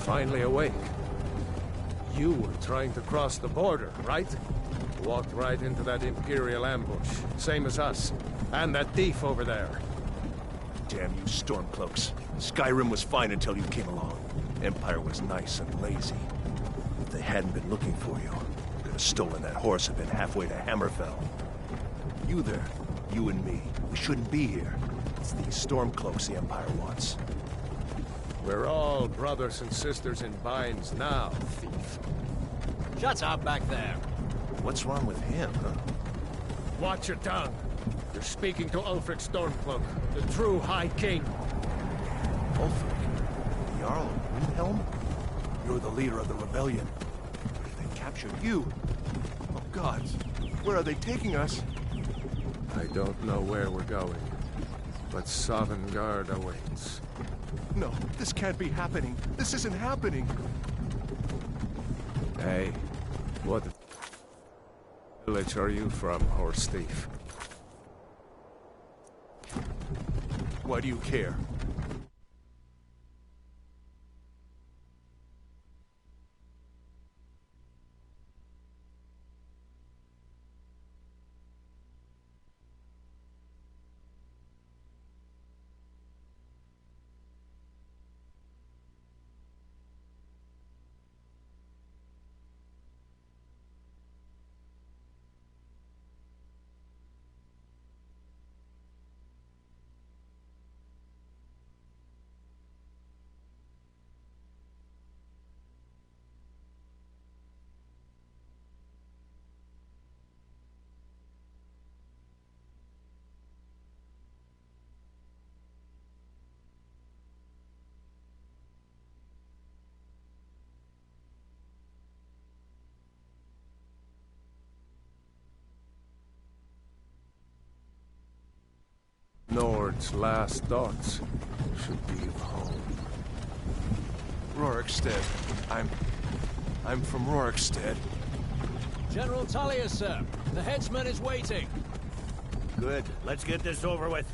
finally awake. You were trying to cross the border, right? Walked right into that Imperial ambush, same as us. And that thief over there. Damn you Stormcloaks. Skyrim was fine until you came along. Empire was nice and lazy. If they hadn't been looking for you, could have stolen that horse and been halfway to Hammerfell. You there, you and me, we shouldn't be here. It's these Stormcloaks the Empire wants. We're all brothers and sisters in binds now, thief. Shut up back there. What's wrong with him, huh? Watch your tongue. You're speaking to Ulfric Stormcloak, the true High King. Ulfric? The Jarl of Windhelm? You're the leader of the rebellion. What if they captured you? Oh gods, where are they taking us? I don't know where we're going, but Sovngarde awaits. No, this can't be happening. This isn't happening. Hey, what village are you from, horse thief? Why do you care? Nord's last thoughts should be of home. Rorikstead. I'm from Rorikstead. General Tullius, sir. The headsman is waiting. Good. Let's get this over with.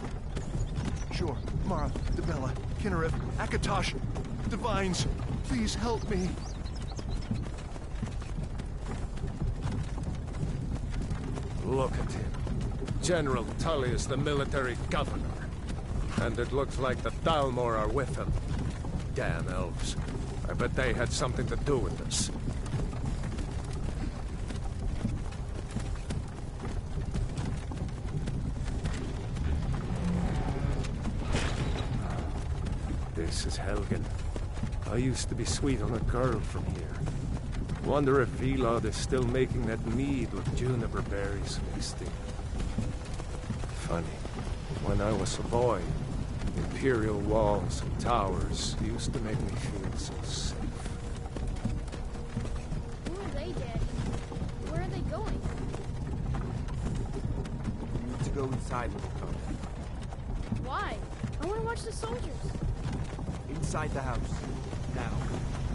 Sure. Mara, Debella, Kinnarev, Akatosh, Divines, please help me. Look at him. General Tullius, the military governor. And it looks like the Thalmor are with him. Damn elves. I bet they had something to do with this. This is Helgen. I used to be sweet on a girl from here. Wonder if Vilod is still making that mead with juniper berries mixed in. Funny, when I was a boy, Imperial walls and towers used to make me feel so safe. Who are they, Daddy? Where are they going? We need to go inside, little cub. Why? I want to watch the soldiers. Inside the house. Now.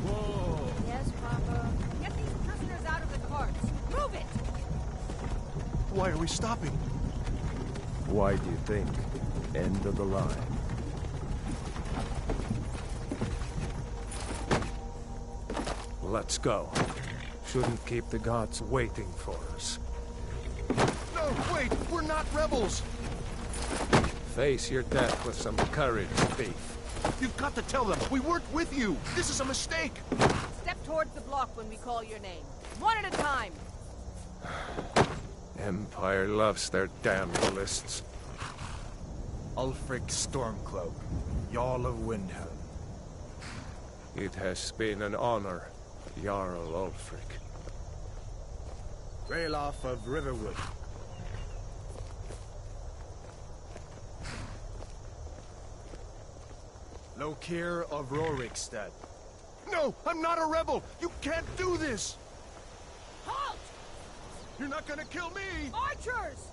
Whoa! Yes, Papa. Get these prisoners out of the carts. Move it! Why are we stopping? Why do you think? End of the line. Let's go. Shouldn't keep the gods waiting for us. No, wait! We're not rebels! Face your death with some courage, thief. You've got to tell them! We weren't with you! This is a mistake! Step towards the block when we call your name. One at a time. Empire loves their damn lists. Ulfric Stormcloak, Jarl of Windhelm. It has been an honor, Jarl Ulfric. Ralof of Riverwood. Lokir of Rorikstead. No! I'm not a rebel! You can't do this! Halt! You're not gonna kill me! Archers!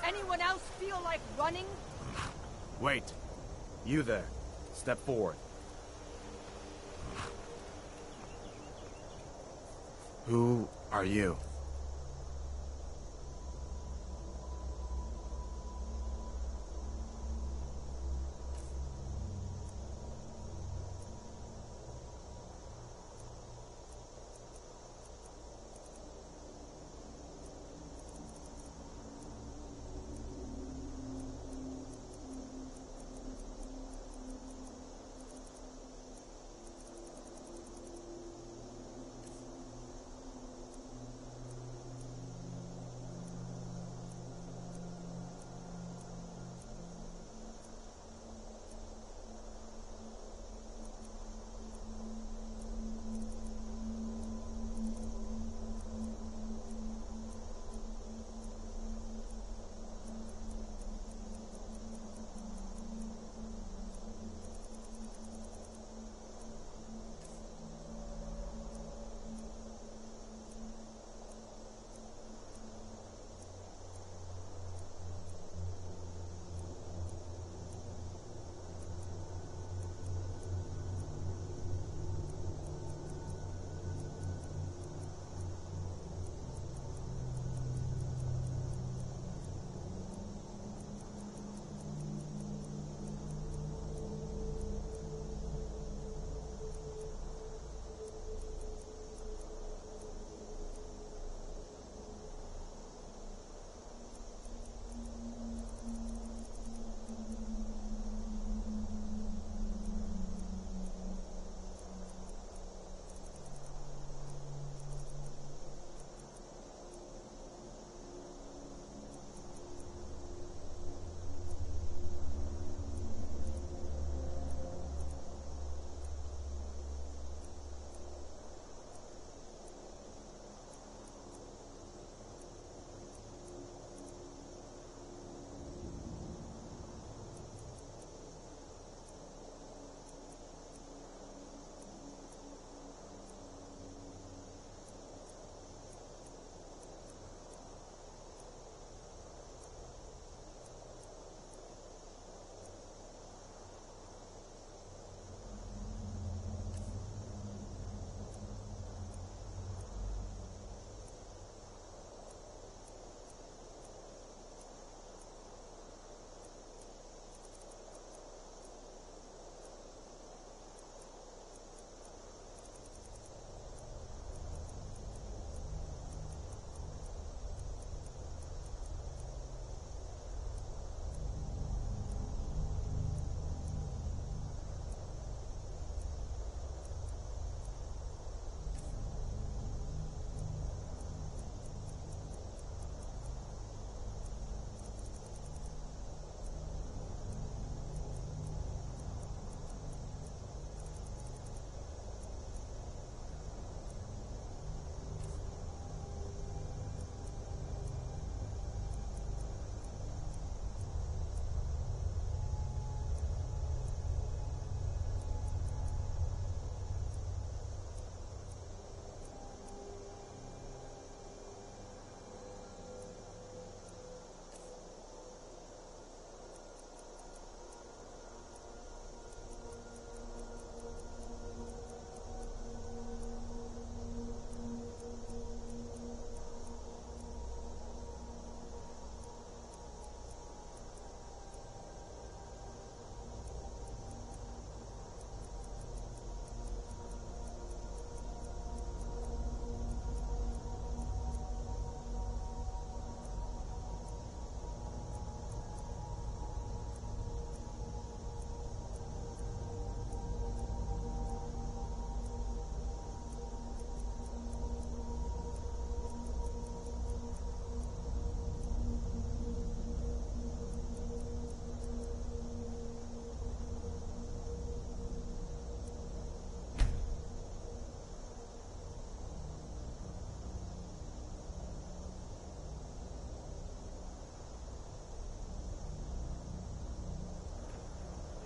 Anyone else feel like running? Wait. You there. Step forward. Who are you?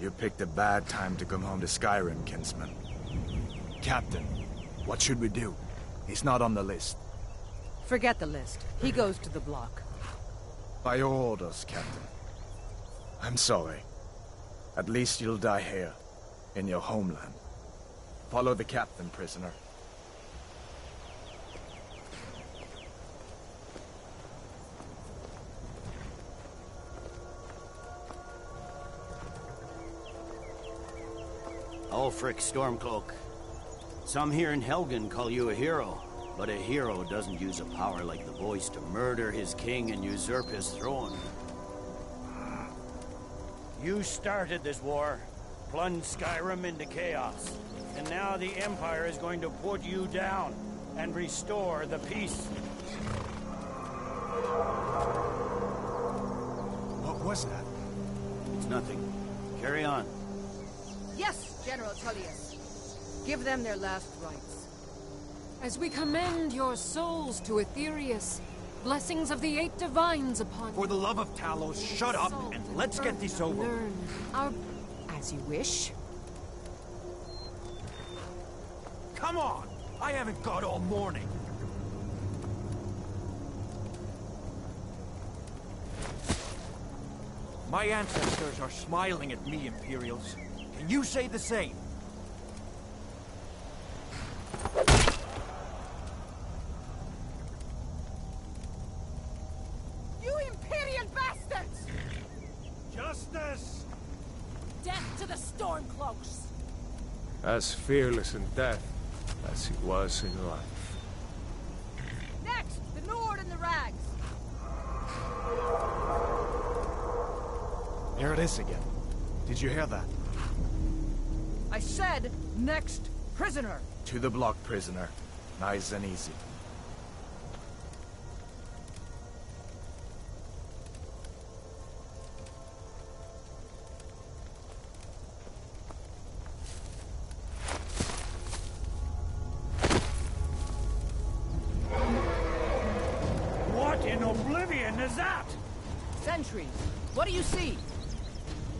You picked a bad time to come home to Skyrim, kinsman. Captain, what should we do? He's not on the list. Forget the list. He goes to the block. By your orders, Captain. I'm sorry. At least you'll die here, in your homeland. Follow the captain, prisoner. Ulfric Stormcloak. Some here in Helgen call you a hero, but a hero doesn't use a power like the voice to murder his king and usurp his throne. You started this war, plunged Skyrim into chaos, and now the Empire is going to put you down and restore the peace. What was that? It's nothing. Carry on. Yes, General Tullius. Give them their last rites. As we commend your souls to Aetherius, blessings of the 8 divines upon you. For the love of Talos, shut up and let's get this over. Learn our... As you wish. Come on! I haven't got all morning. My ancestors are smiling at me, Imperials. Can you say the same? You Imperial bastards! Justice! Death to the Stormcloaks! As fearless in death as he was in life. Next, the Nord and the Rags! There it is again. Did you hear that? I said, next prisoner! To the block, prisoner. Nice and easy. What in oblivion is that? Sentries, what do you see?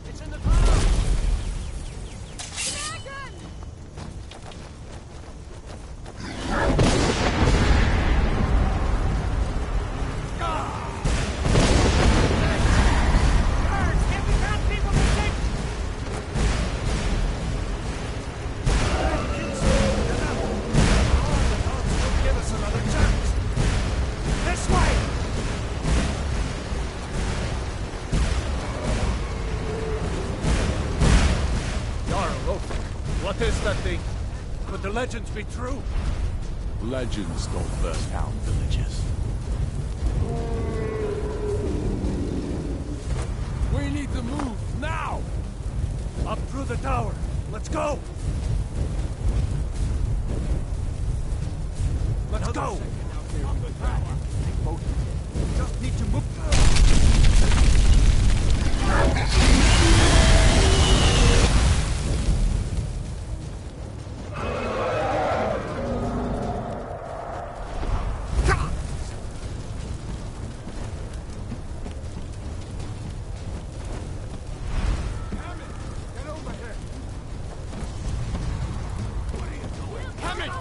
It's in the clouds! Dragon! Give us another chance. This way! What is that thing? Could the legends be true? Legends don't burn down villages. We need to move, now! Up through the tower. Let's go! Let's go! Just need to move.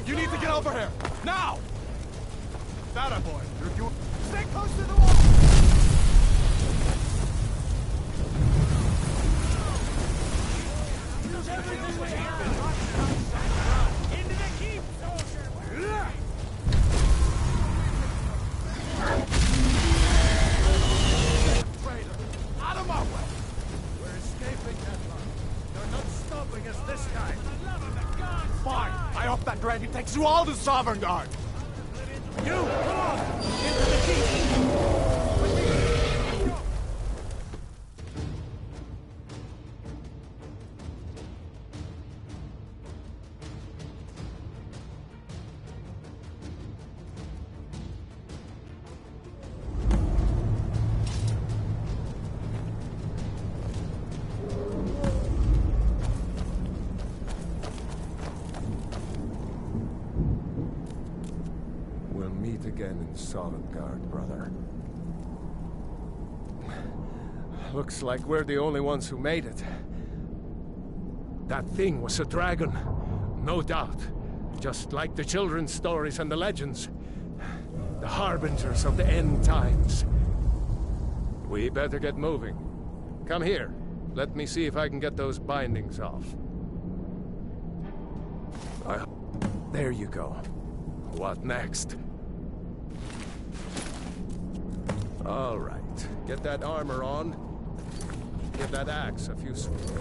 You need to get over here! Now! That boy. You stay close to the wall! Use everything we have! Into the keep, soldier! Traitor! Out of my way! We're escaping Headland. They're not stopping us this time. Fine! I hope that ready takes you all to Sovereign Guard! You! Come on! Into the keep! We'll meet again in Sovngarde, brother. Looks like we're the only ones who made it. That thing was a dragon. No doubt. Just like the children's stories and the legends. The harbingers of the end times. We better get moving. Come here. Let me see if I can get those bindings off. There you go. What next? All right. Get that armor on. Give that axe a few swings.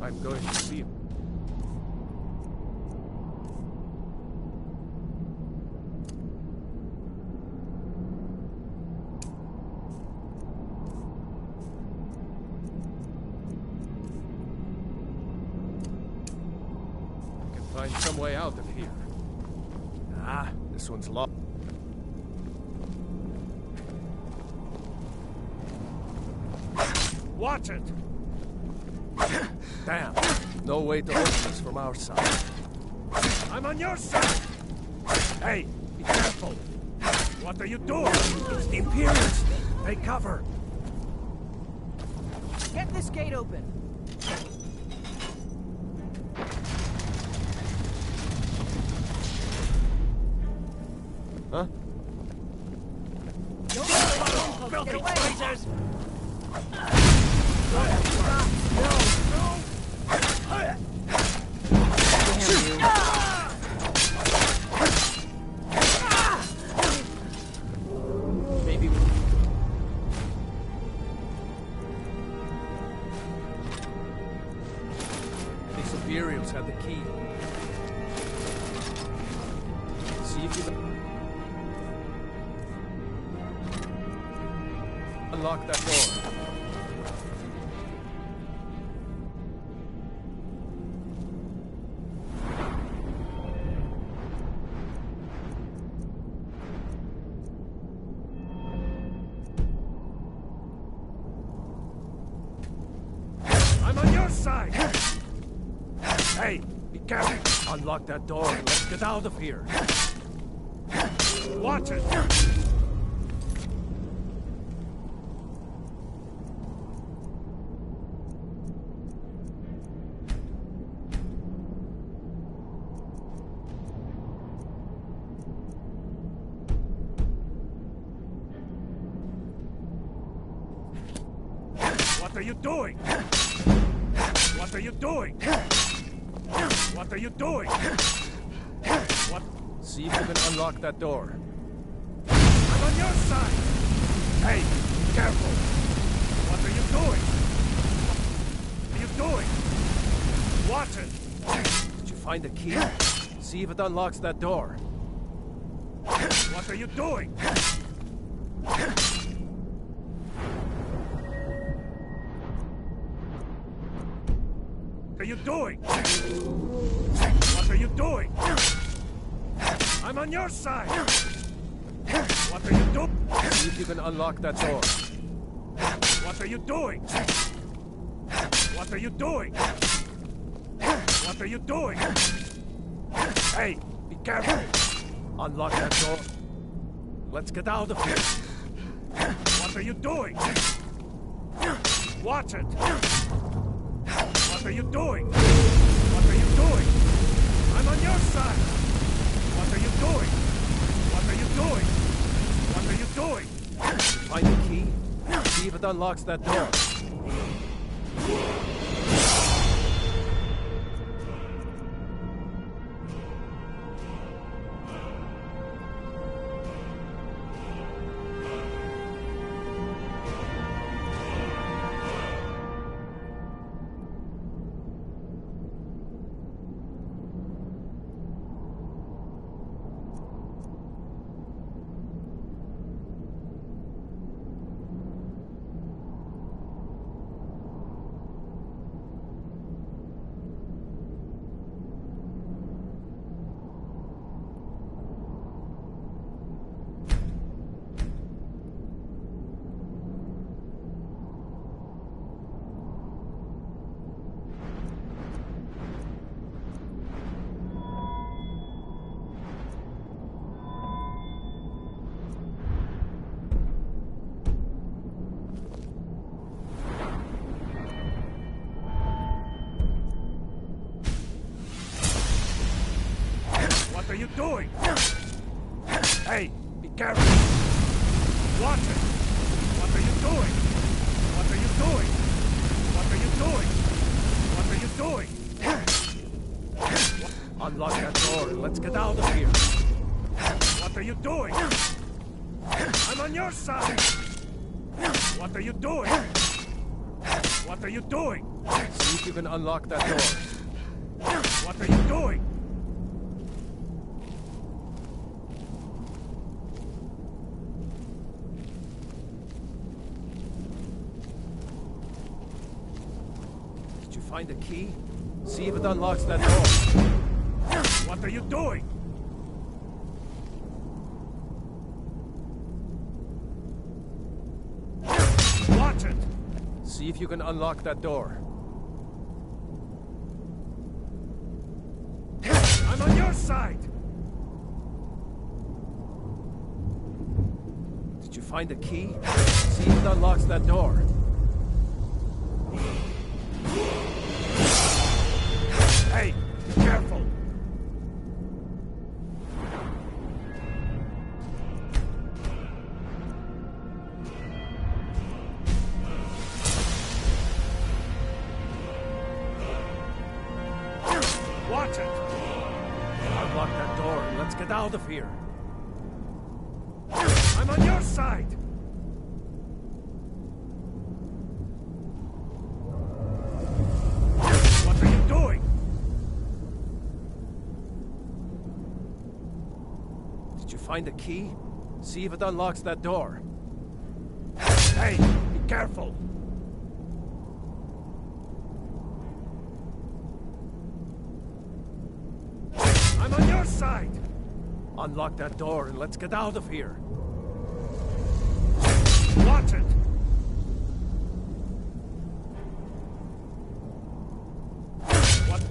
I'm going to see him. I can find some way out of here. Ah, this one's locked. Watch it! Damn. No way to open this from our side. I'm on your side! Hey, be careful! What are you doing? It's the Imperials! Take cover! Get this gate open. Huh? Get away! Traitors! Maybe we... These Imperials have the key. See if you can... unlock that door. I'm on your side! Hey, be careful! Unlock that door and let's get out of here! Watch it! What are you doing? What are you doing? What are you doing? What? See if you can unlock that door. I'm on your side! Hey, be careful! What are you doing? What are you doing? Watch it! Did you find the key? See if it unlocks that door. What are you doing? What are you doing? What are you doing? I'm on your side! What are you doing? See if you can unlock that door. What are you doing? What are you doing? What are you doing? Hey, be careful! Unlock that door. Let's get out of here. What are you doing? Watch it! What are you doing? What are you doing? I'm on your side! What are you doing? What are you doing? What are you doing? Find the key. See if it unlocks that door. doing? Hey, be careful! Watch it! What are you doing? What are you doing? What are you doing? What are you doing? Unlock that door and let's get out of here. What are you doing? I'm on your side! What are you doing? What are you doing? See if you can unlock that door. What are you doing? Did you find a key? See if it unlocks that door. What are you doing? Watch it! See if you can unlock that door. I'm on your side! Did you find a key? See if it unlocks that door. Hey, be careful! Watch it! Unlock that door and let's get out of here. I'm on your side! What are you doing? Did you find a key? See if it unlocks that door. Hey, be careful! I'm on your side! Unlock that door and let's get out of here. Watch it! What?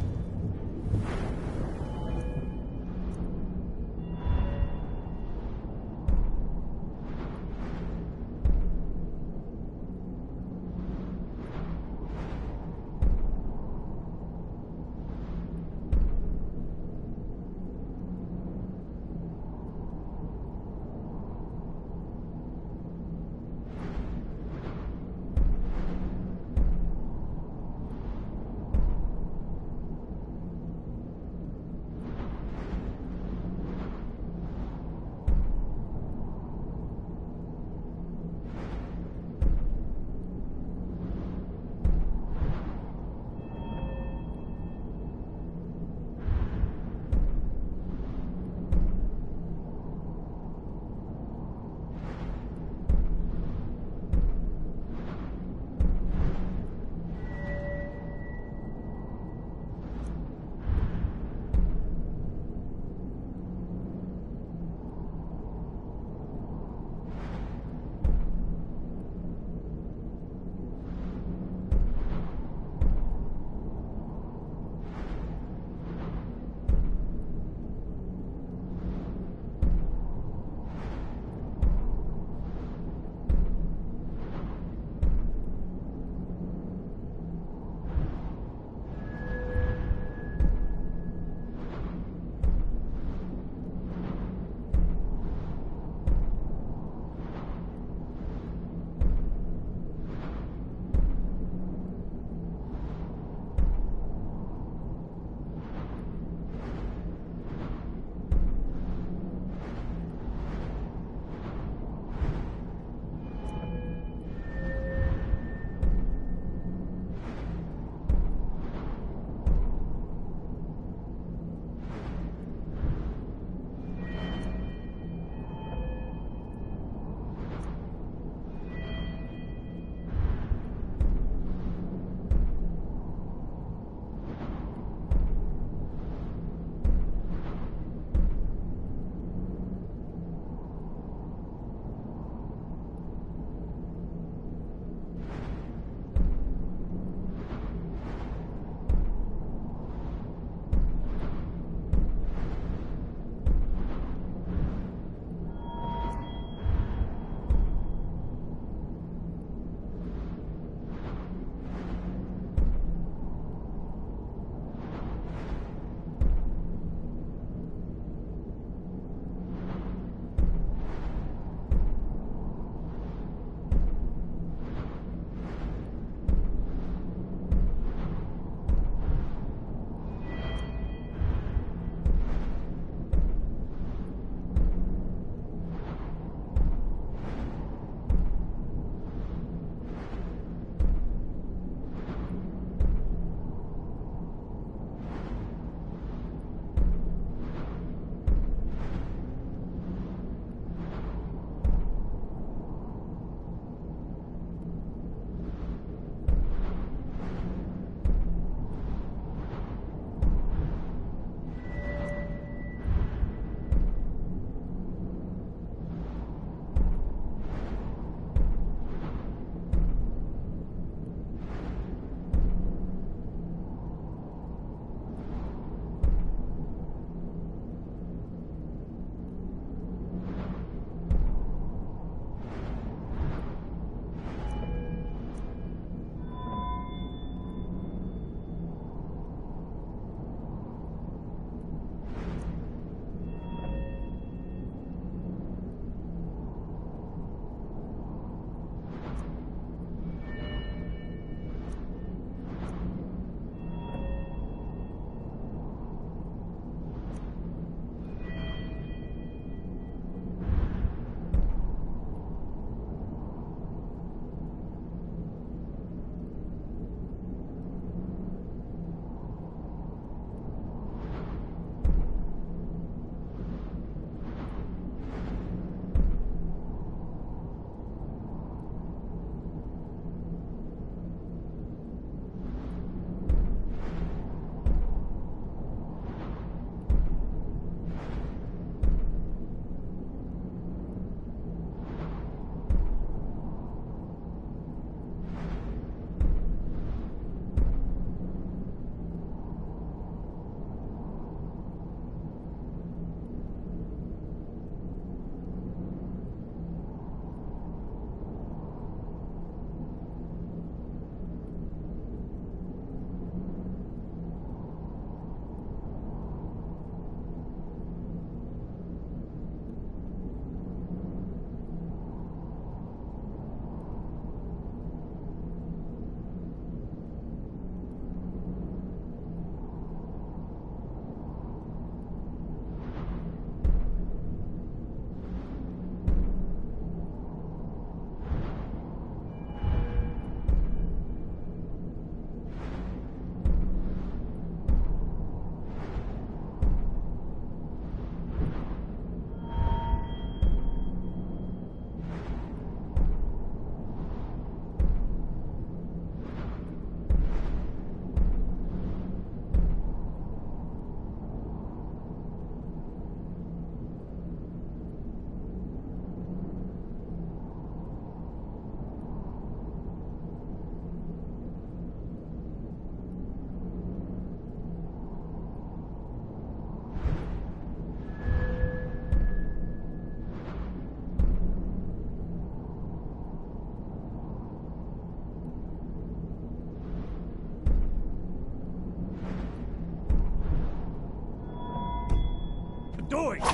You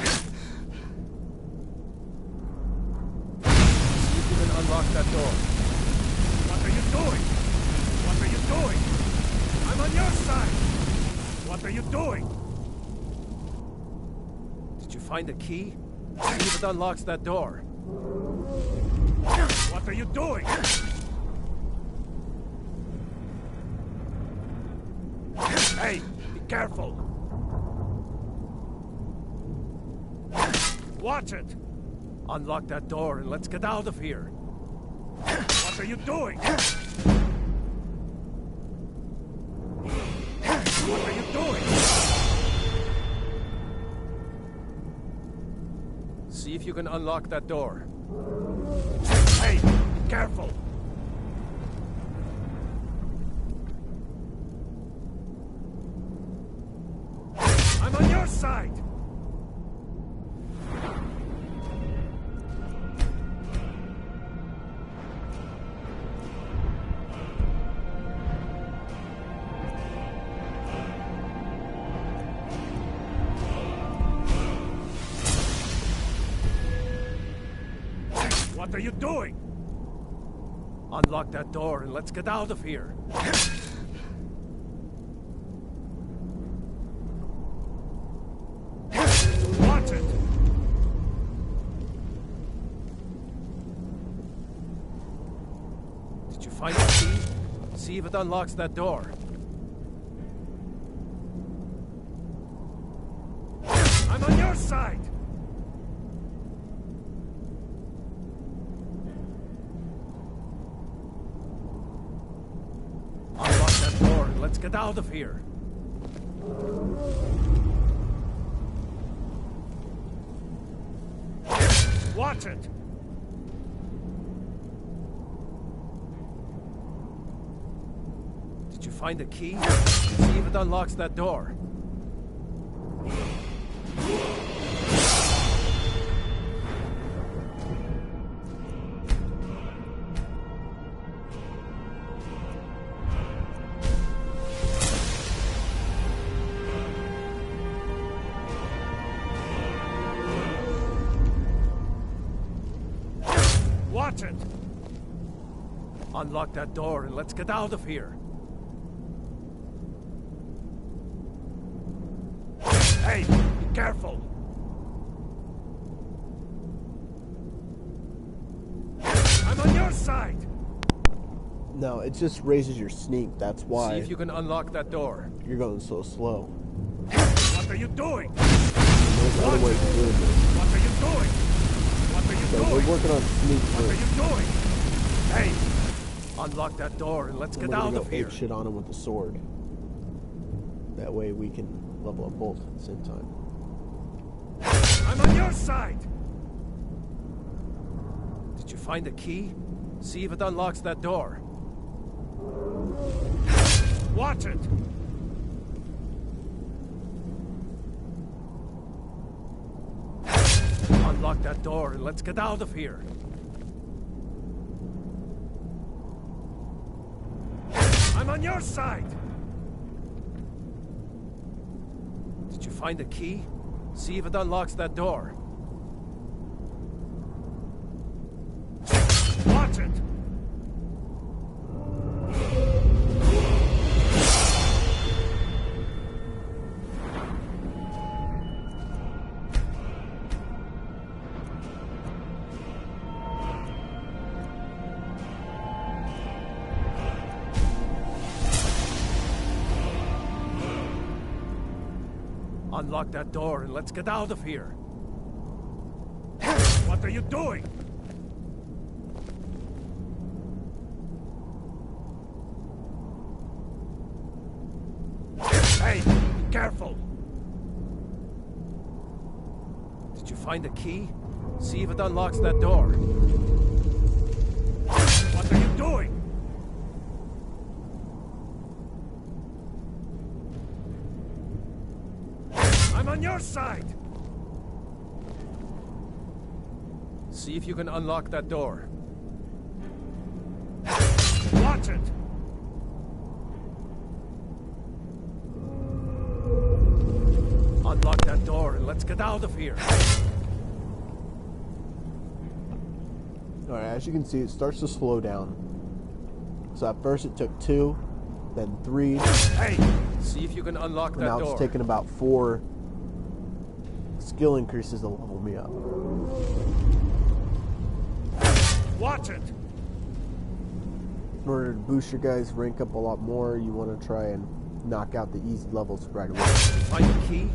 can unlock that door. What are you doing? What are you doing? I'm on your side! What are you doing? Did you find a key? See if it unlocks that door. What are you doing? Hey, be careful! Watch it! Unlock that door and let's get out of here. What are you doing? What are you doing? See if you can unlock that door. Hey, be careful! I'm on your side! What are you doing? Unlock that door and let's get out of here. Watch it! Did you find the key? See if it unlocks that door. I'm on your side! Unlock that door and let's get out of here. Watch it! Did you find a key? See if it unlocks that door. Watch it! Unlock that door and let's get out of here. Hey, be careful! I'm on your side! No, it just raises your sneak. That's why See if you can unlock that door. you're going so slow. What are you doing? There's other ways of doing this. What are you doing? What are you So doing? we're working on sneak What are first. you doing? Hey, Unlock that door and let's And get we're gonna out of go here. ape shit on him with the sword. That way we can level up both at the same time. I'm on your side! Did you find a key? See if it unlocks that door. Watch it! Unlock that door and let's get out of here. I'm on your side! Did you find a key? See if it unlocks that door. Watch it! Unlock that door and let's get out of here. What are you doing? Hey, be careful! Did you find a key? See if it unlocks that door. What are you doing? I'm on your side! See if you can unlock that door. Watch it! Unlock that door and let's get out of here. Alright, as you can see, it starts to slow down. So at first it took 2, then 3. Hey, see if you can unlock that now door. It's taken about 4 skill increases to level me up. Watch it! In order to boost your guys' rank up a lot more, you want to try and knock out the easy levels right away. Find the key.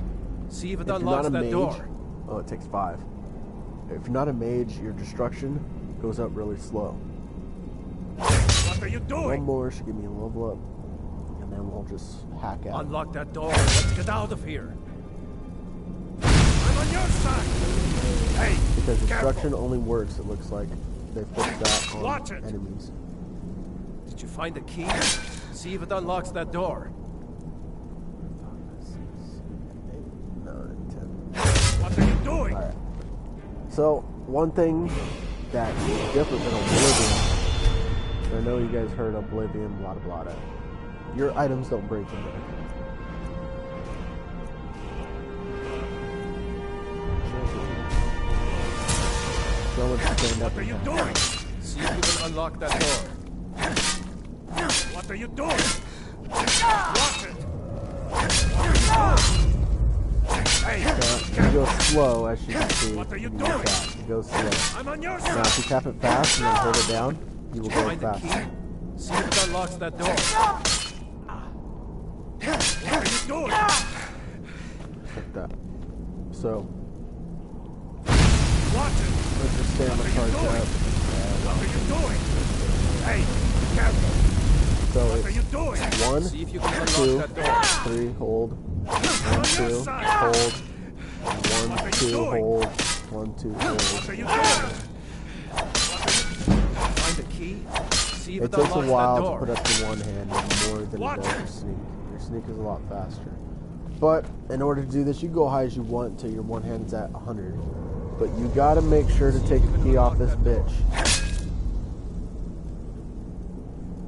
See if it unlocks that door. Oh, it takes 5. If you're not a mage, your destruction goes up really slow. What are you doing? One more should give me a level up, and then we'll just hack out. Unlock that door. Let's get out of here. I'm on your side. Hey, because destruction careful. only works, it looks like they put that on Watch it. enemies. Did you find the key? See if it unlocks that door. 6, 8, 9, 10. What are you doing? Alright. So, one thing that is different than Oblivion, I know you guys heard Oblivion, blah blah blah. Your items don't break in there. What are you doing? See if you can unlock that door. What are you doing? Watch it! Hey, you go slow, as you can see. What are you when doing? tap. You go slow. I'm on your Now, side. if you tap it fast and then hold it down, you will go Find the fast. key. See if it unlocks that door. What are you doing? Like that. So, Watch it. let's just stand the charge up. What are you doing? Hey, careful. So What are you it's doing? 1, See if you can 2, unlock that door. 3, hold. 1, 2, side. hold. What 1, are you 2, doing? hold. 1, 2, What hold. are you doing? Find the key. See if It it takes a unlocks while that to door. put up the one hand and more than it Watch does it. your sneak. Your sneak is a lot faster. But in order to do this, you can go high as you want until your one hand's at 100. But you gotta make sure to take the key off this bitch.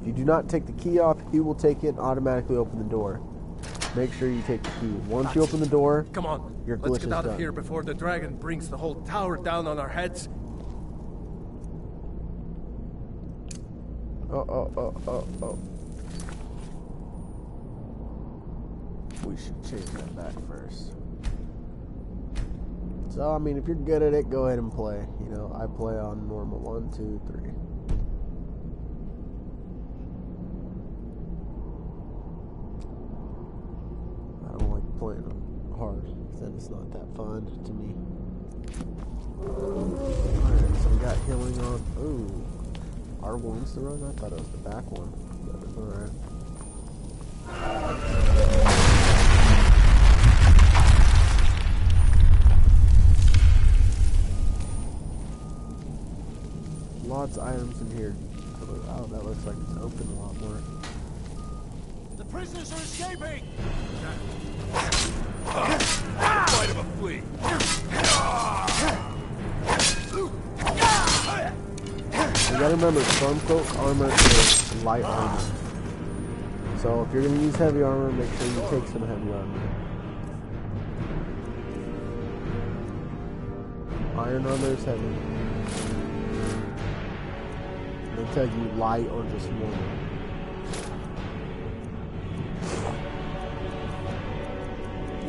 If you do not take the key off, he will take it and automatically open the door. Make sure you take the key. Once you open the door, Come on, your let's glitch get is out done. of here before the dragon brings the whole tower down on our heads. Oh. We should change that back first. So, I mean, if you're good at it, go ahead and play. You know, I play on normal. 1, 2, 3. I don't like playing on hard, because then it's not that fun to me. Alright, so we got healing on. Ooh. R1's the run? I thought it was the back one. But alright. Lots of items in here. Oh, that looks like it's open a lot more. The prisoners are escaping! Fight him a flea. You gotta remember, Stormcloak armor is light armor. So if you're gonna use heavy armor, make sure you take some heavy armor. Iron armor is heavy. They tell you light or just normal.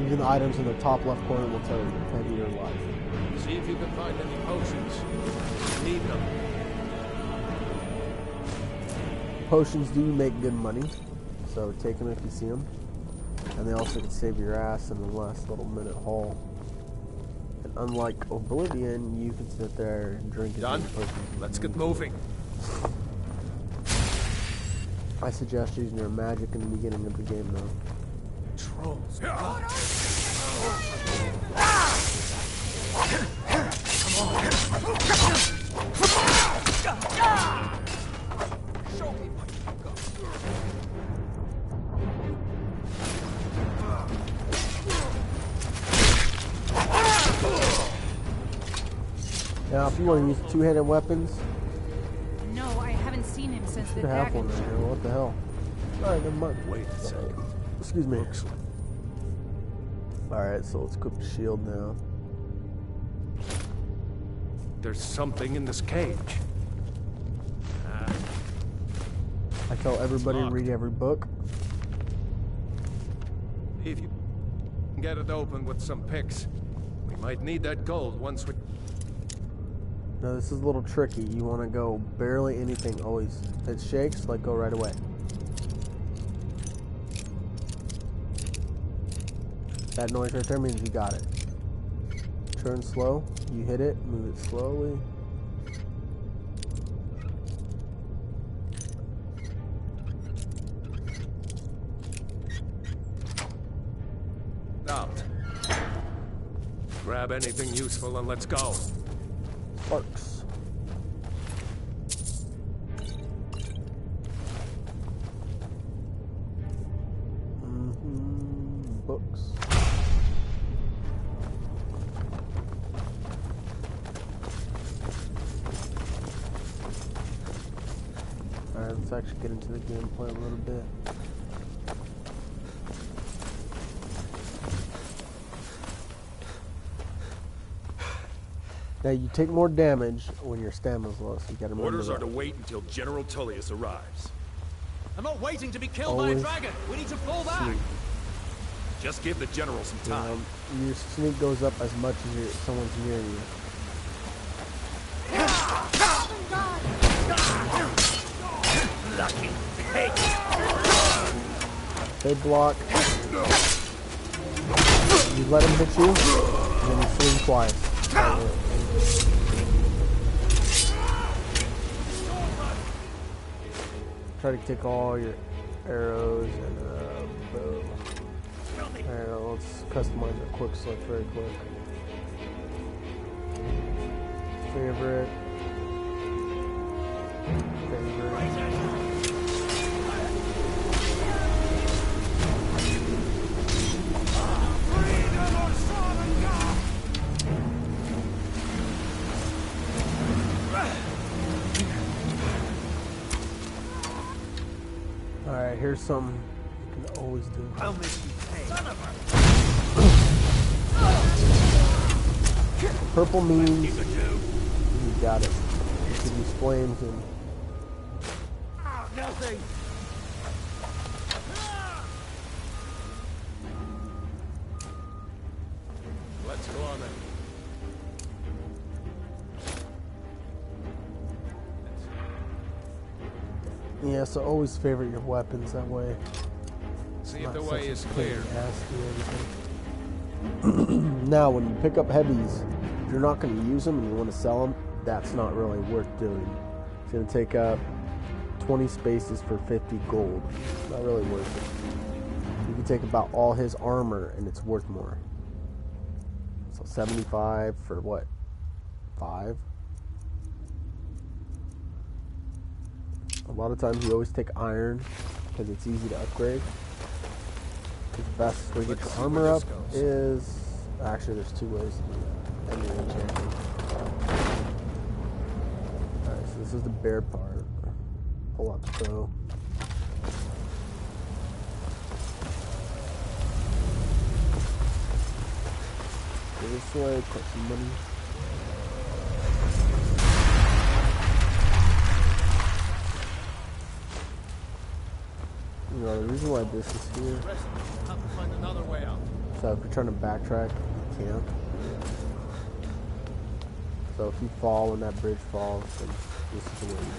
Even the items in the top left corner will tell you heavy or light. See if you can find any potions. Need them. Potions do make good money, so take them if you see them. And they also can save your ass in the last little minute haul. And unlike Oblivion, you can sit there and drink and Done? take potions. Let's get moving. I suggest using your magic in the beginning of the game, though. Trolls. Show me what you got. Now, if you want to use two-handed weapons, No, I haven't seen him since the you have dragon. one right here. What the hell? Alright, never mind. Wait a second. Excuse me. Looks like Alright, so let's equip the shield now. There's something in this cage. I tell everybody to read every book. If you can get it open with some picks, we might need that gold once we... Now this is a little tricky. You want to go barely anything always. If it shakes, let go right away. That noise right there means you got it. Turn slow, you hit it, move it slowly. Out. Grab anything useful and let's go. Sparks. Books. Alright, let's actually get into the gameplay a little bit. Now you take more damage when your stamina's low, so you gotta remember Orders that. are to wait until General Tullius arrives. I'm not waiting to be killed Always by a dragon. We need to fall back. sneak. Just give the General some time. Your sneak goes up as much as someone's near you. Lucky pig. They block. You let him hit you, and then you swing twice. Try to take all your arrows and bow. Alright, let's customize our quick select very quick. Favorite. Alright, here's something you can always do. I'll make you pay. Son of Purple means you got it. You can use flames and... nothing. Let's go on then. Yeah, so always favorite your weapons that way. See if the way is clear. Now, when you pick up heavies, if you're not going to use them and you want to sell them, that's not really worth doing. It's going to take up 20 spaces for 50 gold. Not really worth it. You can take about all his armor and it's worth more. So 75 for what? 5? A lot of times you always take iron because it's easy to upgrade. The best way to get your armor up is... Actually, there's 2 ways to do that. And you're enchanting. Alright, so this is the bear part. Pull up the bow. Go this way, put some money. You know, the reason why this is here, Find another way out. so if you're trying to backtrack, you can't. So if you fall when that bridge falls, then this is the way you go.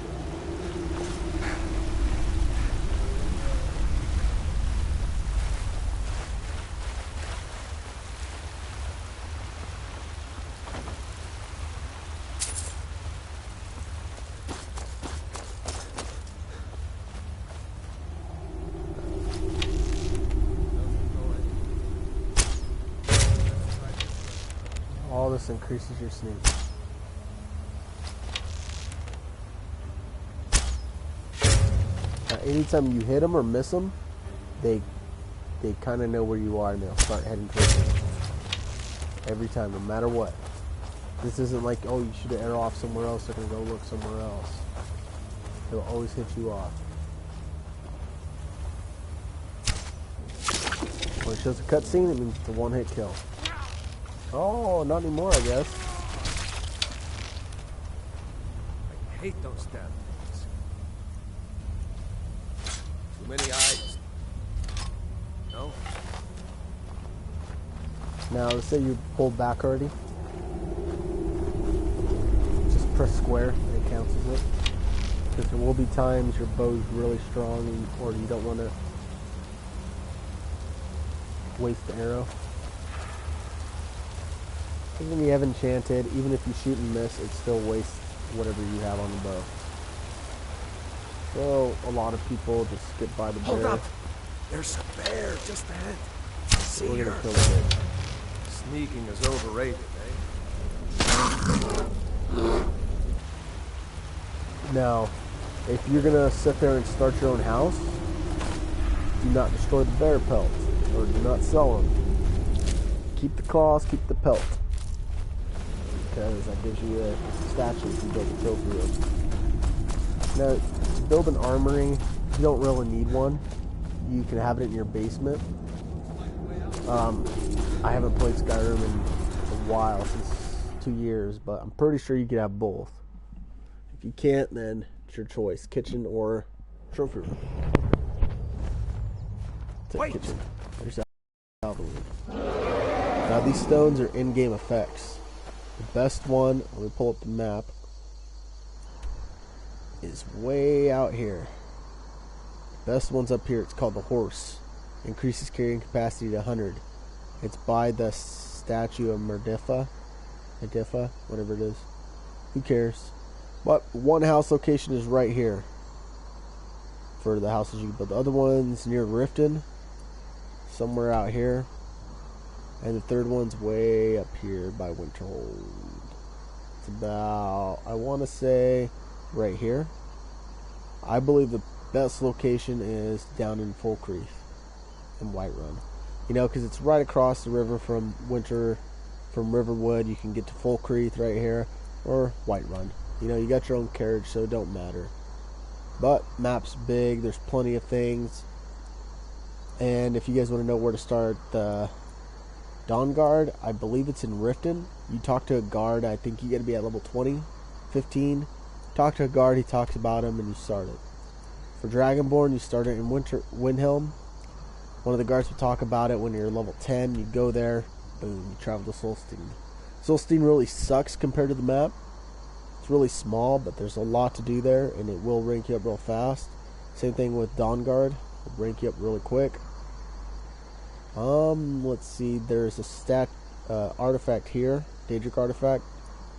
All this increases your sneak. Now, anytime you hit them or miss them, they kind of know where you are and they'll start heading towards you. Every time, no matter what. This isn't like, oh, you shoot an arrow off somewhere else, they're going to go look somewhere else. They'll always hit you off. When it shows a cutscene, it means it's a one-hit kill. Oh, not anymore, I guess. I hate those damn things. Too many eyes. No? Now, let's say you pulled back already. Just press square and it counts as it. Because there will be times your bow's really strong or you don't want to waste the arrow. Even if you have enchanted, even if you shoot and miss, it still wastes whatever you have on the bow. So, a lot of people just skip by the bear. Hold up! There's a bear just ahead. See We're her. gonna kill the bear. Sneaking is overrated, eh? Now, if you're gonna sit there and start your own house, do not destroy the bear pelt, or do not sell them. Keep the claws, keep the pelt, because that gives you a statue if you build a trophy room. Now, to build an armory, you don't really need one. You can have it in your basement. I haven't played Skyrim in a while, since 2 years, but I'm pretty sure you could have both. If you can't, then it's your choice, kitchen or trophy room. Wait. Kitchen. There's salvage. Now these stones are in-game effects. The best one, let me pull up the map, is way out here. The best one's up here. It's called the horse. Increases carrying capacity to 100. It's by the statue of Merdifa, whatever it is. Who cares? But one house location is right here for the houses you can build. The other one's near Riften, somewhere out here. And the third one's way up here by Winterhold. It's about, I want to say, right here. I believe the best location is down in Falkreath and Whiterun. You know, because it's right across the river from Riverwood. You can get to Falkreath right here, or Whiterun. You know, you got your own carriage, so it don't matter. But map's big. There's plenty of things. And if you guys want to know where to start the Dawn Guard, I believe it's in Riften. You talk to a guard. I think you got to be at level 20, 15. Talk to a guard. He talks about him, and you start it. For Dragonborn, you start it in Windhelm. One of the guards will talk about it when you're level 10. You go there, boom, you travel to Solstein. Solstein really sucks compared to the map. It's really small, but there's a lot to do there, and it will rank you up real fast. Same thing with Dawnguard. It'll rank you up really quick. Let's see. There's a artifact here. Daedric artifact.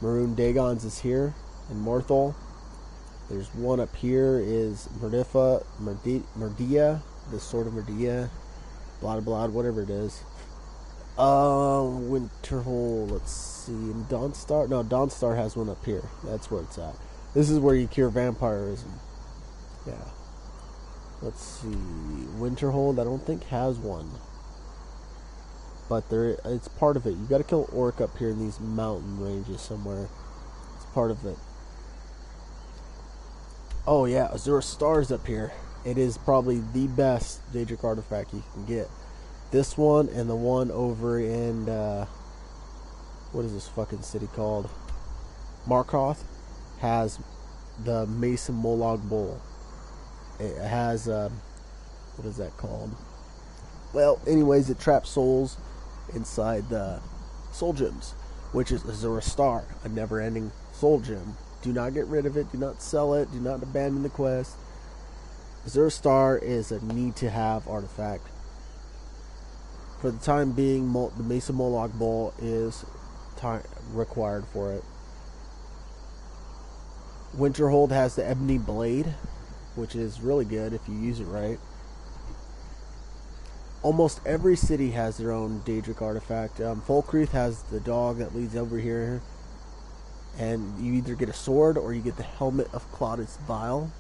Maroon Dagon's is here in Morthal. There's one up here is Merdia, the Sword of Merdia. Blah, whatever it is. Winterhold, let's see. And Dawnstar? No, Dawnstar has one up here. That's where it's at. This is where you cure vampirism. Yeah. Let's see. Winterhold, I don't think has one. But it's part of it. You gotta kill Orc up here in these mountain ranges somewhere. It's part of it. Oh yeah, Azura Star's up here. It is probably the best Daedric artifact you can get. This one and the one over in what is this fucking city called? Markoth has the Mason Molag Bowl. It has what is that called? Well, anyways, it traps souls inside the soul gems, which is Azura Star, a never-ending soul gem. Do not get rid of it. Do not sell it. Do not abandon the quest. Azura Star is a need-to-have artifact. For the time being, the Mesa Molag Bowl is required for it. Winterhold has the Ebony Blade, which is really good if you use it right. Almost every city has their own Daedric artifact. Falkreath has the dog that leads over here. And you either get a sword or you get the Helmet of Cloud's Vial.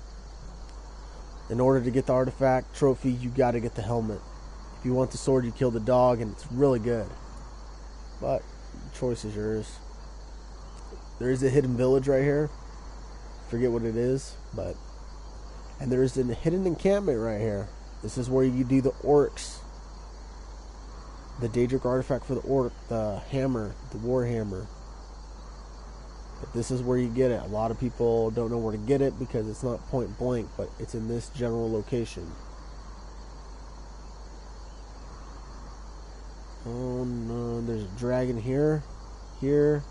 In order to get the artifact trophy, you got to get the helmet. If you want the sword, you kill the dog, and it's really good. But the choice is yours. There is a hidden village right here. Forget what it is, but and there is a hidden encampment right here. This is where you do the orcs. the Daedric artifact for the orc, the hammer, the war hammer. But this is where you get it. A lot of people don't know where to get it because it's not point blank, but it's in this general location. Oh no, there's a dragon here, here,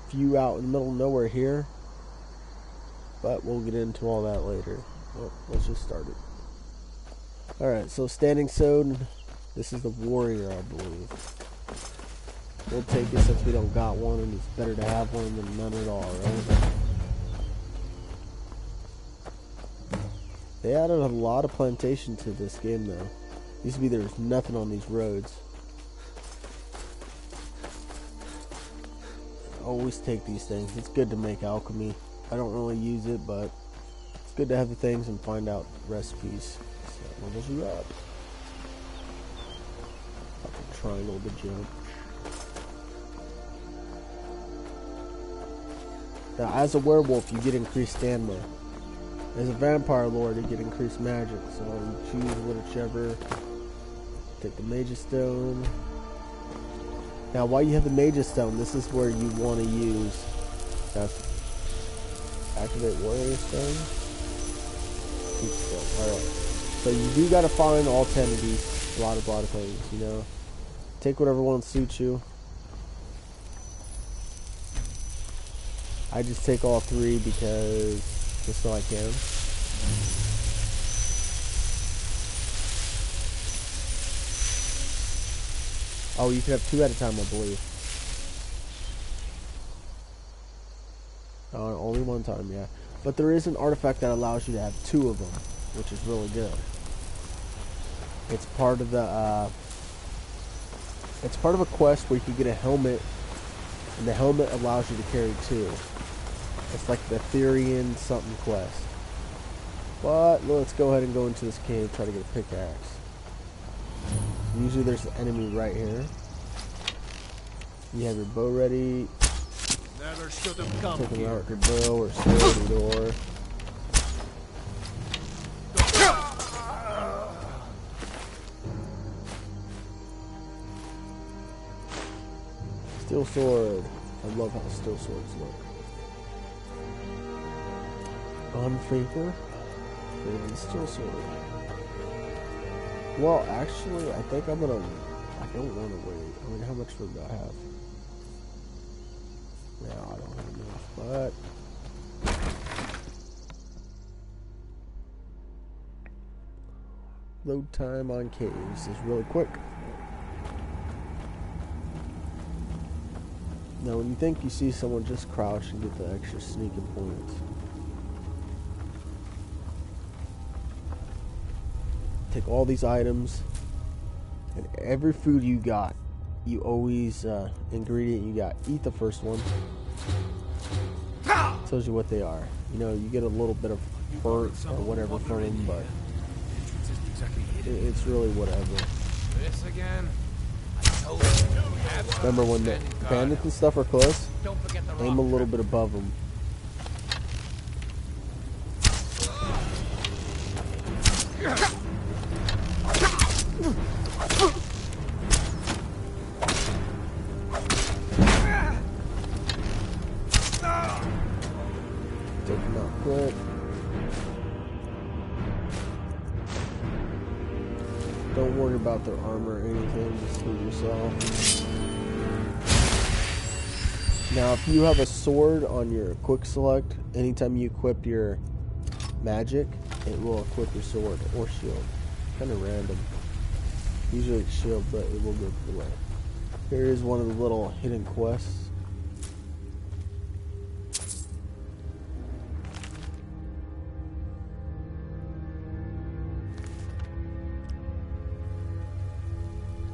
few out in the middle of nowhere here, but we'll get into all that later. Well, let's just start it. Alright, so standing stone, this is the warrior, I believe. We'll take it since we don't got one, and it's better to have one than none at all, right? They added a lot of plantation to this game, though. Used to be there was nothing on these roads. Always take these things. It's good to make alchemy. I don't really use it, but it's good to have the things and find out recipes. So that levels you up. Fucking triangle to jump. Now, as a werewolf, you get increased stamina. As a vampire lord, you get increased magic. So you choose whichever. Take the Mage's Stone. Now, while you have the Mage's Stone, this is where you want to use. Activate Warrior Stone. Keep still. Alright. So you do got to find all 10 of these. A lot of things, you know. Take whatever one suits you. I just take all 3 because just so I can. Oh, you can have 2 at a time, I believe. Only one time, yeah. But there is an artifact that allows you to have 2 of them, which is really good. It's part of the, it's part of a quest where you can get a helmet, and the helmet allows you to carry 2. It's like the Therian something quest. But let's go ahead and go into this cave, try to get a pickaxe. Usually there's an enemy right here. You have your bow ready. Never should have come Take them here. out with your bow or sword or. Steel sword. I love how steel swords look. On favor. Favor the steel sword. Well, actually, I think I'm gonna. I don't want to wait. I mean, how much food do I have? No, I don't have enough, but. Load time on caves is really quick. Now, when you think you see someone, just crouch and get the extra sneaking points. Take all these items, and every food you got, you always, ingredient you got, eat the first one. Tells you what they are. You know, you get a little bit of burnt or whatever from them, but it's really whatever. This again? Remember when the bandits and stuff are close, aim a little bit above them. Take them out quick. Don't worry about their armor or anything, just do yourself. Now, if you have a sword on your quick select, anytime you equip your magic, it will equip your sword or shield. Kind of random. Usually it's shield, but it will go the way. Here is one of the little hidden quests.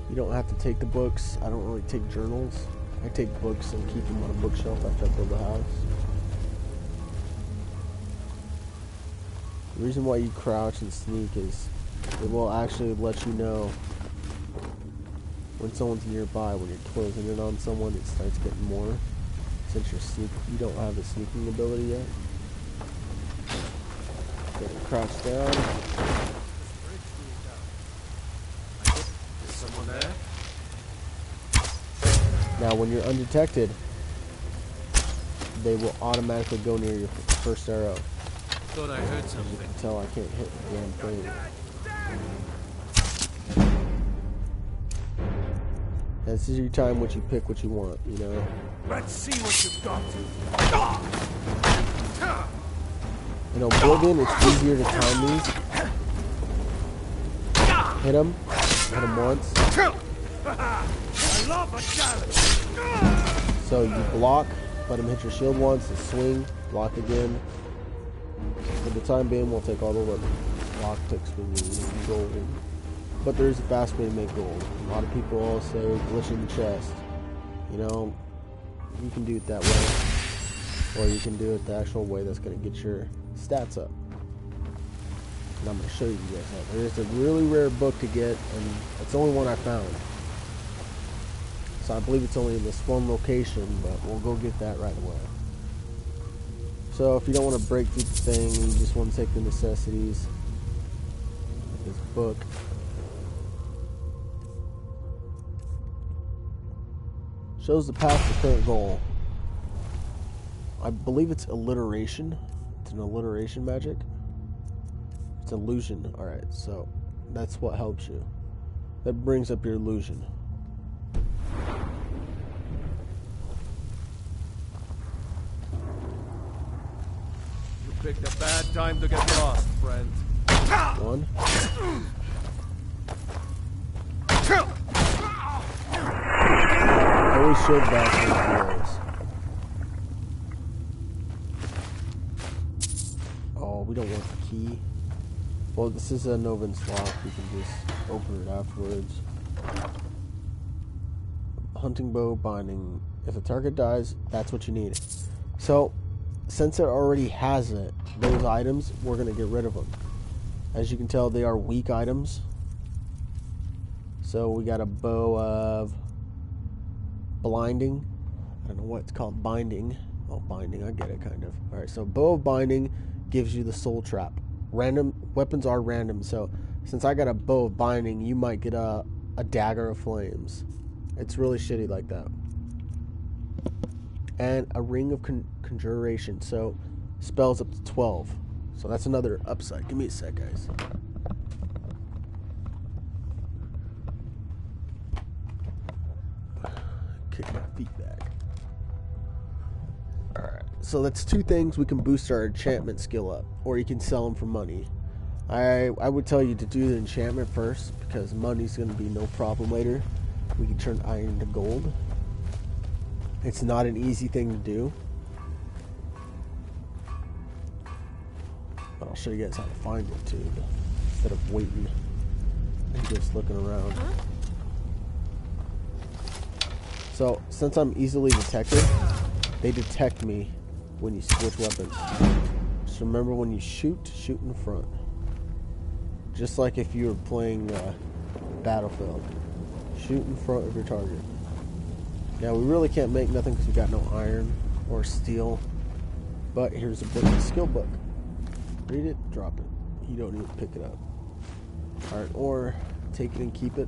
You don't have to take the books. I don't really take journals. I take books and keep them on a bookshelf after I build a house. The reason why you crouch and sneak is it will actually let you know when someone's nearby. When you're closing in on someone, it starts getting more. Since you don't have the sneaking ability yet. Go and crouch down. Now, when you're undetected, they will automatically go near your first arrow. Thought I heard As you something. can tell, I can't hit the damn thing. This is your time which you pick what you want, you know. Let's see what you've got. In Oblivion, it's easier to time these. Hit him once. I love a challenge. So you block, let him hit your shield once, and swing, block again. For the time being, we'll take all the lock picks when you need gold. But there's a fast way to make gold. A lot of people all say glitch in the chest. You know, you can do it that way. Or you can do it the actual way that's going to get your stats up. And I'm going to show you guys how. There's a really rare book to get, and it's the only one I found. So I believe it's only in this one location, but we'll go get that right away. So if you don't want to break through the thing, and you just want to take the necessities, this book. Shows the path to current goal. I believe it's alliteration. It's an alliteration magic. It's illusion. Alright, so that's what helps you. That brings up your illusion. You picked a bad time to get lost, friend. One. Always should back in heroes. Oh, we don't want the key. Well, this is a Novin's lock. We can just open it afterwards. Hunting bow binding. If the target dies, that's what you need. So, since it already has it, those items, we're going to get rid of them. As you can tell, they are weak items. So we got a bow of blinding. I don't know what it's called. Binding. Oh, binding. I get it, kind of. Alright, so bow of binding gives you the soul trap. Random weapons are random, so since I got a bow of binding, you might get a dagger of flames. It's really shitty like that. And a ring of conjuration, so spells up to 12. So that's another upside. Give me a sec, guys. Kick my feet back. Alright, so that's two things we can boost our enchantment skill up, or you can sell them for money. I would tell you to do the enchantment first, because money's going to be no problem later. We can turn iron into gold. It's not an easy thing to do. But I'll show you guys how to find it too, instead of waiting and just looking around. So, since I'm easily detected, they detect me when you switch weapons. Just remember, when you shoot in front. Just like if you were playing Battlefield. Shoot in front of your target. Now, we really can't make nothing because we got no iron or steel. But here's a book, a skill book. Read it, drop it. You don't need to pick it up. Alright, or take it and keep it.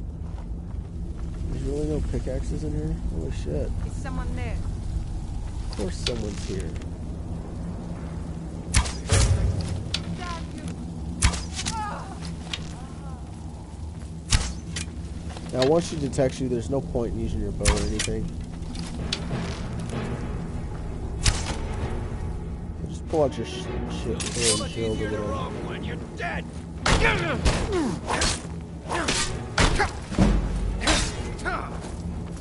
There's really no pickaxes in here? Holy shit. Is someone there? Of course someone's here. Now once she detects you, there's no point in using your bow or anything. So just pull out your shit and shield or whatever. When you're dead.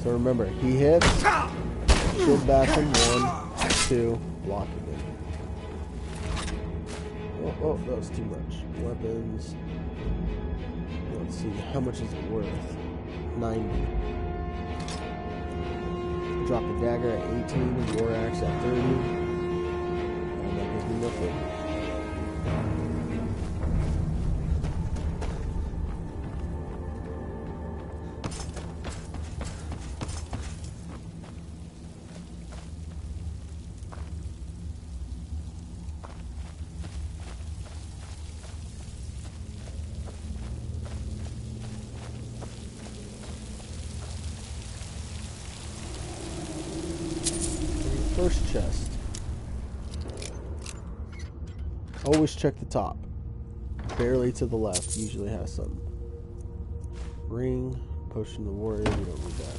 So remember, he hits, shield back him, 1, 2, block again. Oh, that was too much. Weapons. Let's see, how much is it worth? 90. Drop the dagger at 18, and the war axe at 30. And that gives me nothing. first chest. Always check the top. Barely to the left usually has something. Ring, potion of the warrior, we don't need that.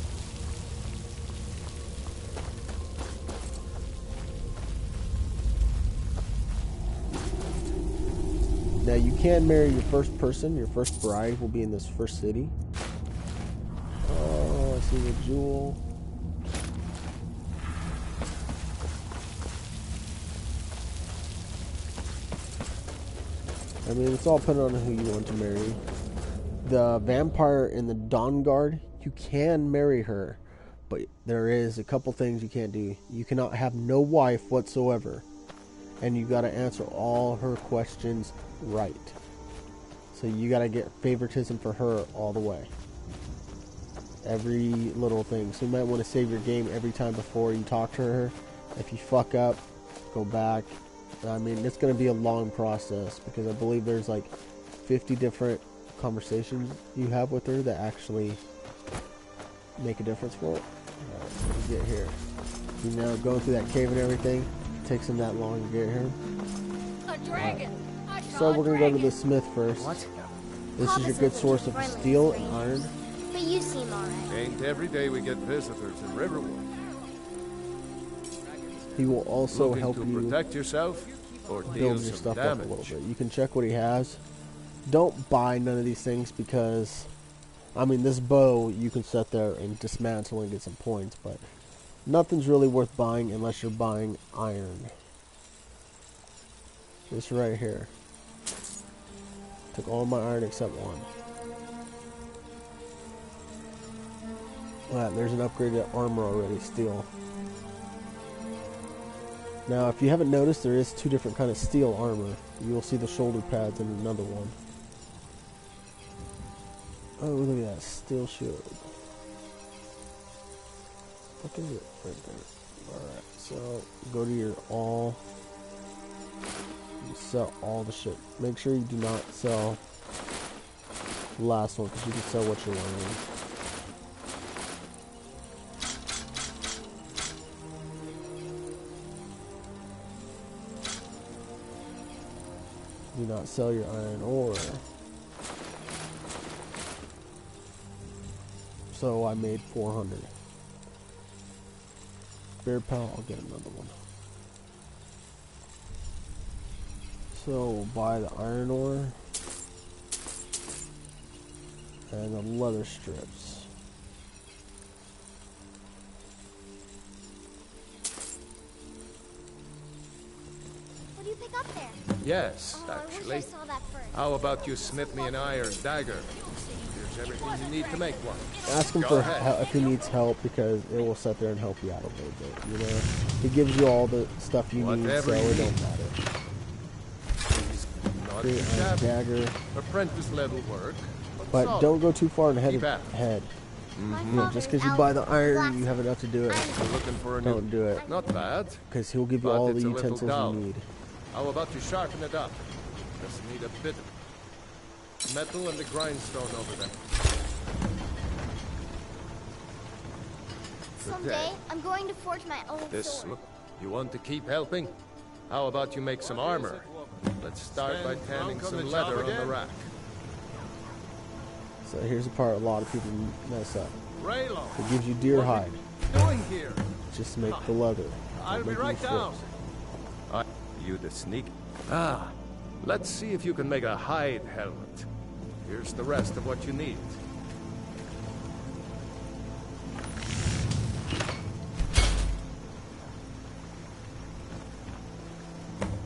Now you can marry your first person, your first bride will be in this first city. Oh, I see the jewel. I mean, it's all dependent on who you want to marry. The vampire in the Dawn Guard, you can marry her, but there is a couple things you can't do. You cannot have no wife whatsoever, and you gotta answer all her questions right. So you gotta get favoritism for her all the way. Every little thing. So you might want to save your game every time before you talk to her. If you fuck up, go back. I mean, it's going to be a long process because I believe there's like 50 different conversations you have with her that actually make a difference for it. Alright, so we get here. You know, going through that cave and everything, it takes them that long to get here. A dragon! So we're going to go to the smith first. What? This is your good source of steel and iron. But you seem alright. Ain't every day we get visitors in Riverwood. He will also Looking help to you protect yourself or deal build your some stuff damage. up a little bit. You can check what he has. Don't buy none of these things because, I mean, this bow you can sit there and dismantle and get some points, but nothing's really worth buying unless you're buying iron. This right here. Took all my iron except one. Alright, there's an upgraded armor already, steel. Now, if you haven't noticed, there is two different kind of steel armor. You will see the shoulder pads in another one. Oh, look at that steel shield. What is it? Right there. Alright, so go to your all. You sell all the shit. Make sure you do not sell the last one because you can sell what you're wearing. Do not sell your iron ore. So I made 400. Bear pal, I'll get another one. So we'll buy the iron ore and the leather strips. What do you pick up there? Yes, Oh, I actually. wish I saw that first. How about you smith me an iron dagger? Here's everything you need to make one. Ask him Go for ahead. if he needs help because it will sit there and help you out a little bit. You know, he gives you all the stuff you need, Whatever so you it need. don't matter. He's not Great iron shabby. dagger, Apprentice level work. but solid. don't go too far in Keep at it. head. My You know, father just is because you buy the Alex iron, Black. you have enough to do it. You're looking for a new... Don't do it Not bad. because he'll give you But all it's the a little utensils dull. you need. How about you sharpen it up? Just need a bit of metal and the grindstone over there. Someday, I'm going to forge my own This sword. look. You want to keep helping? How about you make some armor? Let's start by tanning some leather on the rack. So here's the part a lot of people mess up. Raylo, It gives you deer hide. doing here? Just make the leather. I'll Don't be make right any down. strips. You the sneak. Ah, let's see if you can make a hide helmet. Here's the rest of what you need.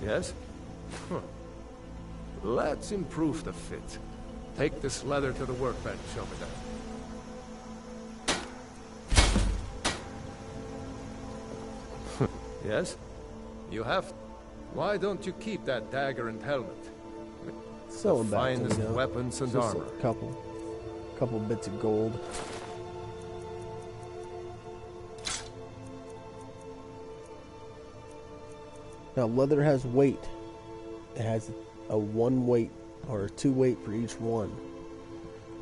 Yes? Huh. Let's improve the fit. Take this leather to the workbench over there. Yes? You have... Why don't you keep that dagger and helmet? Sell The them back to me, finest though. weapons and Just armor. a couple bits of gold. Now leather has weight. It has a 1 weight or a 2 weight for each one.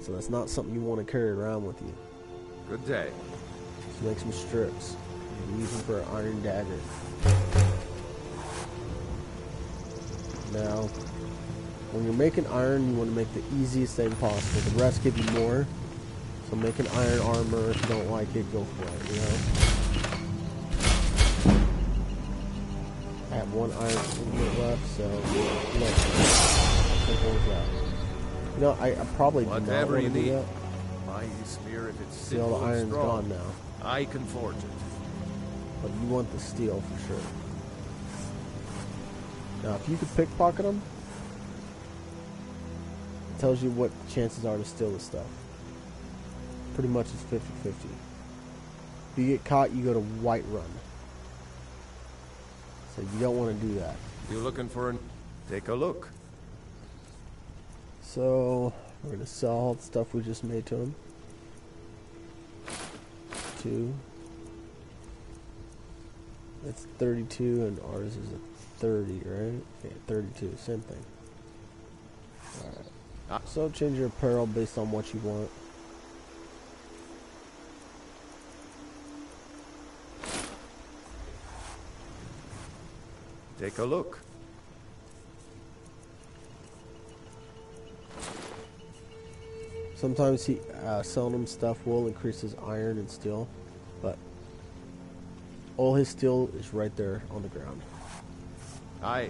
So that's not something you want to carry around with you. Good day. So make some strips. and use them for an iron dagger. Now, when you're making iron, you want to make the easiest thing possible. The rest give you more. So make an iron armor. If you don't like it, go for it, you know? I have one iron ingot left, so look. Simple as that. You know, I probably do not Whatever want you to do need. that. My spear, if it's See, all the simple and iron's strong, gone now. I can forge it. But you want the steel for sure. Now, if you could pickpocket them, it tells you what chances are to steal the stuff. Pretty much it's 50-50. If you get caught, you go to white run. So you don't want to do that. You looking for an... Take a look. So we're going to sell all the stuff we just made to him. 2. That's 32 and ours is a 30, right? Yeah, 32, same thing. Alright. So change your apparel based on what you want. Take a look. Sometimes selling him stuff will increase his iron and steel, but all his steel is right there on the ground. Aye.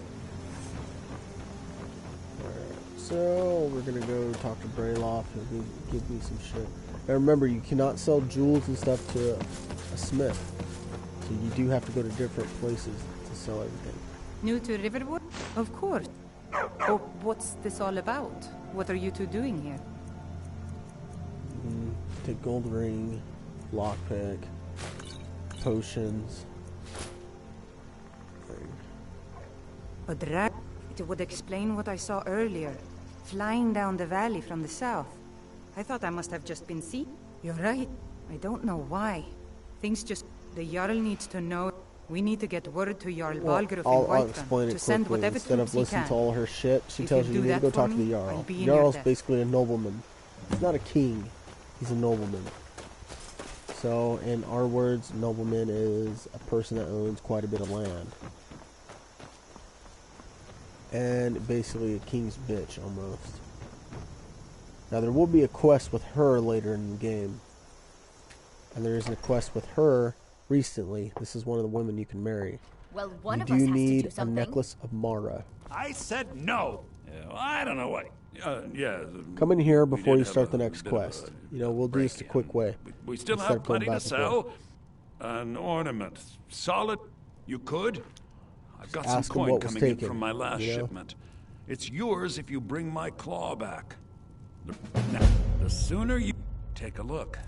Alright, so we're gonna go talk to Brayloff and give me some shit. Now remember, you cannot sell jewels and stuff to a smith, so you do have to go to different places to sell everything. New to Riverwood? Of course. Oh, what's this all about? What are you two doing here? Take gold ring, lockpick, potions. A drag? It would explain what I saw earlier. Flying down the valley from the south. I thought I must have just been seen. You're right. I don't know why. Things just... The Jarl needs to know. We need to get word to Jarl Balgruuf in I'll explain Whiterun it to send quickly. whatever Instead of troops he listening can. to all her shit, she If tells you you do need to go that for talk to the me, Jarl. I'll be in your Jarl's debt. basically a nobleman. He's not a king. He's a nobleman. So, in our words, nobleman is a person that owns quite a bit of land. And basically a king's bitch, almost. Now, there will be a quest with her later in the game. And there isn't a quest with her recently. This is one of the women you can marry. Well, one you of do us has to need do a something. necklace of Mara. I said no. I don't know what. Yeah. Come in here we before did you have start a the next bit of quest. You know, we'll do this the quick way. We still instead have of going plenty to back and forth. sell. An ornament. Solid. You could. I've got some Ask him coin what was coming in taken, from my last you know? shipment. It's yours if you bring my claw back. Now, the sooner you take a look.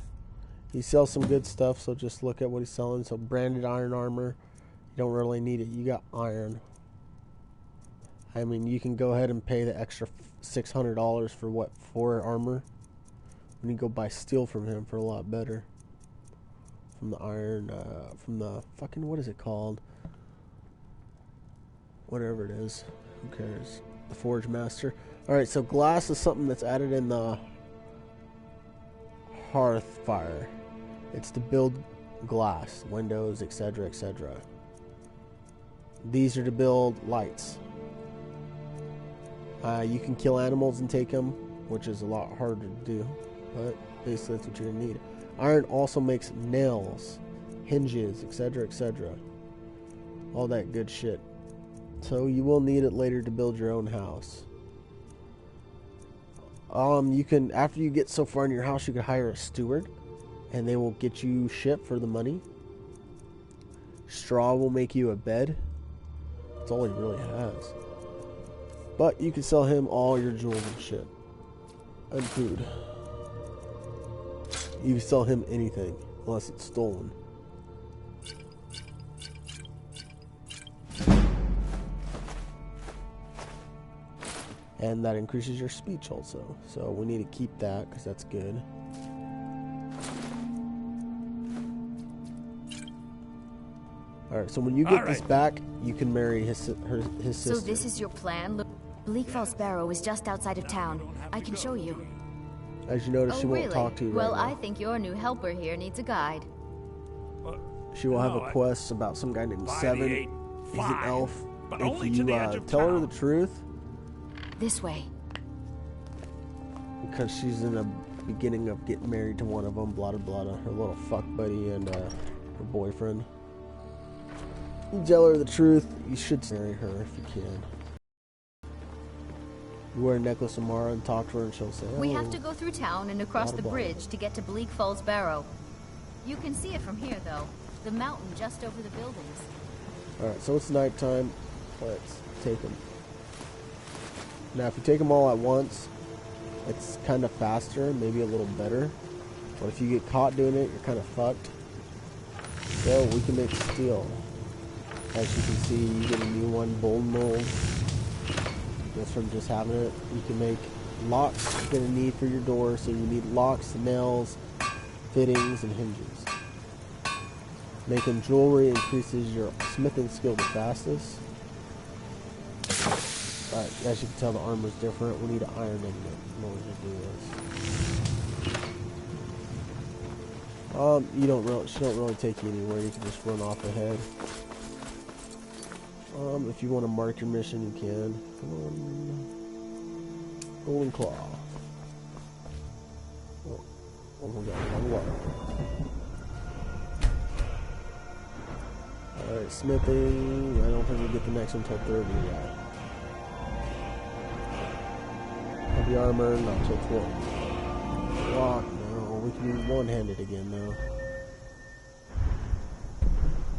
He sells some good stuff, so just look at what he's selling. So branded iron armor, you don't really need it. You got iron. I mean, you can go ahead and pay the extra $600 for what, 4 armor? When you go buy steel from him for a lot better. From the iron, from the fucking, what is it called? Whatever it is. Who cares? The Forge Master. Alright, so glass is something that's added in the hearth fire. It's to build glass, windows, etc., etc. These are to build lights. You can kill animals and take them, which is a lot harder to do, but basically that's what you're going to need. Iron also makes nails, hinges, etc., etc. All that good shit. So you will need it later to build your own house. You can, after you get so far in your house, you can hire a steward, and they will get you shit for the money. Straw will make you a bed. That's all he really has. But you can sell him all your jewels and shit. And food. You can sell him anything, unless it's stolen. And that increases your speech also. So we need to keep that, because that's good. Alright, so when you get this back, you can marry his sister. So this is your plan? Look, Bleakfell Sparrow is just outside of town. I can show you. As you notice, Oh, she won't really? talk to you Well, right I think your new helper here needs a guide. She will have a quest about some guy named Seven. He's an elf. If you tell her the truth, this way. Because she's in the beginning of getting married to one of them, blah blah blah, her little fuck buddy and her boyfriend. You tell her the truth, you should marry her if you can. You wear a necklace of Mara and talk to her and she'll say, We have to go through town and across the blah, blah. bridge to get to Bleak Falls Barrow. You can see it from here, though. The mountain just over the buildings. Alright, so it's nighttime. Let's take them. Now, if you take them all at once, it's kind of faster, maybe a little better. But if you get caught doing it, you're kind of fucked. So, we can make steel. As you can see, you get a new one, bone mold. Just from just having it. You can make locks you're going to need for your door. So you need locks, nails, fittings, and hinges. Making jewelry increases your smithing skill the fastest. Alright, as you can tell, the armor's different. We need an iron ingot in order to do this. She don't really take you anywhere. You can just run off ahead. If you want to mark your mission, you can. Come on. Golden Claw. Oh my god, one water. Alright, smithing. I don't think we'll get the next one until 30 yet. Heavy armor, not till 12. Rock, no. We can do one-handed again, though.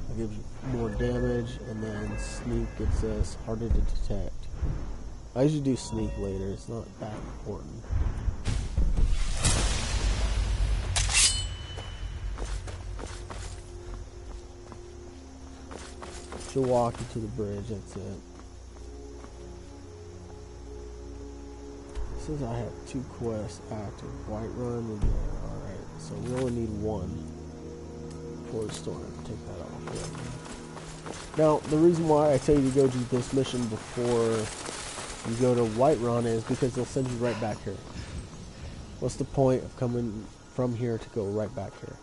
That gives more damage, and then sneak gets us harder to detect. I usually do sneak later, it's not that important. She'll walk you to the bridge, that's it. It says I have 2 quests active, Whiterun and alright, so we only need 1 for the store. Take that off. Now, the reason why I tell you to go do this mission before you go to Whiterun is because they'll send you right back here. What's the point of coming from here to go right back here?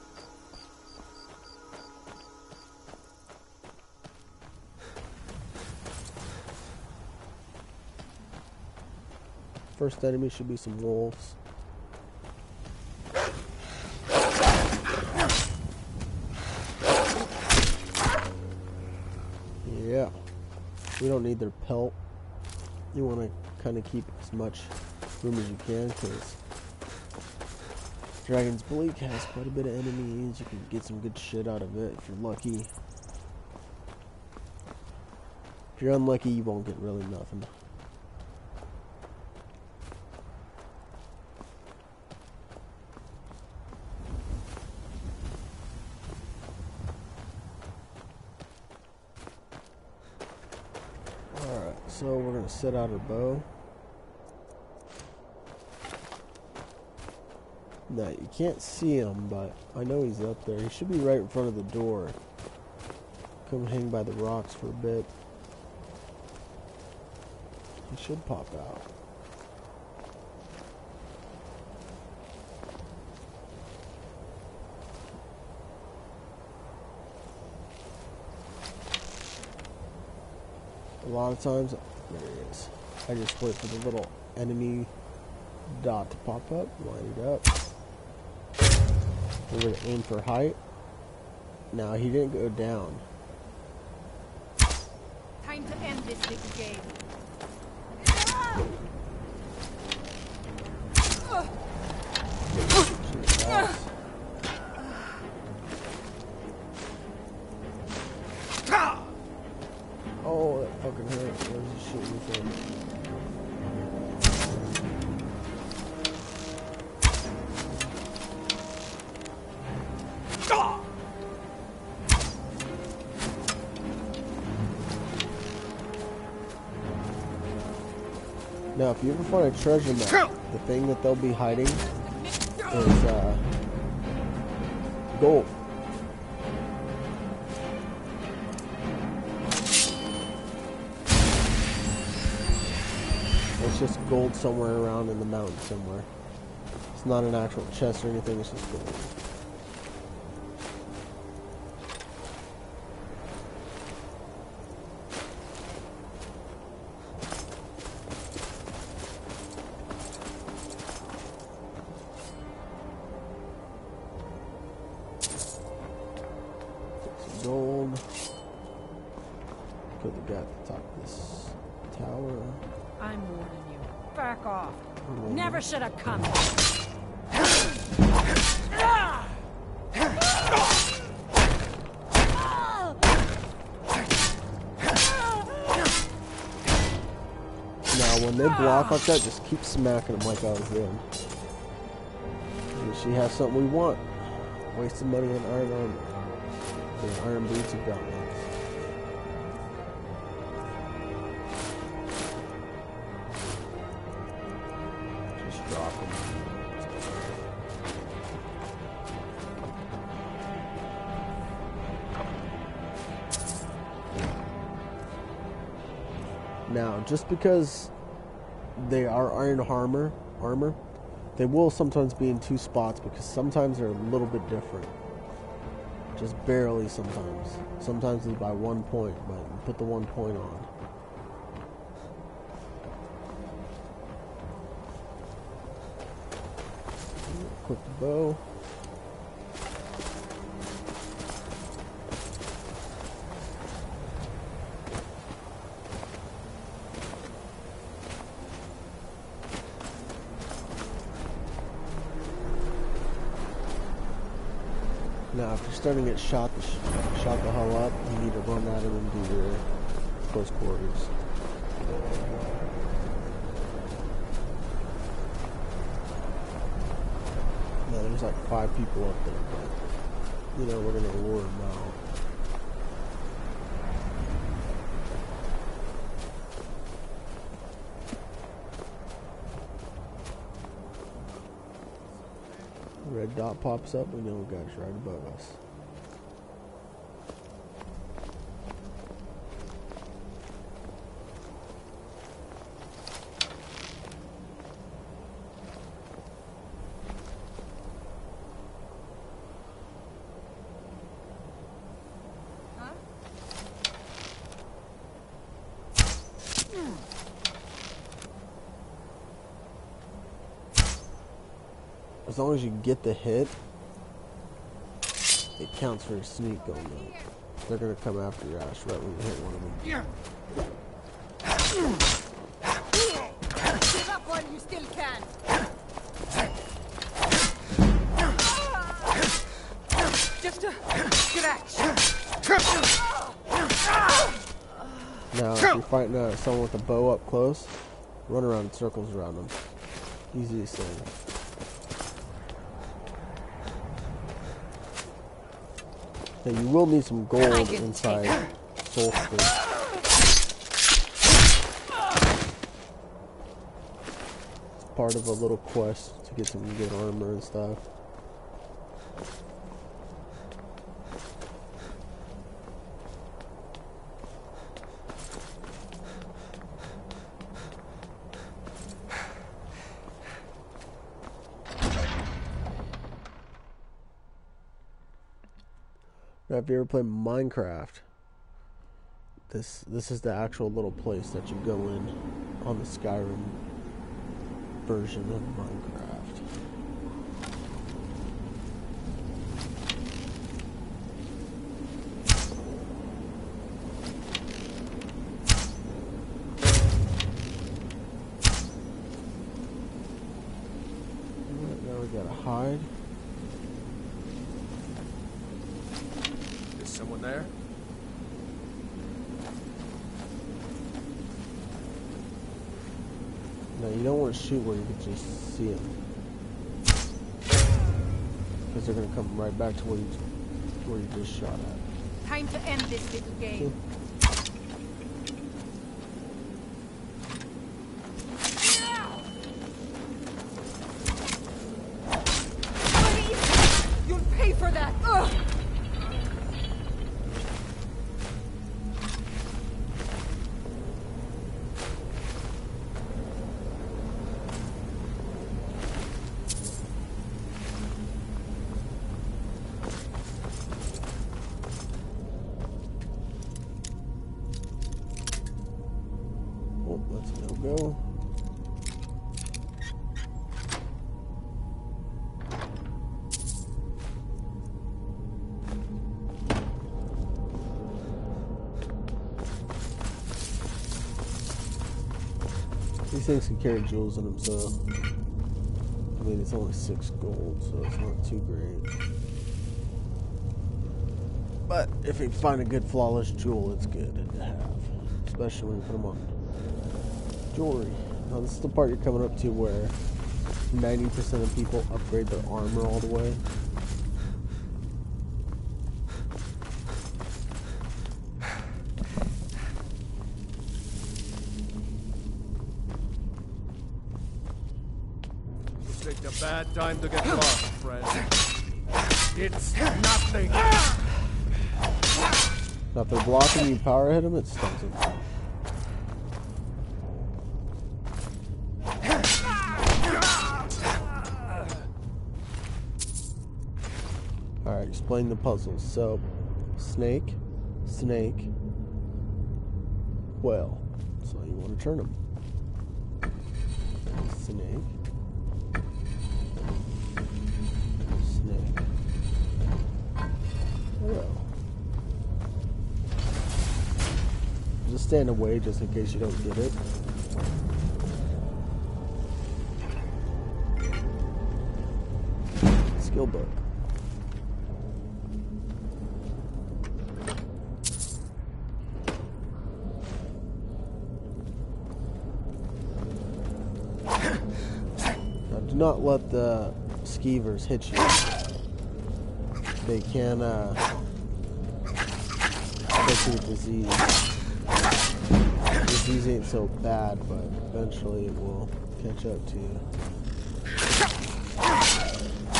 First enemy should be some wolves. Yeah. We don't need their pelt. You want to kind of keep as much room as you can, because Dragon's Bleak has quite a bit of enemies. You can get some good shit out of it if you're lucky. If you're unlucky, you won't get really nothing. So we're going to set out our bow. Now, you can't see him, but I know he's up there. He should be right in front of the door. Come hang by the rocks for a bit. He should pop out. A lot of times, there he is. I just wait for the little enemy dot to pop up, line it up. We're going to aim for height. Now, he didn't go down. Time to end this little game. Oh, that fucking hurt. Where's he shooting from? Now, if you ever find a treasure map, the thing that they'll be hiding is gold. It's just gold somewhere around in the mountain somewhere. It's not an actual chest or anything, it's just gold. top of this tower. I'm warning you. Back off. Never should have come. Now, when they block like that, just keep smacking them like I was doing. She has something we want. Wasting money on iron armor. The iron boots of gauntlets. Just drop them. Now, just because they are iron armor, they will sometimes be in two spots because sometimes they're a little bit different. Just barely sometimes. Sometimes it's by 1 point, but you put the 1 point on. Equip the bow. Now, if you're starting to get shot the hell up, you need to run at him and do your close quarters. Now, there's like 5 people up there, but, you know, we're gonna lure them out. Red dot pops up, we know a guy's right above us. As long as you get the hit, it counts for a sneak going up. They're gonna come after your ass right when you hit one of them. Give up while you still can. Just a scratch. Now, if you're fighting someone with a bow up close, run around in circles around them. Easiest thing. Now, you will need some gold inside Solstice. It's part of a little quest to get some good armor and stuff. Now, if you ever play Minecraft, this is the actual little place that you go in on the Skyrim version of Minecraft. Now we gotta hide. Someone there? No, you don't want to shoot where you can just see them, because they're gonna come right back to where you just shot at. Time to end this little game. You'll pay for that. Ugh. Let's go. These things can carry jewels in them, so I mean it's only 6 gold, so it's not too great. But if you find a good flawless jewel, it's good to have, especially when you put them on jewelry. Now this is the part you're coming up to where 90% of people upgrade their armor all the way. You picked a bad time to get lost, friend. It's nothing. Now if they're blocking you, power hit them, it stuns them. Alright, explain the puzzles. So, snake, snake, whale. So you want to turn them. Snake, snake, whale. Just stand away just in case you don't get it. Skill book. Now do not let the skeevers hit you. They can get you with disease. Disease ain't so bad, but eventually it will catch up to you.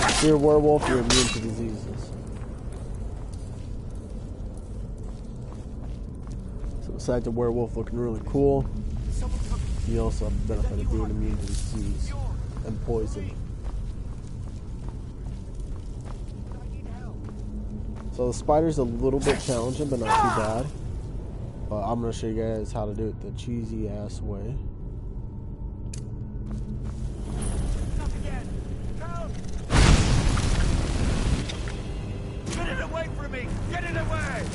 If you're a werewolf, you're immune to diseases. So besides the werewolf looking really cool, you also have the benefit of being immune to disease and poison. So the spider's a little bit challenging, but not too bad. But I'm going to show you guys how to do it the cheesy ass way. Get it away from me! Get it away!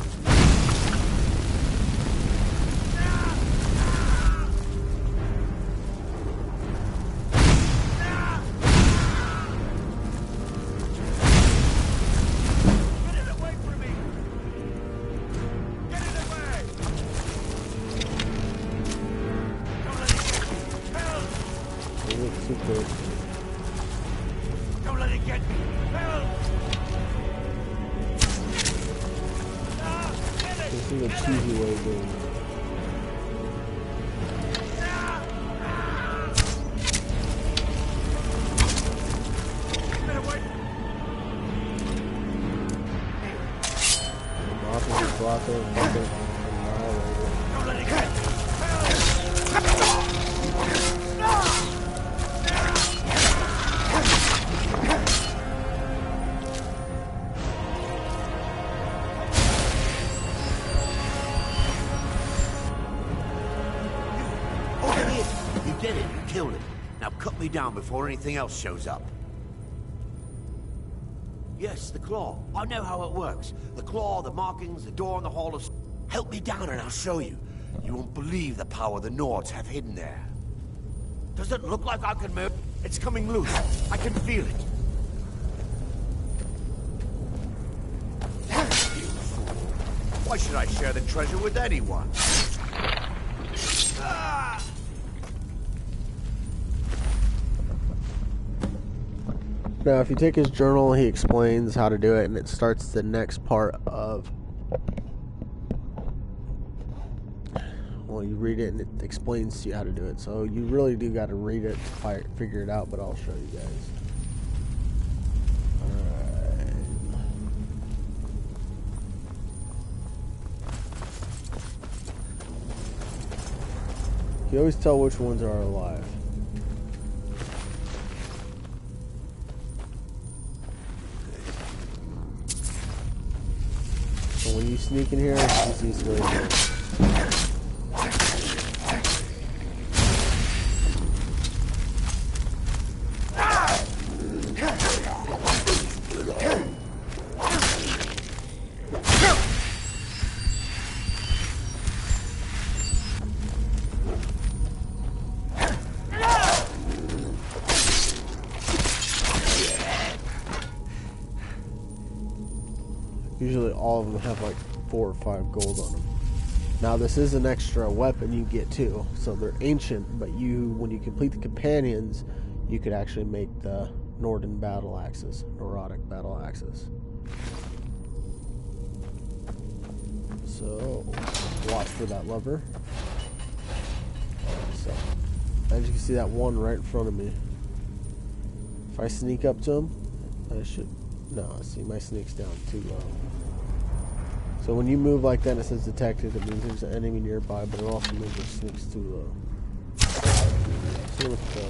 Don't let it get me! Help! This is a cheesy way of doing it. Don't let it get me! You did it. You killed it. Now cut me down before anything else shows up. Yes, the claw. I know how it works. The claw, the markings, the door in the Hall of... Help me down and I'll show you. You won't believe the power the Nords have hidden there. Does it look like I can move? It's coming loose. I can feel it. You fool. Why should I share the treasure with anyone? Now, if you take his journal, he explains how to do it, and it starts the next part of... Well, you read it, and it explains to you how to do it. So you really do got to read it to figure it out, but I'll show you guys. Alright. You always tell which ones are alive. So when you sneak in here, it's the easiest way to do it. Usually all of them have like 4 or 5 gold on them. Now this is an extra weapon you get too, so they're ancient, but when you complete the companions, you could actually make the Nordic battle axes. So, watch for that lever. So, as you can see that one right in front of me. If I sneak up to him, I should... No, see, my sneak's down too low. So when you move like that and it says detected, it means there's an enemy nearby, but it also means your sneak's too low. So let's go.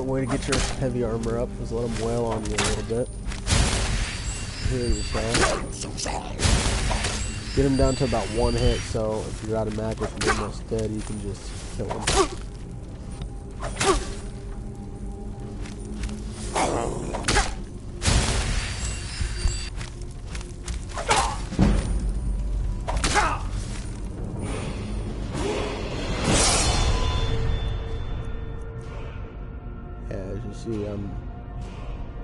Way to get your heavy armor up is let them wail on you a little bit. Here you go. Get him down to about 1 hit, so if you're out of magic and you're almost dead, you can just kill him. See, I'm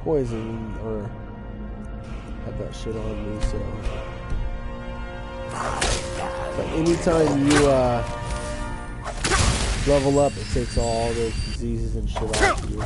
poisoned or have that shit on me, so anytime you level up, it takes all those diseases and shit off of you.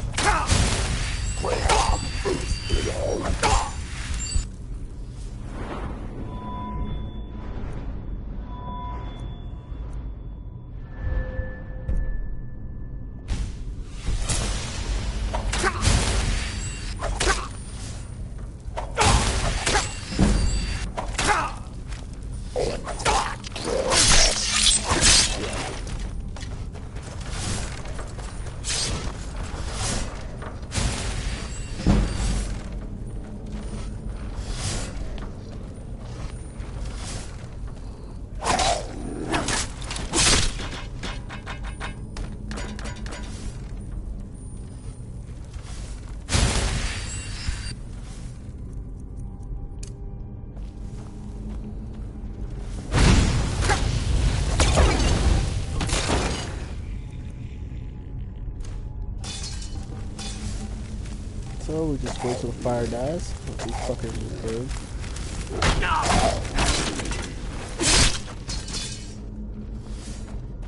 So we just wait till the fire dies. Let these fuckers just burn.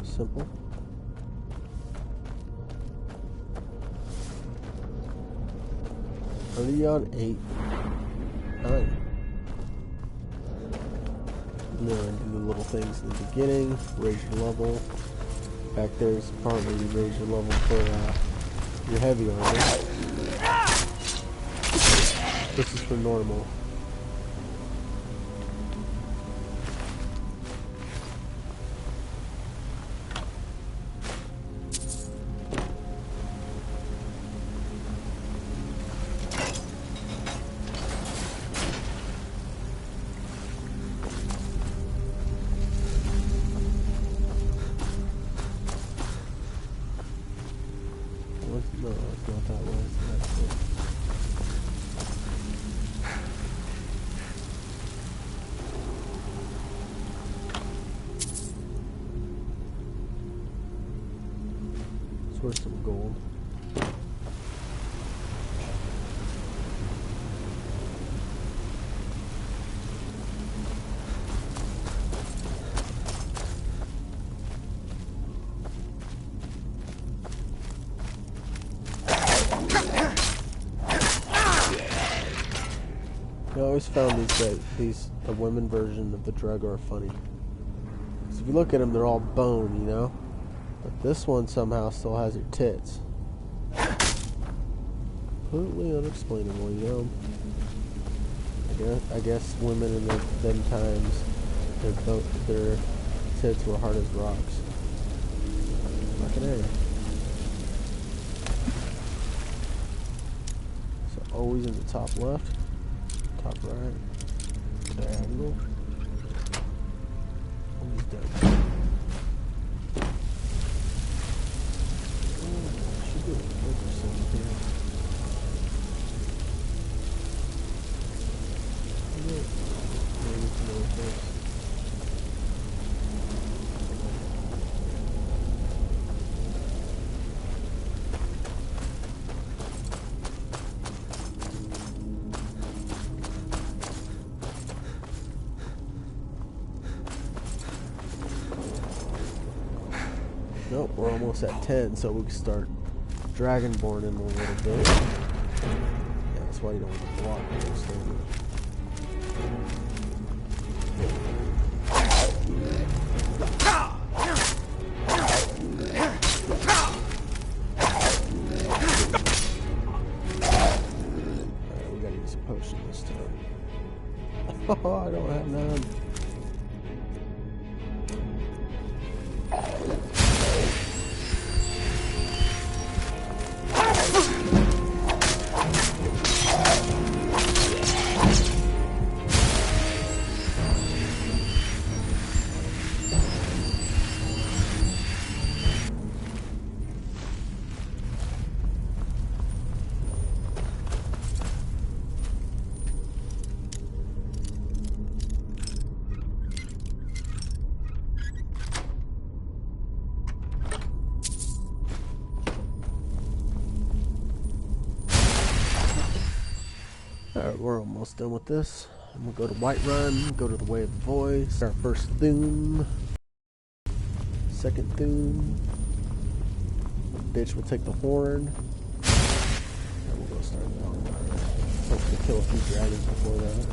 Simple. Already on 8. 9. And then do the little things in the beginning. Raise your level. Back there's partly raise your level for your heavy armor. This is for normal. No, it's not that way. That's it. It's worth some gold. I always found the women version of the Draugr funny. Because if you look at them, they're all bone, you know? But this one somehow still has her tits. completely unexplainable, you know. I guess women in them times, their tits were hard as rocks. Fucking A. So always in the top left, top right, diagonal. Always down. Should do a focus in here. Maybe it's more focus. Nope, we're almost at 10, so we can start Dragonborn in a little bit. Yeah, that's why you don't want to block those things. Alright, we gotta use a potion this time. Oh, I don't have none. Alright, we're almost done with this. I'm gonna go to Whiterun, go to the Way of the Voice. Our first theme. Second theme. Bitch will take the horn. And we'll go start the bonfire. Hopefully kill a few dragons before that.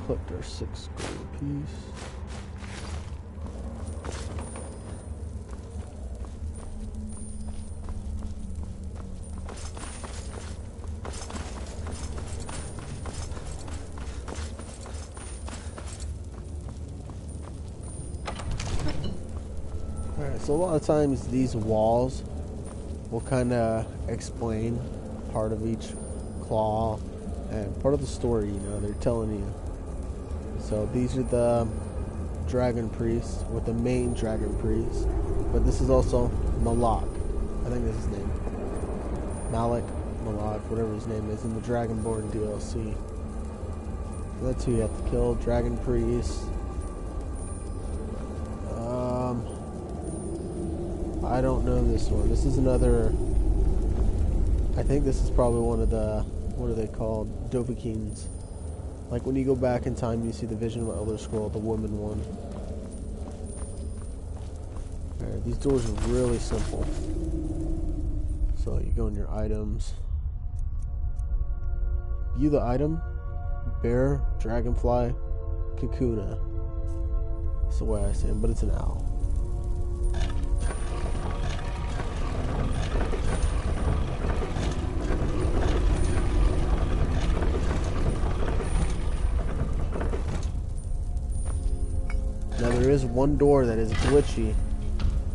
Collect our 6 gold apiece. Alright, so a lot of times these walls will kind of explain part of each claw and part of the story, you know, they're telling you. So these are the dragon priests with the main dragon priest, but this is also Malak. I think that's his name. Malak, whatever his name is in the Dragonborn DLC. So that's who you have to kill, dragon priest. I don't know this one. This is another. I think this is probably one of the. What are they called? Dovahkiins. Like when you go back in time, you see the Vision of the Elder Scroll, the woman one. Alright, these doors are really simple. So you go in your items. View the item. Bear, dragonfly, kakuna. That's the way I say it, but it's an owl. Now there is one door that is glitchy,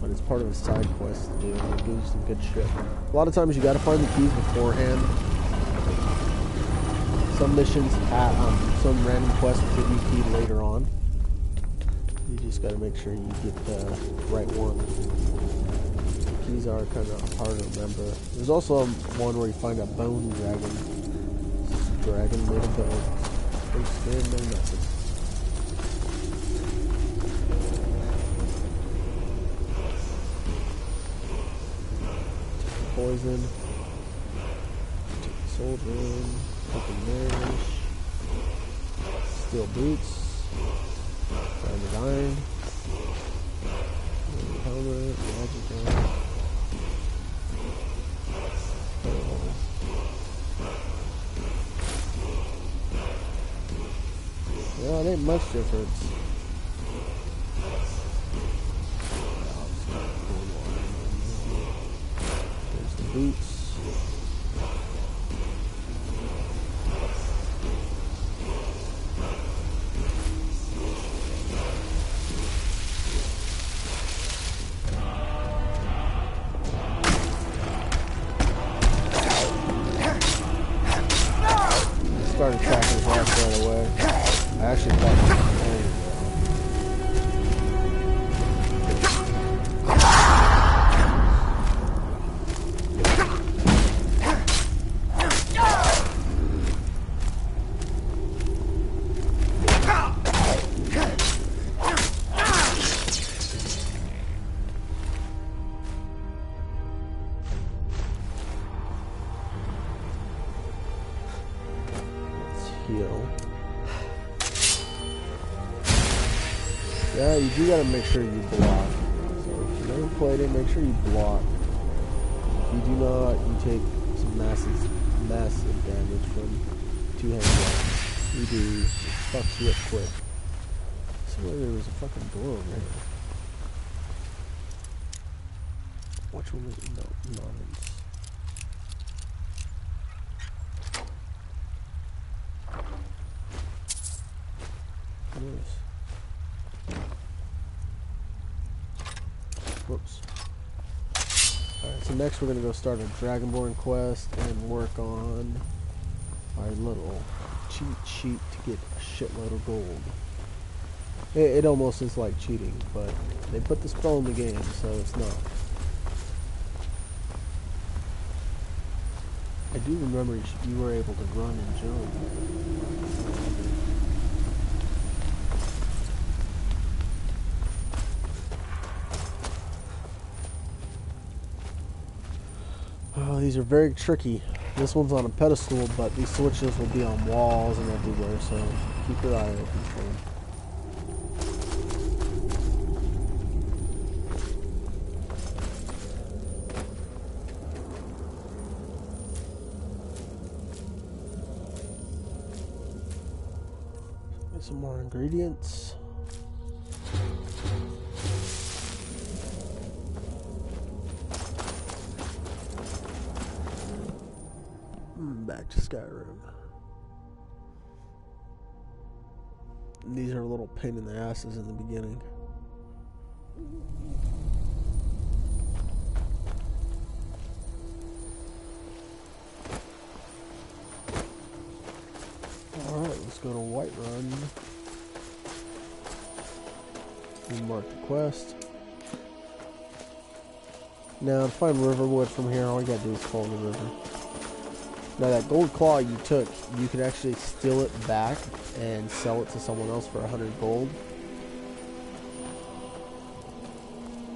but it's part of a side quest to do, and it gives you some good shit. A lot of times you gotta find the keys beforehand. Some missions at some random quests give you a key later on. You just gotta make sure you get the right one. Keys are kind of hard to remember. There's also one where you find a bone dragon. It's a dragon made of bone. They stand no nothing. Poison. Soldier. Open marriage. Steel boots. Diamond iron. Helmet. Magic iron. Yeah, it ain't much difference. There's the boots. Started tracking his ass right away. I actually thought he was yeah, you do gotta make sure you block. So if you never played it, make sure you block. If you do not, you take some massive damage from two-handed weapons. You do, it fucks you up quick. So there was a fucking door over here. Which one was it? No, mines. Nice. Whoops. Alright, so next we're going to go start a Dragonborn quest and work on our little cheat sheet to get a shitload of gold. It almost is like cheating, but they put the spell in the game, so it's not. I do remember you were able to run and jump. Oh, these are very tricky. This one's on a pedestal, but these switches will be on walls and everywhere, so keep your eye open for them. Get some more ingredients. Back to Skyrim. These are a little pain in the asses in the beginning. Alright, let's go to Whiterun. We mark the quest. Now to find Riverwood from here, all you gotta do is follow the river. Now that gold claw you took, you could actually steal it back and sell it to someone else for 100 gold.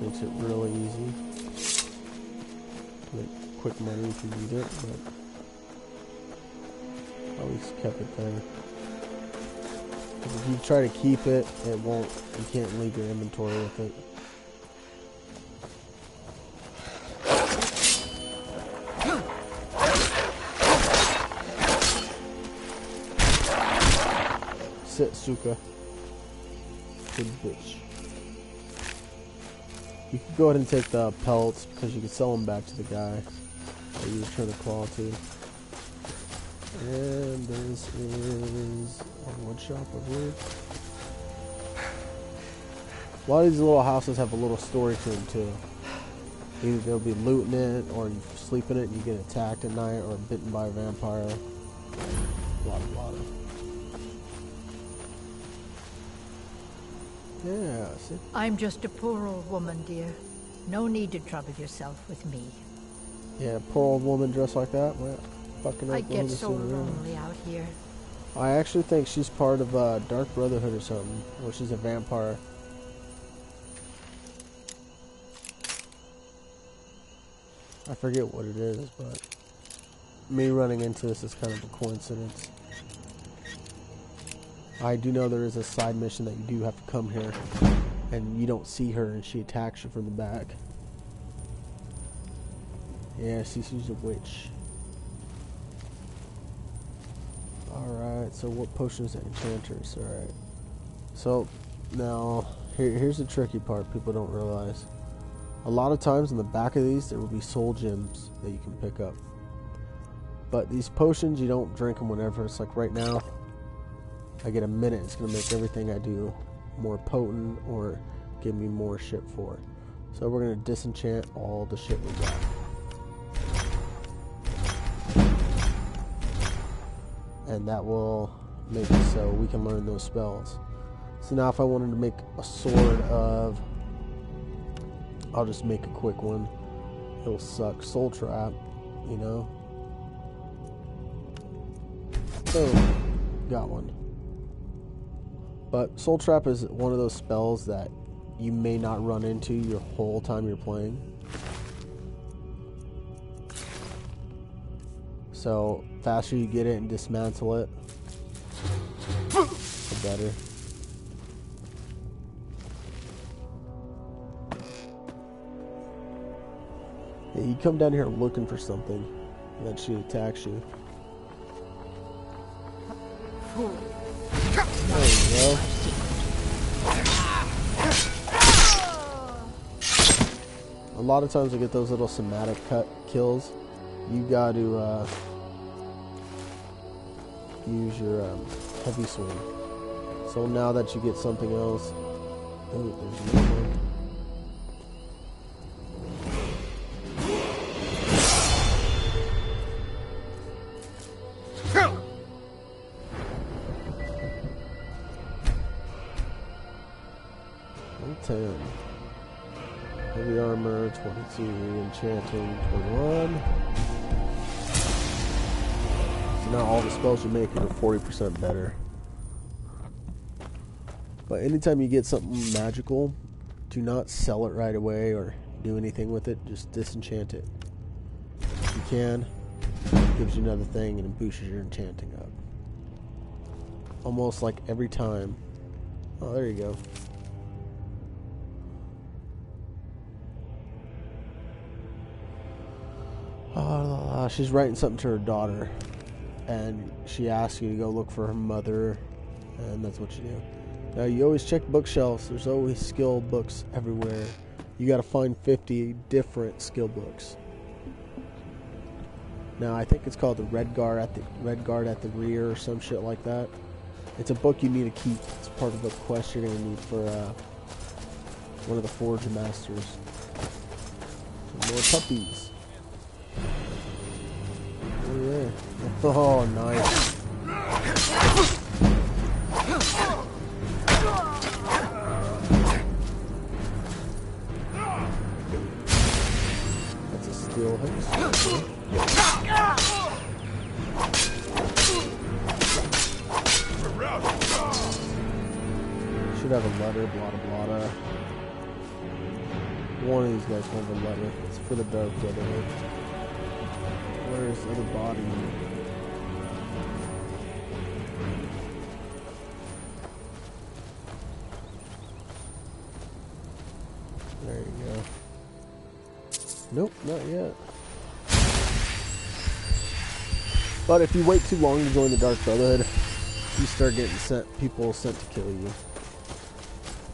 Makes it really easy. Make quick money if you need it, but at least kept it there. If you try to keep it, it won't. You can't leave your inventory with it. Sit, Suka. Good bitch. You can go ahead and take the pelts because you can sell them back to the guy that you return the claw to. And this is a wood shop, I believe. A lot of these little houses have a little story to them too. Either they'll be looting it, or you sleep in it and you get attacked at night, or bitten by a vampire. Blah blah. Yeah, see? I'm just a poor old woman, dear. No need to trouble yourself with me. Yeah, poor old woman dressed like that. Well, fucking I get so lonely out here. I actually think she's part of Dark Brotherhood or something, or she's a vampire. I forget what it is, but me running into this is kind of a coincidence. I do know there is a side mission that you do have to come here, and you don't see her, and she attacks you from the back. Yeah, she's a witch. Alright, so what potions and enchanters? Alright. So, now, here's the tricky part people don't realize. A lot of times in the back of these, there will be soul gems that you can pick up. But these potions, you don't drink them whenever. It's like right now, I get a minute. It's going to make everything I do more potent or give me more shit for it. So we're going to disenchant all the shit we got. And that will make it so we can learn those spells. So now if I wanted to make a sword of... I'll just make a quick one. It'll suck. Soul Trap, you know. Boom. Got one. But Soul Trap is one of those spells that you may not run into your whole time you're playing. So, faster you get it and dismantle it, the better. Yeah, you come down here looking for something, and then she attacks you. There you go. A lot of times I get those little somatic cut kills. You got to use your heavy swing. So now that you get something else, oh, there's another one. Heavy armor, 22, enchanting, 21. So now all the spells you make are 40% better. But anytime you get something magical, do not sell it right away or do anything with it. Just disenchant it. If you can, it gives you another thing and it boosts your enchanting up. Almost like every time. Oh, there you go. She's writing something to her daughter, and she asks you to go look for her mother, and that's what you do. Now, you always check bookshelves. There's always skill books everywhere. You got to find 50 different skill books. Now, I think it's called the Red Guard at the Rear or some shit like that. It's a book you need to keep. It's part of a quest you're gonna need for one of the Forge Masters. Some more puppies. Oh yeah. Oh, nice. That's a steel hook. Should have a letter, blada blada. One of these guys will have a letter. It's for the Dark Brotherhood. Where's the other body? There you go. Nope, not yet. But if you wait too long to join the Dark Brotherhood, you start getting people sent to kill you.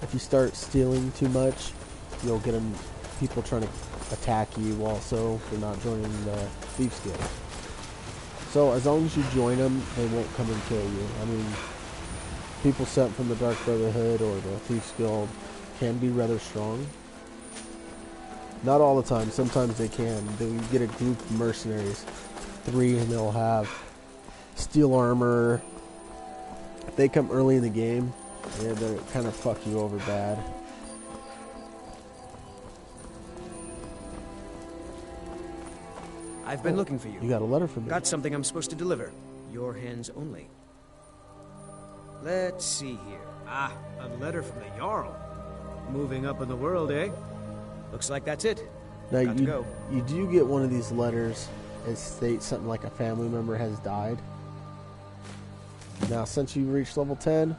If you start stealing too much, you'll get people trying to attack you also for not joining the Thieves Guild. So as long as you join them, they won't come and kill you. I mean, people sent from the Dark Brotherhood or the Thieves Guild can be rather strong. Not all the time. Sometimes they can. You get a group of mercenaries, 3, and they'll have steel armor. If they come early in the game, yeah, they kind of fuck you over bad. I've been looking for you. You got a letter for me. Got something I'm supposed to deliver. Your hands only. Let's see here. Ah, a letter from the Jarl. Moving up in the world, eh? Looks like that's it. Now Got to go. you do get one of these letters. It states something like a family member has died. Now, since you reached level 10,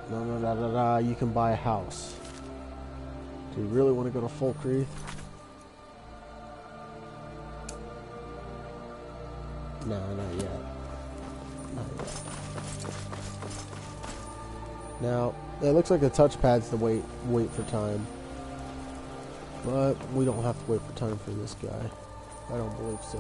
you can buy a house. Do you really want to go to Folkreath? No, not yet. Not yet. Now, it looks like the touchpad's to wait for time. But we don't have to wait for time for this guy. I don't believe so.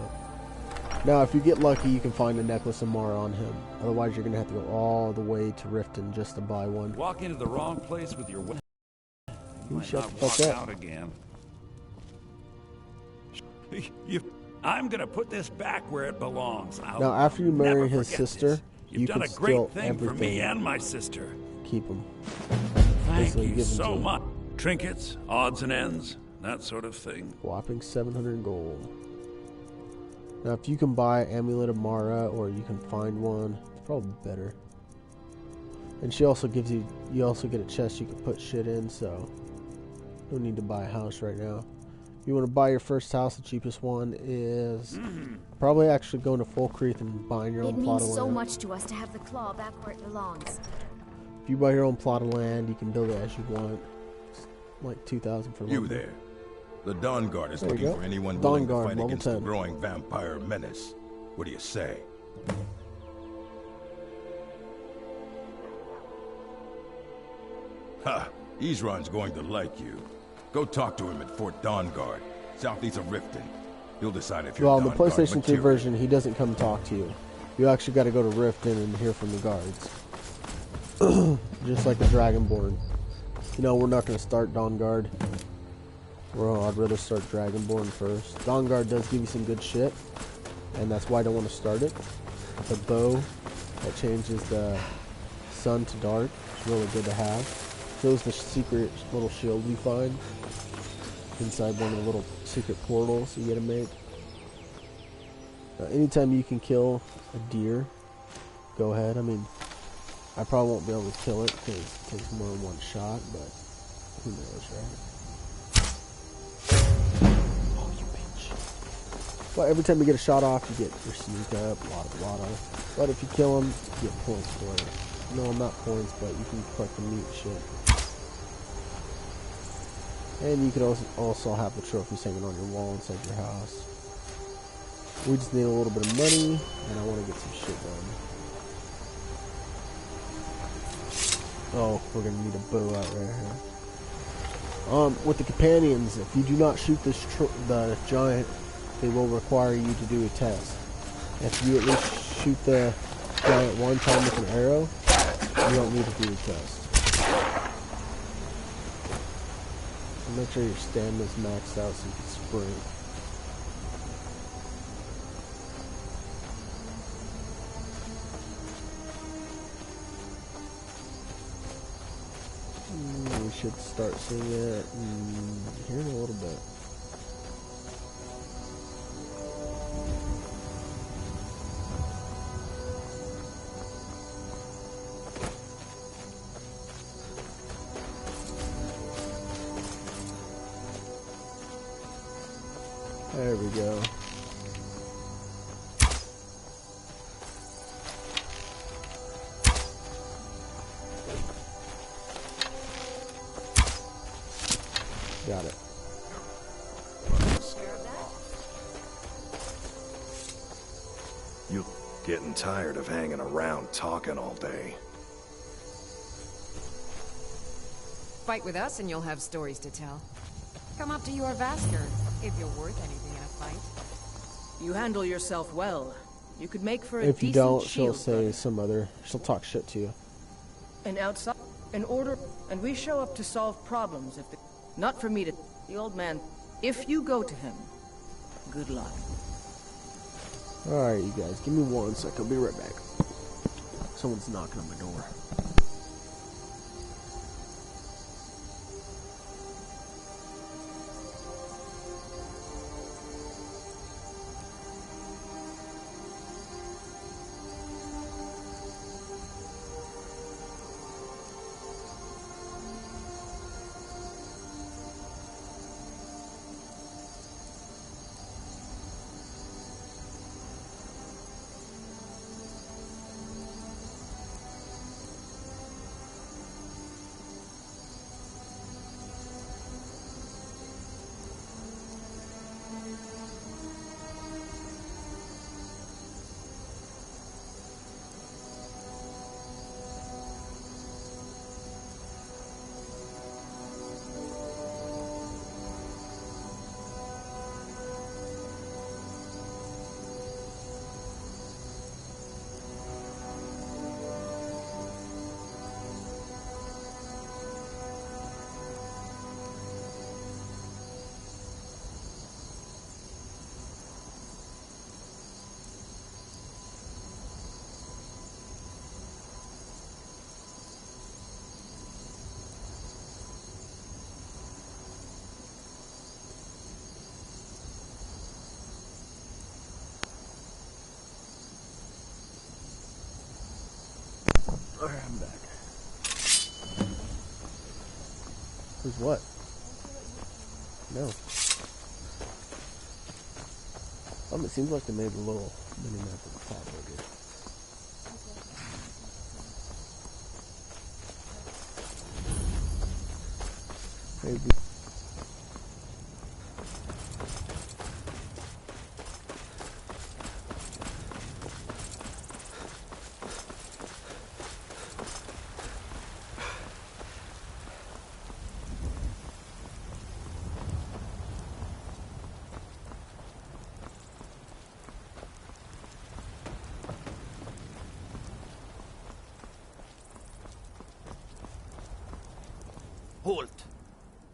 Now, if you get lucky, you can find a necklace of Mara on him. Otherwise, you're going to have to go all the way to Riften just to buy one. Walk into the wrong place with your weapon. You shut the Walk fuck out up. again. I'm going to put this back where it belongs. Now, after you marry his forget sister, this. You've you done can a great steal thing for me everything. and my sister. Keep them. Thank you so much. Trinkets, odds and ends, that sort of thing. Whopping 700 gold. Now, if you can buy Amulet of Mara, or you can find one, it's probably better. And she also gives you also get a chest you can put shit in, so don't need to buy a house right now. If you want to buy your first house, the cheapest one is probably actually going to Folkreath and buying your own plot of land. It means so much to us to have the claw back where it belongs. If you buy your own plot of land, you can build it as you want. It's like 2,000 for lumber. You there. The Dawn Guard is There you looking go. for anyone Dawn willing Guard, to fight level against 10. the growing vampire menace. What do you say? Ha! Isran's going to like you. Go talk to him at Fort Dawn Guard, southeast of Riften. He'll decide if you're Well, in the Dawn Guard PlayStation 2 material. version, he doesn't come talk to you. You actually got to go to Riften and hear from the guards. Just like the Dragonborn. You know, we're not going to start Dawn Guard. Well, I'd rather start Dragonborn first. Dawn Guard does give you some good shit, and that's why I don't want to start it. The bow that changes the sun to dark is really good to have. Shows the secret little shield you find inside one of the little secret portals you gotta make. Anytime you can kill a deer, go ahead. I mean, I probably won't be able to kill it because it takes more than one shot, but who knows, right? Oh, you bitch. Well, every time you get a shot off, you get your sneak up, blah. But if you kill him, you get points for it. No, not points, but you can collect the meat shit. And you could also have the trophies hanging on your wall inside your house. We just need a little bit of money, and I want to get some shit done. Oh, we're gonna need a bow out right here. With the companions, if you do not shoot the giant, they will require you to do a test. If you at least shoot the giant one time with an arrow, you don't need to do a test. So make sure your stamina's maxed out so you can sprint. We should start seeing it here in a little bit. There we go. Got it. You're getting tired of hanging around talking all day. Fight with us and you'll have stories to tell. Come up to your Vasker, if you're worth anything in a fight. You handle yourself well. You could make for a If you decent don't, she'll shield, say some other. She'll talk shit to you. and outside. An order, and we show up to solve problems if the... Not for me to... The old man... If you go to him, good luck. Alright, you guys, give me 1 sec. I'll be right back. Someone's knocking on my door. Alright, I'm back. Who's what? No. It seems like they made a little mini map at the top over here. Maybe. Halt!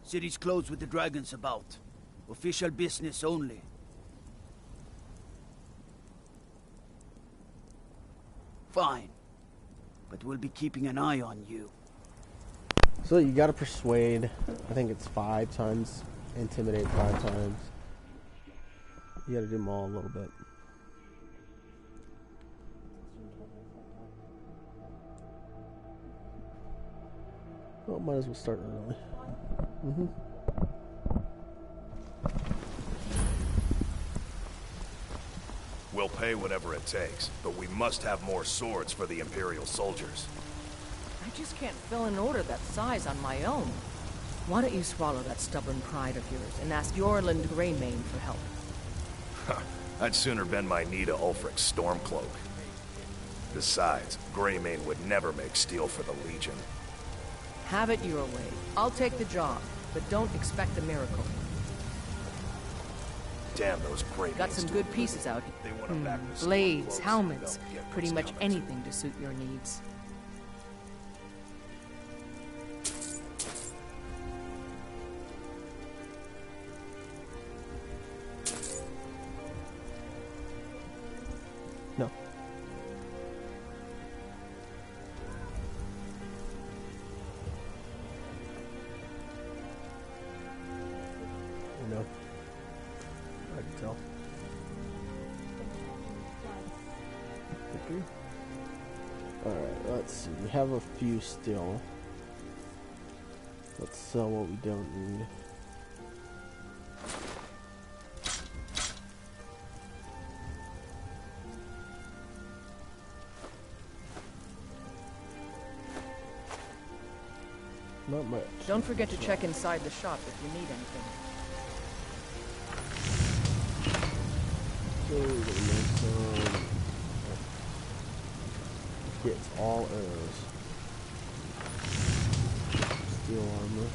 City's closed with the dragons about. Official business only. Fine. But we'll be keeping an eye on you. So you gotta persuade, I think it's 5 times, intimidate 5 times. You gotta do them all a little bit. Well, might as well start early. We'll pay whatever it takes, but we must have more swords for the Imperial soldiers. I just can't fill an order that size on my own. Why don't you swallow that stubborn pride of yours and ask Yorland Greymane for help? I'd sooner bend my knee to Ulfric's Stormcloak. Besides, Greymane would never make steel for the Legion. Have it your way. I'll take the job, but don't expect a miracle. Damn those Greymanes. Got some good pieces out They want to back the blades, Stormcloaks. helmets, They'll get pretty what's much coming. anything to suit your needs. No. No. I can tell. Alright, let's see. We have a few still. Let's sell what we don't need. Not much. Don't forget to check inside the shop if you need anything. So we're gonna make some. It's all arrows. Steel armor.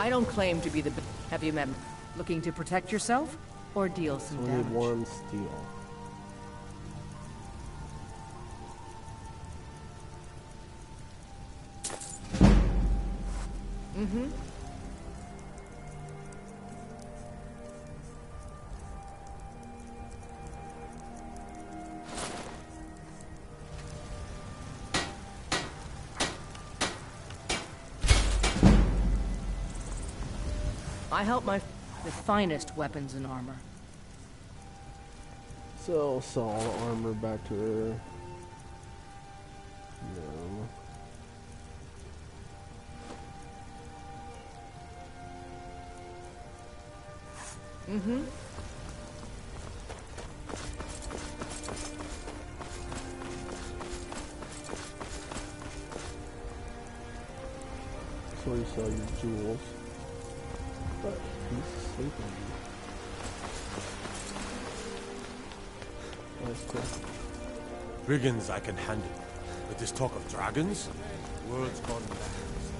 I don't claim to be the... Have you met... Looking to protect yourself? Or deal some We damage? need one steel. Mm-hmm. I help my... the finest weapons and armor. So, sell all the armor back to her. No. Mm-hmm. So you sell your jewels. But he's sleeping. That's cool. Brigands I can handle. But this talk of dragons? World's gone mad.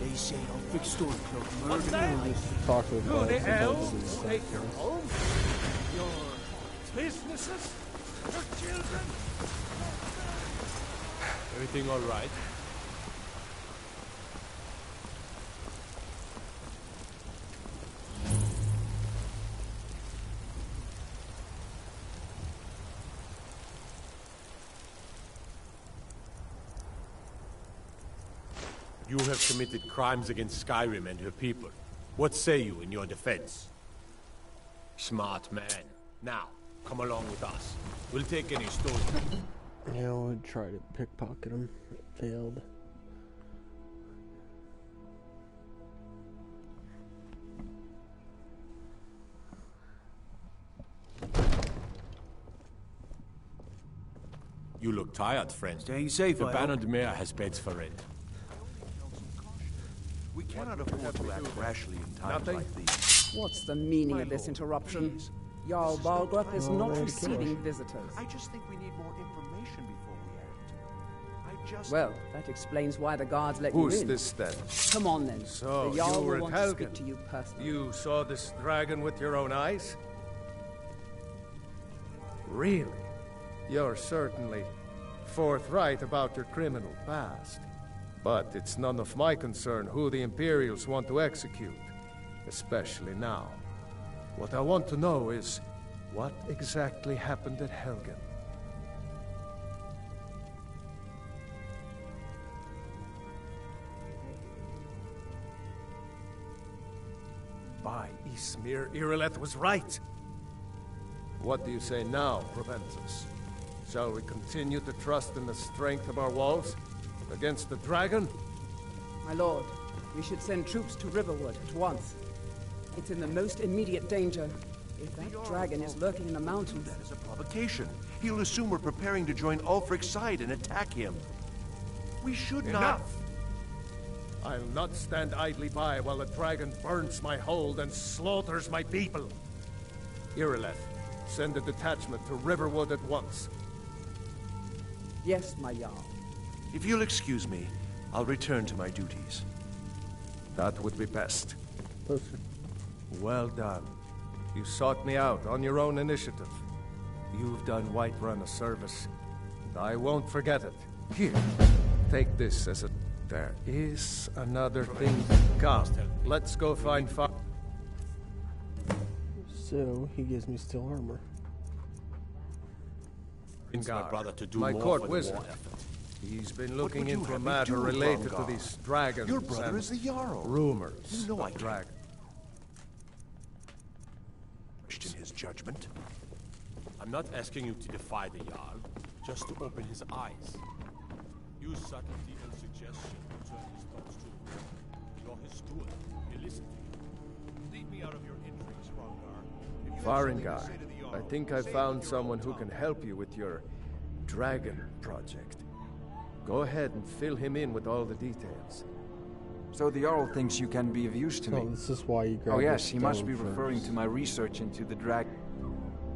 They say I'll fix Stormcloak murder. Talk about Who the elves things will take your home? Your businesses? Your children? Everything all right? You have committed crimes against Skyrim and her people. What say you in your defense? Smart man. Now, come along with us. We'll take any stolen. Yeah, I would try to pickpocket him. It failed. You look tired, friend. Staying safe, The I Baron Mare has beds for rent. We cannot afford to act rashly in times Nothing? like these. What's the meaning of this interruption? Jarl Balgruth is not receiving visitors. I just think we need more information before we act. I just... Well, that explains why the guards let Who's you in. this then? Come on then. So, the Jarl you were will at want to Helgen. speak to you personally. You saw this dragon with your own eyes? Really? You're certainly forthright about your criminal past. But it's none of my concern who the Imperials want to execute, especially now. What I want to know is, what exactly happened at Helgen? By Ysmir, Irileth was right. What do you say now, Proventus? Shall we continue to trust in the strength of our walls against the dragon? My lord, we should send troops to Riverwood at once. It's in the most immediate danger. If that dragon is lurking in the mountains... That is a provocation. He'll assume we're preparing to join Ulfric's side and attack him. We should not... Enough! I'll not stand idly by while the dragon burns my hold and slaughters my people. Irileth, send a detachment to Riverwood at once. Yes, my Jarl. If you'll excuse me, I'll return to my duties. That would be best. Well done. You sought me out on your own initiative. You've done Whiterun a service, and I won't forget it. Here, take this as a... There is another thing. Come, let's go find So, he gives me steel armor. It's my brother to do my more court for the wizard. war effort. He's been looking would you into a have me matter do, related to Hrothgar? these dragons. Your brother and is the Jarl. Rumors. You know I of can't dragons. question his judgment. I'm not asking you to defy the Jarl, just to open his eyes. Use subtlety and suggestion to turn his thoughts to you. You're his steward. He'll listen to you. Leave me out of your intrigues, Hrothgar. Farengar, I think I found someone who can help you with your dragon project. Go ahead and fill him in with all the details. So the Jarl thinks you can be of use to me. This is why you grab Oh yes, the he must stone be first. referring to my research into the dragon.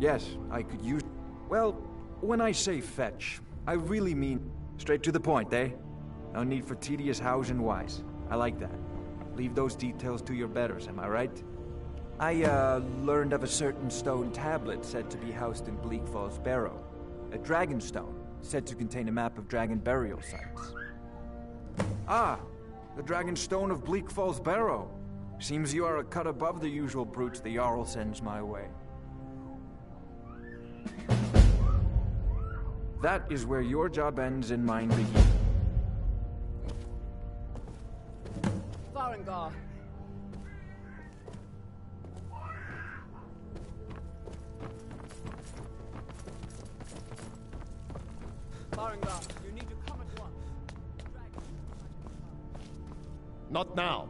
Yes, I could use... Well, when I say fetch, I really mean straight to the point, eh? No need for tedious hows and whys. I like that. Leave those details to your betters, am I right? I, learned of a certain stone tablet said to be housed in Bleak Falls Barrow. A dragon stone, said to contain a map of dragon burial sites. Ah, the dragon stone of Bleak Falls Barrow. Seems you are a cut above the usual brutes the Jarl sends my way. That is where your job ends and mine begins. Farengar. Farengar, you need to come at once. Not now.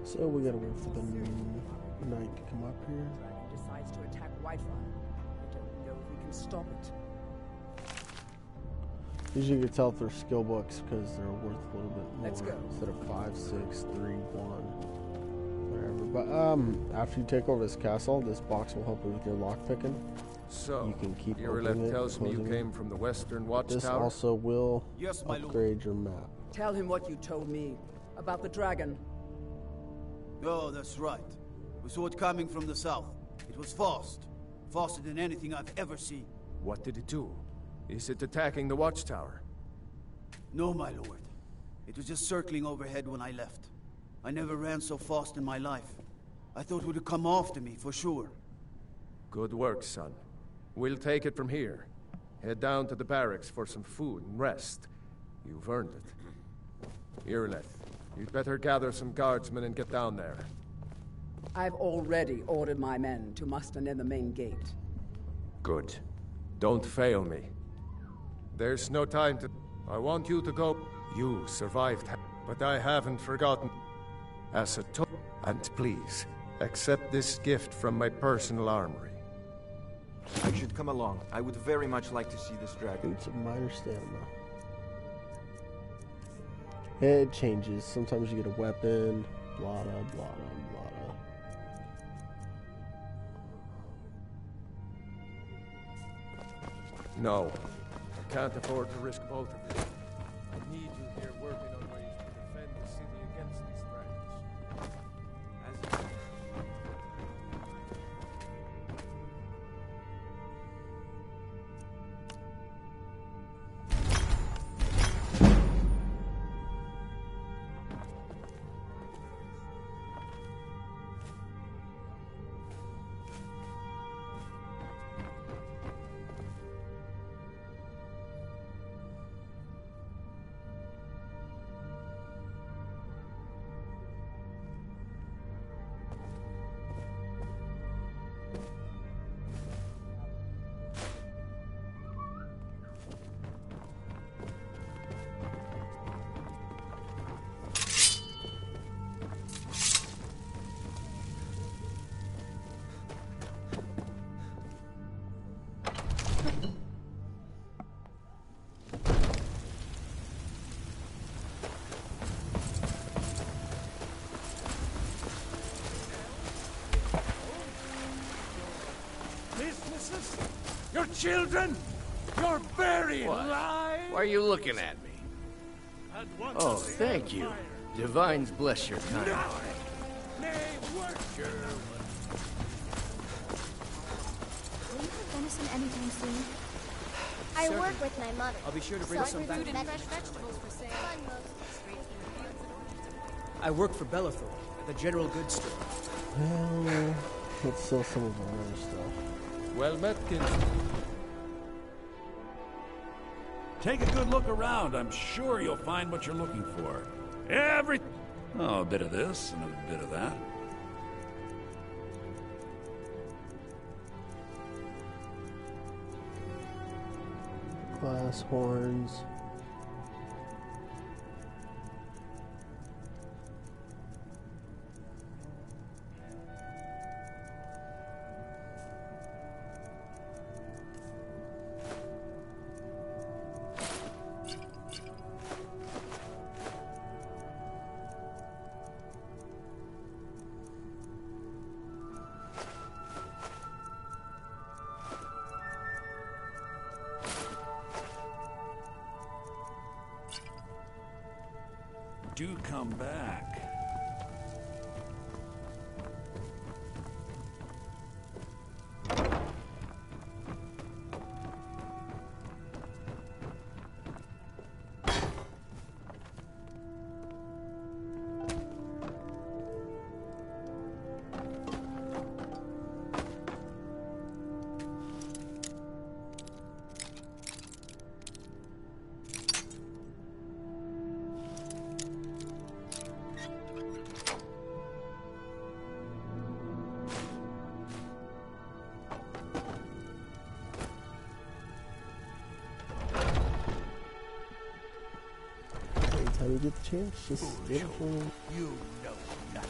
So we gotta wait for the night to come up here. Dragon decides to attack Whiterun. I don't know if we can stop it. Usually you can tell if they're skill books because they're worth a little bit more. Let's go. Instead of 5, 6, 3, 1, whatever. But after you take over this castle, this box will help you with your lockpicking. So, you can keep Irileth tells me you came from the Western Watchtower? This also will Yes, my lord. upgrade your map. Tell him what you told me about the dragon. Oh, that's right. We saw it coming from the south. It was fast. Faster than anything I've ever seen. What did it do? Is it attacking the Watchtower? No, my lord. It was just circling overhead when I left. I never ran so fast in my life. I thought it would come after me, for sure. Good work, son. We'll take it from here. Head down to the barracks for some food and rest. You've earned it. Irileth, you'd better gather some guardsmen and get down there. I've already ordered my men to muster near the main gate. Good. Don't fail me. There's no time to... I want you to go... You survived, but I haven't forgotten. As a token, and please, accept this gift from my personal armory. I should come along. I would very much like to see this dragon. Need some minor stamina. It changes. Sometimes you get a weapon. Blada, blada, blada. No. I can't afford to risk both of you. I need you here working on ways to defend the city against these threats. Your children! You're buried alive! Why are you looking at me? Oh, thank you. Divines bless your kind heart. Will you have venison anytime soon? I work with my mother. I'll be sure to bring some back. Food and fresh vegetables for sale. I work for Bellathor, at the general goods store. Well, let's sell some of our other stuff. Well met, Kinsman. Take a good look around. I'm sure you'll find what you're looking for. Oh, a bit of this and a bit of that. Glass horns. do come back. Anytime you get the chance, just get it for me. You know nothing.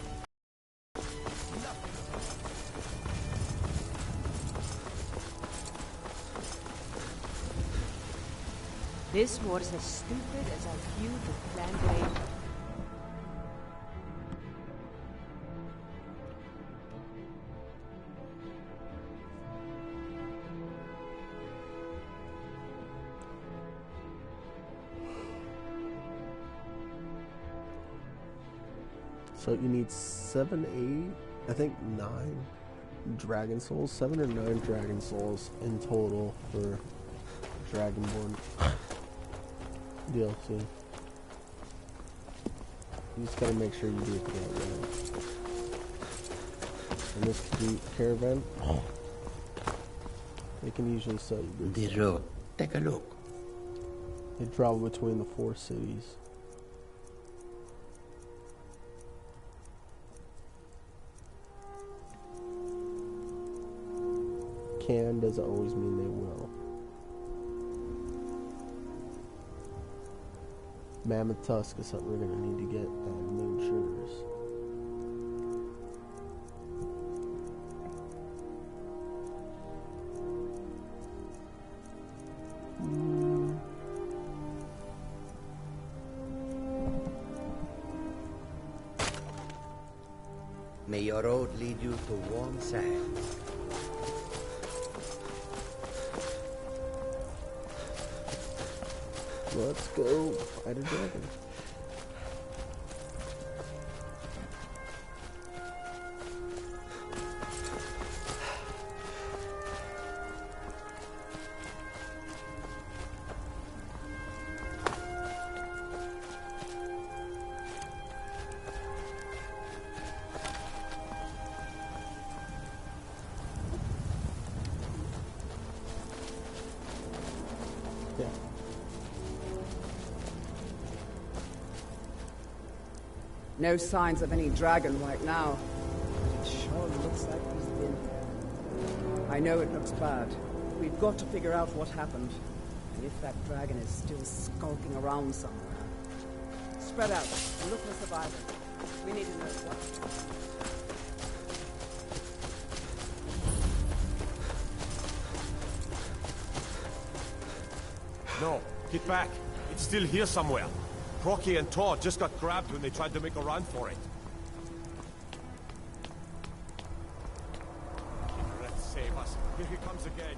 This war's as stupid as our feud with Clan Blade. So you need 7, 8, I think 9 dragon souls, 7 or 9 dragon souls in total for Dragonborn DLC. You just gotta make sure you do it the right way. And this caravan, they can usually sell you good The stuff. road. Take a look. They travel between the 4 cities. Can doesn't always mean they will. Mammoth Tusk is something we're gonna need to get at Moon Sugars. May your road lead you to warm sands. Let's go fight a dragon. No signs of any dragon right now. It sure looks like he's been here. I know it looks bad. We've got to figure out what happened. And if that dragon is still skulking around somewhere. Spread out and look for survivors. We need to know what. No, get back. It's still here somewhere. Procky and Todd just got grabbed when they tried to make a run for it. Let's save us. Here he comes again.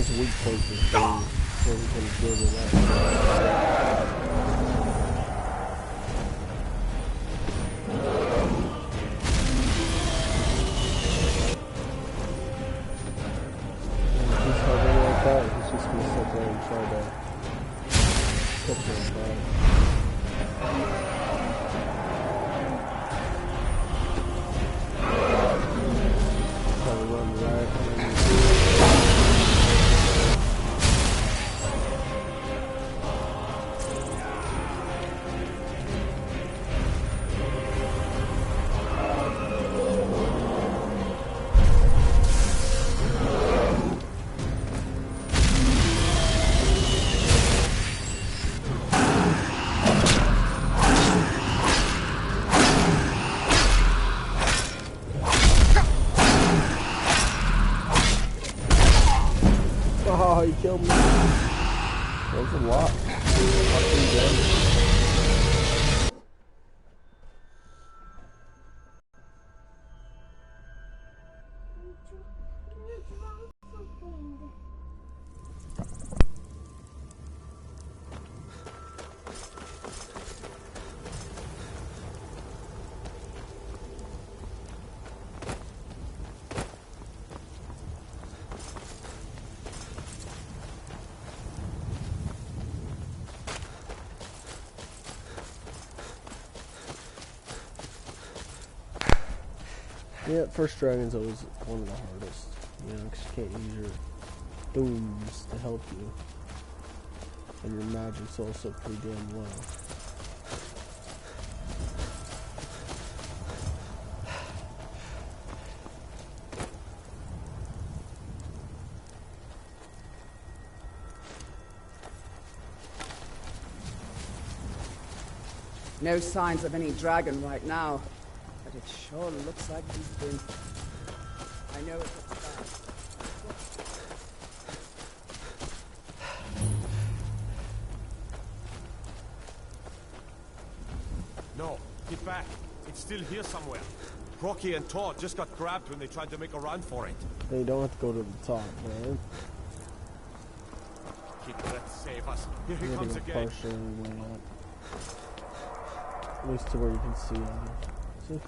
nice weak point for him, so he can deal with that. If he's hovering like that, he's just gonna sit there and try to catch him back. Oh, he killed me. That was a lot. Yeah, first dragon's always one of the hardest, you know, because you can't use your booms to help you, and your magic's also pretty damn low. No signs of any dragon right now. But it sure looks like he's been. I know it looks bad. No, get back. It's still here somewhere. Rocky and Todd just got grabbed when they tried to make a run for it. They don't have to go to the top, man. Keep that, save us. Here he comes again. Partially went up. At least to where you can see him. See?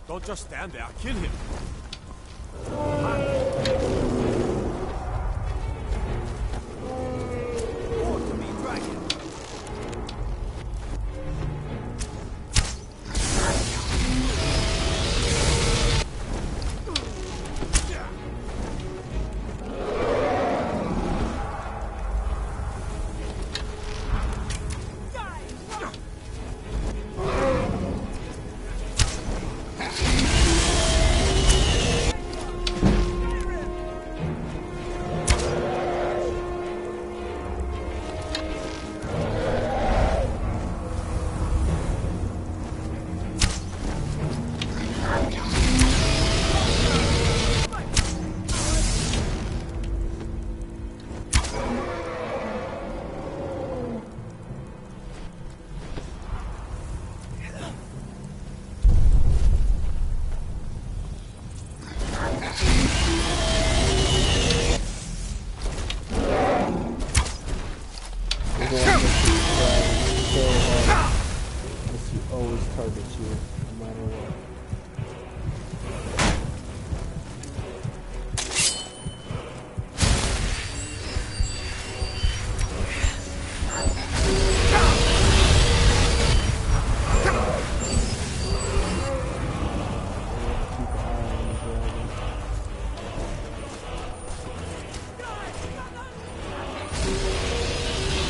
Don't just stand there. Kill him.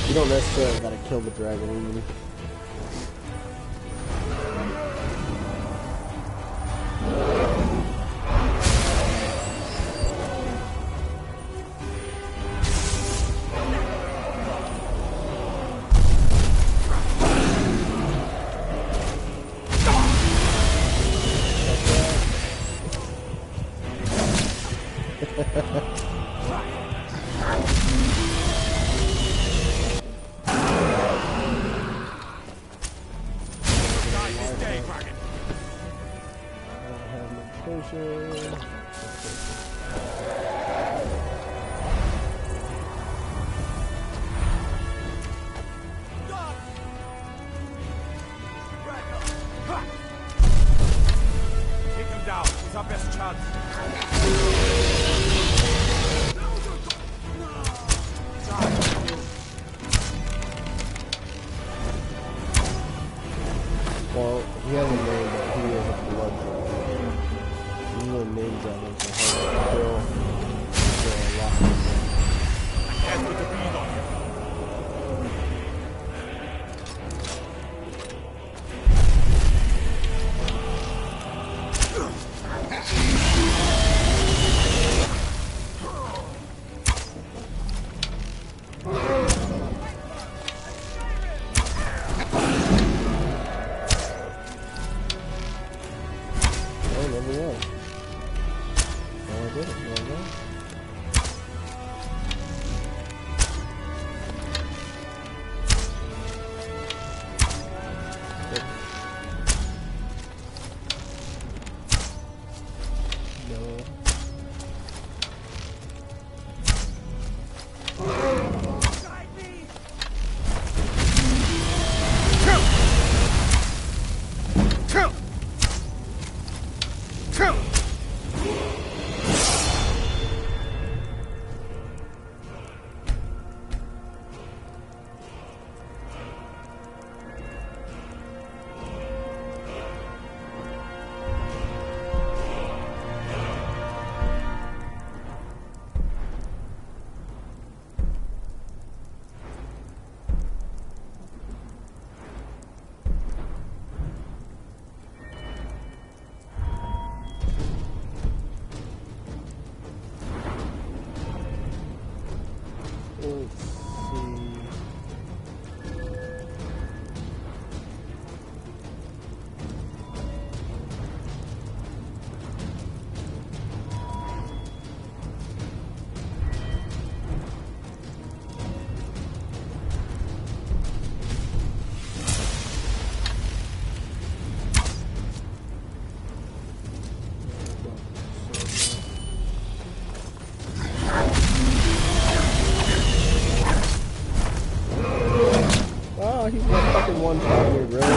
You don't necessarily gotta kill the dragon even. potion. Take him down. It's our best chance. Well, he has a name, but he is a blood dragon. Usually names that ones are hard to kill. So a lot of them. I can't put the bead on him. Oh, he's got fucking one shot here, really?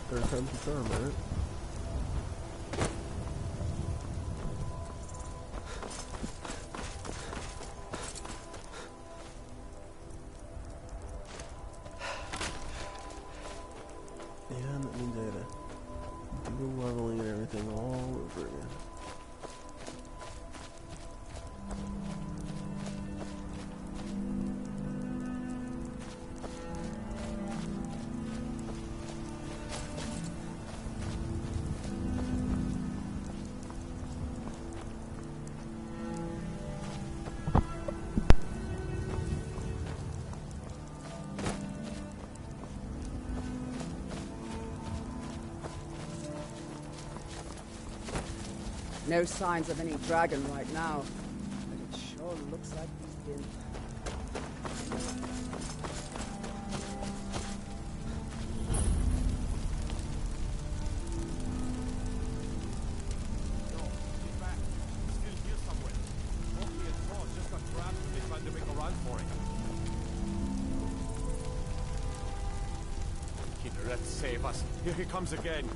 Third time's the charm, right? And that means I gotta do the leveling and everything all over again. No signs of any dragon right now, but it sure looks like he's been. Let's save us. Here he comes again.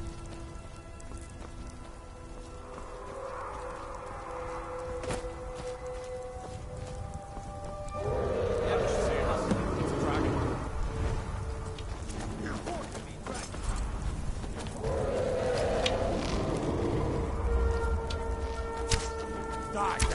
Die!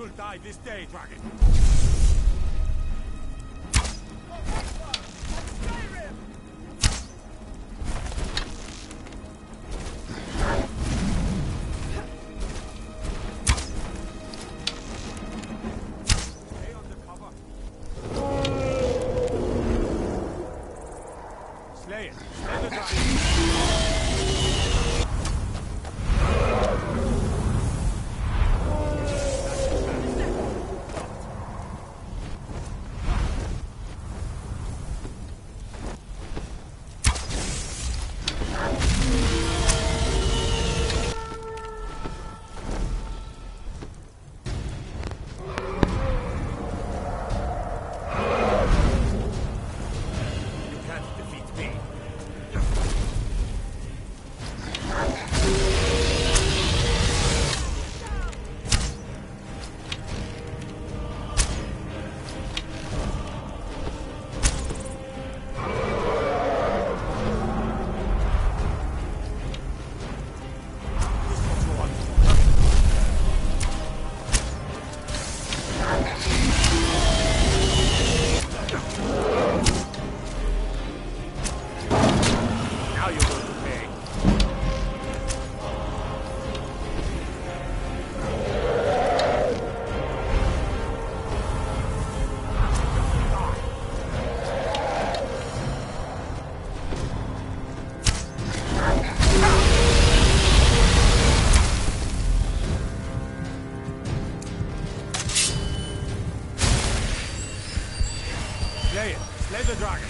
You'll die this day, dragon. Skyrim! Stay under cover. Slay it. Slay the dragon. Slay it. Slay the dragon.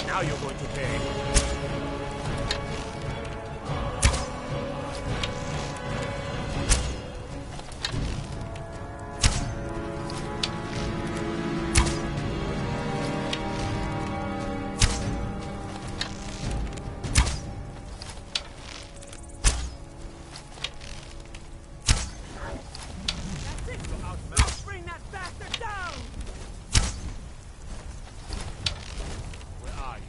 Now you're going to pay. Bring that bastard down! Where are you?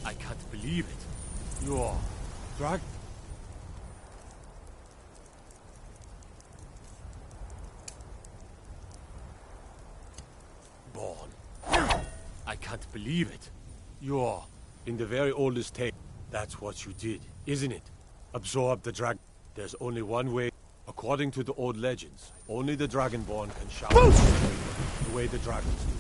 I can't believe it. You're... Drag... I can't believe it. You're in the very oldest tale. That's what you did, isn't it? Absorb the dragon. There's only one way. According to the old legends, only the Dragonborn can shout the way the dragons do.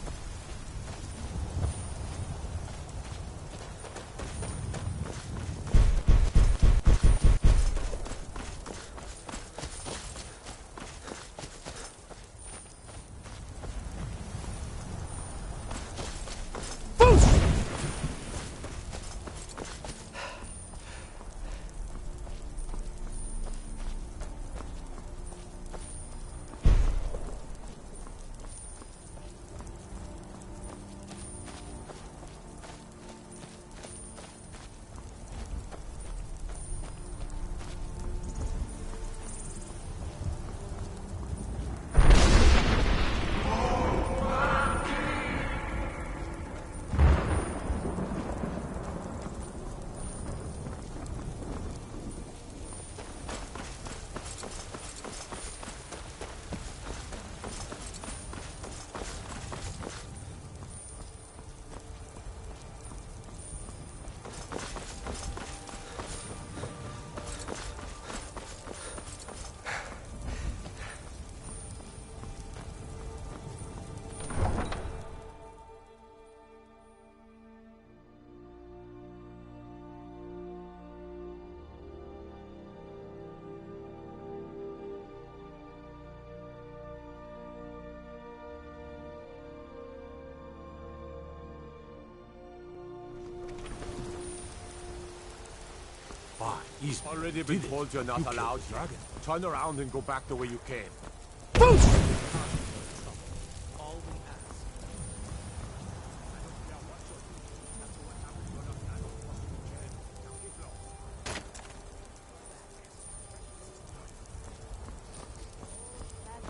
He's already been told you're not allowed. Dragon. Turn around and go back the way you came.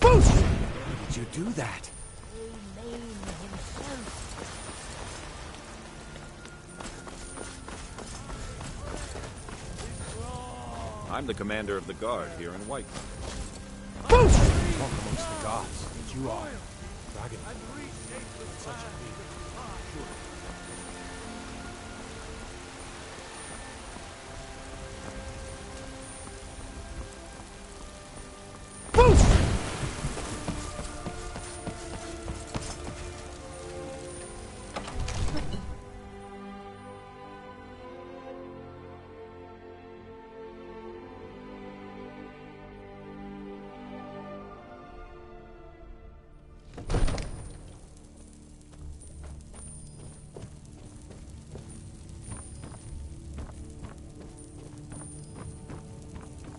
How did you do that? I'm the commander of the guard here in White. Talk amongst the gods, and you are. Dragon. Such a thing.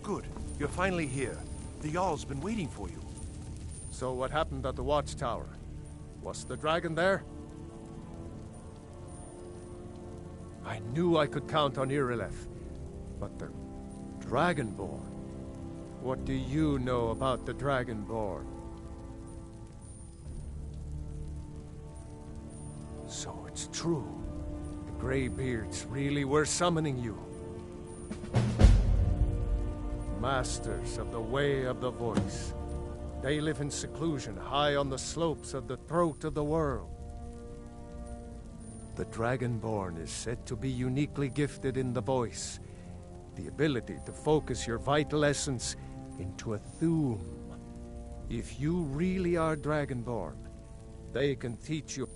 Good. You're finally here. The Jarl's been waiting for you. So what happened at the watchtower? Was the dragon there? I knew I could count on Irileth, but the Dragonborn? What do you know about the Dragonborn? So it's true. The Greybeards really were summoning you. Masters of the Way of the Voice. They live in seclusion high on the slopes of the throat of the world. The Dragonborn is said to be uniquely gifted in the voice, the ability to focus your vital essence into a Thuum. If you really are Dragonborn, they can teach you.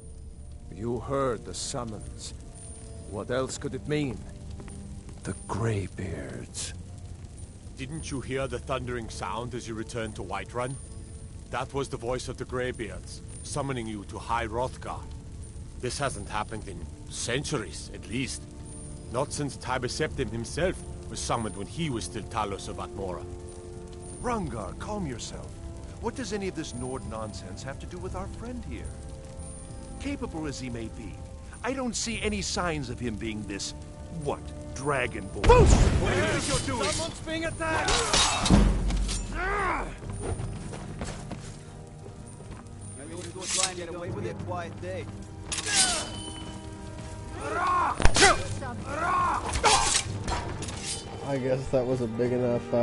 You heard the summons. What else could it mean? The Greybeards. Didn't you hear the thundering sound as you returned to Whiterun? That was the voice of the Greybeards, summoning you to High Hrothgar. This hasn't happened in centuries, at least. Not since Tiber Septim himself was summoned when he was still Talos of Atmora. Rungar, calm yourself. What does any of this Nord nonsense have to do with our friend here? Capable as he may be, I don't see any signs of him being this, what, Dragonborn. What is you doing? Someone's being attacked! Maybe we'll go try and get away with it quiet day. I guess that was a big enough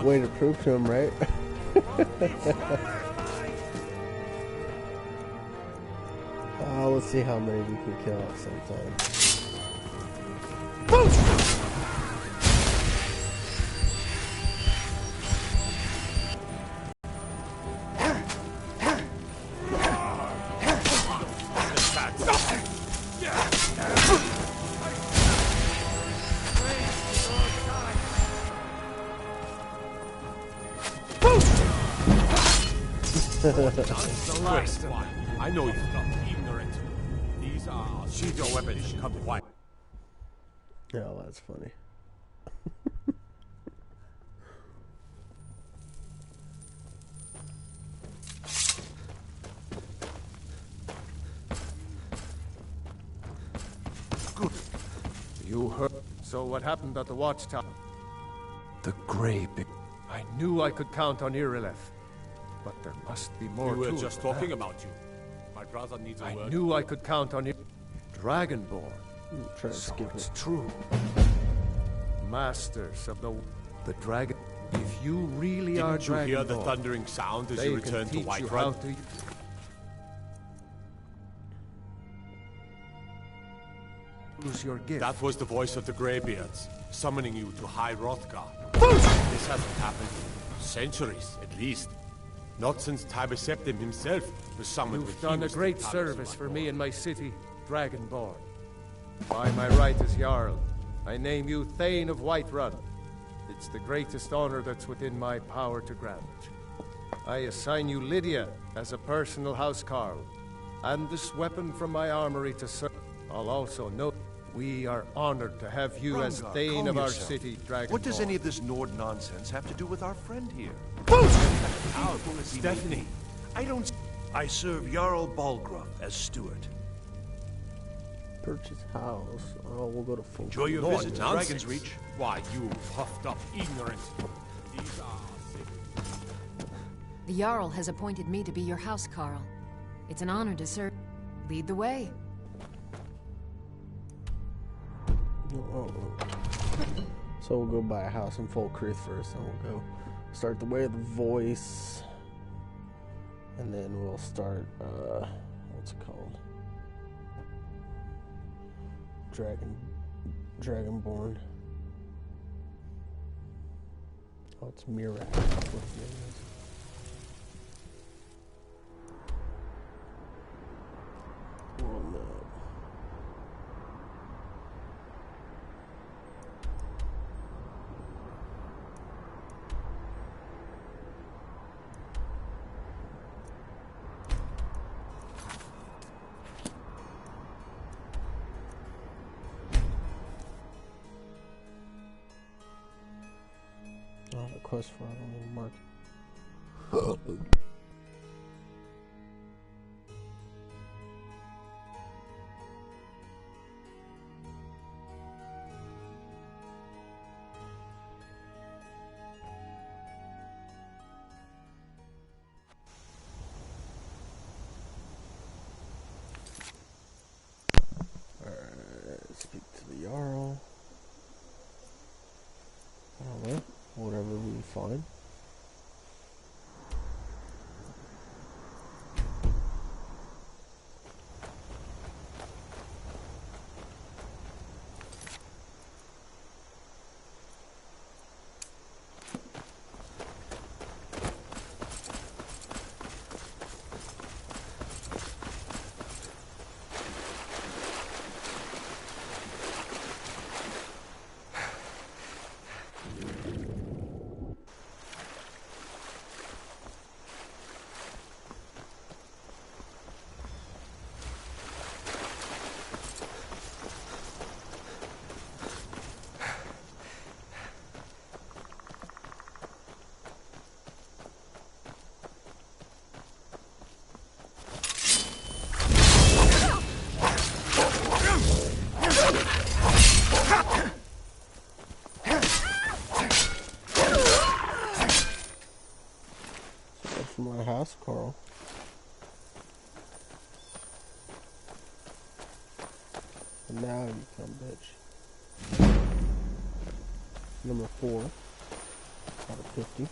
way to prove to him, right? let's see how many we can kill at the same time. The last one. I know you're not ignorant. These are our pseudo weapons. Come quiet. Yeah, that's funny. Good. You heard. So what happened at the watchtower? The Grey I knew I could count on Irileth. But there must be more. We were to just talking about you. My brother needs a word. I knew I could count on you. Dragonborn. Try to so skip it's it. true. Masters of the dragon. If you really are Didn't you hear the Dragonborn, thundering sound as they you can returned to teach you how Whiterun? to use your gift. That was the voice of the Greybeards, summoning you to High Hrothgar. This hasn't happened in centuries, at least. Not since Tiber Septim himself was summoned. You've with done a heroes great to the palace service of for Whiterun. me and my city, Dragonborn. By my right as Jarl, I name you Thane of Whiterun. It's the greatest honor that's within my power to grant. I assign you Lydia as a personal housecarl, and this weapon from my armory to serve. I'll also note we are honored to have you as Hrothgar, Thane calm of our yourself. city, Dragonborn. What does any of this Nord nonsense have to do with our friend here? Stephanie! I serve Jarl Balgruff as steward. Purchase house. Oh, we'll go to full. Enjoy your Lord, visit to nonsense. Dragon's Reach. Why, you puffed up ignorant. These are our secrets. The Jarl has appointed me to be your house, Carl. It's an honor to serve. Lead the way. So we'll go buy a house in Folkrith first, and we'll go start the Way of the Voice, and then we'll start, what's it called? Dragonborn. Oh, it's Mirak. That's what his name is. Oh no. Oh, the quest for I don't even mark. Alright, speak to the Jarl. I don't know. Whatever we find. My house, Carl. And now you come, bitch. Number 4 out of 50.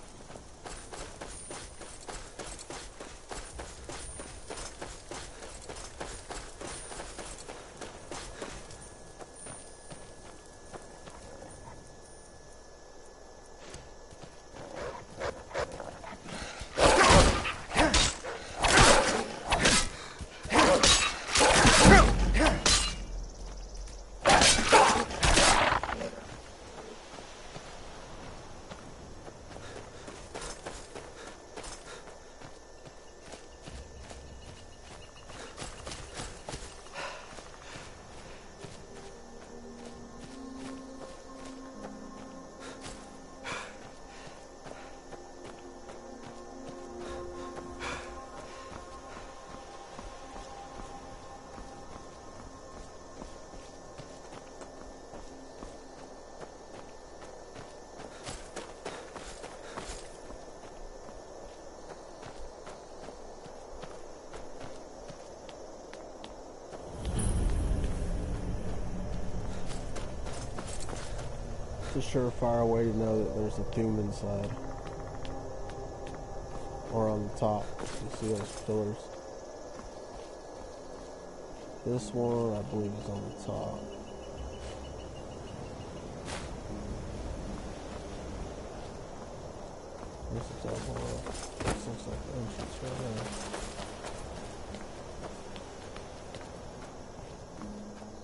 It's a surefire way to know that there's a tomb inside. Or on the top. You see those pillars. This one, I believe, is on the top. This is double. This looks like the entrance right there.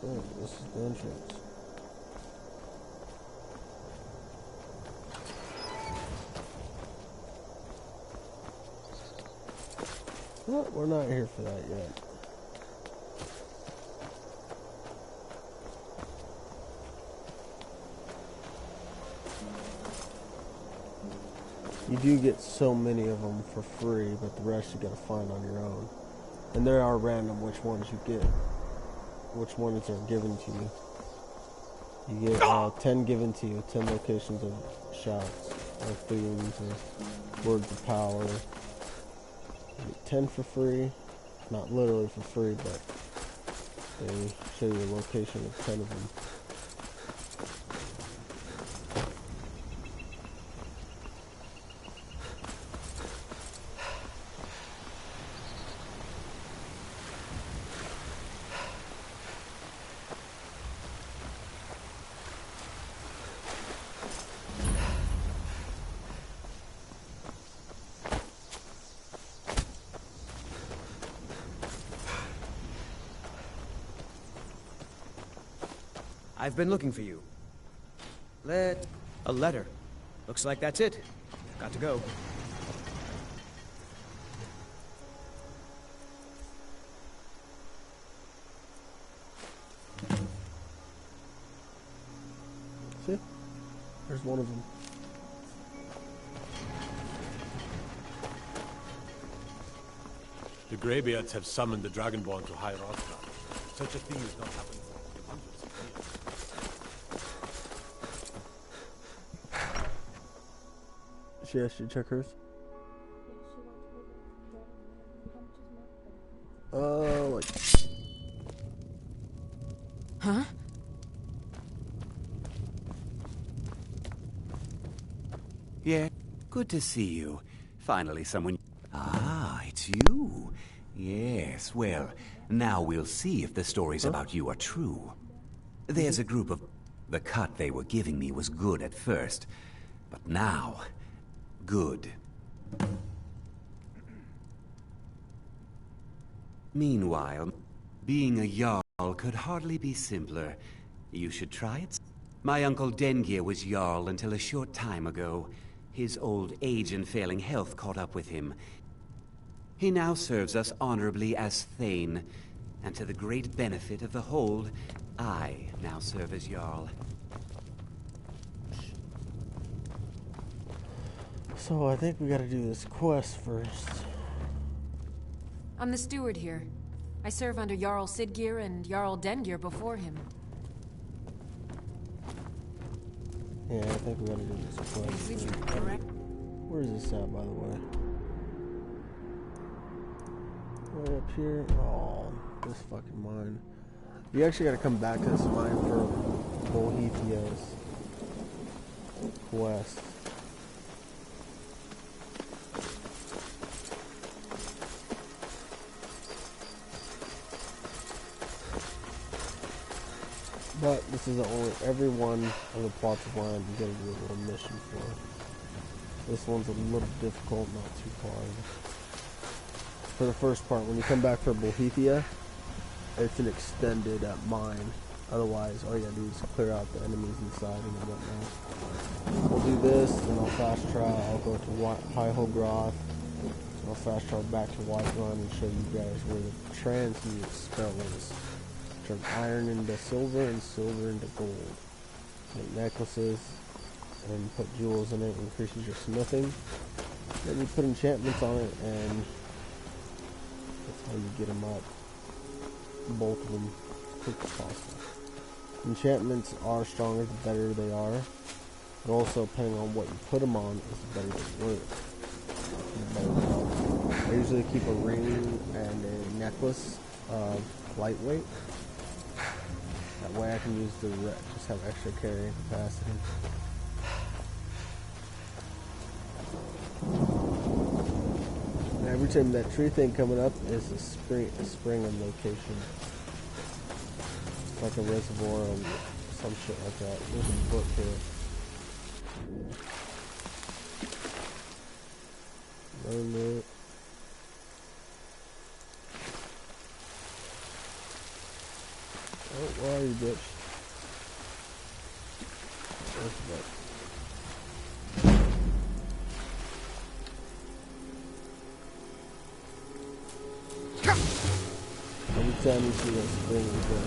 Oh, this is the entrance. Well, we're not here for that yet. You do get so many of them for free, but the rest you gotta find on your own. And there are random which ones you get. Which ones are given to you. You get 10 given to you, 10 locations of shouts, or themes, or words of power. You get 10 for free. Not literally for free, but they show you a location of 10 of them. I've been looking for you. A letter. Looks like that's it. Got to go. See? There's one of them. The Greybeards have summoned the Dragonborn to High Rothra. Such a thing has not happened for hundreds of years. She asked you to check hers? Like... Huh? Yeah, good to see you. Finally someone... Ah, it's you. Yes, well, now we'll see if the stories about you are true. There's a group of... The cut they were giving me was good at first, but now... Good. Meanwhile, being a Jarl could hardly be simpler. You should try it. My uncle Dengir was Jarl until a short time ago. His old age and failing health caught up with him. He now serves us honorably as Thane, and to the great benefit of the Hold, I now serve as Jarl. So I think we gotta do this quest first. I'm the steward here. I serve under Jarl Siggeir and Jarl Dengir before him. Yeah, I think we gotta do this quest first. Where is this at, by the way? Way up here? Oh, this fucking mine. You actually gotta come back to this mine for Bohethia's quest. But this is the only, every one of the plots of land you gotta do a little mission for. This one's a little difficult, not too hard. For the first part, when you come back for Bohethia, it's an extended mine. Otherwise, all you gotta do is clear out the enemies inside and whatnot. We'll do this, and I'll fast travel. I'll go to High Hogroth. I'll fast travel back to Whiterun and show you guys where the transmute spell is. Turn iron into silver and silver into gold. Make necklaces and put jewels in it, increases your smithing. Then you put enchantments on it, and that's how you get them up. Both of them as quick as possible. Enchantments are stronger the better they are, but also depending on what you put them on is the better they work. I usually keep a ring and a necklace of lightweight. That way I can use the just have extra carrying capacity. And every time that tree thing coming up is a spring in location. It's like a reservoir or some shit like that. There's a book here. Learn it. Oh, where are you, bitch? There's the book. Every time you see that spring, you go.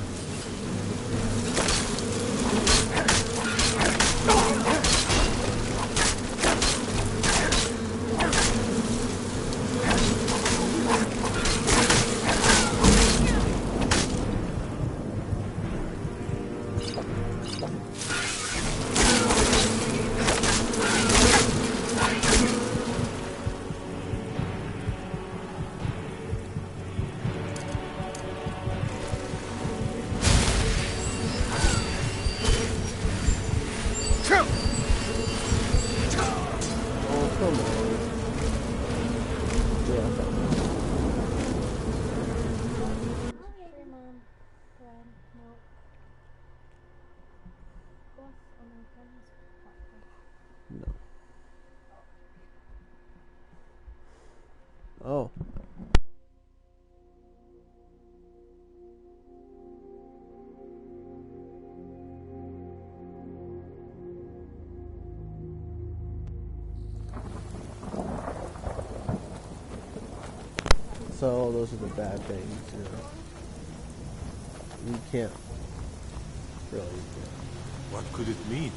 Oh. So those are the bad things, you know. You can't really. What could it mean?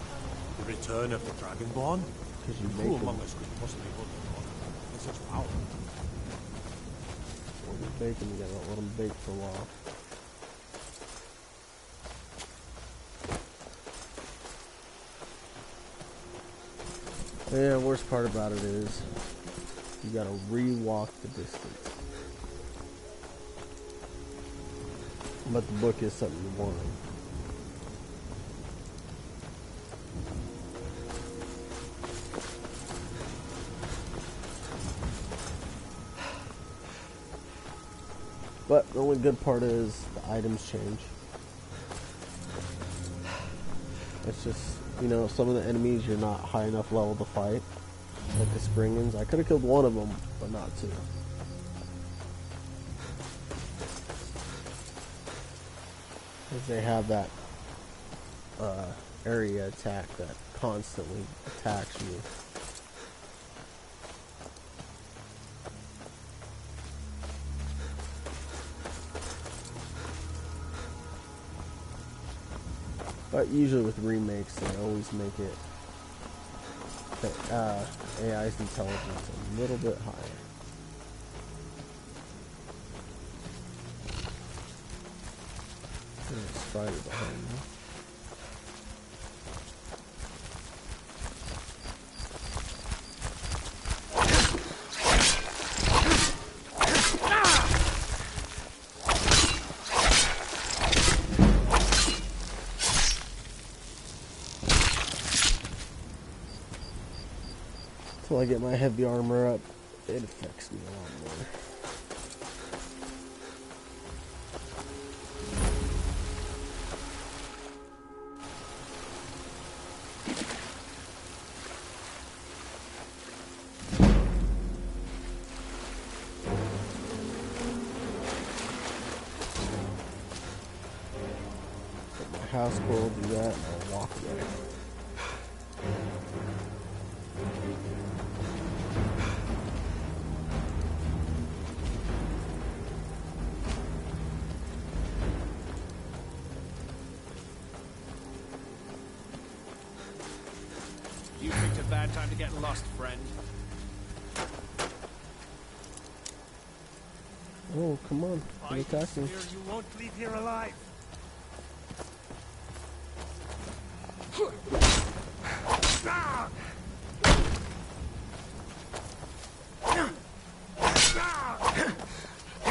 The return of the Dragonborn? Because you Who among us could possibly hold the honor in such power? When you bake them, you gotta let them bake for a while. Yeah, worst part about it is you gotta re-walk the distance. But the book is something you want. But the only good part is the items change. It's just, you know, some of the enemies you're not high enough level to fight. Like the Springans. I could have killed one of them, but not two. Because they have that area attack that constantly attacks you. But usually with remakes, they always make it AI's intelligence a little bit higher. There's a spider behind me. Until I get my heavy armor up, it affects me a lot more. Put my house cool, do that, and I'll walk away. You picked a bad time to get lost, friend. Oh, come on. Don't attack me. You won't leave here alive.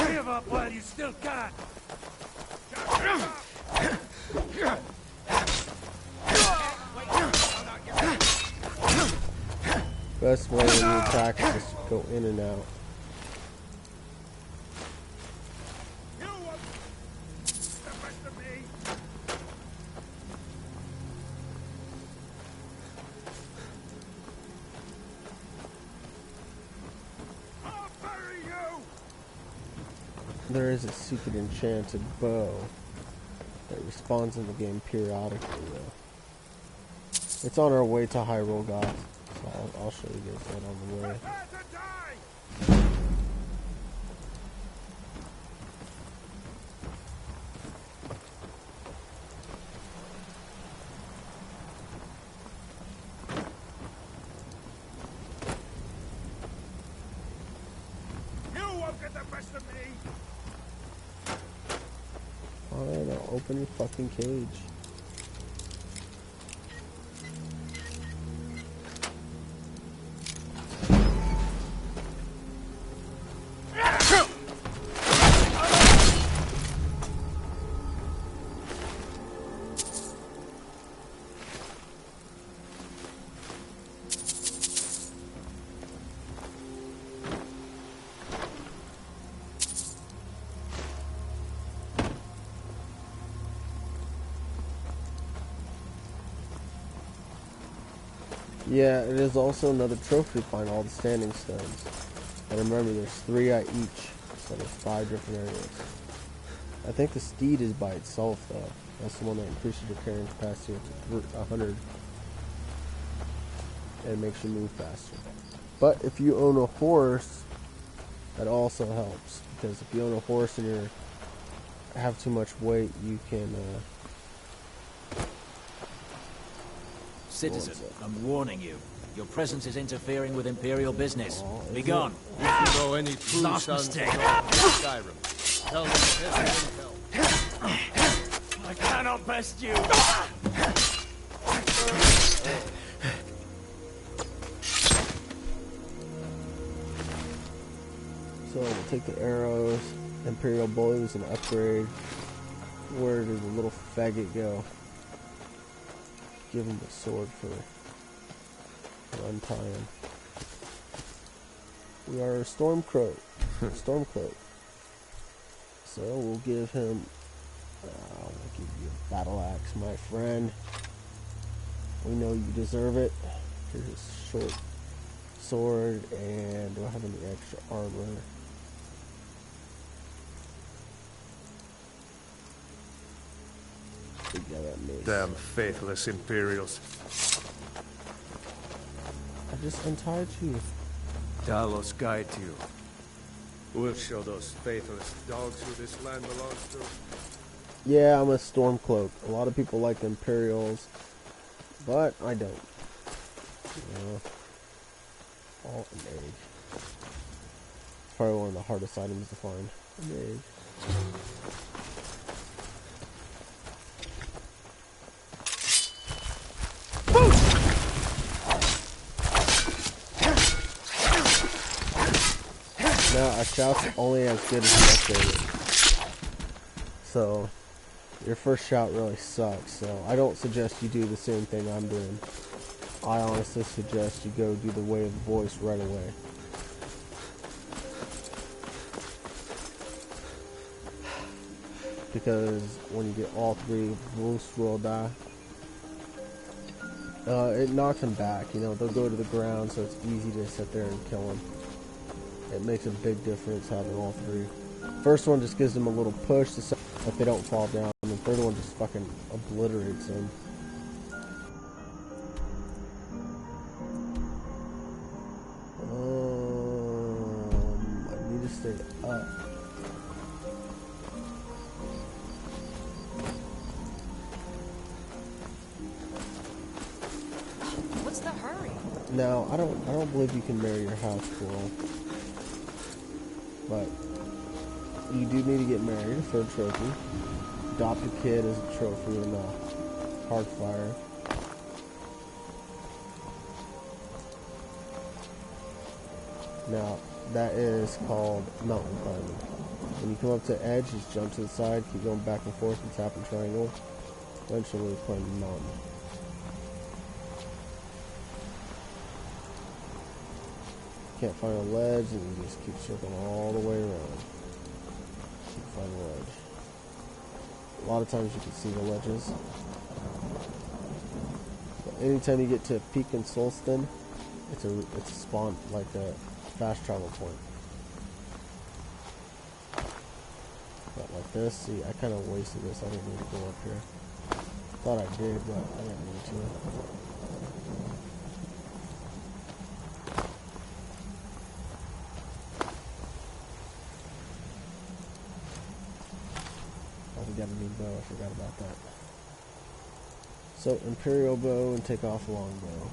Give up while you still can. Best way when you attack is just go in and out. There is a secret enchanted bow that respawns in the game periodically, though. It's on our way to Hyrule, guys, so I'll show you guys that on the way. Alright, now open your fucking cage. Yeah, it is also another trophy to find all the standing stones. And remember, there's 3 at each, so there's 5 different areas. I think the steed is by itself, though. That's the one that increases your carrying capacity up to 100. And makes you move faster. But if you own a horse, that also helps. Because if you own a horse and you have too much weight, you can... Citizen, I'm warning you. Your presence is interfering with Imperial business. Be gone. If you know any true Last sons of mistake. Skyrim, tell them this will help. I cannot best you. So we'll take the arrows, Imperial bows, and upgrade. Where did the little faggot go? Give him the sword for untying. We are a Stormcloak. Stormcloak. So we'll give him. We'll give you a battle axe, my friend. We know you deserve it. Here's his short sword, and do I have any extra armor? Damn faithless Imperials. I just untied you. Talos guide you. We'll show those faithless dogs who this land belongs to. Yeah, I'm a Stormcloak. A lot of people like Imperials, but I don't. All an egg. It's probably one of the hardest items to find. An egg. No, a shout's only as good as an upgrade. So, your first shout really sucks. So, I don't suggest you do the same thing I'm doing. I honestly suggest you go do the Way of the Voice right away. Because when you get all 3, most will die. It knocks them back. You know, they'll go to the ground, so it's easy to sit there and kill them. It makes a big difference having all 3. First one just gives them a little push to if they don't fall down, and the third one just fucking obliterates them. I need to stay up. What's the hurry? Now, I don't believe you can marry your house squirrel. But you do need to get married, a 3rd trophy. Adopt a kid as a trophy in Hearthfire. Now, that is called mountain climbing. When you come up to the edge, just jump to the side, keep going back and forth and tap and triangle. Eventually you climb the mountain. can't find a ledge, and you just keep circling all the way around. Keep finding a ledge. A lot of times you can see the ledges. But anytime you get to Peak and Solston, it's a spawn, like a fast travel point. But like this, see, I kind of wasted this. I didn't need to go up here. Thought I did, but I didn't need to. Got a new bow, I forgot about that. So, Imperial bow and take off longbow.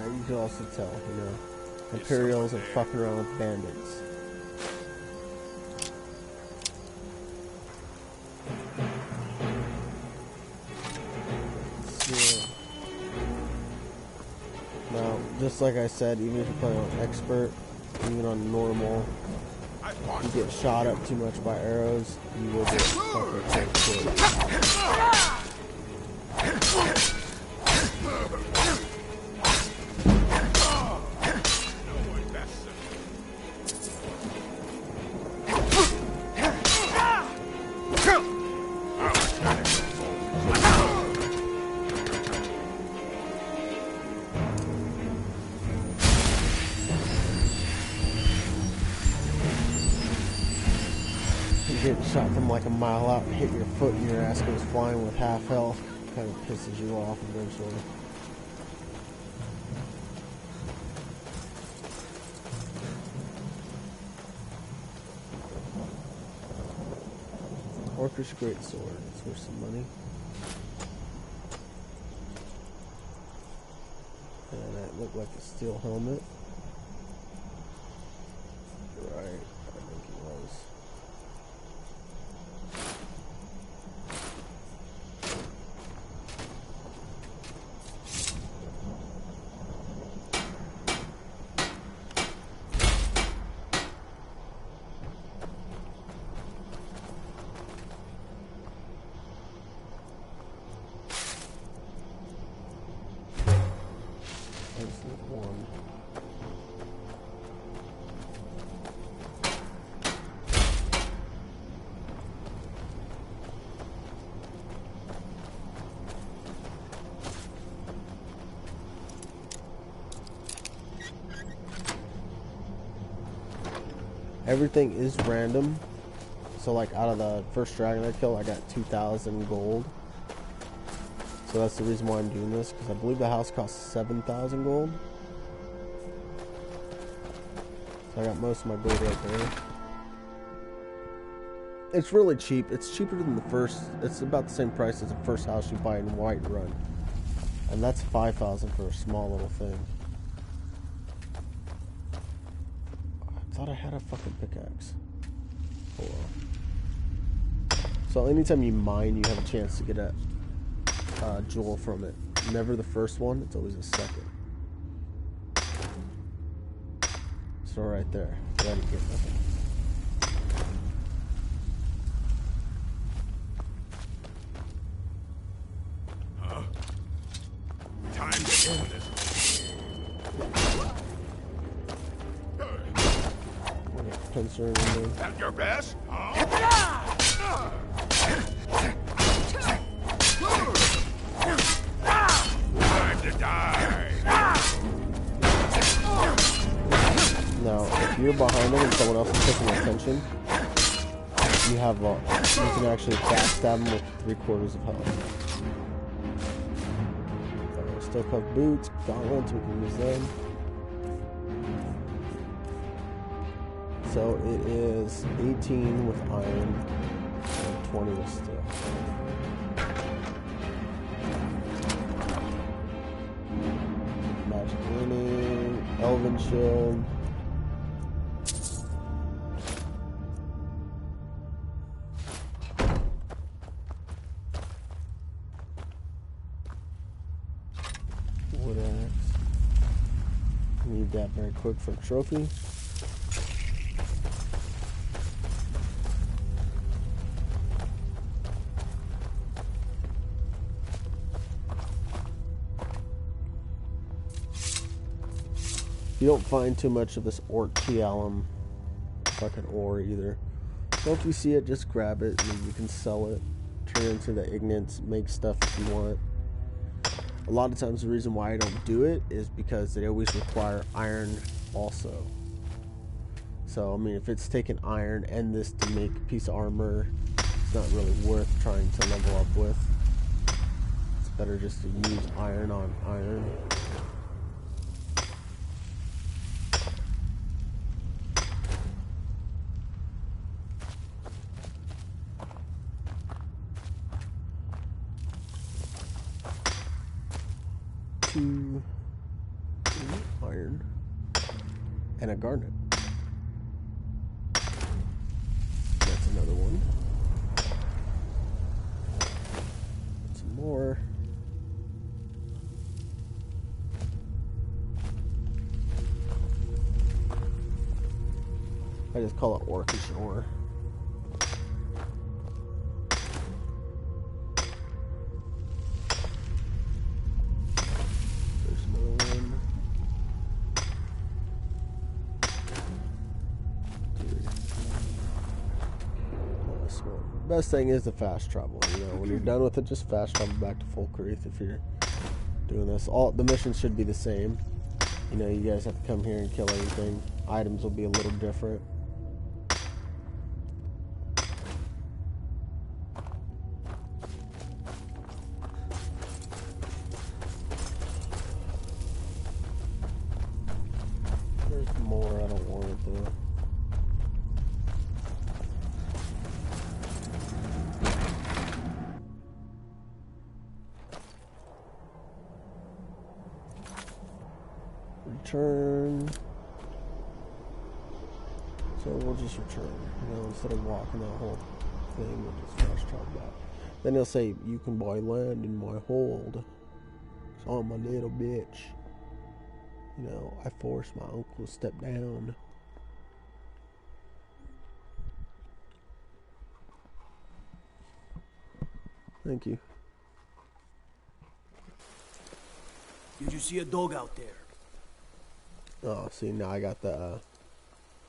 You can also tell, you know, Imperials are fucking around with bandits. So, now, just like I said, even if you're playing on expert, even on normal, if you get shot up too much by arrows, you will get fucking killed. Getting shot from like a mile out and hit your foot and your ass goes flying with half health. Kind of pisses you off eventually. Orcish greatsword. It's worth some money. And that looked like a steel helmet. Right, I think it was. Everything is random. So like out of the first dragon I killed, I got 2,000 gold. So that's the reason why I'm doing this, because I believe the house costs 7,000 gold. So I got most of my gold right there. It's really cheap. It's cheaper than the first. It's about the same price as the first house you buy in Whiterun. And that's 5,000 for a small little thing. I thought I had a fucking pickaxe. Hold on. So anytime you mine, you have a chance to get a jewel from it. Never the first one, it's always the second. So right there, I didn't get nothing. Time to end this. At your best? Time to die. Now, if you're behind them and someone else is taking attention, you have you can actually backstab them with 3/4 of health. Still cuff boots, gauntlets, we can use them. So it is 18 with iron and 20 with steel. Magic Leaning, Elven Shield. Wood axe. Need that very quick for a trophy. You don't find too much of this orc tea alum fucking ore either. So if you see it, just grab it and you can sell it. Turn it into the ignates, make stuff if you want. A lot of times the reason why I don't do it is because they always require iron also. So I mean, if it's taking iron and this to make a piece of armor, it's not really worth trying to level up with. It's better just to use iron on iron. Iron and a garnet. That's another one. Some more. I just call it orcish ore. Best thing is the fast travel. You know, when you're done with it, just fast travel back to Folkreath if you're doing this. All the missions should be the same. You know, you guys have to come here and kill everything. Items will be a little different. There's more. I don't want it though. Return. So we'll just return. You know, instead of walking that whole thing, we'll just fast travel back. Then he'll say, "You can buy land in my hold." So I'm a little bitch. You know, I forced my uncle to step down. Thank you. Did you see a dog out there? Oh, see, now I got the,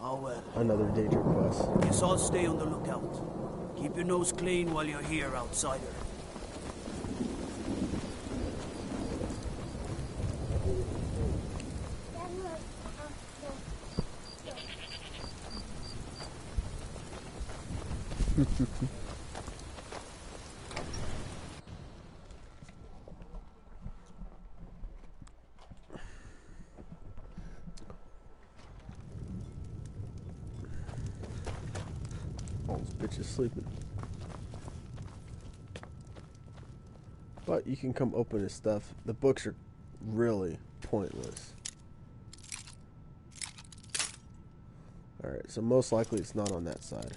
Oh well. another danger quest. Guess I'll stay on the lookout. Keep your nose clean while you're here, outsider. Oh, this bitch is sleeping. But you can come open his stuff. The books are really pointless. Alright, so most likely it's not on that side.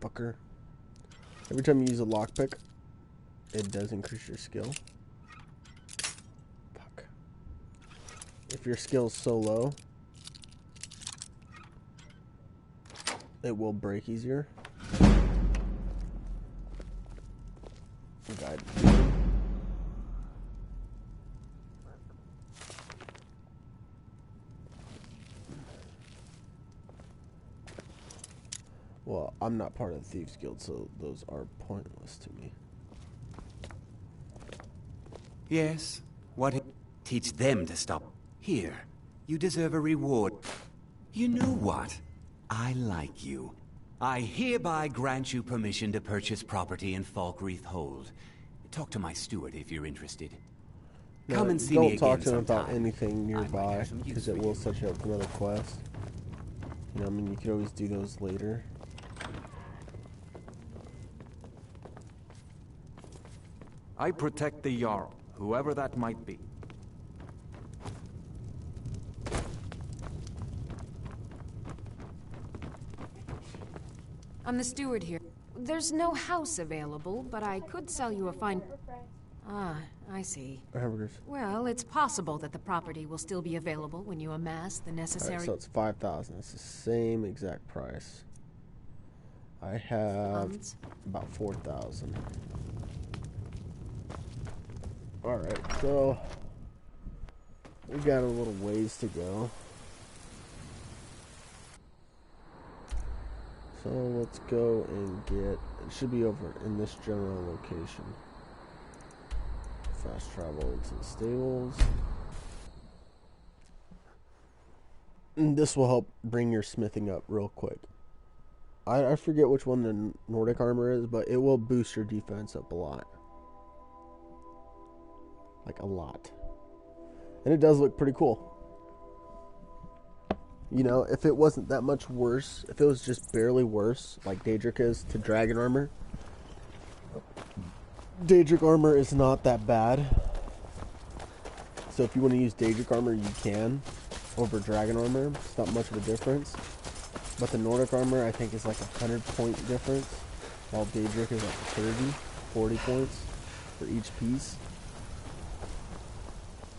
Fucker. Every time you use a lockpick, it does increase your skill. Fuck. If your skill's so low, it will break easier. Guide. Well, I'm not part of the Thieves Guild, so those are pointless to me. Yes? What? Teach them to stop. Here, you deserve a reward. You know what? I like you. I hereby grant you permission to purchase property in Folkreath Hold. Talk to my steward if you're interested. Come and see me Don't talk again to him about sometime. anything nearby, have some use because it for will you. set you up for another quest. You know, I mean, you could always do those later. I protect the Jarl, whoever that might be. I'm the steward here. There's no house available, but I could sell you a fine... Ah, I see. Hamburgers. Well, it's possible that the property will still be available when you amass the necessary... Alright, so it's 5,000. It's the same exact price. I have about 4,000. Alright, so we got a little ways to go. So let's go and get, it should be over in this general location. Fast travel into the stables. And this will help bring your smithing up real quick. I forget which one the Nordic armor is, but it will boost your defense up a lot. Like a lot. And it does look pretty cool. You know, if it wasn't that much worse, if it was just barely worse, like Daedric is to Dragon armor, Daedric armor is not that bad. So if you want to use Daedric armor, you can over Dragon armor. It's not much of a difference. But the Nordic armor, I think, is like 100-point difference, while Daedric is like 30, 40 points for each piece.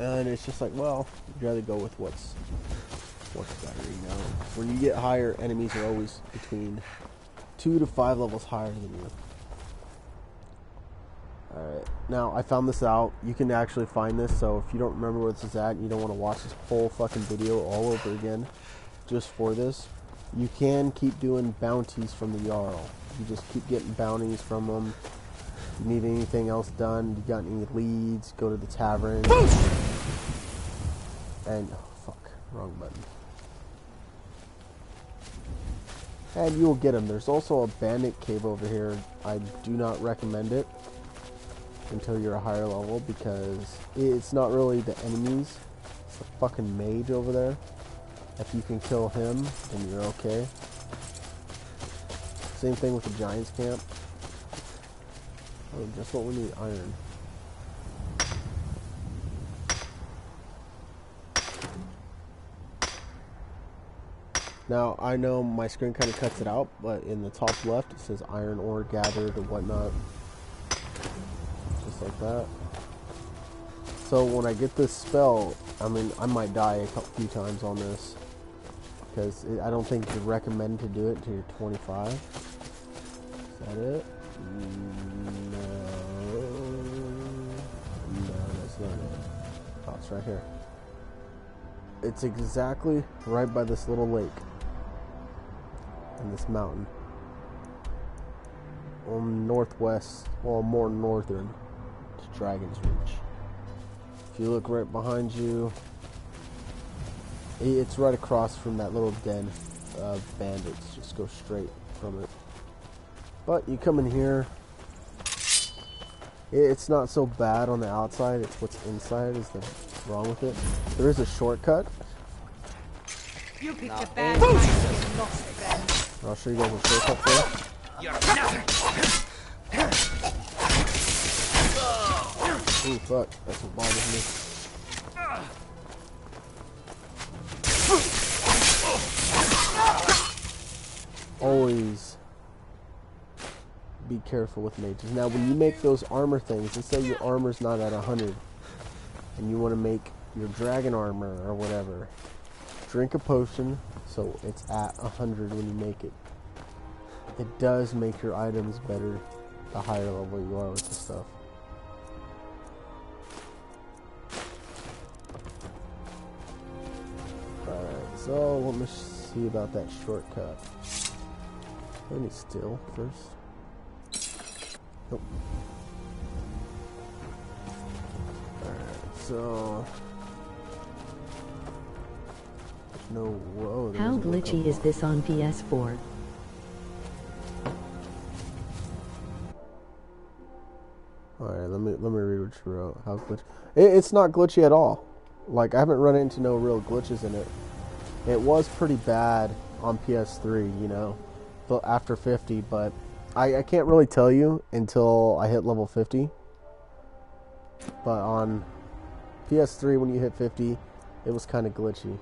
And it's just like, well, you'd rather go with what's better, you know. When you get higher, enemies are always between 2 to 5 levels higher than you. Alright, now I found this out. You can actually find this, so if you don't remember where this is at and you don't want to watch this whole fucking video all over again just for this, you can keep doing bounties from the Jarl. You just keep getting bounties from them. If you need anything else done, you got any leads, go to the tavern. And, oh fuck, wrong button. And you will get them. There's also a bandit cave over here. I do not recommend it until you're a higher level, because it's not really the enemies. It's the fucking mage over there. If you can kill him, then you're okay. Same thing with the Giants camp. Oh, just what we need, iron. Now, I know my screen kind of cuts it out, but in the top left it says iron ore gathered and whatnot. Just like that. So when I get this spell, I mean, I might die a few times on this, because I don't think you recommend to do it until you're 25. Is that it? No, that's not it. Oh, it's right here. It's exactly right by this little lake and this mountain. On northwest, well, more northern to Dragon's Reach. If you look right behind you, it's right across from that little den of bandits. Just go straight from it. But you come in here, it's not so bad on the outside, it's what's inside is the wrong with it. There is a shortcut. You picked a bad fight to get lost then. I'll show you guys a shortcut first. Ooh, fuck. That's what bothers me. Always be careful with mages. Now, when you make those armor things, let's say your armor's not at 100, and you want to make your dragon armor or whatever, drink a potion so it's at 100 when you make it. It does make your items better the higher level you are with the stuff. Alright, so let me see about that shortcut. Let me steal first. Nope. Alright, so... No, whoa. How glitchy is this on PS4? Alright, let me read what you wrote. How glitchy? It's not glitchy at all. Like, I haven't run into no real glitches in it. It was pretty bad on PS3, you know, after 50, but I can't really tell you until I hit level 50. But on PS3, when you hit 50, it was kind of glitchy.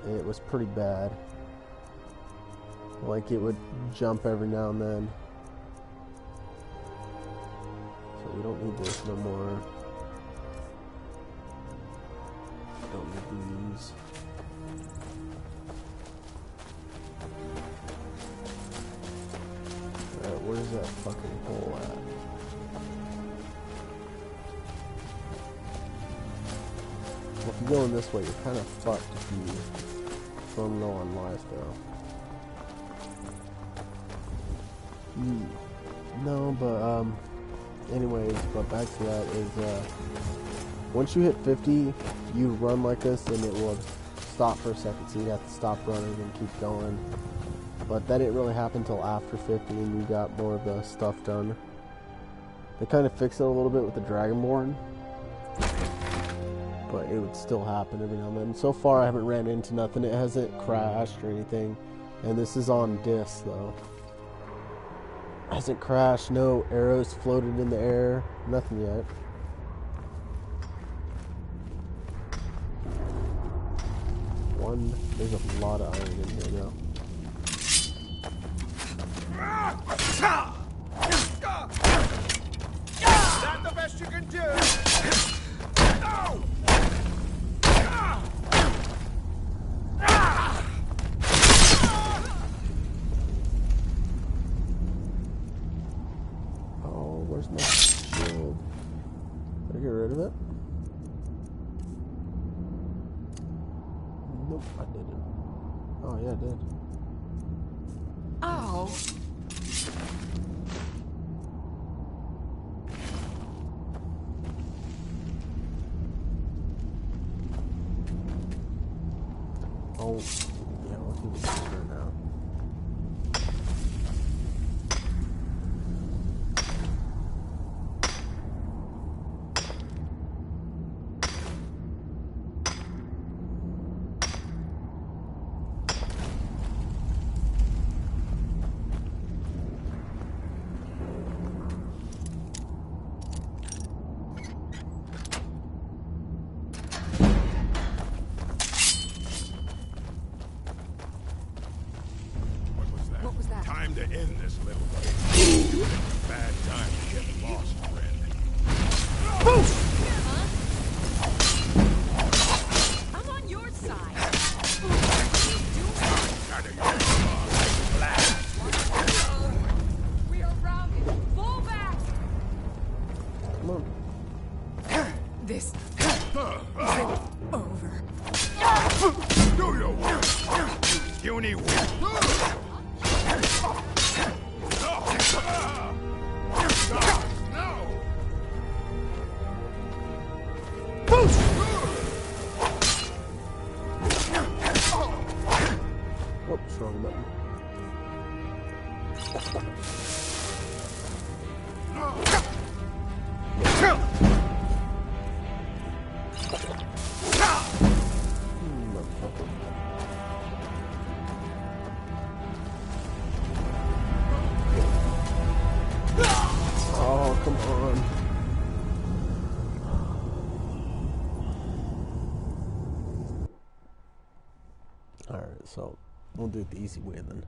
It was pretty bad. Like, it would jump every now and then. So we don't need this no more. Don't need these. Alright, where's that fucking hole at? Well, if you're going this way, you're kind of fucked if you don't know on life, though. No, but, anyways, but back to that is, once you hit 50, you run like this, and it will stop for a second, so you have to stop running and keep going. But that didn't really happen until after 50, and you got more of the stuff done. They kind of fixed it a little bit with the Dragonborn, but it would still happen every now and then. So far, I haven't ran into nothing. It hasn't crashed or anything, and this is on disc, though. It hasn't crashed, no arrows floated in the air, nothing yet. There's a lot of iron in here now. Is that the best you can do? Oh, where's my shield? Did I get rid of it? Nope, I didn't. Oh, yeah, I did. Oh. Oh, yeah, we'll keep it for now. Time to end this little thing. Bad time to get lost, friend. I'm on your side. We are routed. Fall back. Come on. This isn't over. Do your work, puny witch. Whoops, wrong button. Oh, come on. Alright, so we'll do it the easy way then.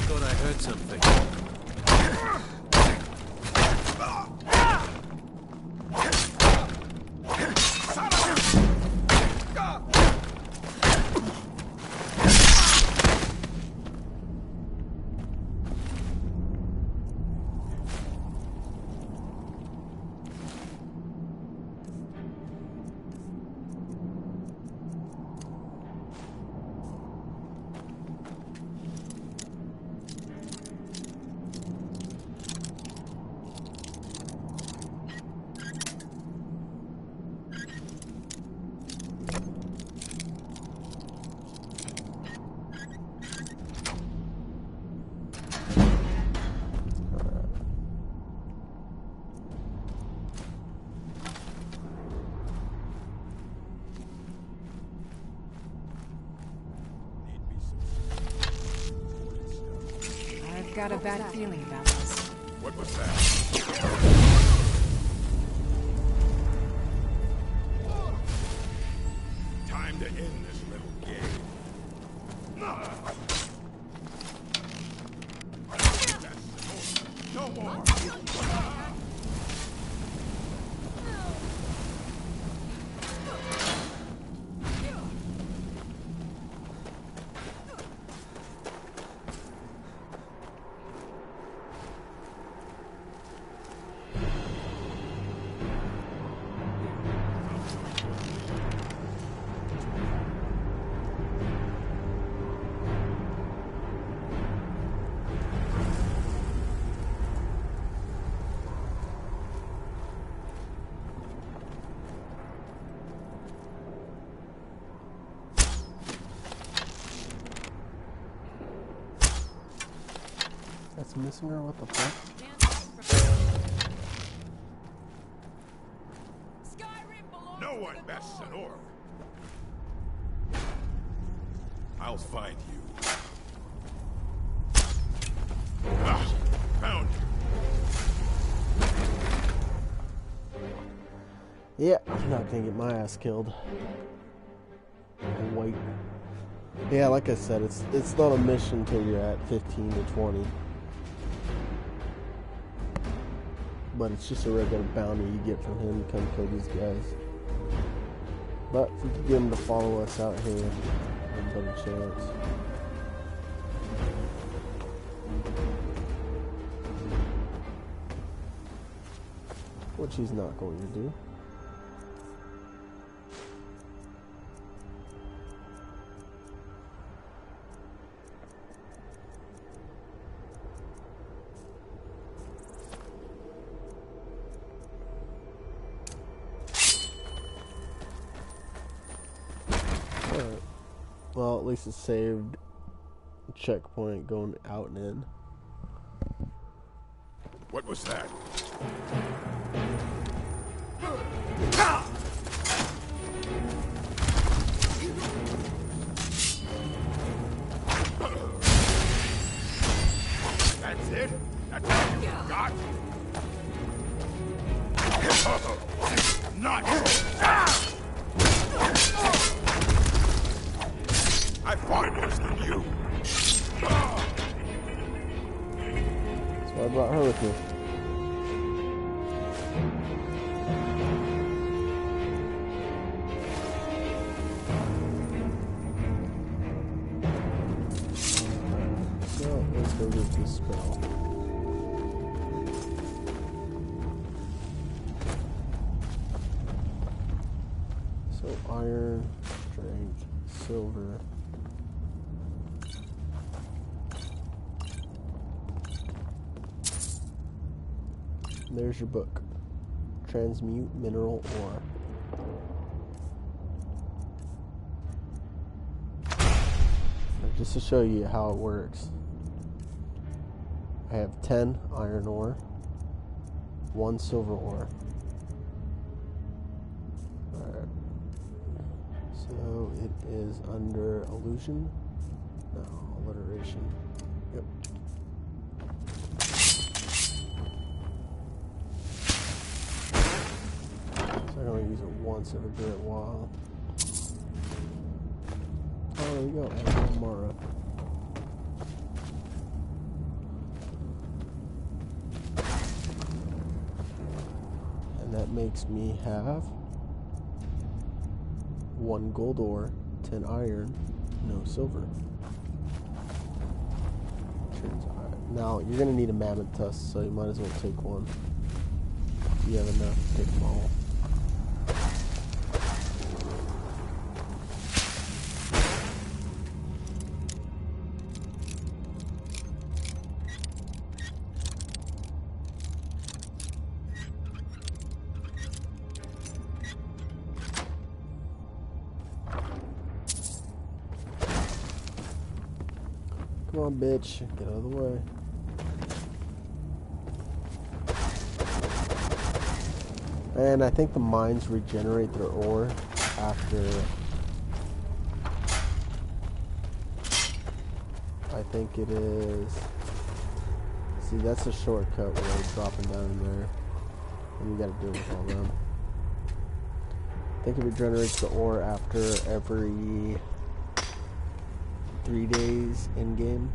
Thought I heard something. got a bad feeling about this. What was that? Time to end this little game. No more. That's missing her? What the fuck? No one bests an orc. I'll find you. Ah, found you. Yeah, I'm not gonna get my ass killed. Wait. Yeah, like I said, it's not a mission until you're at 15 to 20. But it's just a regular bounty you get from him to come kill these guys. But if we could get him to follow us out here, we have a better chance. Which he's not going to do. Alright. Well, at least it's saved checkpoint going out and in. What was that? That's it? That's all you got? Not I find worse than you. That's why I brought her with me. So let's go get this spell. So iron, strength, silver. There's your book. Transmute mineral ore. Just to show you how it works. I have 10 iron ore, 1 silver ore. Alright. So it is under illusion? No, alliteration. Yep. I can only use it once every great while. Oh, there we go. Mara. And that makes me have 1 gold ore, 10 iron, no silver. Now, you're going to need a mammoth tusk, so you might as well take one. If you have enough, take them all. Come on, bitch. Get out of the way. And I think the mines regenerate their ore after... I think it is See, that's a shortcut where it's dropping down in there. And you gotta do it with all them. I think it regenerates the ore after every 3 days in game.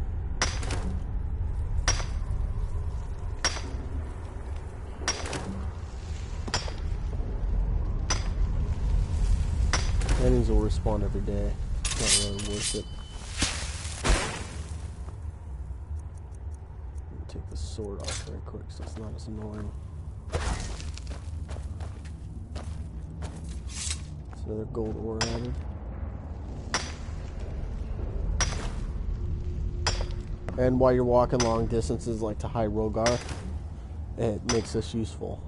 Enemies will respawn every day. It's not really worth it. Take the sword off very quick so it's not as annoying. It's another gold ore added. And while you're walking long distances like to High Rogar, it makes this useful.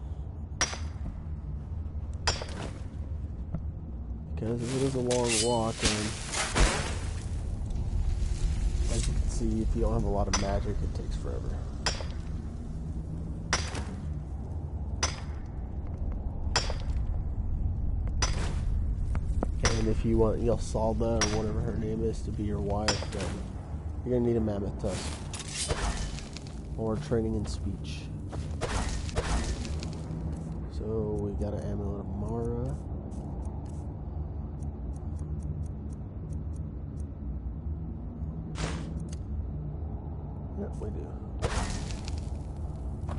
Because if it is a long walk, and as you can see, if you don't have a lot of magic, it takes forever. And if you want Yelsalda, or whatever her name is, to be your wife, then you're gonna need a mammoth tusk. Or training in speech. So we got an amulet of Mara. Yep, we do.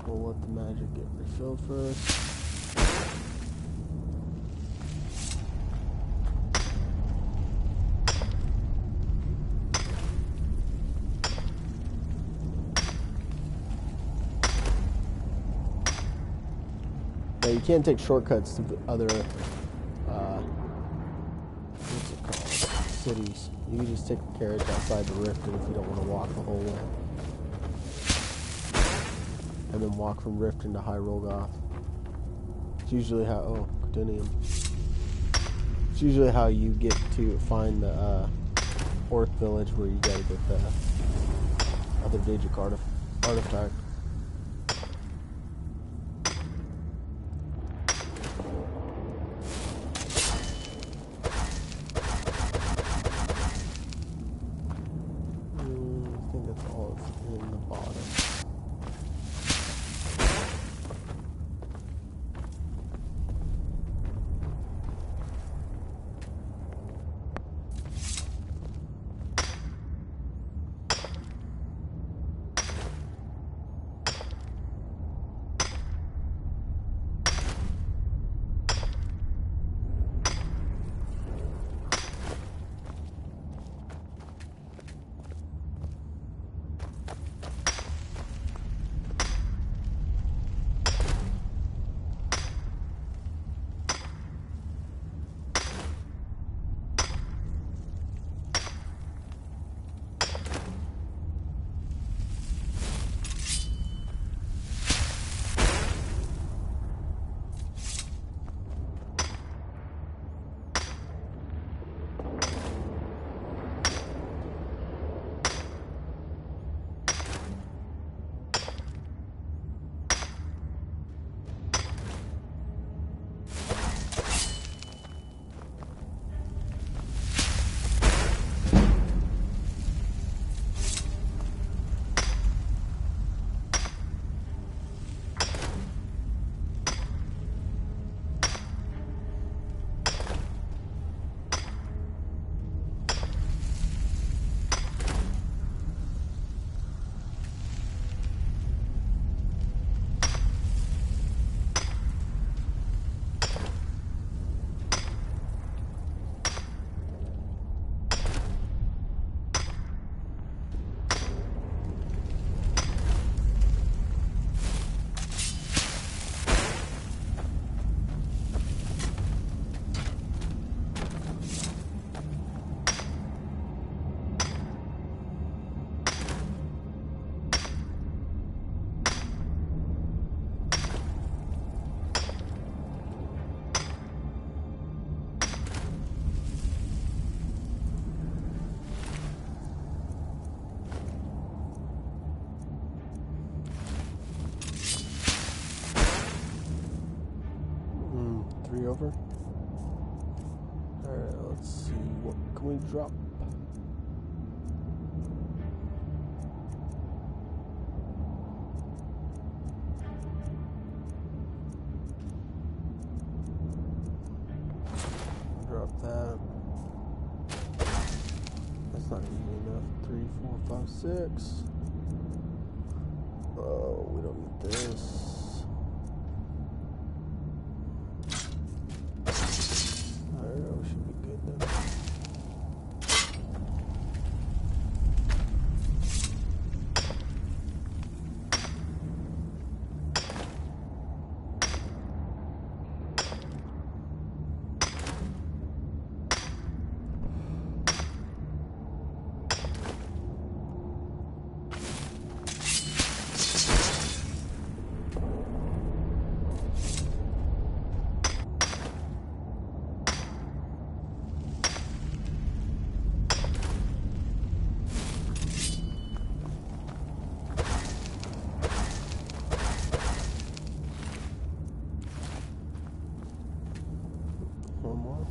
We'll let the magic get refilled first. Now you can't take shortcuts to the other, what's it called, cities. You can just take a carriage outside the rift if you don't want to walk the whole way. And then walk from Rift into High Rogoth. It's usually how, oh, Cotinium. It's usually how you get to find the Orc village where you gotta get the other Daedric artifact. I think that's all that's in the bottom. Over. Alright, let's see. What can we drop? not gonna be enough. 3, 4, 5, 6. Oh, we don't need this. There we go, should be good then. One more.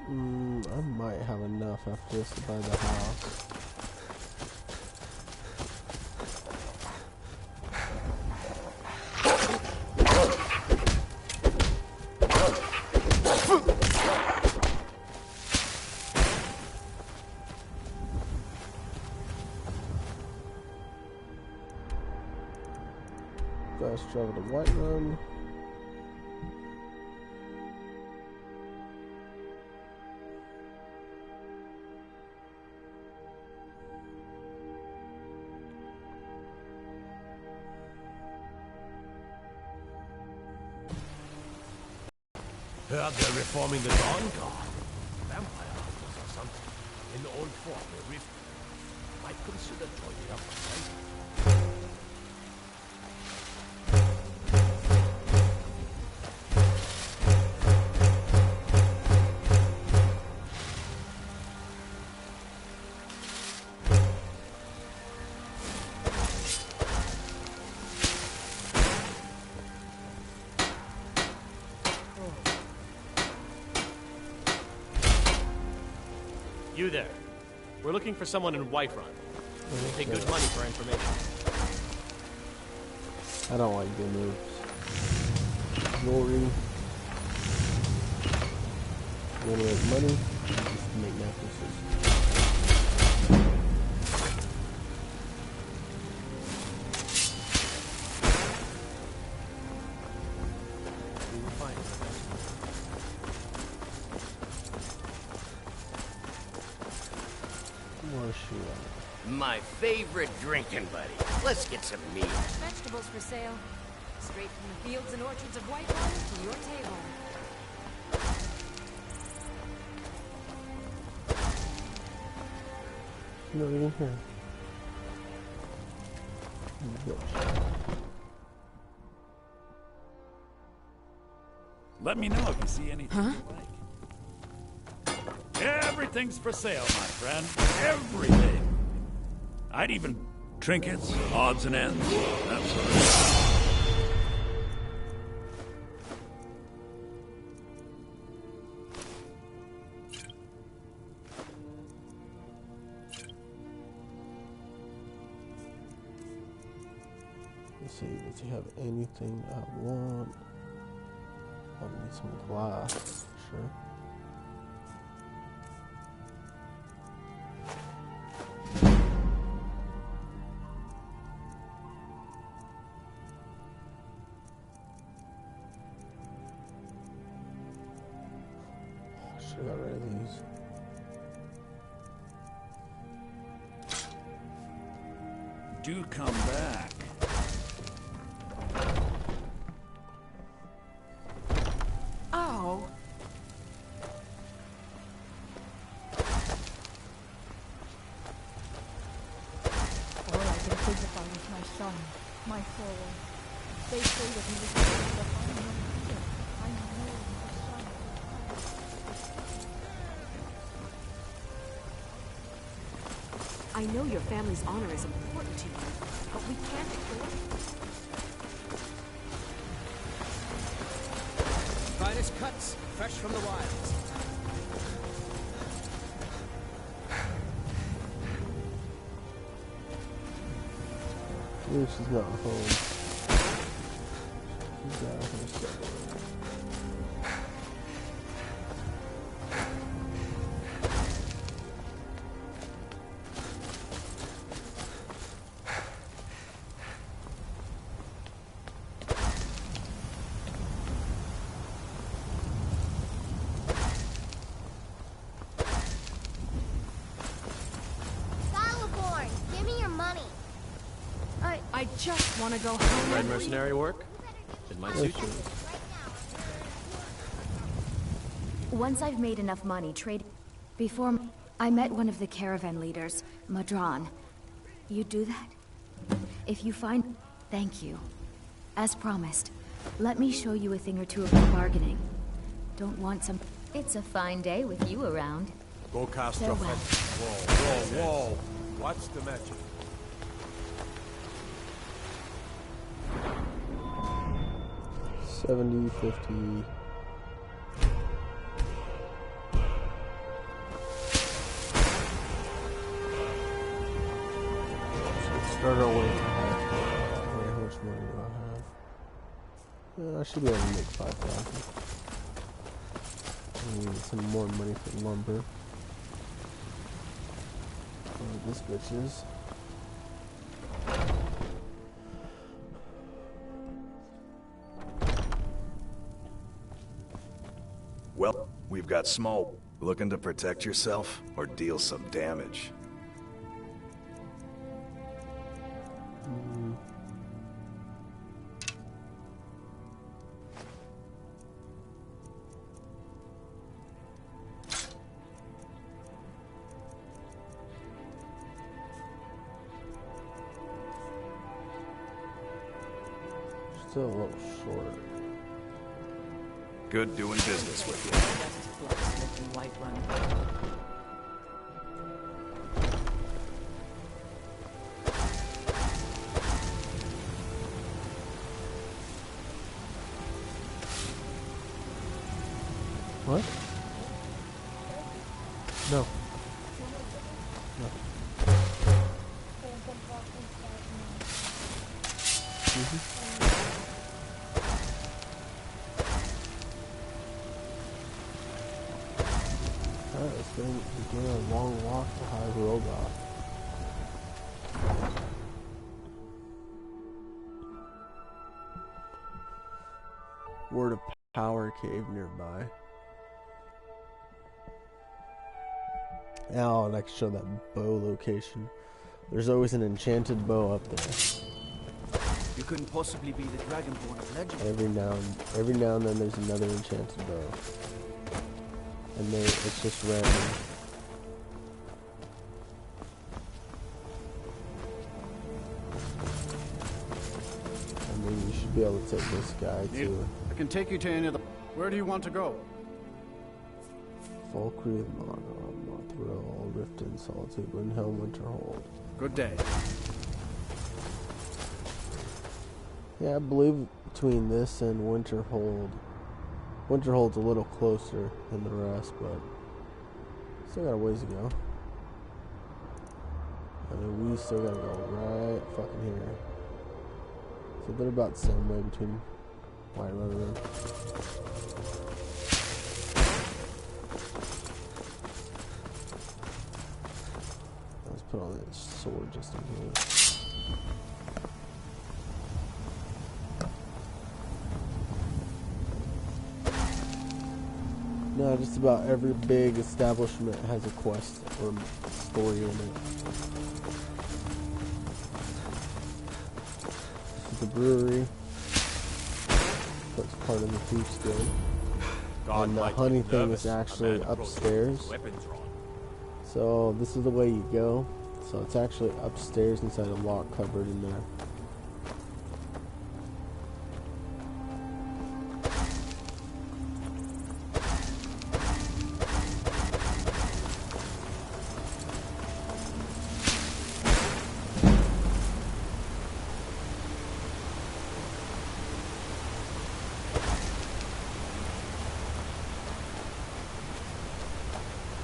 I might have enough after this to buy the house. Fast travel to White Run. Heard they're reforming the Dawn Guard. Vampire hunters or something. In the old fort near Rift. Might consider joining up, right? You there. We're looking for someone in Whiterun. We'll pay good money for information. I don't like good moves. Jewelry. You wanna make money? Just make necklaces. We will find her. My favorite drinking buddy. Let's get some meat. Vegetables for sale. Straight from the fields and orchards of Whiterun to your table. No, in here. Let me know if you see anything you like. Everything's for sale, my friend. Everything. I'd even trinkets, odds and ends, that sort of thing. Let's see, does he have anything I want? I'll need some glass, sure. Should have got rid of these. Do come back. signifies my son, my soul. They say that he was killed, but I know here. I know my son will come. I know your family's honor is important to you, but we can't ignore it. Finest cuts, fresh from the wilds. She's not home. She's out here somewhere. I just want to go home. Red mercenary work? It might suit you. Once I've made enough money trading... Before I met one of the caravan leaders, Madron. You do that? If you find... Thank you. As promised, let me show you a thing or two about bargaining. Don't want some... It's a fine day with you around. Go cast your Farewell. Whoa. What's the magic? $70, $50. Let's start our way to how much money do I have? Yeah, I should be able to make 5,000. I need some more money for lumber. This bitch is. Well, we've got small. Looking to protect yourself or deal some damage? Still a little short. Good doing business with you. What? No. Begin a long walk to High Robot. Word of Power Cave nearby. Oh, and I can show that bow location. There's always an enchanted bow up there. You couldn't possibly be the Dragonborn of legend. Every now and then there's another enchanted bow. And it's just random. I mean, you should be able to take this guy too. I can take you to any of the... Where do you want to go? Falkreath, Mothrill, Riften, Solitude, Windhelm, Winterhold. Good day. Yeah, I believe between this and Winterhold. Winterhold's a little closer than the rest, but still got a ways to go. I mean, we still gotta go right fucking here. So they're about the same way between White River. Let's put on this sword just in case. No, just about every big establishment has a quest or story in it. This is the brewery. That's part of the Thief's Guild. And the honey thing is actually upstairs. So this is the way you go. So it's actually upstairs inside a lock cupboard in there.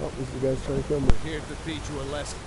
Oh, these guys trying to kill me. Here to teach you a lesson.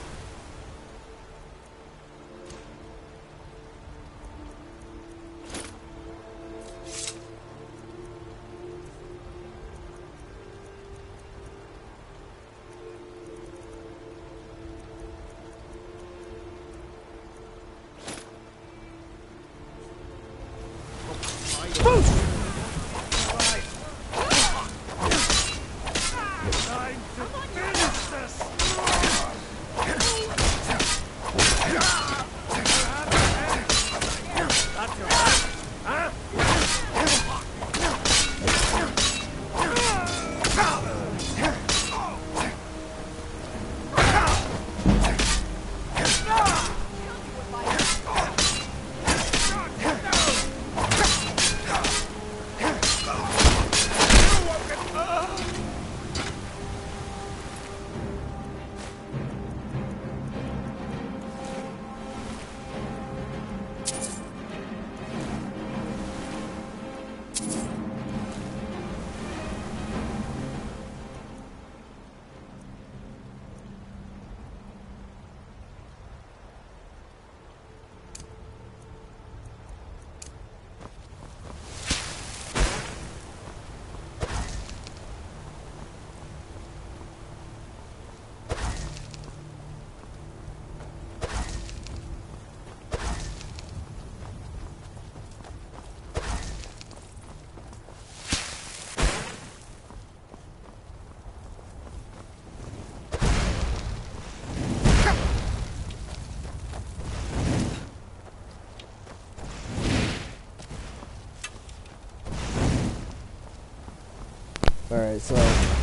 Alright, so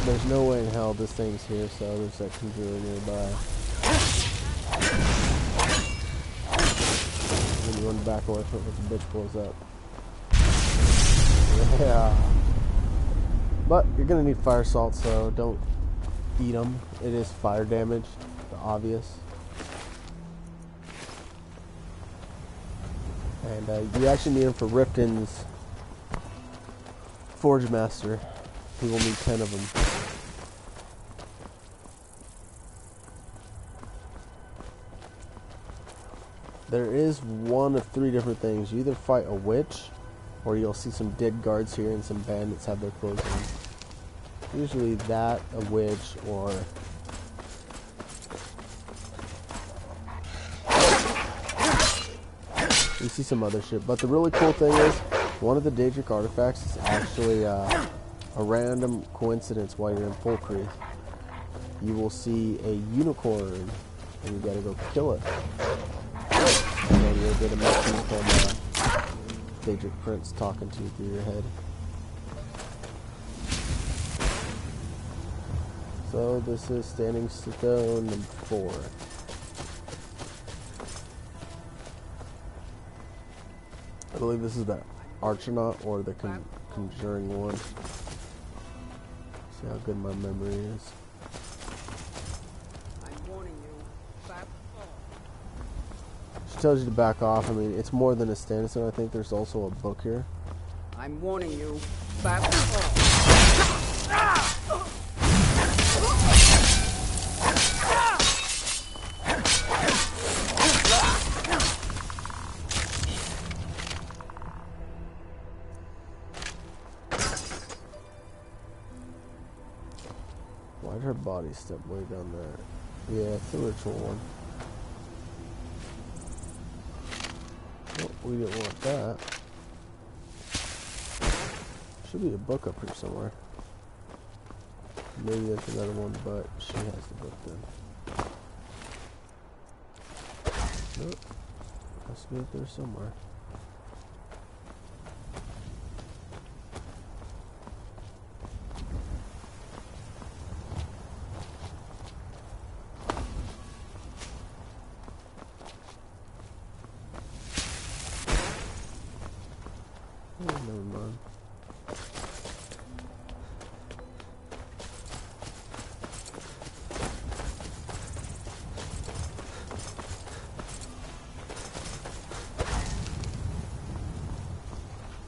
there's no way in hell this thing's here, so there's that conjurer nearby. And then you run back away from it if the bitch pulls up. Yeah. But you're gonna need fire salt, so don't eat them. It is fire damage, the obvious. And you actually need them for Riften's Forge Master. We will need 10 of them. There is one of 3 different things. You either fight a witch, or you'll see some dead guards here and some bandits have their clothes on. Usually that, a witch, or... you see some other shit. But the really cool thing is, one of the Daedric artifacts is actually a random coincidence while you're in Folkreath. You will see a unicorn, and you gotta go kill it. And then you'll get a message from Daedric Prince talking to you through your head. So this is Standing Stone number 4. I believe this is the Archanaut or the Conjuring one. See how good my memory is. I'm warning you. Back off. She tells you to back off. I mean, it's more than a standing stone. I think there's also a book here. I'm warning you. Back off. Why'd her body step way down there? Yeah, it's the ritual one. Oh, we didn't want that. Should be a book up here somewhere. Maybe that's another one, but she has the book then. Nope. Must be up there somewhere.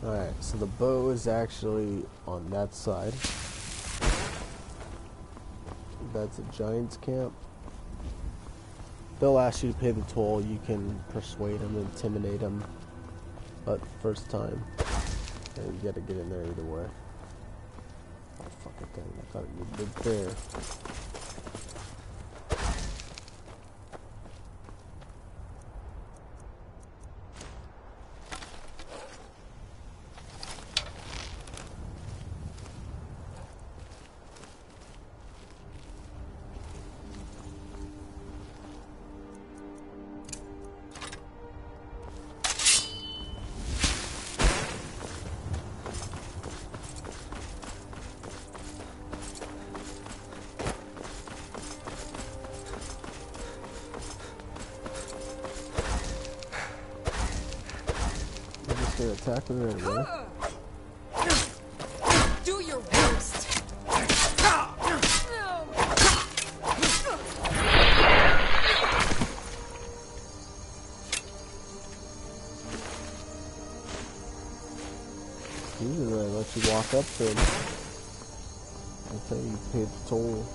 Alright, so the bow is actually on that side. That's a giant's camp. They'll ask you to pay the toll. You can persuade them, intimidate them. But first time, you gotta get in there either way. Oh, fuck it then. I thought you did there. Attack with it anyway. Do your worst. Usually I let you walk up to him until you pay the toll.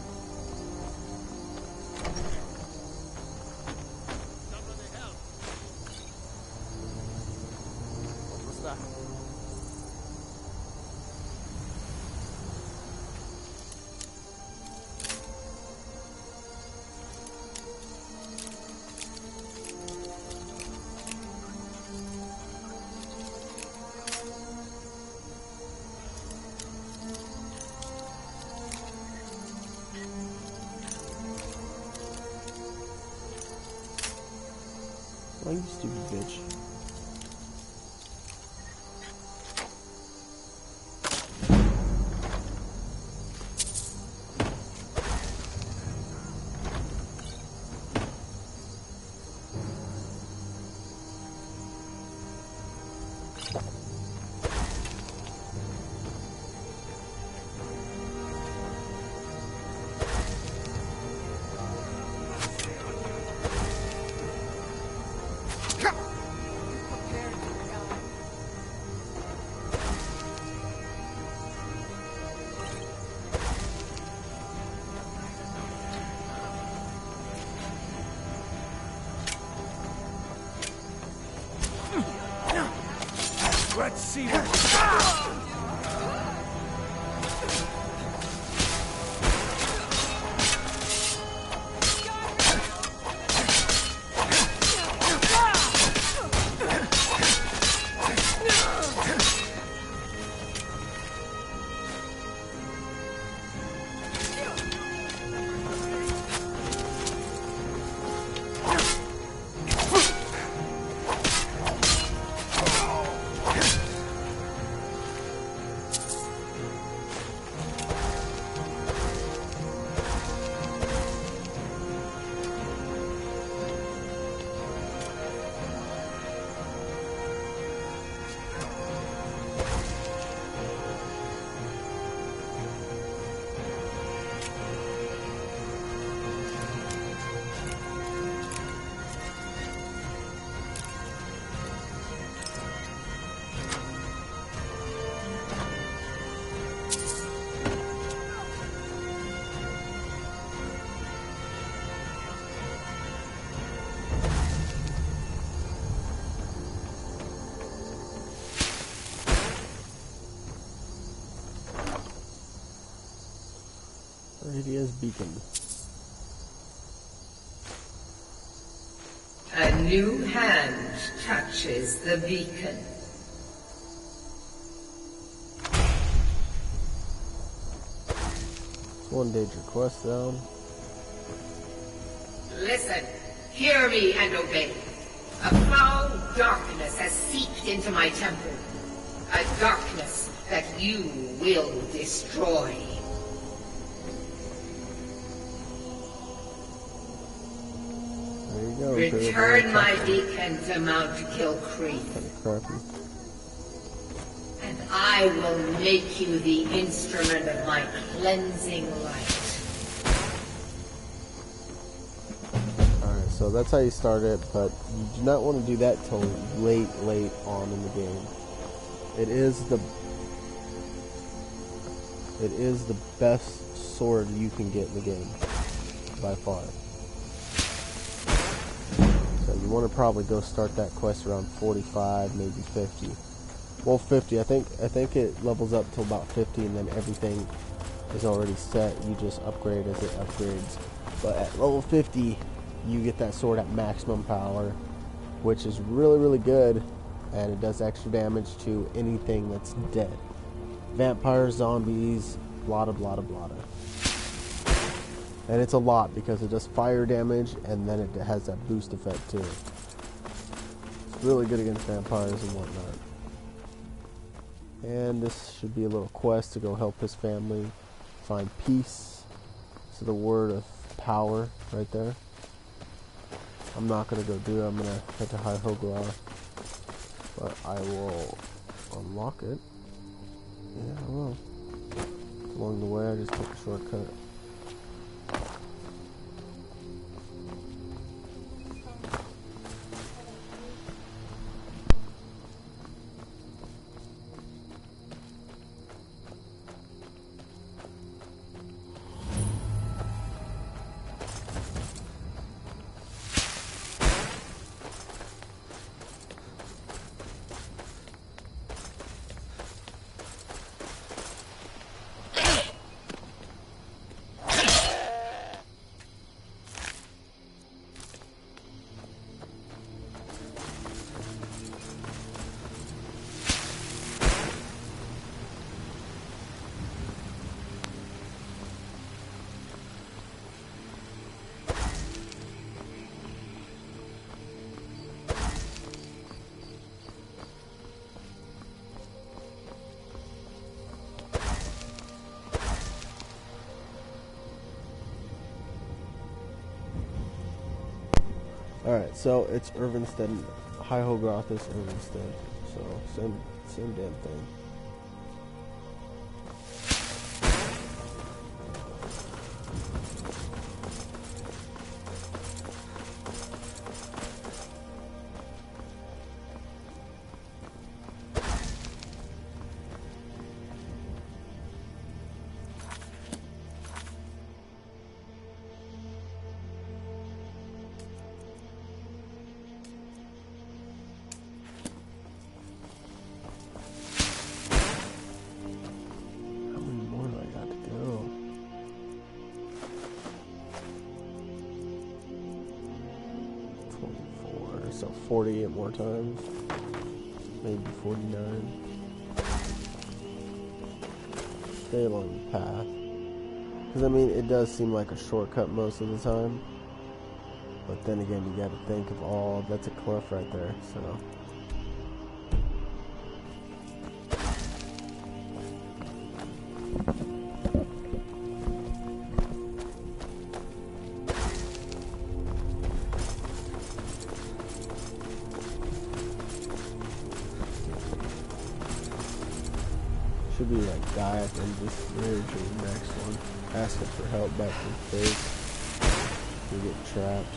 Oh, you stupid bitch. Let's see what... Radia's beacon. A new hand touches the beacon. One danger quest down. Listen, hear me and obey. A foul darkness has seeped into my temple. A darkness that you will destroy. There you go. Return my beacon to Mount Kill Creek. Crappy. And I will make you the instrument of my cleansing light. Alright, so that's how you start it, but you do not want to do that till late on in the game. It is the best sword you can get in the game, by far. So you want to probably go start that quest around 45, maybe 50. Well, 50. I think it levels up to about 50, and then everything is already set. You just upgrade as it upgrades. But at level 50, you get that sword at maximum power, which is really, really good, and it does extra damage to anything that's dead. Vampires, zombies, blada blada blada. And it's a lot because it does fire damage, and then it has that boost effect too. It's really good against vampires and whatnot. And this should be a little quest to go help his family find peace. So the word of power right there. I'm not going to go do it. I'm going to head to High Hogar. But I will unlock it. Yeah, I will. Along the way, I just took a shortcut. Alright, so it's Irvinstead. High Hogarth is Irvinstead. So, same damn thing. So 48 more times, maybe 49. Stay along the path, because I mean it does seem like a shortcut most of the time, but then again you got to think of all that's a cliff right there, so. Should be like die at the end of this bridge or the next one. Asking for help back to the base. You get trapped.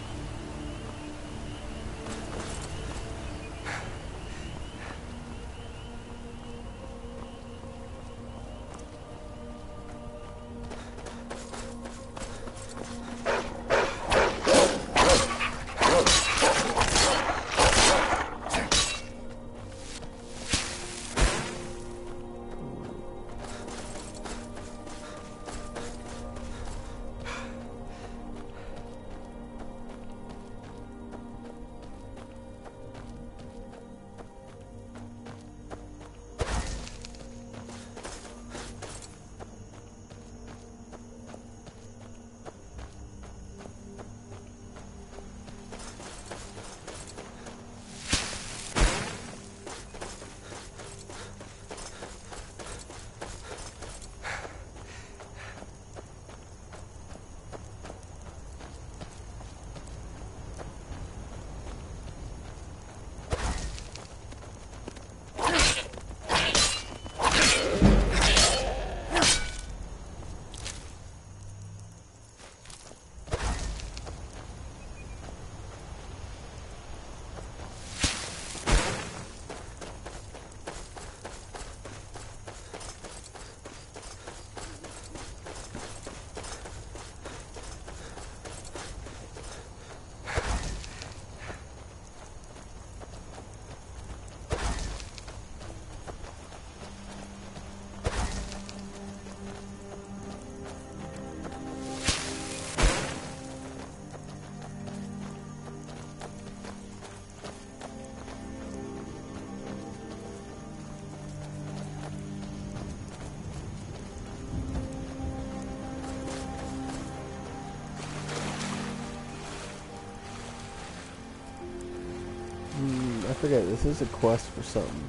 I forget, this is a quest for something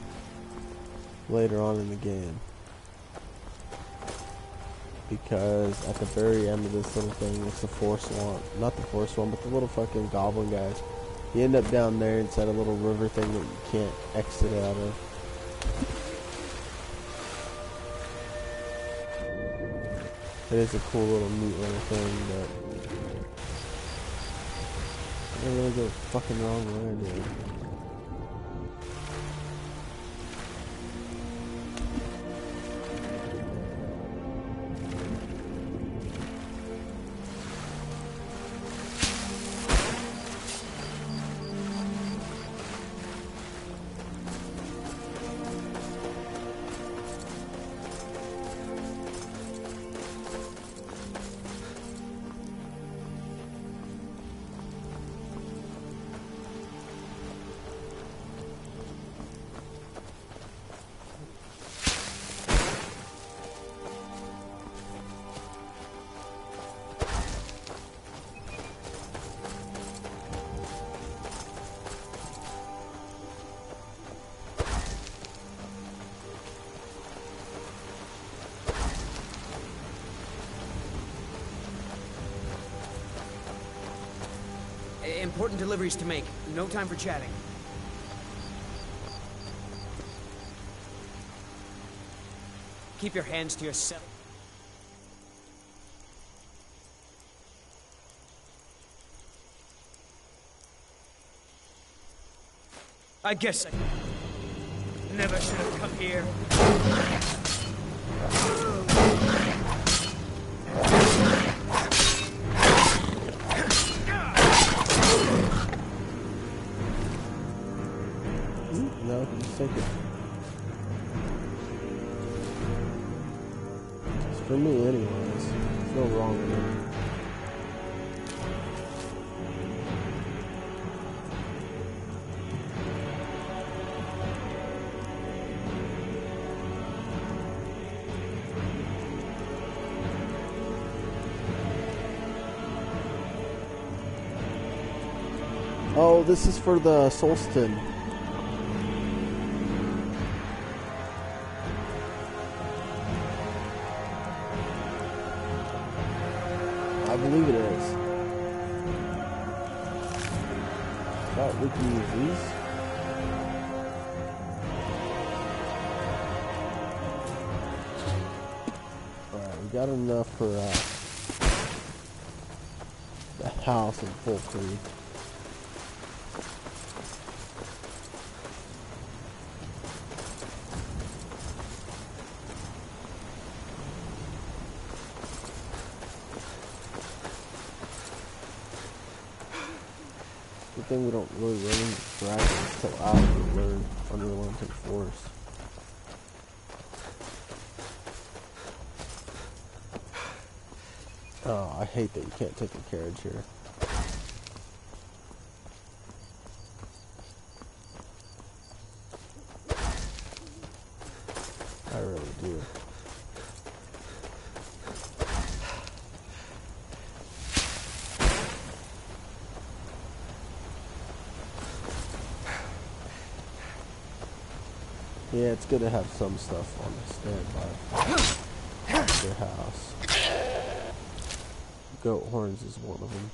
later on in the game. Because at the very end of this little thing, it's the force one. Not the force one, but the little fucking goblin guys. You end up down there inside a little river thing that you can't exit out of. It is a cool little neat little thing, but I don't really go fucking wrong way, dude. Important deliveries to make. No time for chatting. Keep your hands to yourself. I guess I never should have come here. No, just take it. It's for me anyways. There's no wrong with it. Oh, this is for the Solstin. I believe it is. Thought we can use these. Alright, we got enough for the house in full creek. Good thing we don't really run into dragons till after we're under the Lantern Forest. Oh, I hate that you can't take a carriage here. I really do. Yeah, it's good to have some stuff on standby for your house. Goat horns is one of them.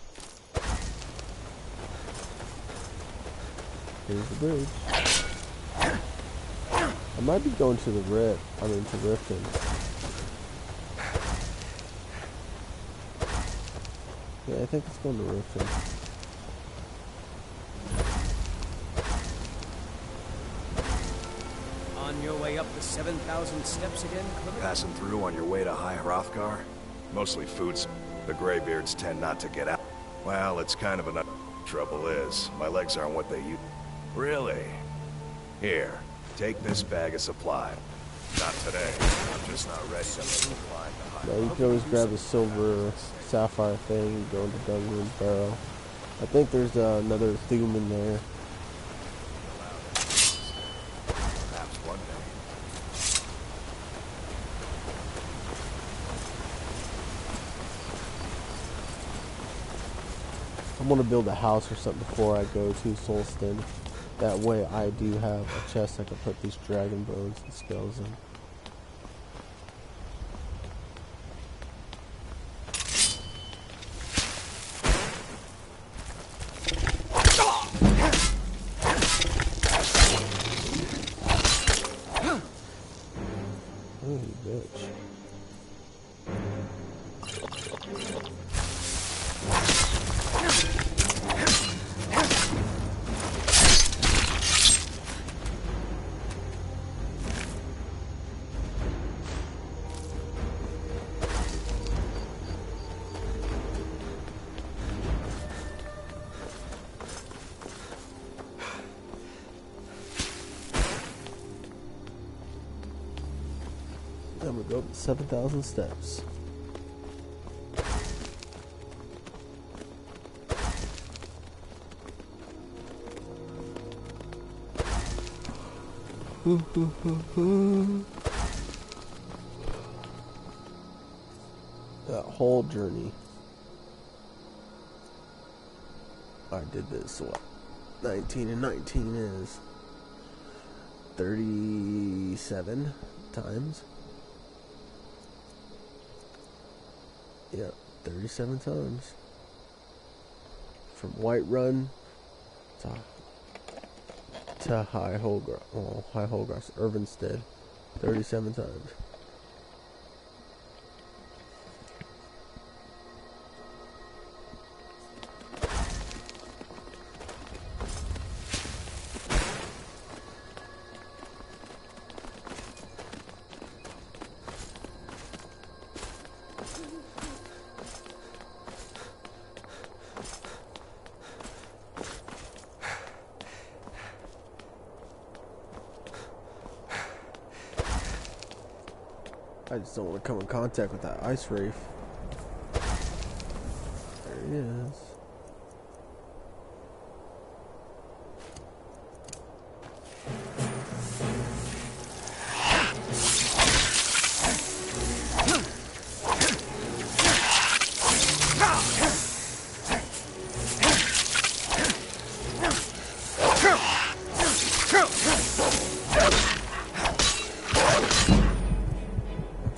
Here's the bridge. I might be going to the to Riften. Yeah, I think it's going to Riften. On your way up the 7,000 steps again, Clement? Passing through on your way to High Hrothgar? Mostly foods. The Greybeards tend not to get out. Well, it's kind of an... Trouble is, my legs aren't what they used. Really? Here, take this bag of supply. Not today. I'm just not ready to supply the High. Yeah, you can always grab the silver sapphire thing, go into Dungeon Barrow. I think there's another Thum in there. Perhaps one day. I want to build a house or something before I go to Solstin. That way I do have a chest I can put these dragon bones and skulls in. Then we go up 7,000 steps. That whole journey. I did this, what? 19 and 19 is 37 times. Yeah, 37 times. From Whiterun to High Holgrass, Irvinstead, 37 times. I just don't want to come in contact with that ice wraith. There he is.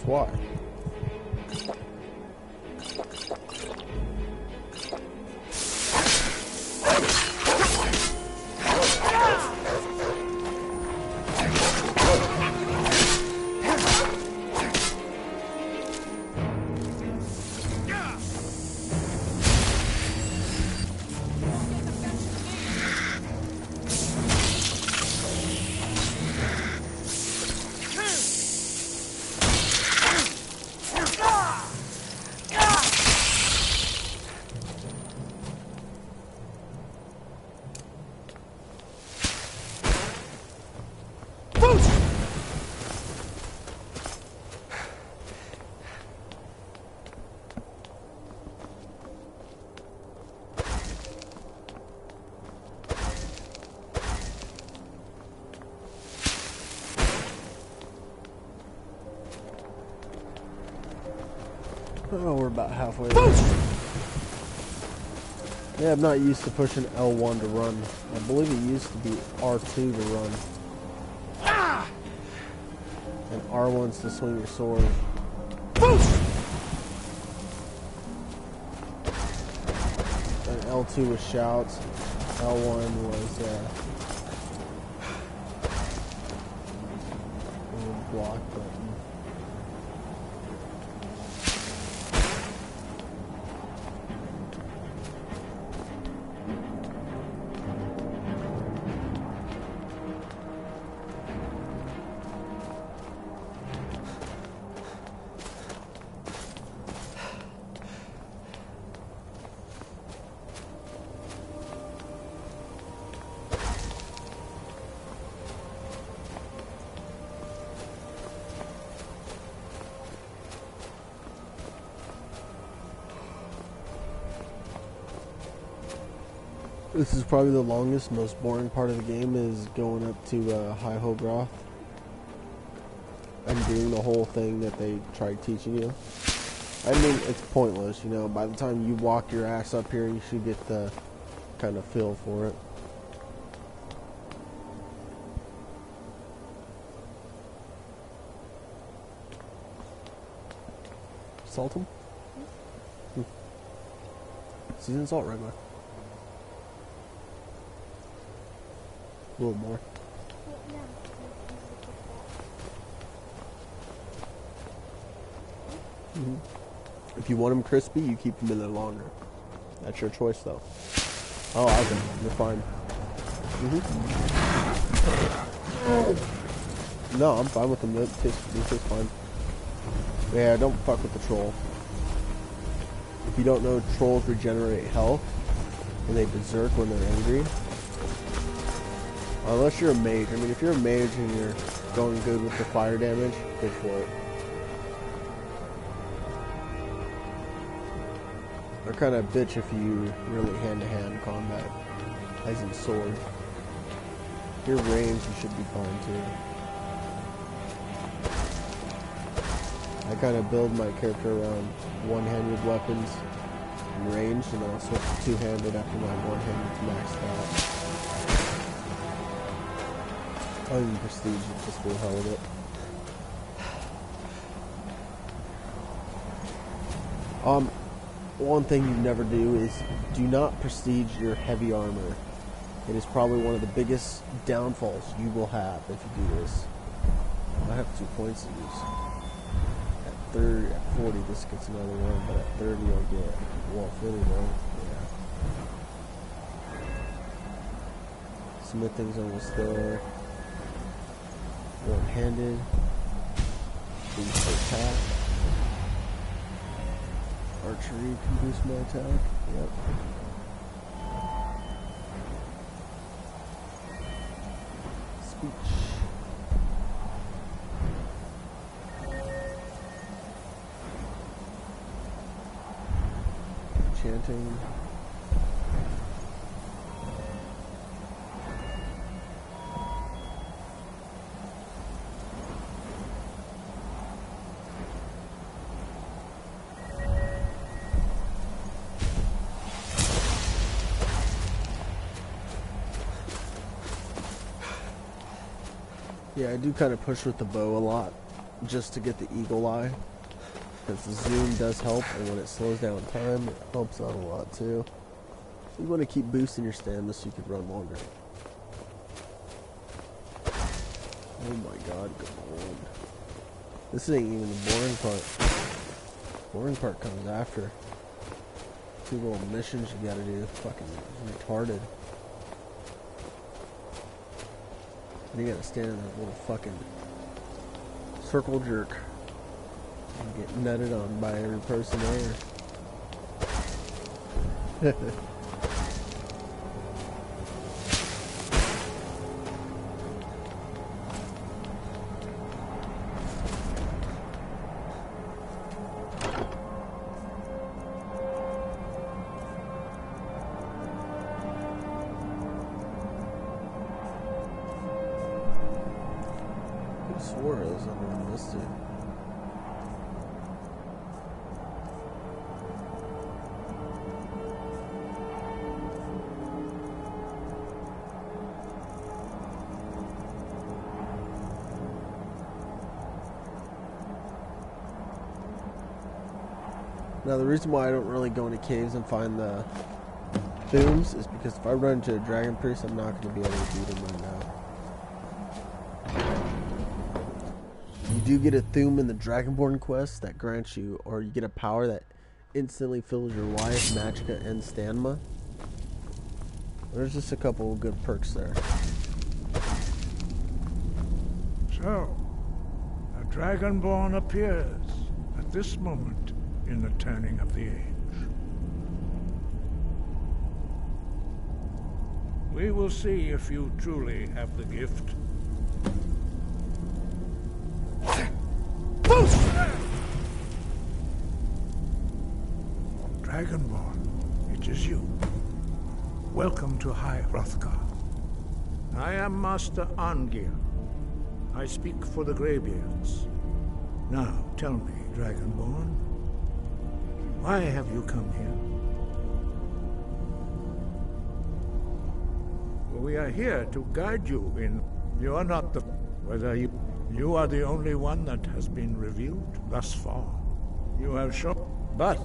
Why? Oh, we're about halfway there. Yeah, I'm not used to pushing L1 to run. I believe it used to be R2 to run. And R1's to swing your sword. And L2 was shouts. L1 was block button. This is probably the longest, most boring part of the game is going up to High Holgrath and doing the whole thing that they tried teaching you. I mean, it's pointless, you know. By the time you walk your ass up here, you should get the kind of feel for it. Salt them? Seasoned salt, regular. A little more. If you want them crispy, you keep them in there longer. That's your choice, though. Oh, I can. You're fine. No, I'm fine with them. They taste fine. Yeah, don't fuck with the troll. If you don't know, trolls regenerate health, and they berserk when they're angry. Unless you're a mage. I mean, if you're a mage and you're going good with the fire damage, go for it. They're kind of a bitch if you really hand-to-hand combat, as in sword. If you're ranged, you should be fine too. I kind of build my character around one-handed weapons and ranged, and then I'll switch to two-handed after my one-handed's maxed out. Other than prestige, it's just the hell of it. One thing you never do is do not prestige your heavy armor. It is probably one of the biggest downfalls you will have if you do this. I have 2 points to use. At 40 this gets another one, but at 30 I'll get, well, 40 though, yeah. Smithing's almost there. One-handed. Boost attack. Archery can boost my attack. Yep. Speech. Chanting. Yeah, I do kind of push with the bow a lot, just to get the eagle eye, because the zoom does help, and when it slows down time, it helps out a lot too. You want to keep boosting your stamina so you can run longer. Oh my god, good lord. This ain't even the boring part. The boring part comes after. 2 little missions you gotta do, fucking retarded. You gotta stand in that little fucking circle jerk and get nutted on by every person there. Now the reason why I don't really go into caves and find the Thooms is because if I run into a dragon priest, I'm not going to be able to beat him right now. You do get a Thoom in the Dragonborn quest that grants you, or you get a power that instantly fills your life, magicka, and stamina. There's just a couple of good perks there. So, a Dragonborn appears at this moment in the turning of the age. We will see if you truly have the gift. Dragonborn, it is you. Welcome to High Hrothgar. I am Master Arngir. I speak for the Greybeards. Now, tell me, Dragonborn, why have you come here? We are here to guide you in... You are not the... You are the only one that has been revealed thus far. You have shown, but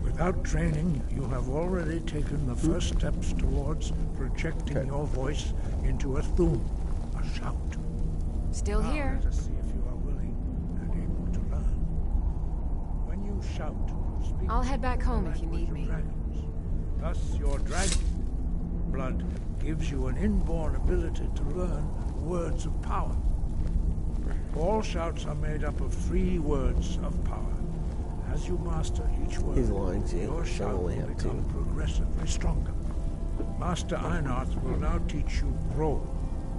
without training, you have already taken the first steps towards projecting your voice into a thum, a shout. Still Now here. Let us see if you are willing and able to learn. When you shout, speak. I'll head back home if you need me. Dragons. Thus, your dragon blood gives you an inborn ability to learn words of power. All shouts are made up of 3 words of power. As you master each word, He's lying to you. your shout only will have become 2. progressively stronger. Master Einarth will now teach you Grow,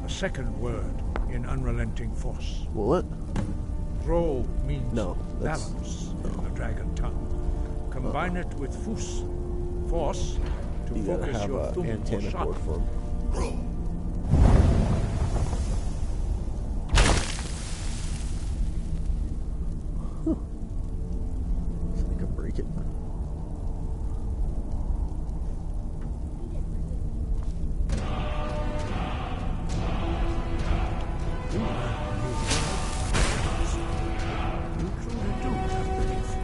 a second word in Unrelenting Force. Will it? Grow means that's- balance in the dragon tongue. Combine it with Fus, Force, to You gotta focus have your an thumb or antenna shot. cord for him. So I can break it. You truly do have the gift.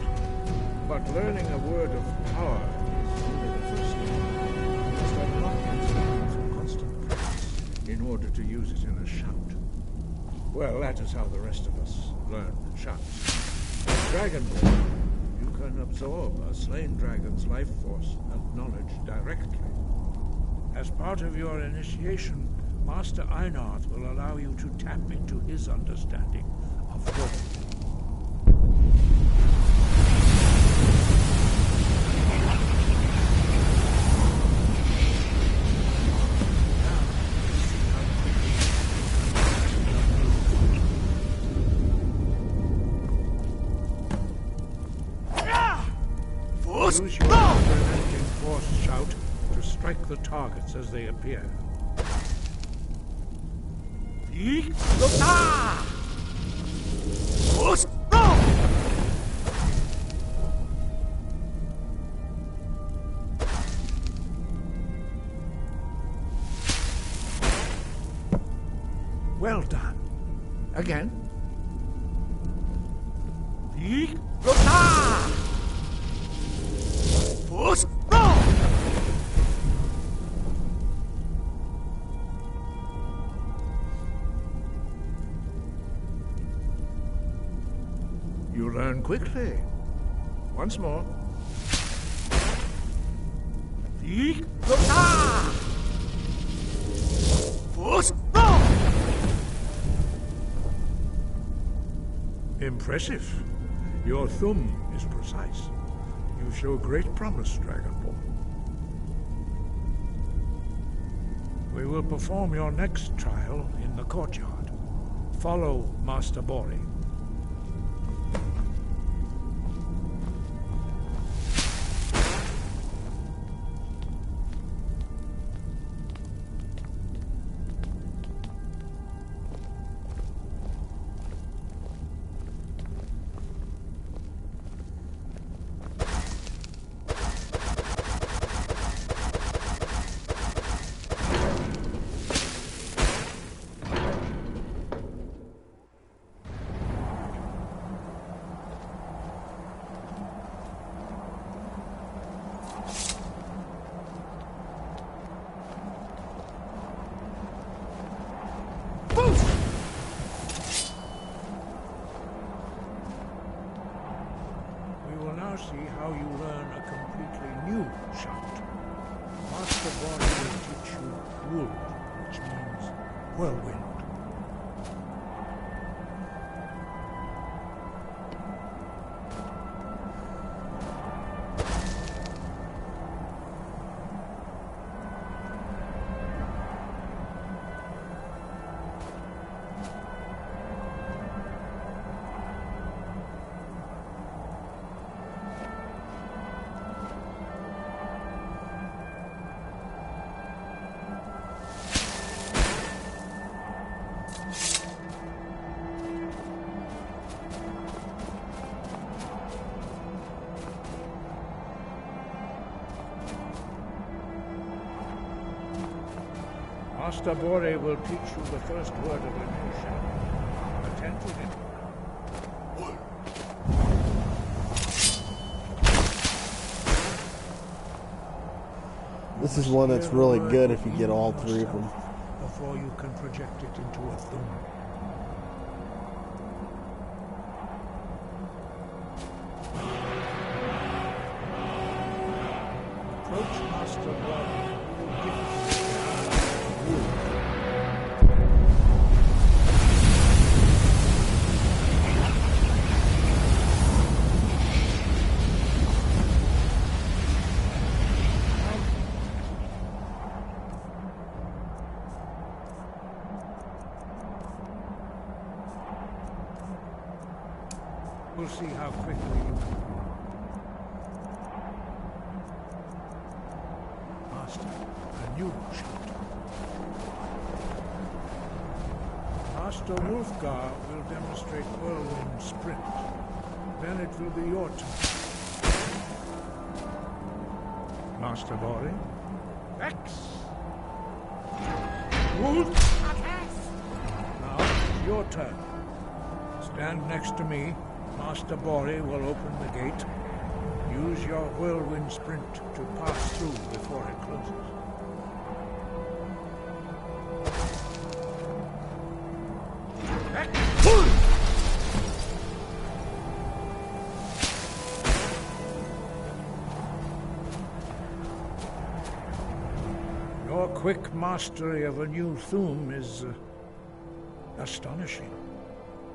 But learning a word of power is only the first step. You must unlock it through constant practice in order to use it in a shout. Well, that is how the rest of us learn shouts. Dragonborn, you can absorb a slain dragon's life force and knowledge directly. As part of your initiation, Master Einarth will allow you to tap into his understanding of roll. Use your unrelenting force shout to strike the targets as they appear. Well done. Again. You learn quickly. Once more. Impressive. Your thumb is precise. You show great promise, Dragonborn. We will perform your next trial in the courtyard. Follow Master Bori. See how you learn a completely new shout. Master Bori will teach you Wool, which means whirlwind. Master Bori will teach you the first word of a new shout. Attend to him. This is one that's really good if you get all three of them. Before you can project it into a thumb. Approach Master Body and we'll give it to you. We'll see how quickly you... Master, a new shot. Master Wolfgar will demonstrate whirlwind sprint. Then it will be your turn. Master Bori. X! Wolf! Now it's your turn. Stand next to me. Master Bori will open the gate. Use your whirlwind sprint to pass through before it closes. Your quick mastery of a new Thum is astonishing.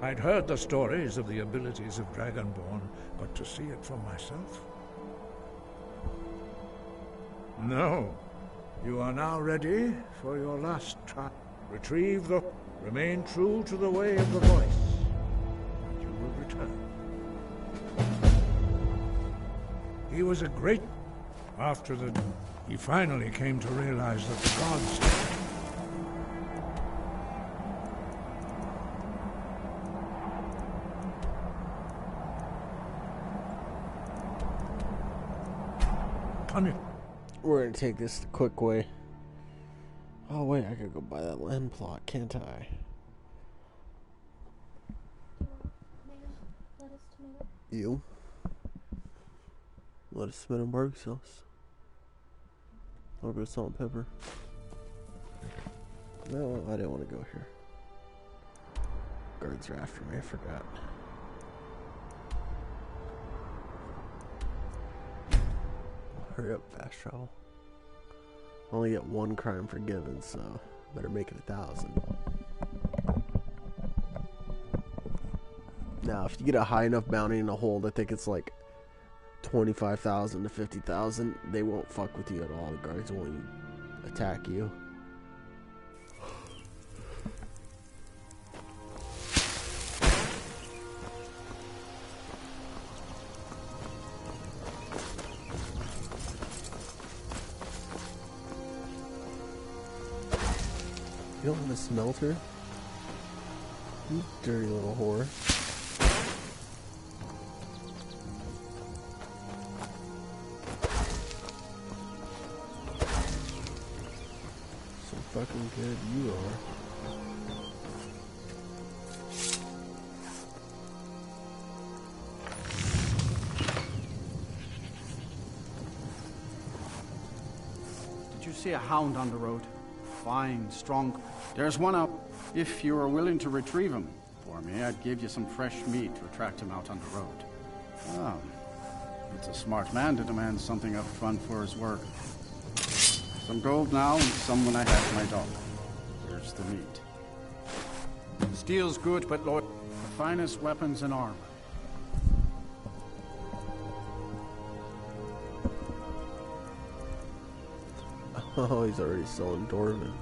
I'd heard the stories of the abilities of Dragonborn, but to see it for myself? No. You are now ready for your last try. Retrieve the... Remain true to the way of the voice, and you will return. He was a great... After the... He finally came to realize that the gods... We're gonna take this the quick way. Oh wait, I could go buy that land plot, can't I? You? Lettuce, tomato, barbecue sauce. A little bit of salt and pepper. No, I didn't want to go here. Guards are after me, I forgot. Hurry up, fast travel. Only get one crime forgiven, so better make it 1,000. Now, if you get a high enough bounty in a hold, I think it's like 25,000 to 50,000. They won't fuck with you at all. The guards won't attack you. You don't have a smelter? You dirty little whore. So fucking good you are. Did you see a hound on the road? Fine, strong. There's one out. If you were willing to retrieve him for me, I'd give you some fresh meat to attract him out on the road. Oh, it's a smart man to demand something up front for his work. Some gold now and some when I have my dog. Where's the meat? Steel's good, but Lord, the finest weapons and armor. Oh, he's already selling Dwarven.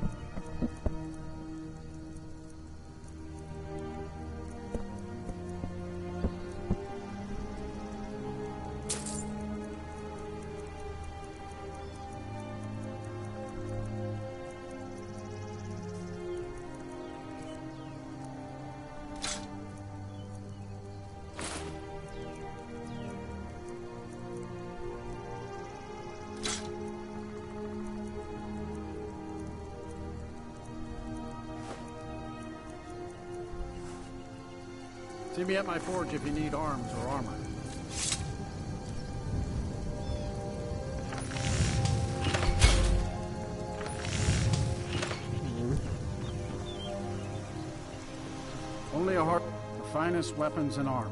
See me at my forge if you need arms or armor. Only a heart. The finest weapons and armor.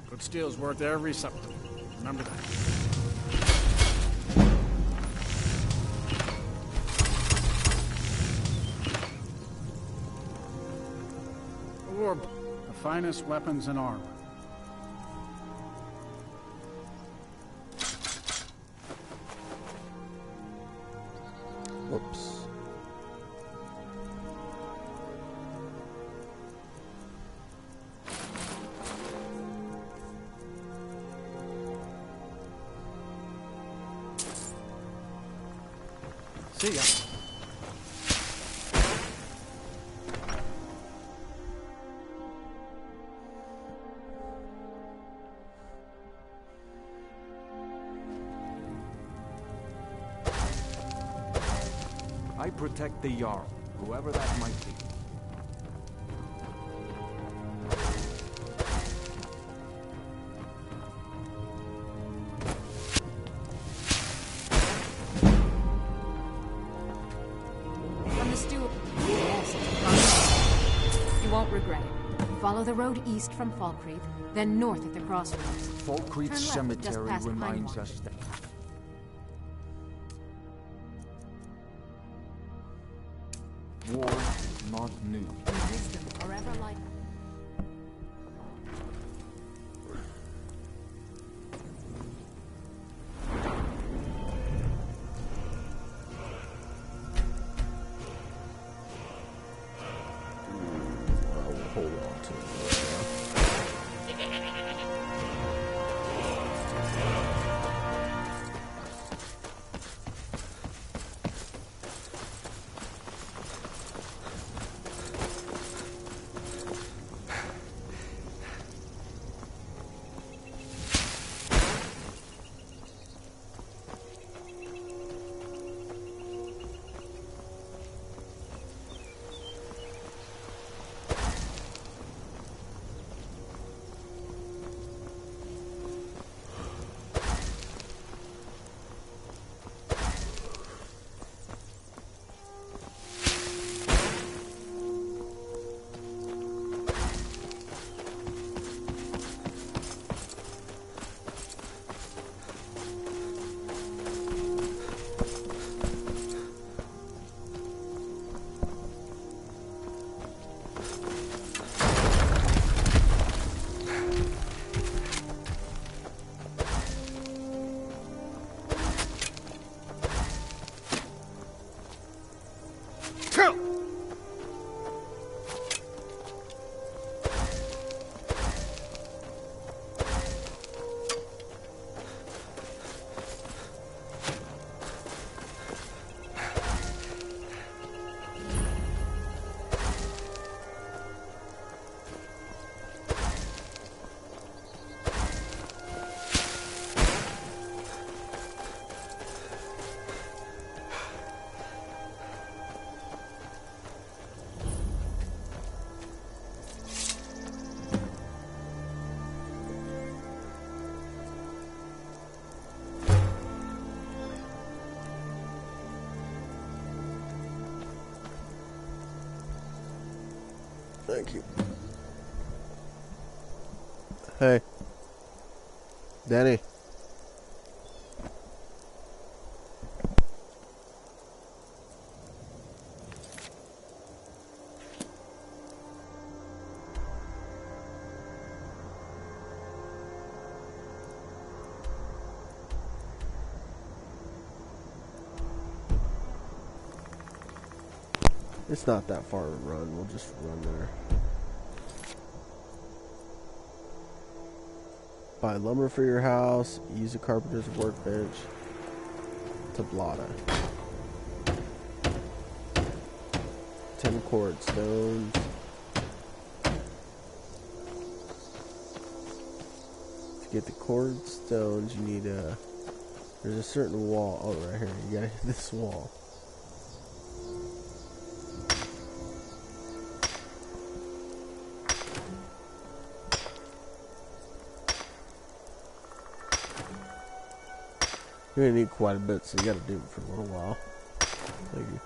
Good steel's worth every cent. Remember that. The finest weapons and armor. Whoops. See ya. I protect the Jarl, whoever that might be. From the steward. Yes, it's you won't regret it. Follow the road east from Falkreath, then north at the crossroads. Falkreath Cemetery reminds us that... War is not new. Wisdom forever like... I will hold on to it. Thank you. Hey. Danny. It's not that far to run. We'll just run there. Buy lumber for your house. Use a carpenter's workbench. Tablata. 10 cord stones. To get the cord stones, you need a... There's a certain wall. Oh, right here. You gotta hit this wall. You're gonna need quite a bit, so you gotta do it for a little while. Thank you.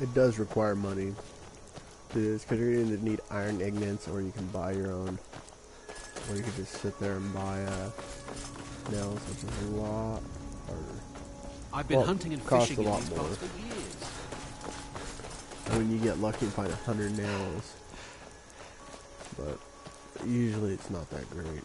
It does require money to do this, because you're going to need iron ingots, or you can buy your own, or you can just sit there and buy nails, which is a lot harder. I've been hunting and fishing in these more. parts for years. And when you get lucky and find 100 nails, but usually it's not that great.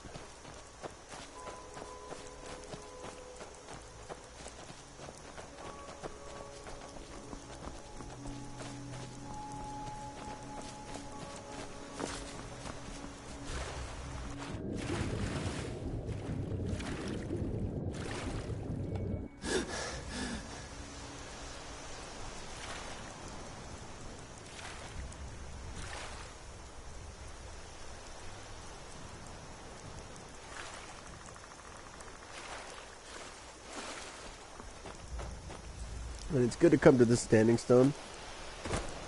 And it's good to come to this standing stone,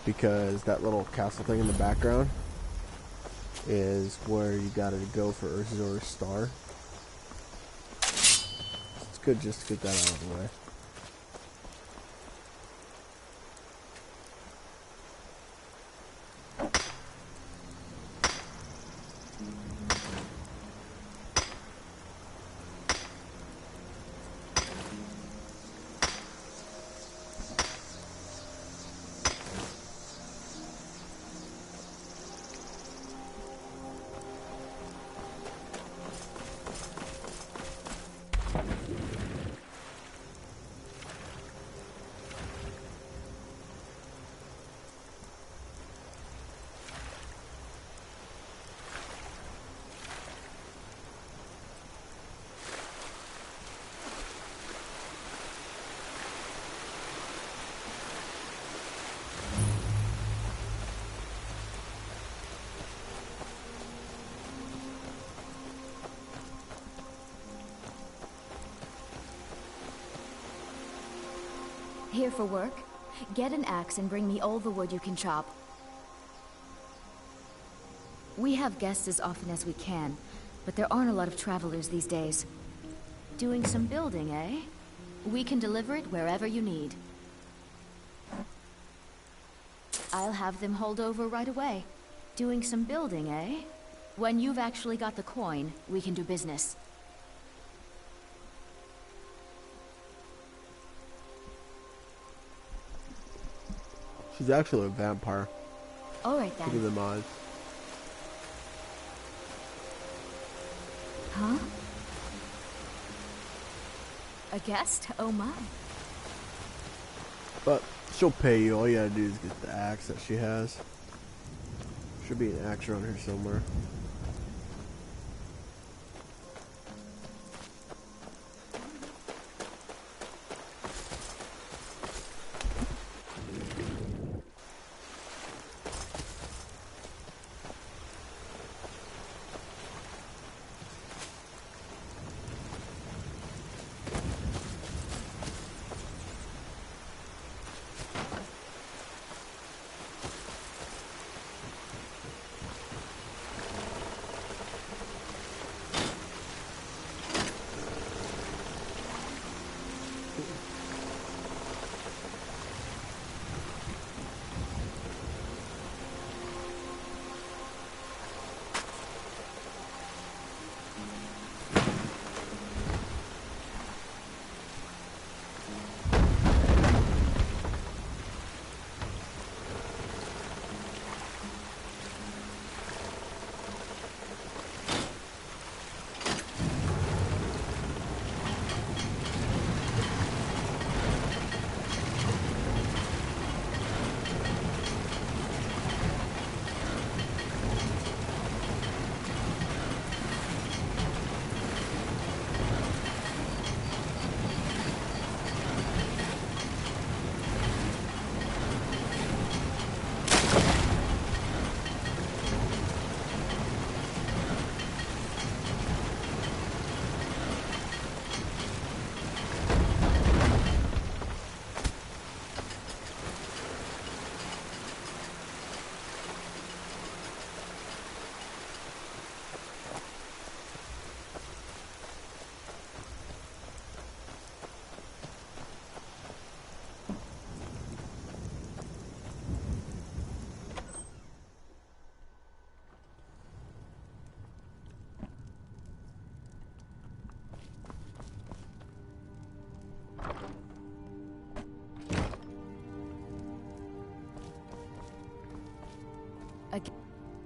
because that little castle thing in the background is where you gotta go for Urza's star. It's good just to get that out of the way. Here for work? Get an axe and bring me all the wood you can chop. We have guests as often as we can, but there aren't a lot of travelers these days. Doing some building, eh? We can deliver it wherever you need. I'll have them hauled over right away. Doing some building, eh? When you've actually got the coin, we can do business. She's actually a vampire. Alright then. Look at the mods. Huh? A guest? Oh my. But she'll pay you. All you gotta do is get the axe that she has. Should be an axe around here somewhere.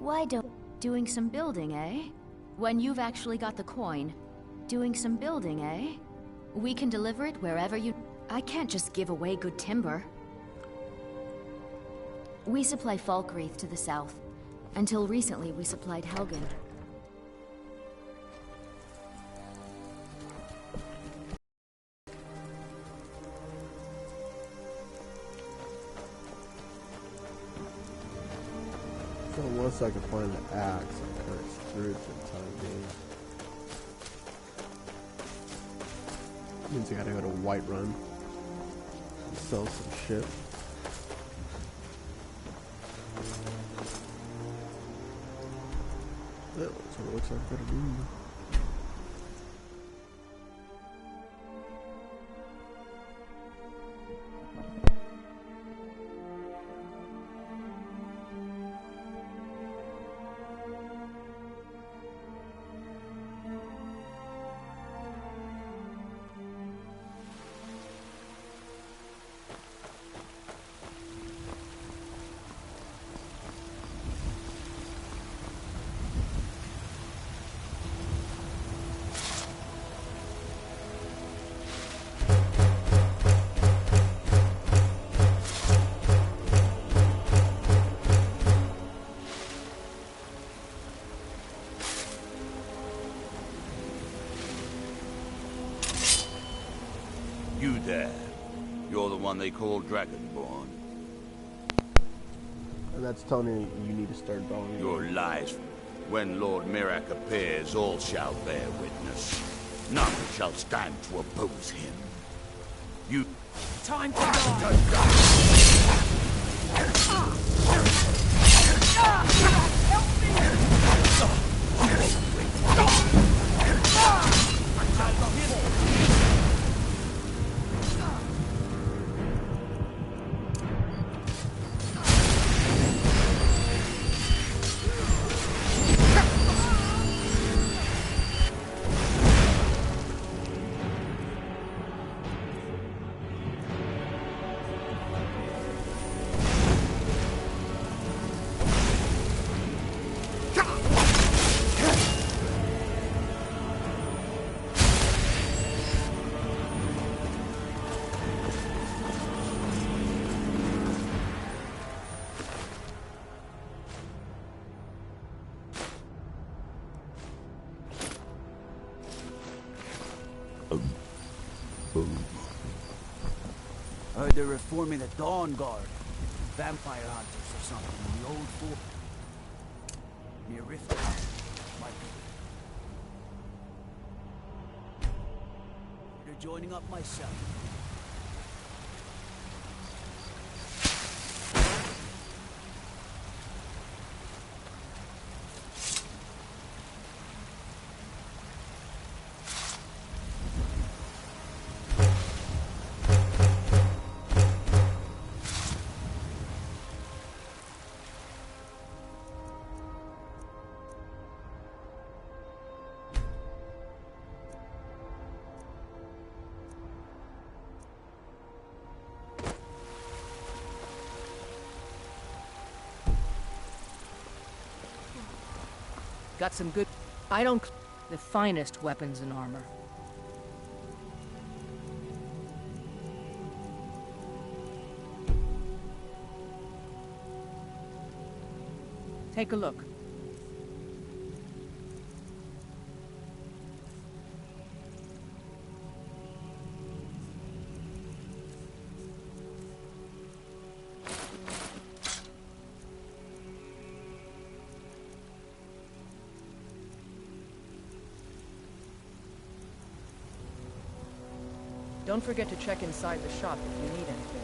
Why don't... Doing some building, eh? When you've actually got the coin. Doing some building, eh? We can deliver it wherever you... I can't just give away good timber. We supply Falkreath to the south. Until recently, we supplied Helgen. So unless I can find the axe, I'm kind of screwed for the time being. Means I gotta go to Whiterun and sell some shit. That's what it looks like I gotta do. You there. You're the one they call Dragonborn. And that's telling you you need to start going. Your lies. When Lord Mirak appears, all shall bear witness. None shall stand to oppose him. You... Time to die! Heard they're reforming the Dawn Guard. Vampire hunters or something in the old fort. Near Rift. They're joining up myself. Got some good... I don't... The finest weapons and armor. Take a look. Don't forget to check inside the shop if you need anything.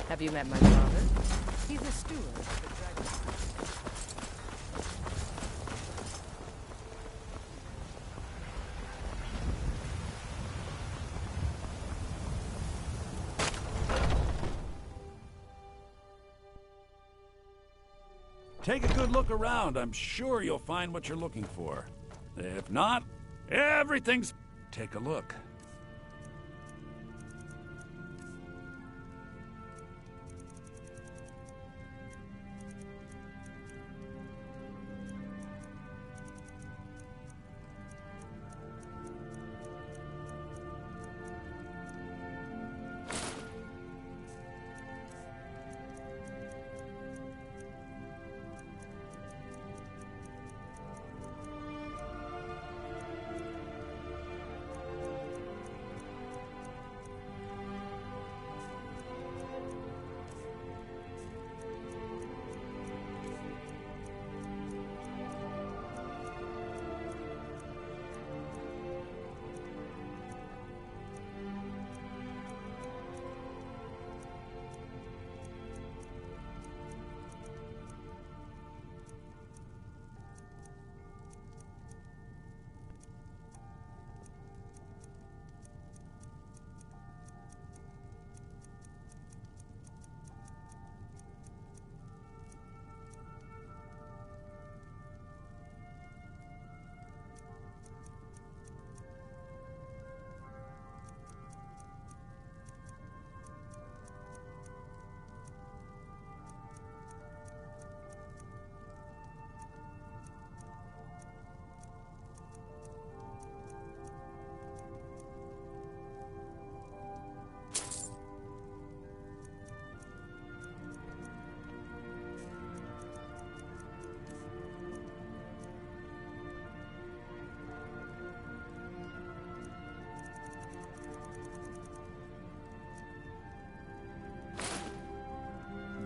Have you met my father? He's a steward of the dragon. Take a good look around. I'm sure you'll find what you're looking for. If not, everything's... Take a look.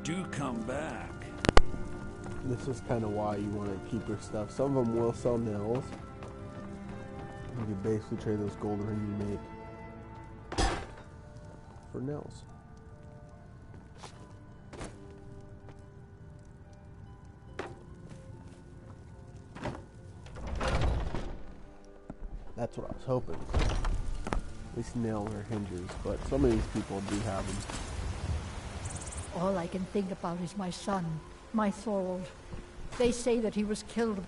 Do come back. This is kind of why you want to keep your stuff. Some of them will sell nails. You can basically trade those gold rings you make for nails. That's what I was hoping. At least nails or hinges, but some of these people do have them. All I can think about is my son, my Thorold. They say that he was killed.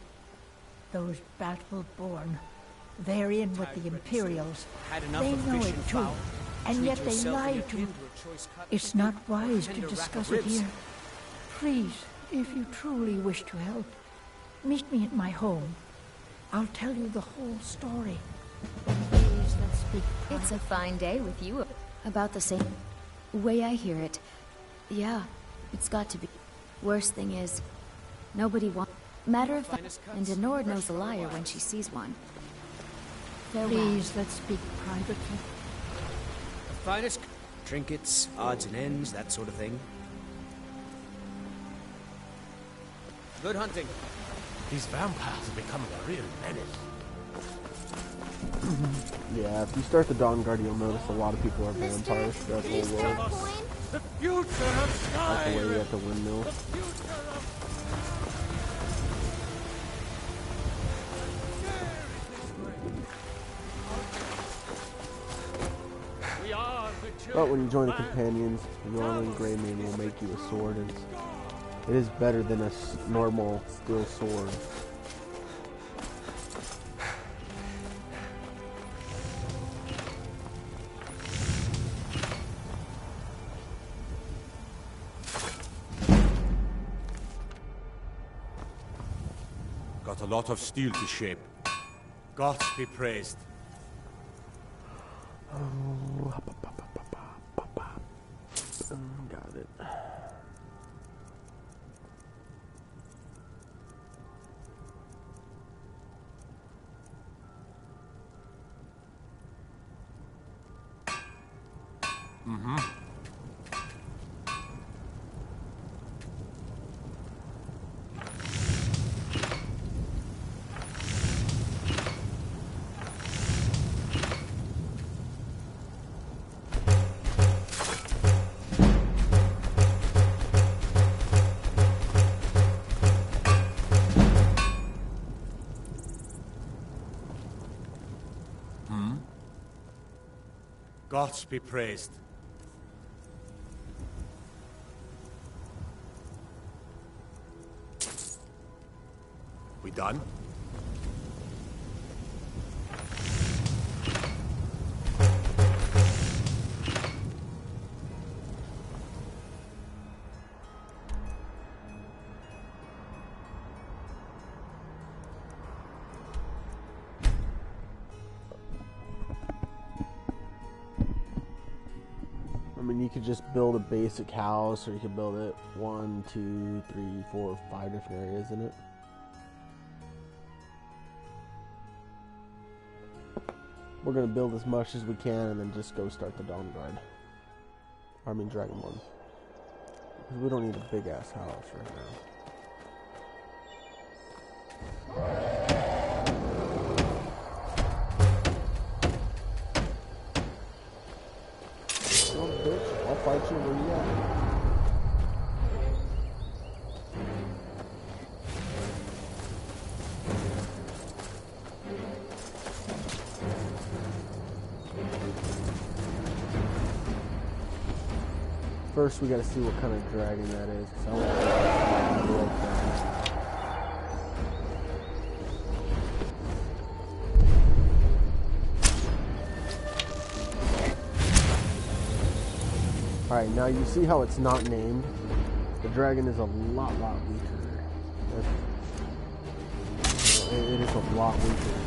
Those battle-born. They're in with the Imperials. They know it too, and yet they lie to you. It's not wise to discuss it here. Please, if you truly wish to help, meet me at my home. I'll tell you the whole story. Please, let's speak. It's a fine day with you. About the same way I hear it. Yeah, it's got to be. Worst thing is, nobody wants. Matter of fact, and Denord knows a liar when she sees one. Farewell. Please, let's speak privately. The finest trinkets, odds and ends, that sort of thing. Good hunting. These vampires are becoming a real menace. Yeah, if you start the Dawn Guard, you'll notice a lot of people are vampires throughout the whole world. The future of Skyrim! That's the way at the windmill. But when you join the companions, Norman Greymane will make you a sword. It is better than a normal steel sword. Got a lot of steel to shape. Gods be praised. Got it. Mm-hmm. Gods be praised. We done? I mean, you could just build a basic house, or you could build it 1, 2, 3, 4, 5 different areas in it. We're gonna build as much as we can and then just go start the Dawn Guard. I mean Dragonborn. Because we don't need a big ass house right now. Oh, bitch, I'll fight you where you at. First, we gotta see what kind of dragon that is, because I want to real dragon. Alright, now you see how it's not named? The dragon is a lot weaker. It is a lot weaker.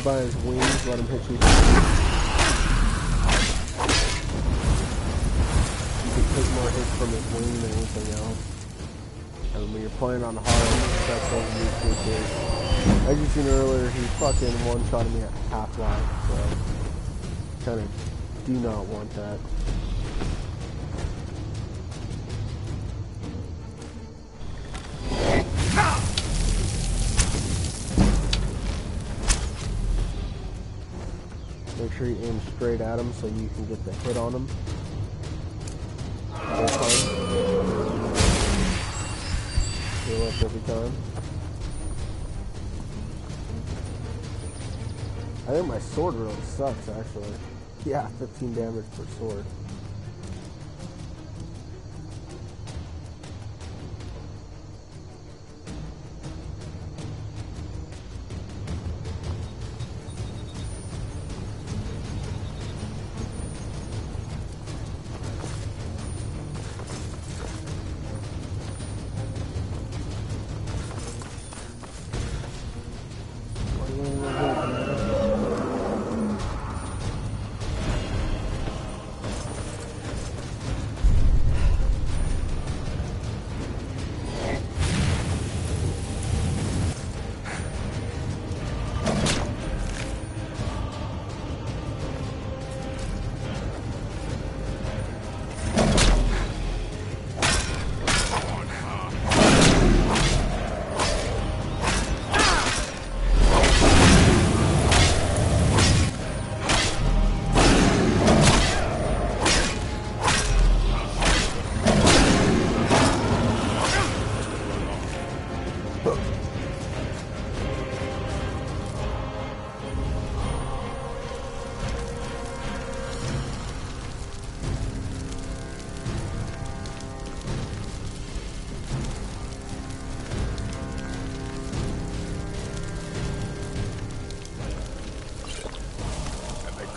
By his wings, let him hit you. You can take more hits from his wing than anything else. And when you're playing on hard, that's all you need to do. As you seen earlier, he fucking one-shotted me at half-life, so kind of do not want that. Make sure you aim straight at him so you can get the hit on him. Heal up every time. I think my sword really sucks, actually. Yeah, 15 damage per sword.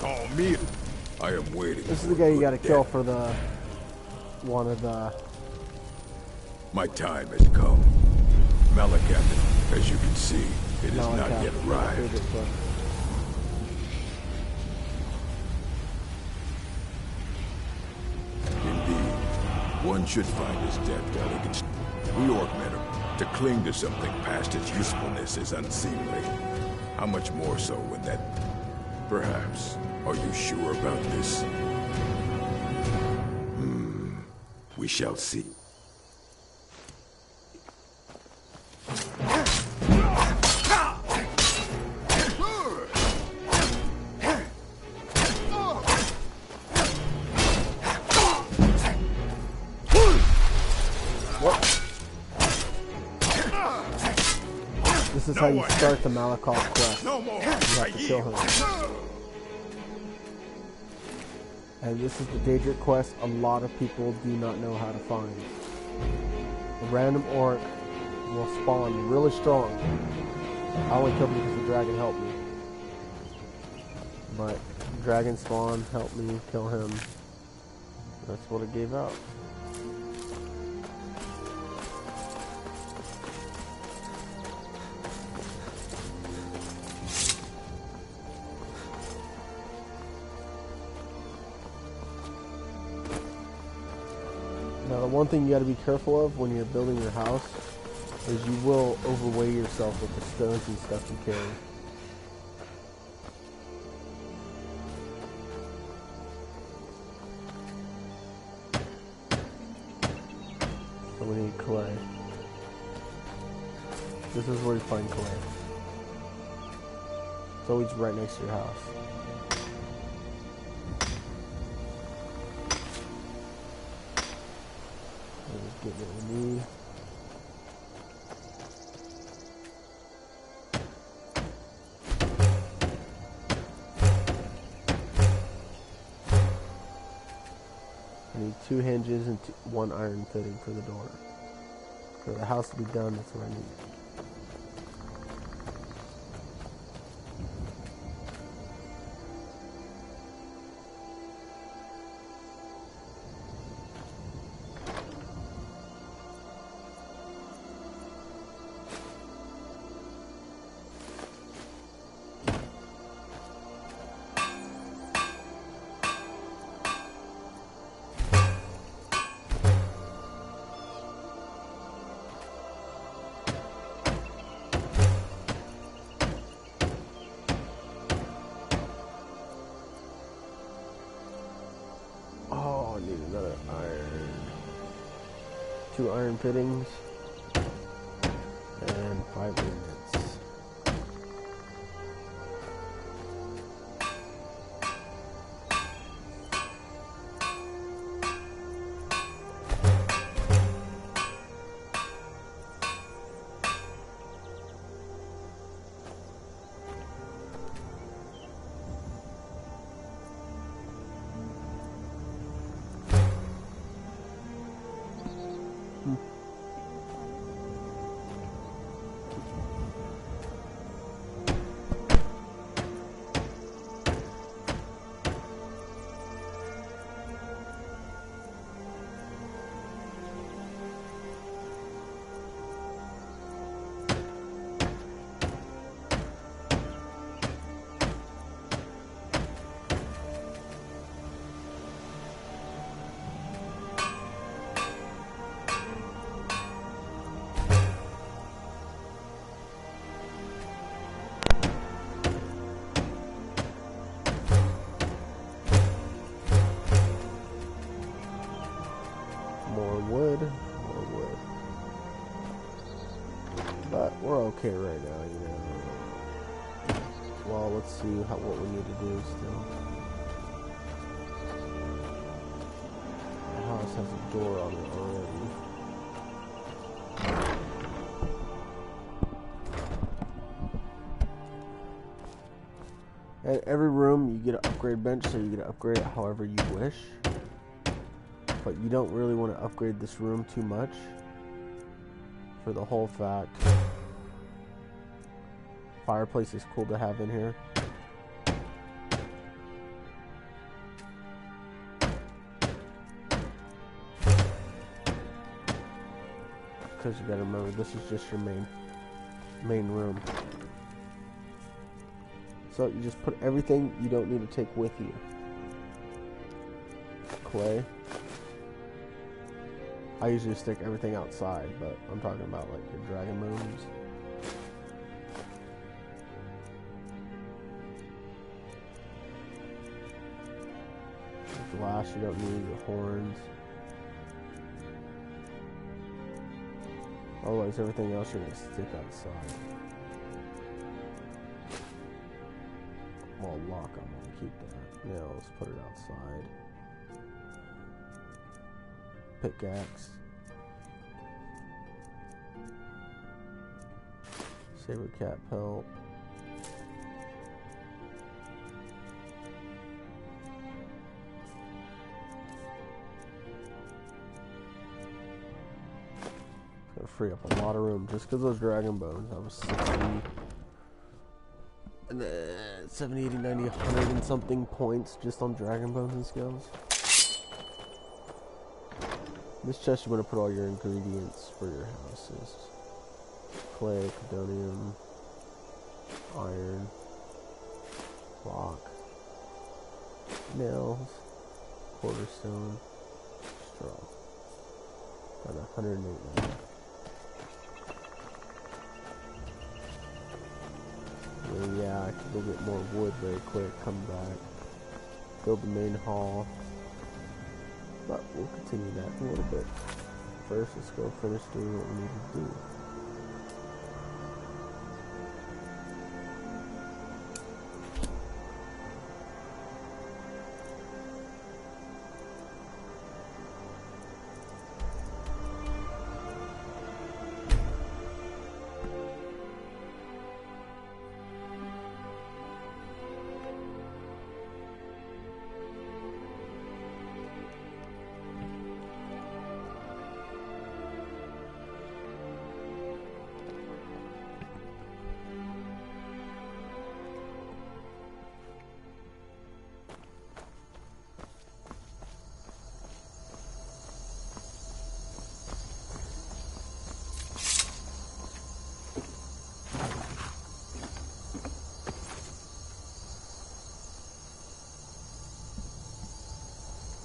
call me. I am waiting. This is the guy you gotta kill for the one of the. My time has come. Malakath, as you can see, it has not yet arrived. Indeed, one should find his death while he can. We Orcmen are to cling to something past its usefulness is unseemly. How much more so when that... Perhaps. Are you sure about this? We shall see. This is how you start the Malakoff quest. No more. You have to kill him. And this is the Daedric quest a lot of people do not know how to find. A random orc will spawn really strong. I only killed him because the dragon helped me. But dragon spawn helped me kill him. That's what it gave out. Now the one thing you got to be careful of when you're building your house is you will overweigh yourself with the stones and stuff you carry. So we need clay. This is where you find clay. It's always right next to your house. Get what we need. I need 2 hinges and 1 iron fitting for the door. For the house to be done, that's what I need. Oh, I need another iron. 2 iron fittings. And 5 ingots. More wood. But we're okay right now, you know. Well, let's see what we need to do still. The house has a door on it already. At every room, you get an upgrade bench, so you get to upgrade it however you wish. But you don't really want to upgrade this room too much for the whole fact. Fireplace is cool to have in here. because you gotta remember, this is just your main room. So you just put everything you don't need to take with you. Clay. I usually stick everything outside, but I'm talking about like your dragon bones. Glass you don't need, your horns. Otherwise everything else you're gonna stick outside. Well, lock them, I'll keep that. Nails, put it outside. Pickaxe. Saber cat pelt. Gonna free up a lot of room just because those dragon bones. I was 60 and then 70, 80, 90, 100 and something points just on dragon bones and scales. This chest you're going to put all your ingredients for your houses. Clay, cadonium, iron, rock, nails, quarterstone, straw. Got 108 now. Well, yeah, I can go get more wood very quick, come back, build the main hall. But we'll continue that in a little bit. First, let's go finish doing what we need to do.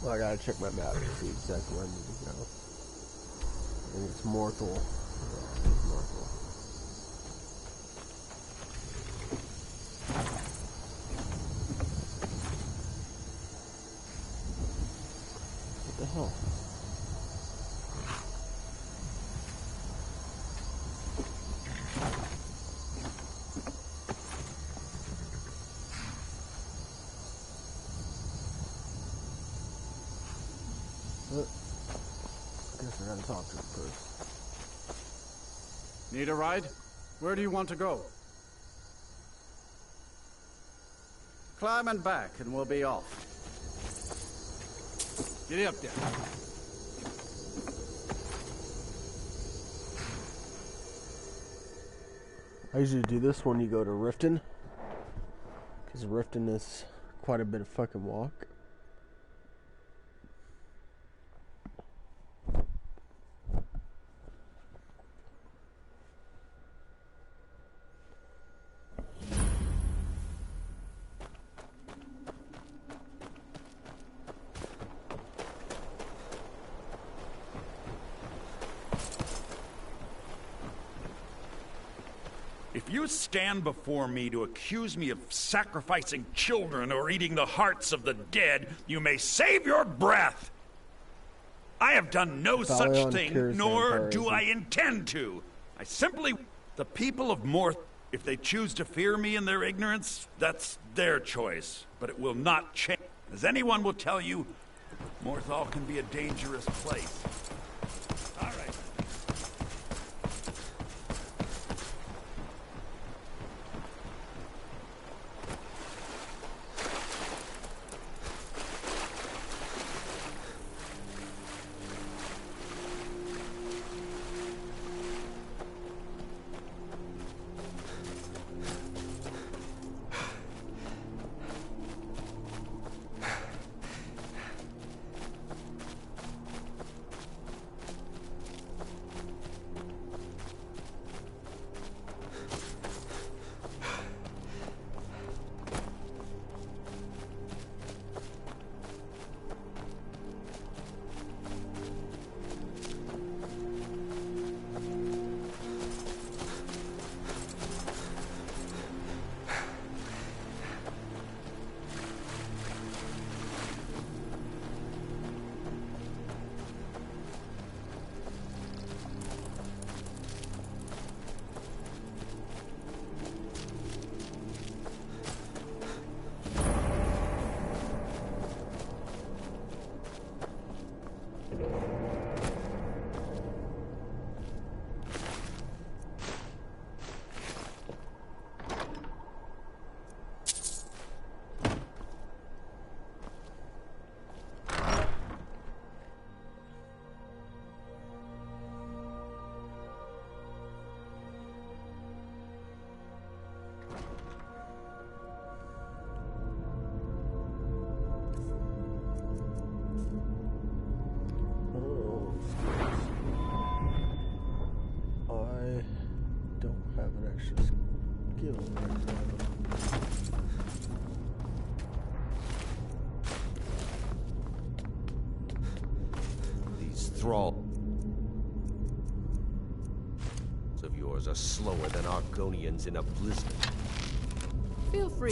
Well, I gotta check my map to see exactly where I need to go. I think it's Morthal. Yeah, it's Morthal. What the hell? I gotta talk to him first. Need a ride? Where do you want to go? Climb and back and we'll be off. Get up there. I usually do this when you go to Riften, because Riften is quite a bit of fucking walk. If you stand before me to accuse me of sacrificing children or eating the hearts of the dead, you may save your breath! I have done no such thing, nor do I intend to. I simply... The people of Morth, if they choose to fear me in their ignorance, that's their choice. But it will not change. As anyone will tell you, Morthal can be a dangerous place. All right. doing? These thralls of yours are slower than Argonians in a blizzard. Feel free.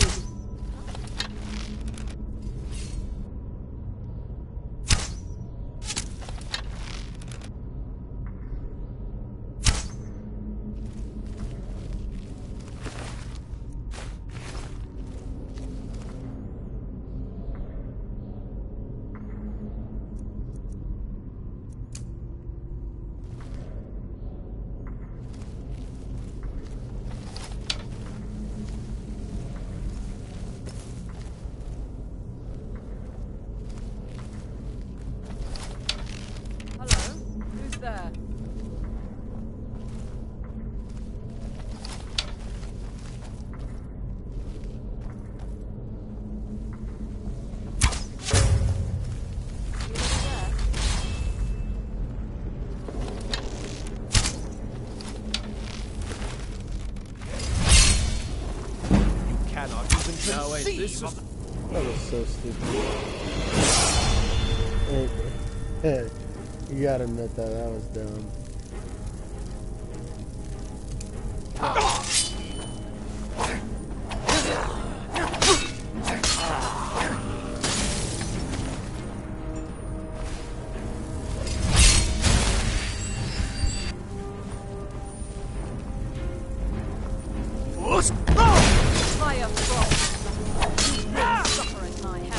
There. You cannot even conceive of... That was so stupid. You gotta admit that was dumb. Fire frost. You will suffer at my hand.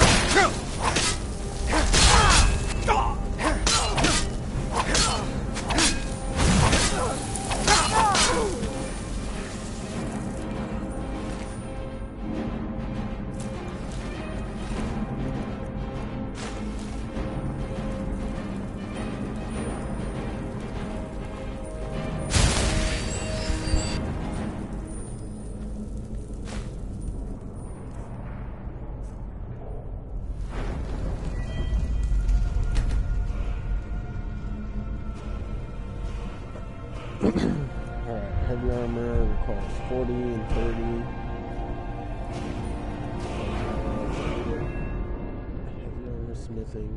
Alright, heavy armor requires 40 and 30. Heavy armor smithing.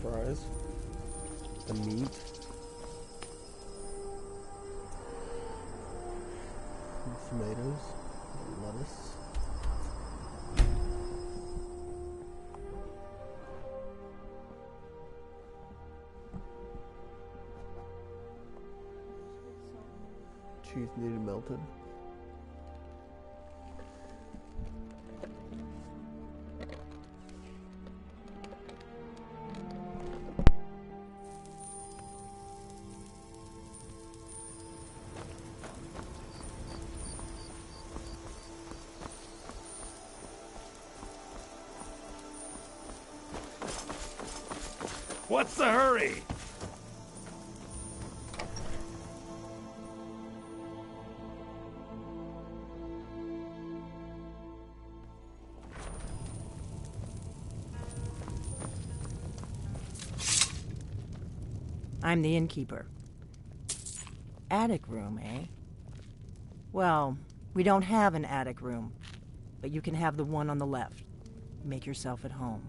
fries. The meat. The tomatoes. The lettuce. Cheese needed melted. What's the hurry? I'm the innkeeper. Attic room, eh? Well, we don't have an attic room, but you can have the one on the left. Make yourself at home.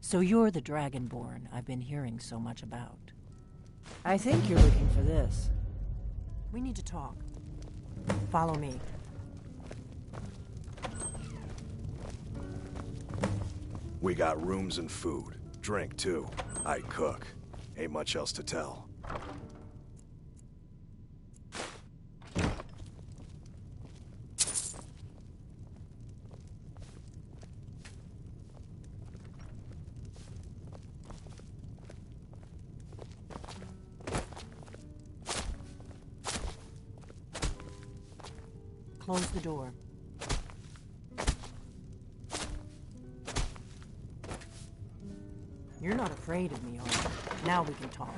So you're the Dragonborn I've been hearing so much about. I think you're looking for this. We need to talk. Follow me. We got rooms and food. Drink, too. I cook. Ain't much else to tell. Close the door. You're not afraid of me, are you? Now we can talk.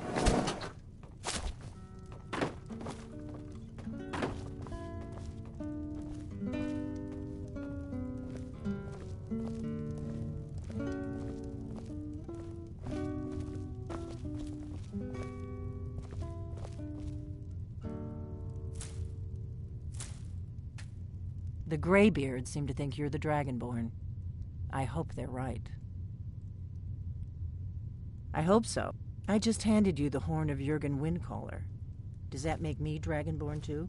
The Greybeards seem to think you're the Dragonborn. I hope they're right. I hope so. I just handed you the horn of Jurgen Windcaller. Does that make me Dragonborn too?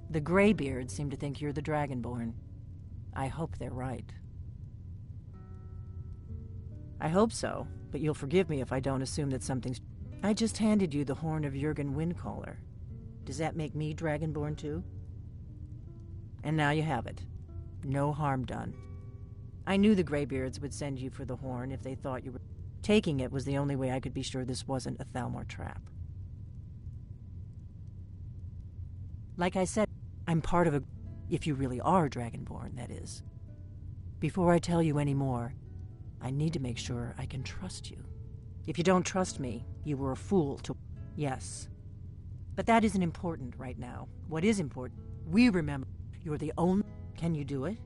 The Greybeards seem to think you're the Dragonborn. I hope they're right. I hope so, but you'll forgive me if I don't assume that something's... I just handed you the horn of Jurgen Windcaller. Does that make me Dragonborn too? And now you have it. No harm done. I knew the Greybeards would send you for the horn if they thought you were... Taking it was the only way I could be sure this wasn't a Thalmor trap. Like I said, I'm part of a... If you really are Dragonborn, that is. Before I tell you any more, I need to make sure I can trust you. If you don't trust me, you were a fool to... Yes. But that isn't important right now. What is important, we remember you're the only... Can you do it?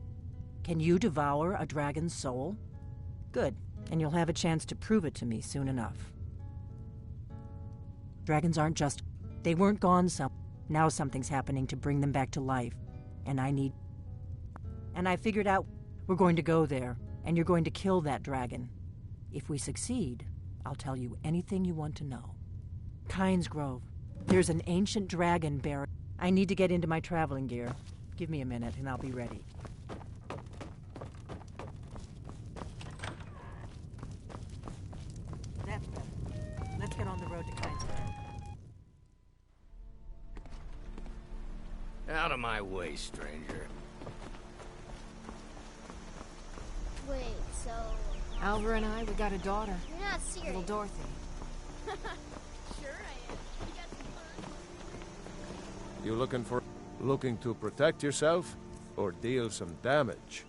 Can you devour a dragon's soul? Good. And you'll have a chance to prove it to me soon enough. Dragons aren't just... They weren't gone some... Now something's happening to bring them back to life. And I need... And I figured out we're going to go there. And you're going to kill that dragon. If we succeed, I'll tell you anything you want to know. Kynes Grove. There's an ancient dragon buried. I need to get into my traveling gear. Give me a minute and I'll be ready. That's better. Let's get on the road to Kynes Grove. Out of my way, stranger. Wait, so... Alva and I, we got a daughter. You're not serious. Little Dorothy. Sure I am. You got some fun. You looking to protect yourself? or deal some damage.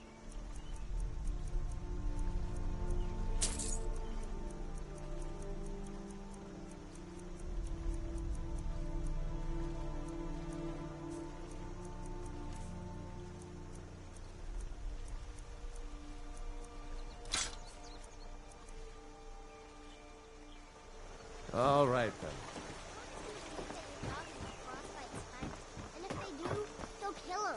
All right, then. And if they do, they'll kill him.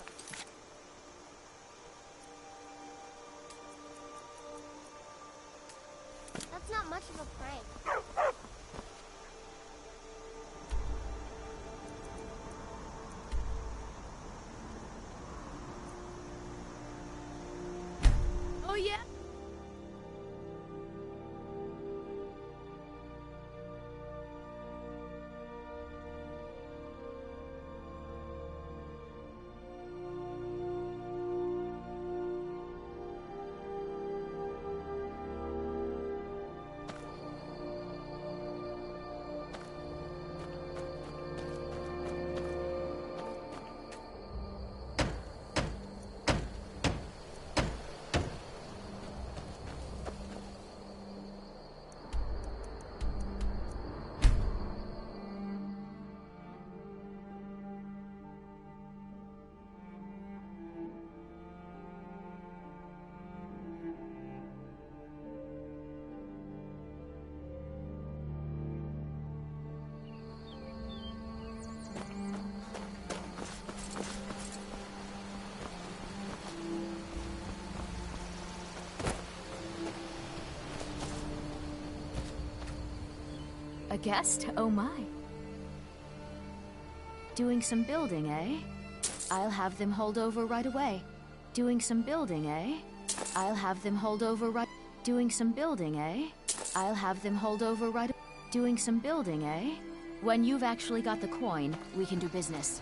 That's not much of a prank. Oh, yeah? A guest? Oh my. Doing some building, eh? I'll have them hold over right away. Doing some building, eh? I'll have them hold over right... Doing some building, eh? I'll have them hold over right... Doing some building, eh? When you've actually got the coin, we can do business.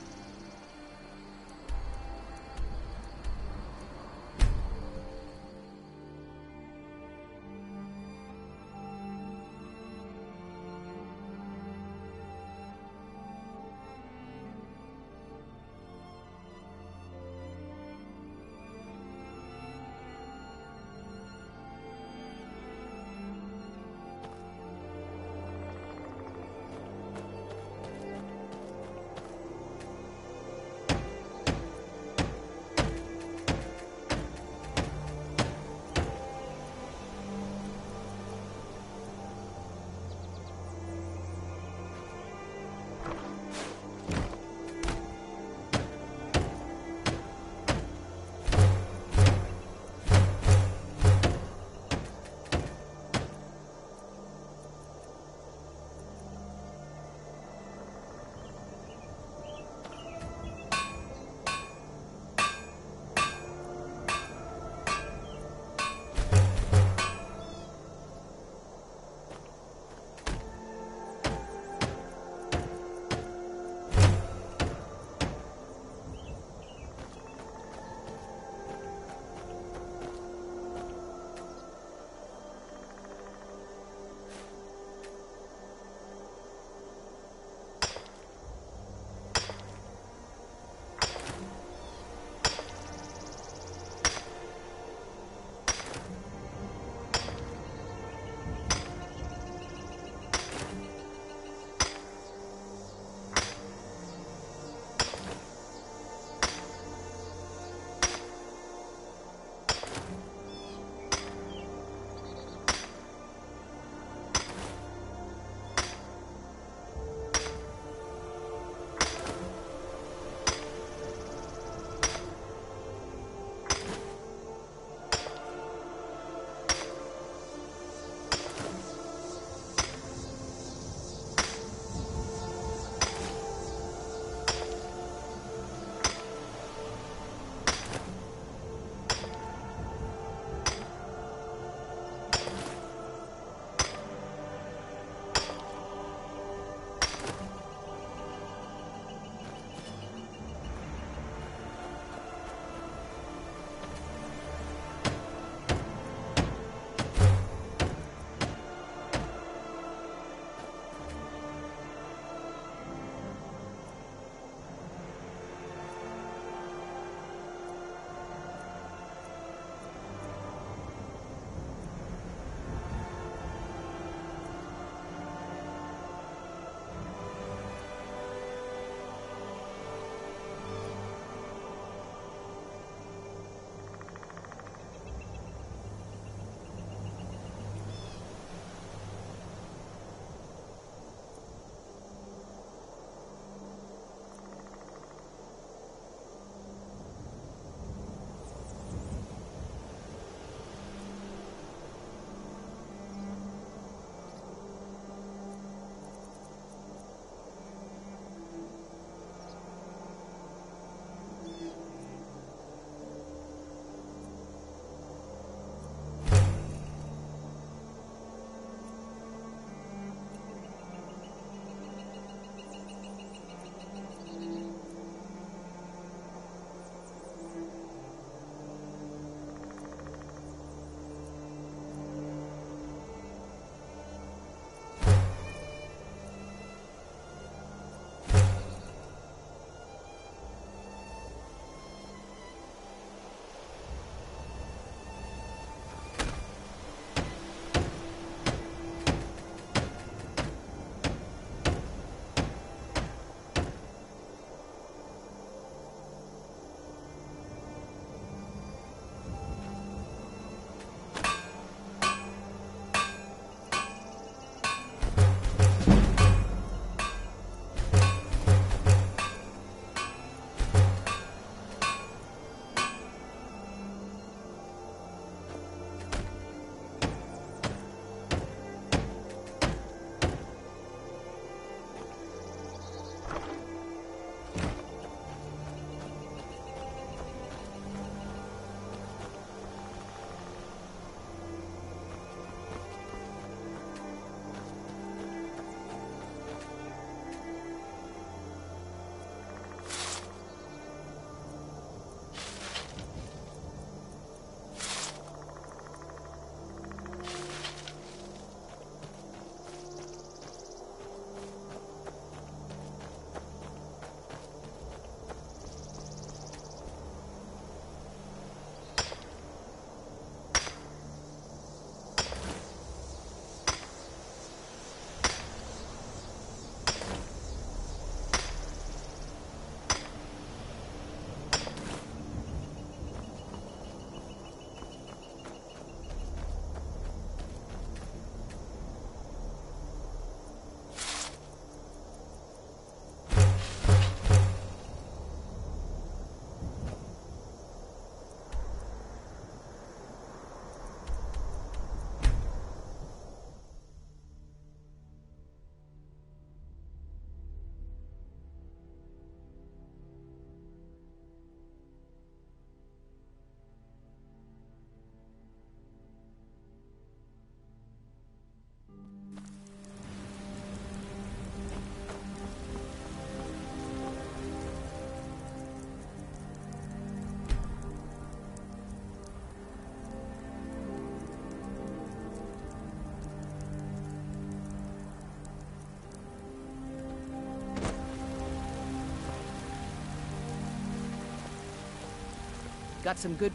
Got some good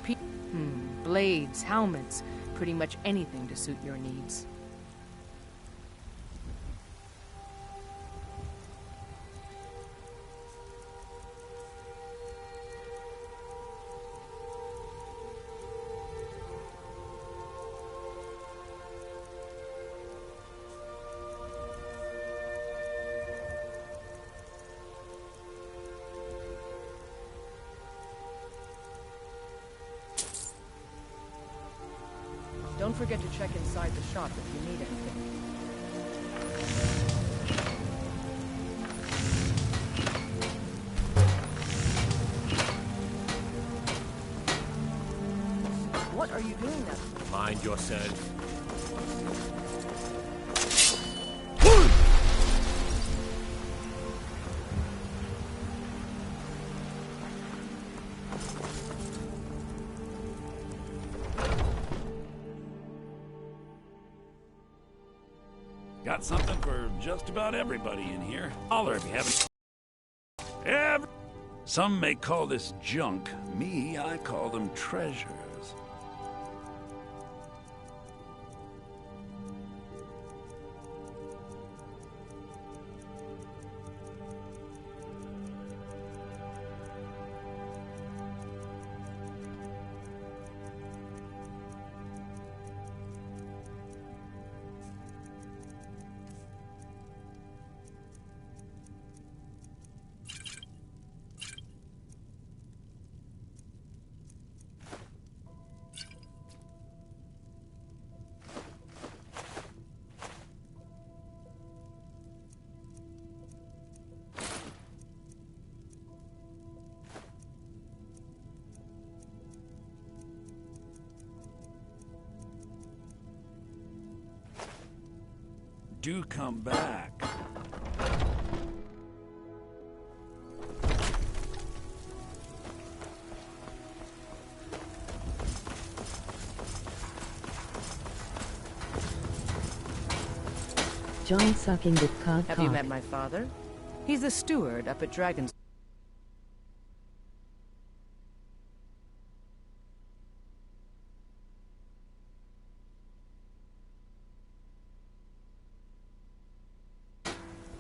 blades, helmets, pretty much anything to suit your needs. Don't forget to check inside the shop if you need anything. What are you doing now? Mind yourself. Got something for just about everybody in here. Holler if you haven't. Some may call this junk. Me, I call them treasures. Do come back. John sucking the cock. Have you met my father? He's the steward up at Dragon's.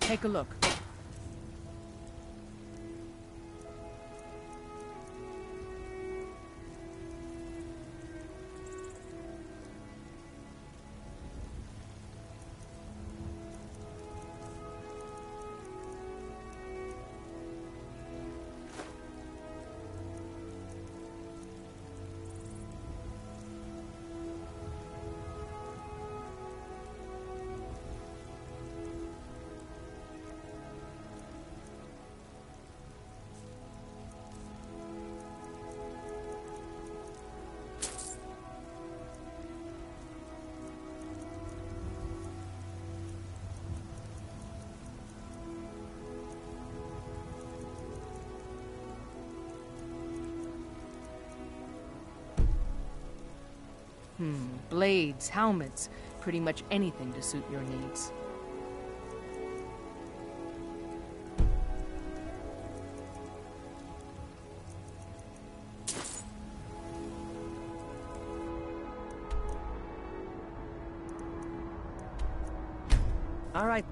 Take a look. Blades, helmets, pretty much anything to suit your needs. All right.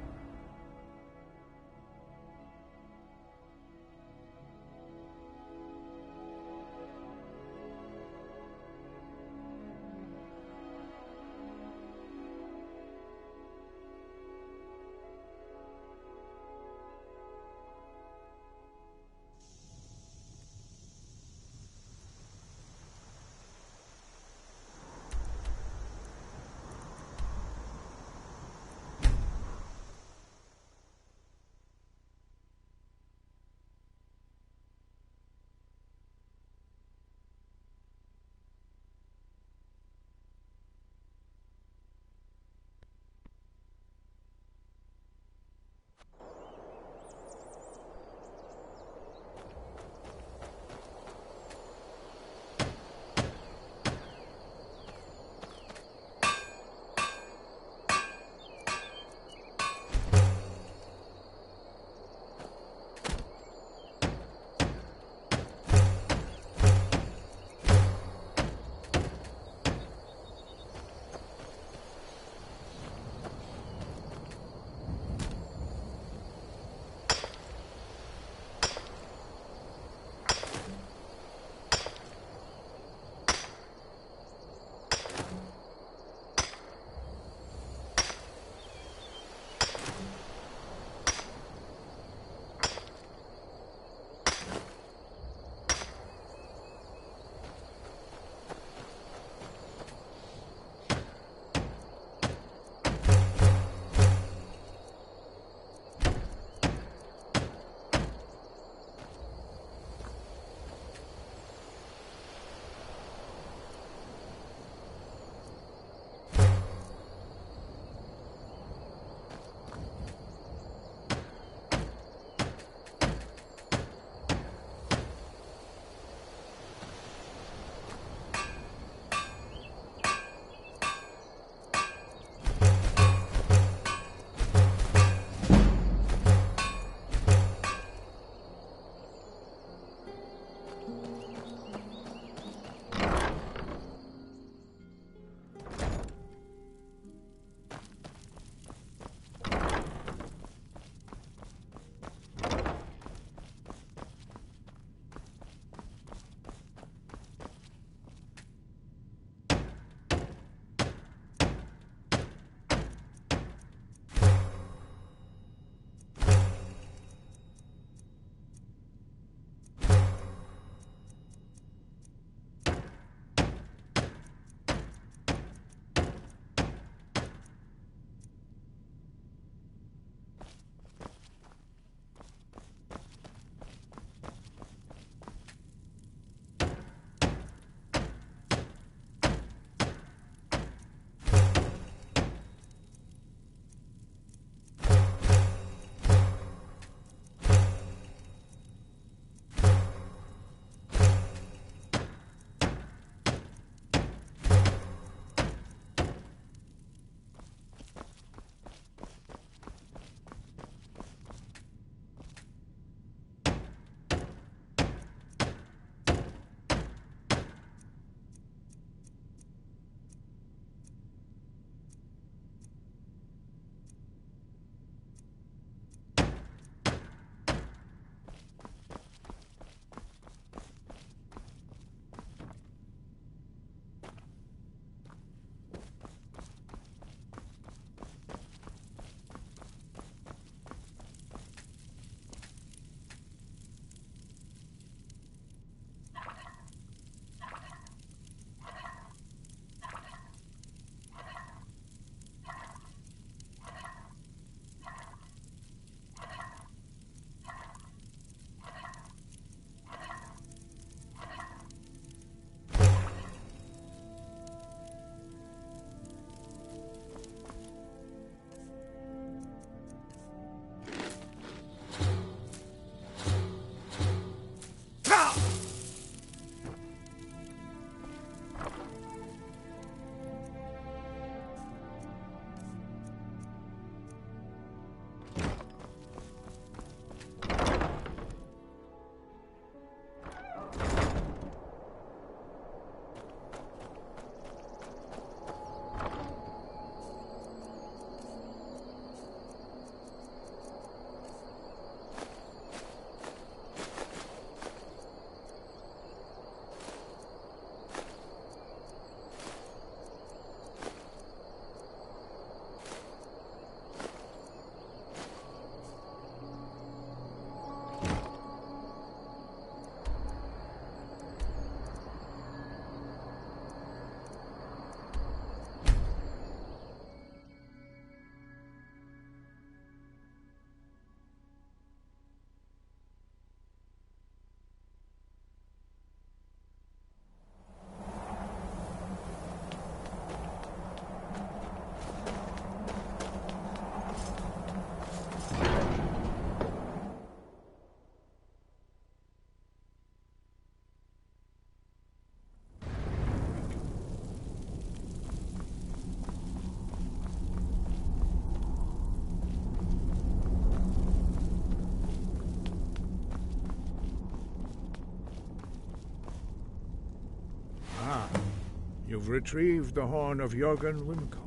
You've retrieved the horn of Jürgen Wimkel.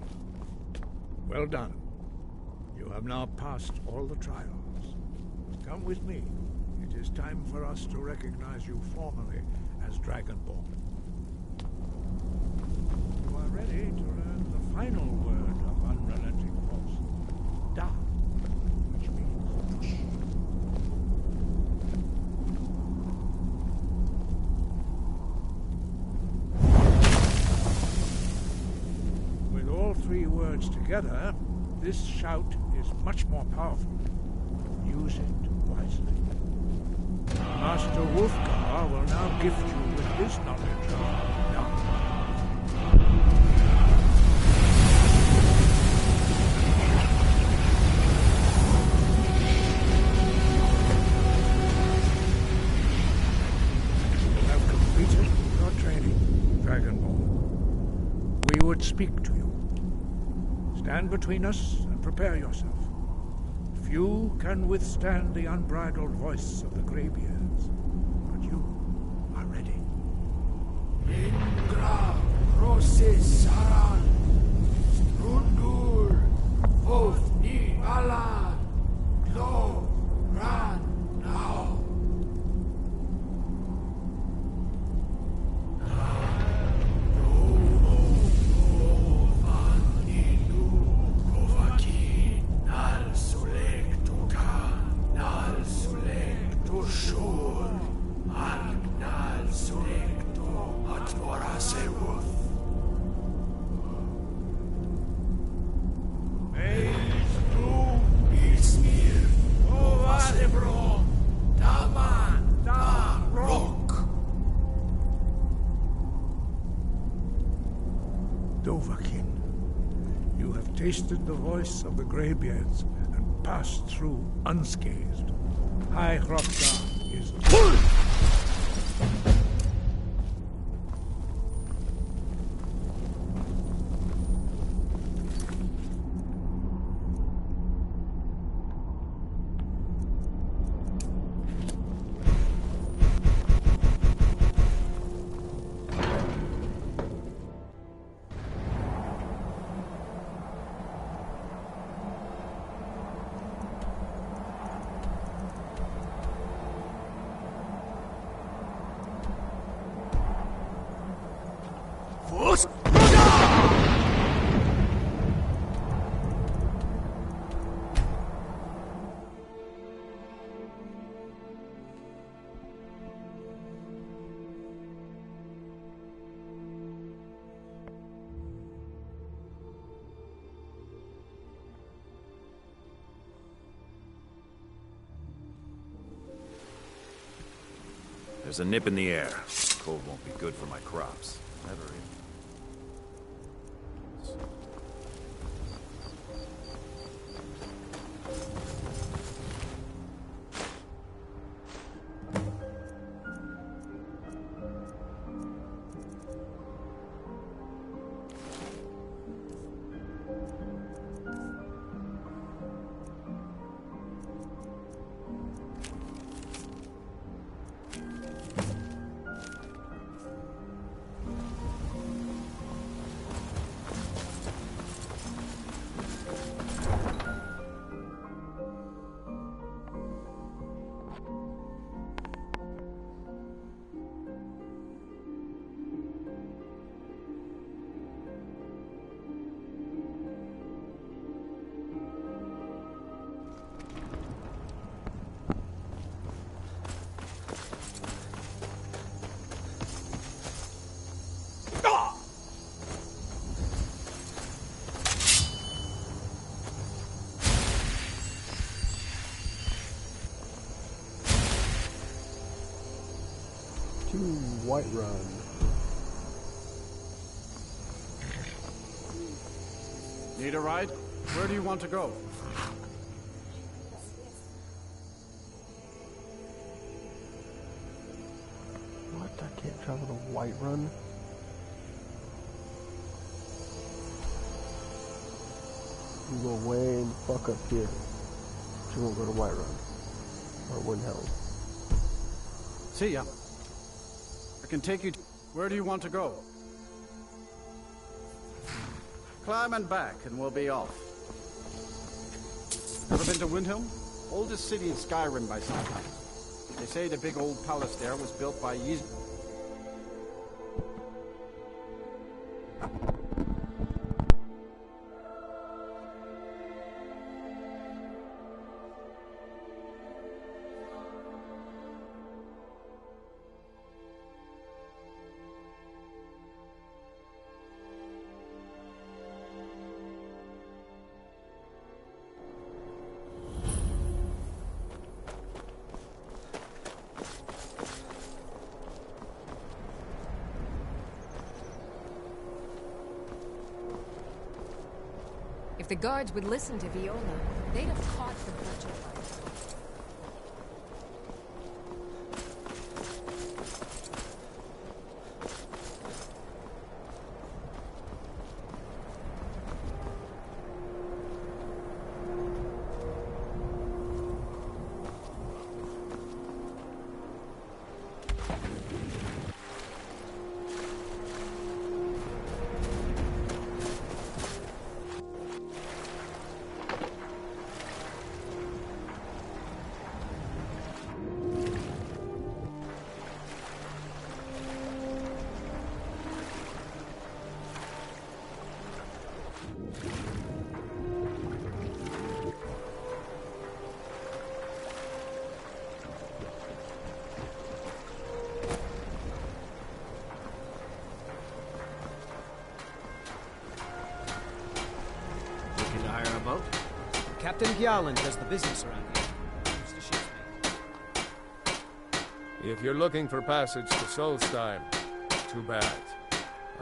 Well done. You have now passed all the trials. Come with me. It is time for us to recognize you formally as Dragonborn. You are ready to learn the final word of unrelenting force. Da, which means push. With all three words together, this shout is much more powerful. Use it wisely. Master Wolfgar will now gift you with his knowledge of Da. You have completed your training, Dragonborn. We would speak to you. Stand between us and prepare yourself. Few can withstand the unbridled voice of the Greybeards, but you are ready. Ingra, Roses, Saran, Rundur, Hoth, Ni, Alan, Klo, Ran, now. Dovahkiin, you have tasted the voice of the Greybeards and passed through unscathed. High Hrothgar is There's a nip in the air. Cold won't be good for my crops. Never even. Whiterun. Need a ride? Where do you want to go? What? I can't travel to Whiterun? You go way and fuck up here. But you won't go to Whiterun. Or Windhelm. See ya. I can take you to... Where do you want to go? Climb and back, and we'll be off. Ever been to Windhelm? Oldest city in Skyrim by some time. They say the big old palace there was built by If the guards would listen to Viola, they'd have caught the butcher. Captain Gjalland does the business around here. Used to ship me. If you're looking for passage to Solstheim, too bad.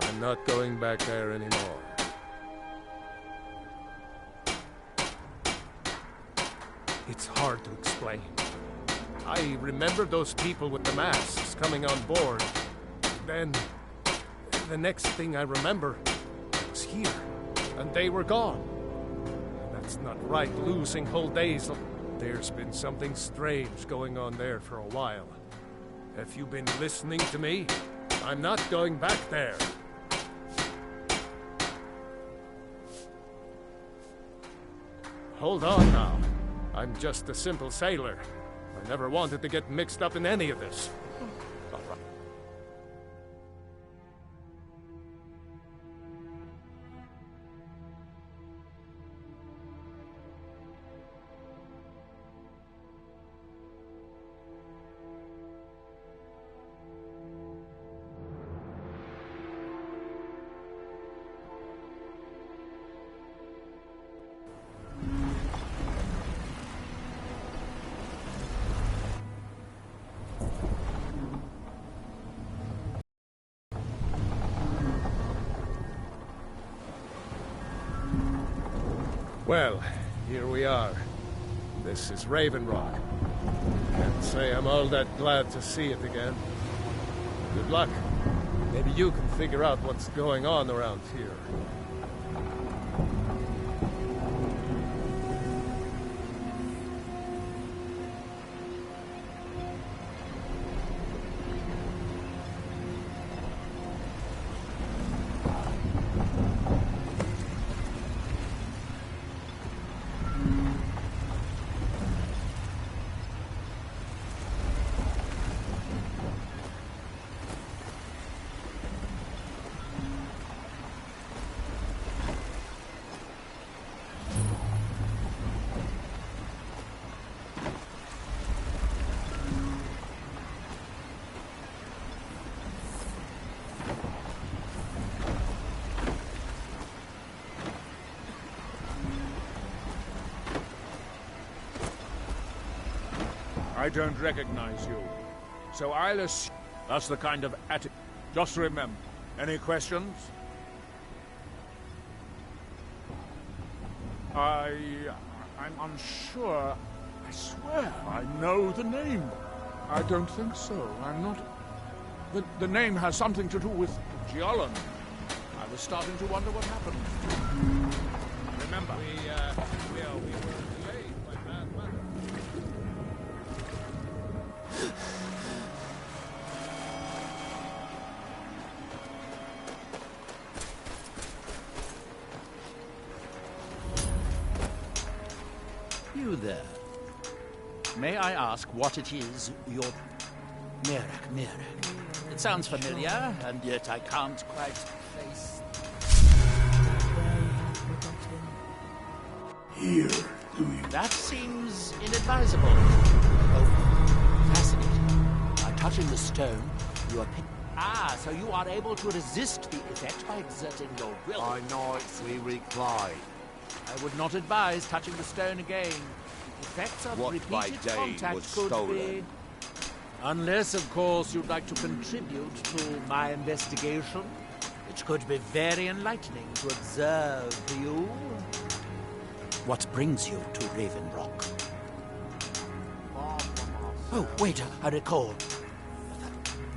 I'm not going back there anymore. It's hard to explain. I remember those people with the masks coming on board. Then, the next thing I remember, I was here, and they were gone. It's not right, losing whole days. There's been something strange going on there for a while. Have you been listening to me? I'm not going back there. Hold on now. I'm just a simple sailor. I never wanted to get mixed up in any of this. Well, here we are. This is Raven Rock. Can't say I'm all that glad to see it again. Good luck. Maybe you can figure out what's going on around here. I don't recognize you. So I'll assume that's the kind of attitude. Just remember. Any questions? I'm unsure. I swear I know the name. I don't think so. I'm not... The name has something to do with Gjalland. I was starting to wonder what happened. Remember... We were delayed by bad weather. there. May I ask what it is you're... Mirak. It sounds familiar, and yet I can't quite place... Here, do you? That seems inadvisable. Oh, fascinating. By touching the stone, you are... so you are able to resist the effect by exerting your will. By night we recline. I would not advise touching the stone again. The effects of What by repeated day contact was could stolen? be... Unless, of course, you'd like to contribute to my investigation. It could be very enlightening to observe you. What brings you to Ravenrock? Oh, wait, I recall.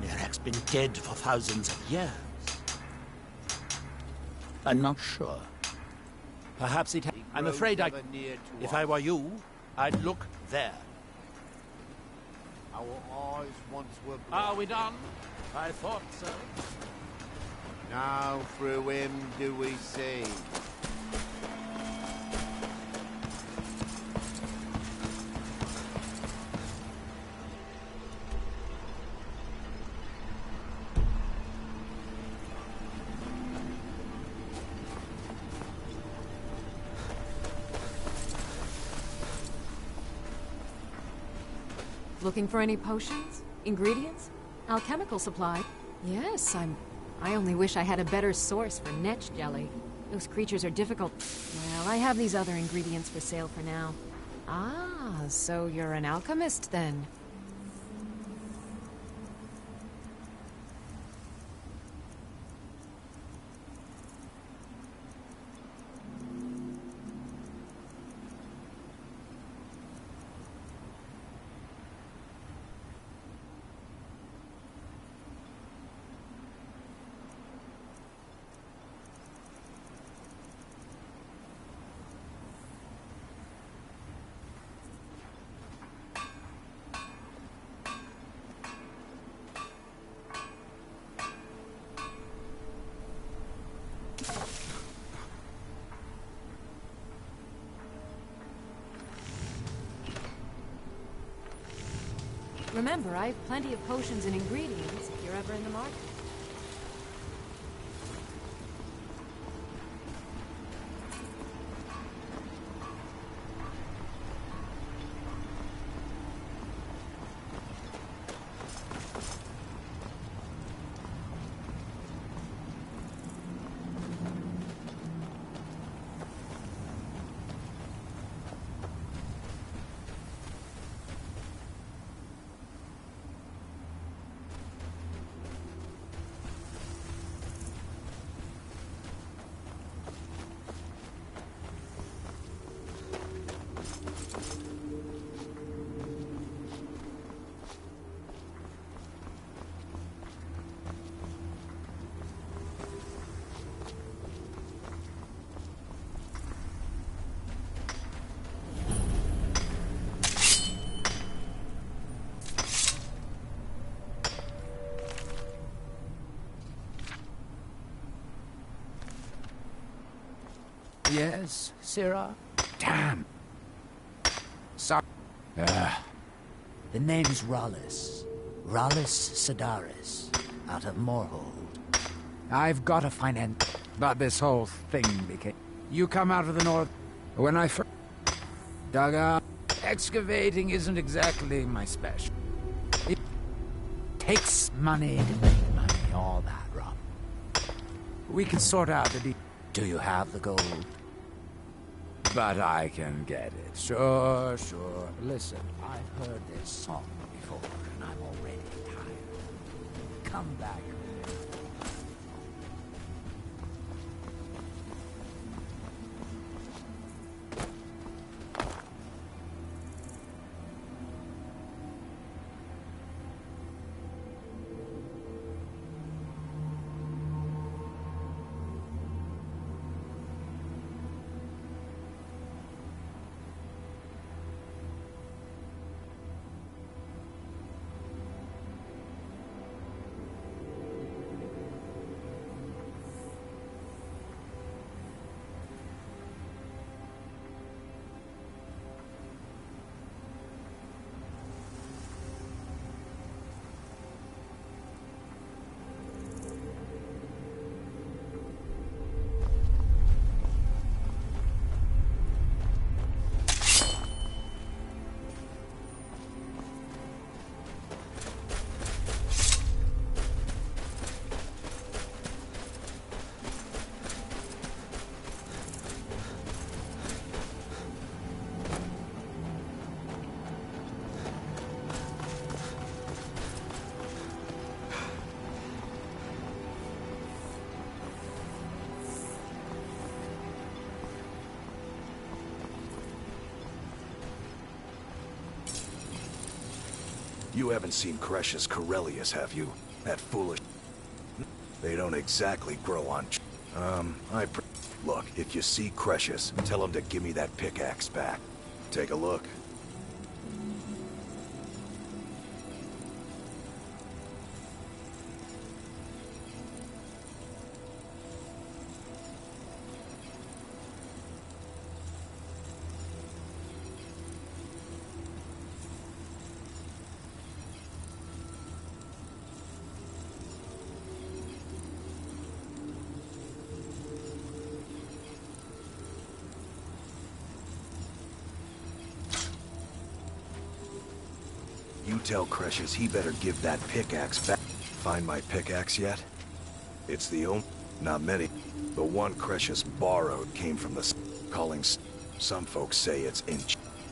Mirak's been dead for thousands of years. I'm not sure. Perhaps it... I'm afraid if I were you, I'd look there. Our eyes once were blind. Are we done? I thought so. Now through him do we see. Looking for any potions? Ingredients? Alchemical supply? Yes, I only wish I had a better source for netch jelly. Those creatures are difficult. Well, I have these other ingredients for sale for now. Ah, so you're an alchemist then? Remember, I have plenty of potions and ingredients if you're ever in the market. Yes, Sirrah? Damn. Sorry. The name's Rollis. Rollis Sedaris, out of Moorhold. I've got to find an... But this whole thing became... You come out of the north... When I first... dug out... Excavating isn't exactly my special. It takes money to make money, all that, Rob. We can sort out the... Do you have the gold? But I can get it. Sure. Listen, I've heard this song before, and I'm already tired. Come back. You haven't seen Cresh's Corellius, have you? That foolish... They don't exactly grow on... Look, if you see Cresh's, tell him to give me that pickaxe back. Take a look. You tell Cresh's he better give that pickaxe back. Find my pickaxe yet? It's the only... Not many. The one Cresh's borrowed came from the... Calling... Some folks say it's in...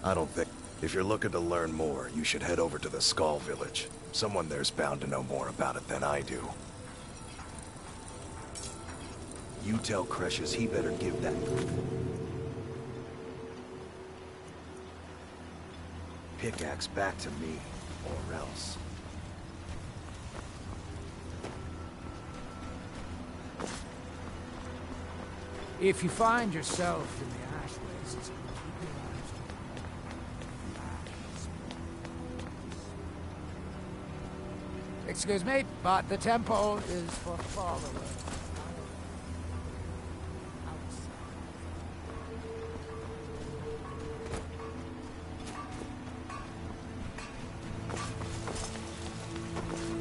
I don't think... If you're looking to learn more, you should head over to the Skull Village. Someone there's bound to know more about it than I do. You tell Cresh's he better give that... pickaxe back to me, or else. If you find yourself in the ash wastes, keep your eyes open. Excuse me, but the temple is for followers.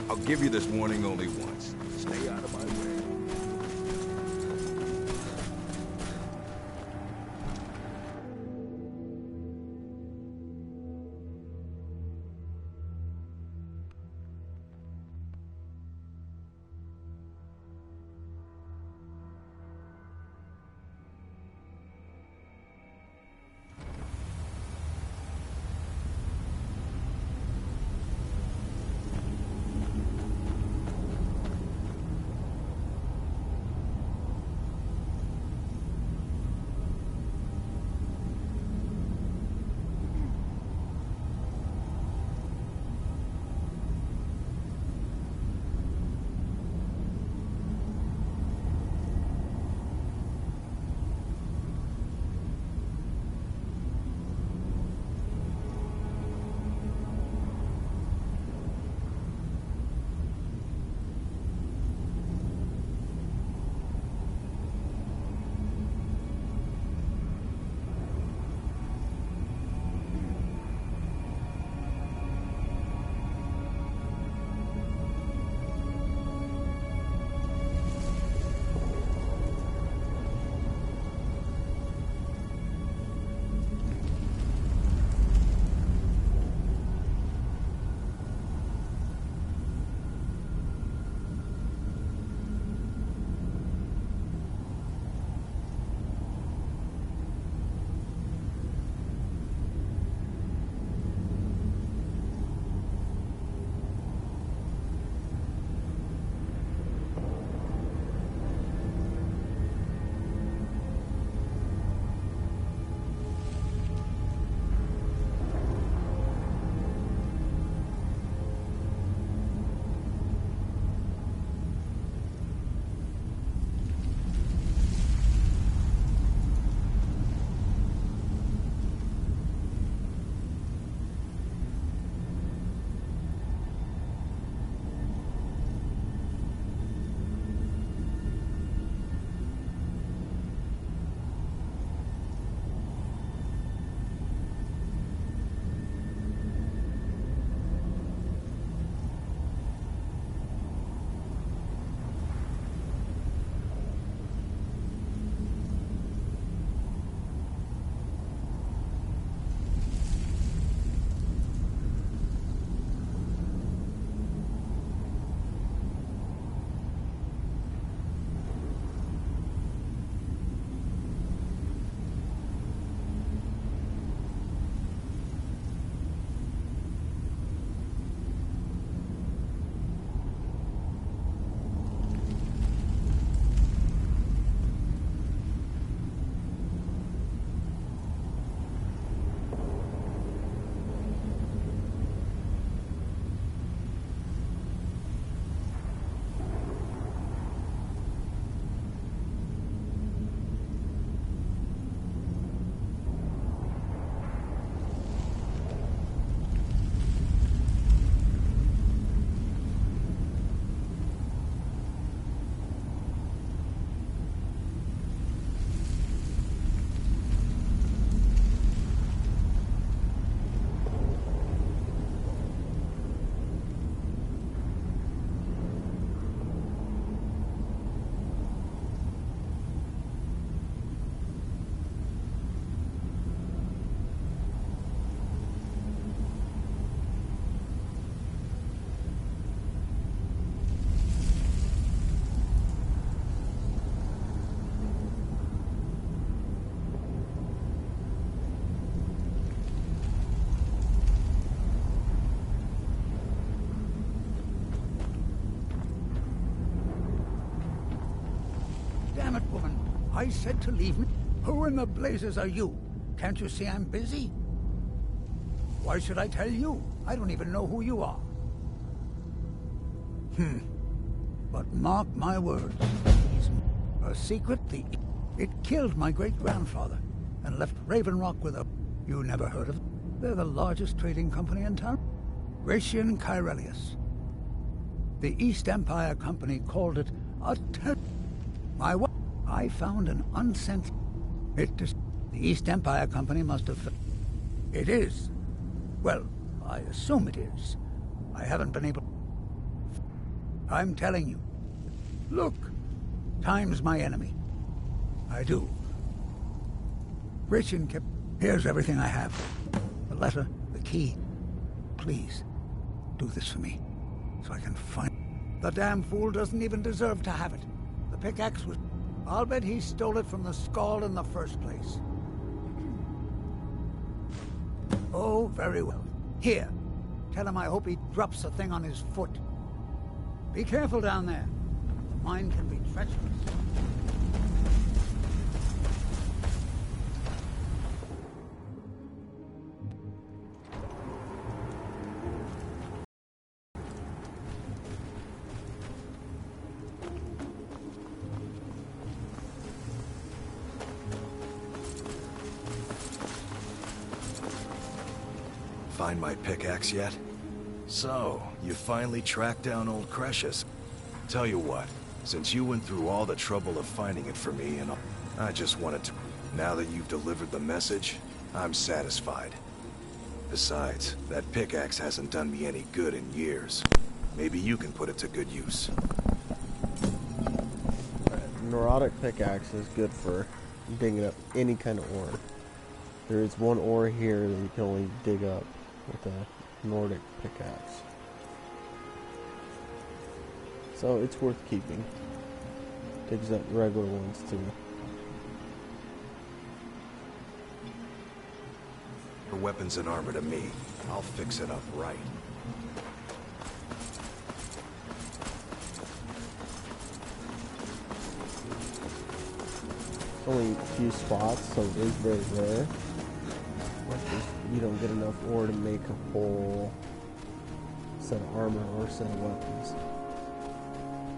I'll give you this warning only once. Stay out of my way. it, woman. I said to leave me. Who in the blazes are you? Can't you see I'm busy? Why should I tell you? I don't even know who you are. But mark my words. A secret, it killed my great-grandfather and left Raven Rock with a... You never heard of it? They're the largest trading company in town. Gratian Kyrelius. The East Empire Company called it a I found an unsent... The East Empire Company must have... It is. Well, I assume it is. I haven't been able... I'm telling you. Look, time's my enemy. I do. Gratian kept... Here's everything I have. The letter, the key. Please, do this for me, so I can find... The damn fool doesn't even deserve to have it. The pickaxe was... I'll bet he stole it from the Skald in the first place. Oh, very well. Here. Tell him I hope he drops the thing on his foot. Be careful down there. The mine can be treacherous. Find my pickaxe yet? So, you finally tracked down old Cretius. Tell you what, since you went through all the trouble of finding it for me and all, I just wanted to... Now that you've delivered the message, I'm satisfied. Besides, that pickaxe hasn't done me any good in years. Maybe you can put it to good use. Neurotic pickaxe is good for digging up any kind of ore. There is one ore here that you can only dig up with a Nordic pickaxe. So it's worth keeping. Digs up regular ones too. Your weapons and armor to me. I'll fix it up right. Only a few spots, so it is very rare. You don't get enough ore to make a whole set of armor or set of weapons.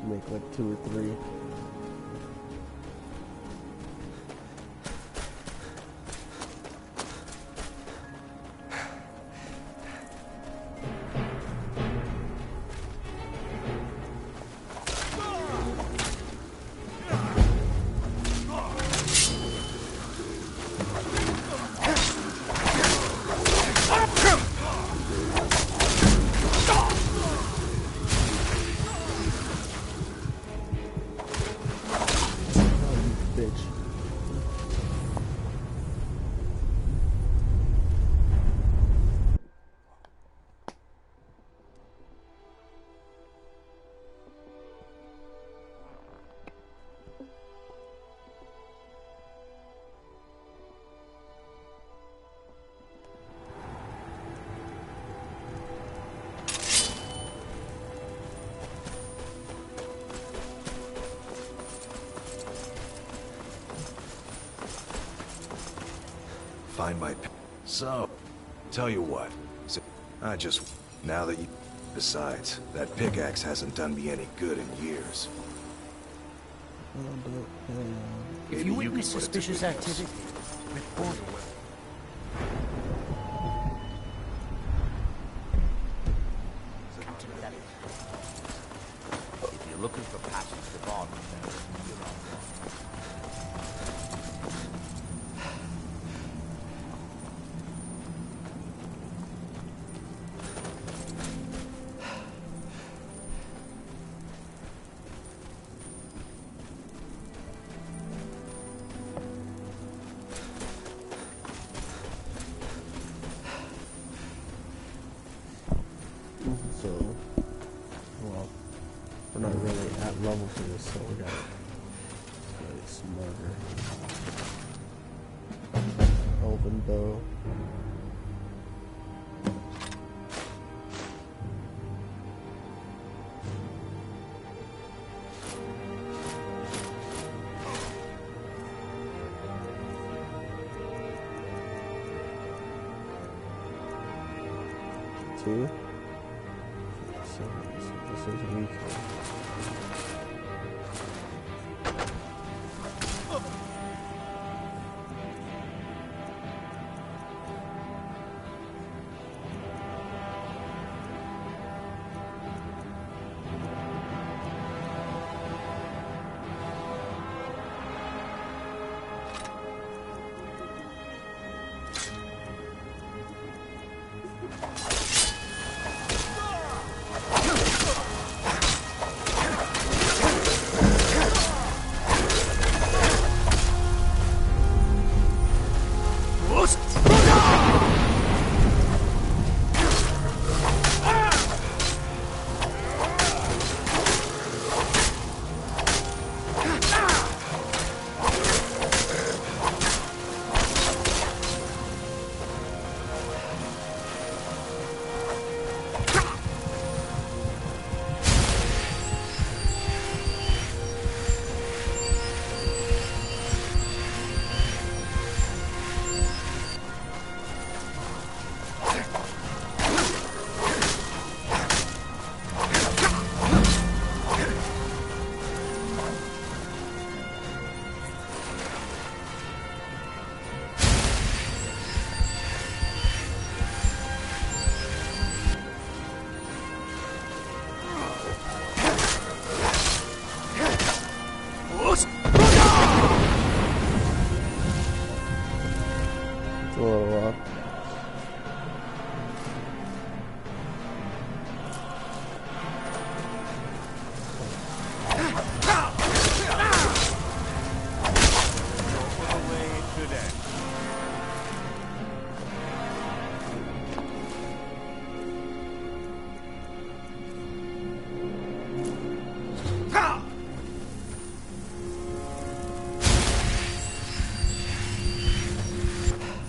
You make like 2 or 3. Find my... So, tell you what. I just... Now that you... Besides, that pickaxe hasn't done me any good in years. If you witness suspicious activity, report it. If you're looking for passage to Bond, you're wrong. So, well, we're not really at level for this, so we gotta play smarter. Elven bow. 2. So this is weekly.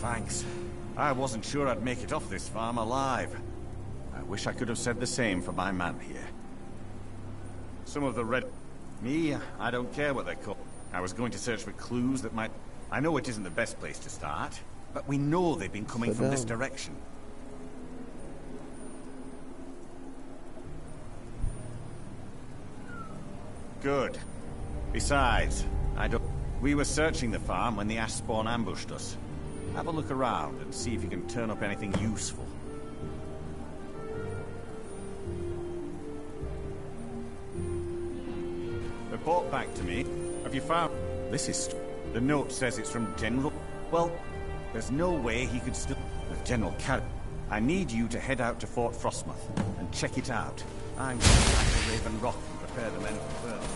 Thanks. I wasn't sure I'd make it off this farm alive. I wish I could have said the same for my man here. Some of the red... Me, I don't care what they're called. I was going to search for clues that might... I know it isn't the best place to start, but we know they've been coming from this direction. Good. Besides, we were searching the farm when the ash spawn ambushed us. Have a look around and see if you can turn up anything useful. Report back to me. Have you found... This is... The note says it's from General... Well, there's no way he could still... General Carrot. I need you to head out to Fort Frostmoth and check it out. I'm going back to Raven Rock and prepare the men for further.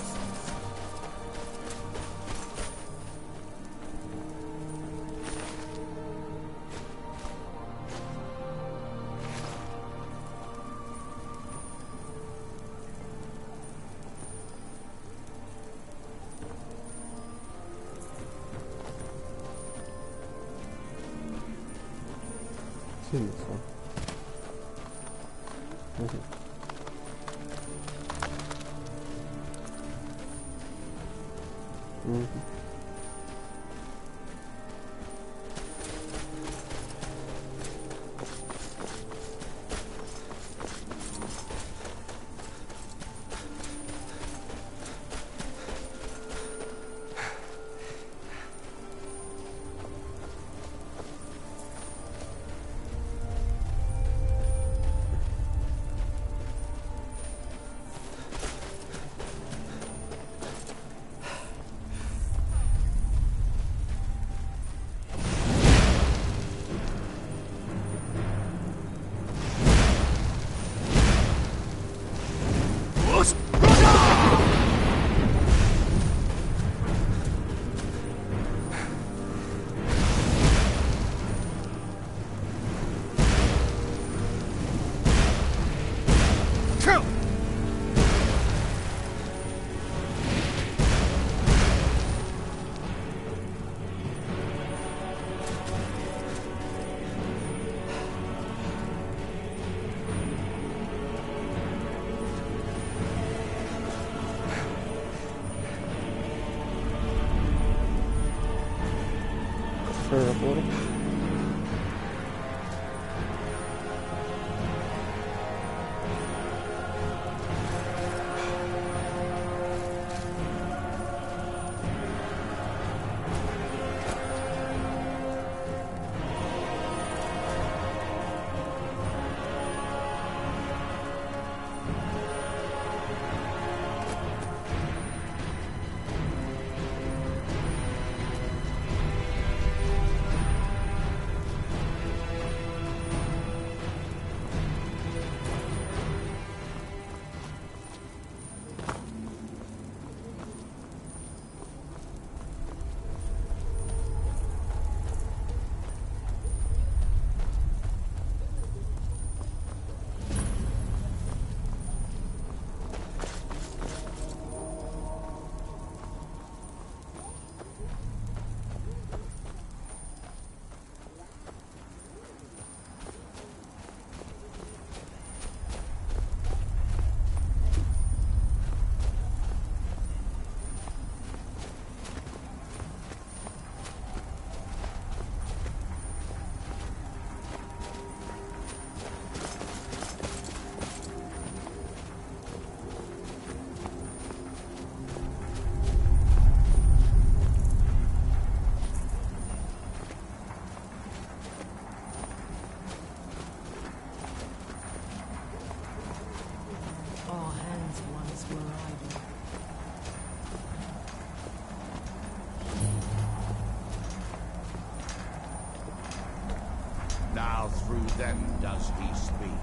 through them does he speak.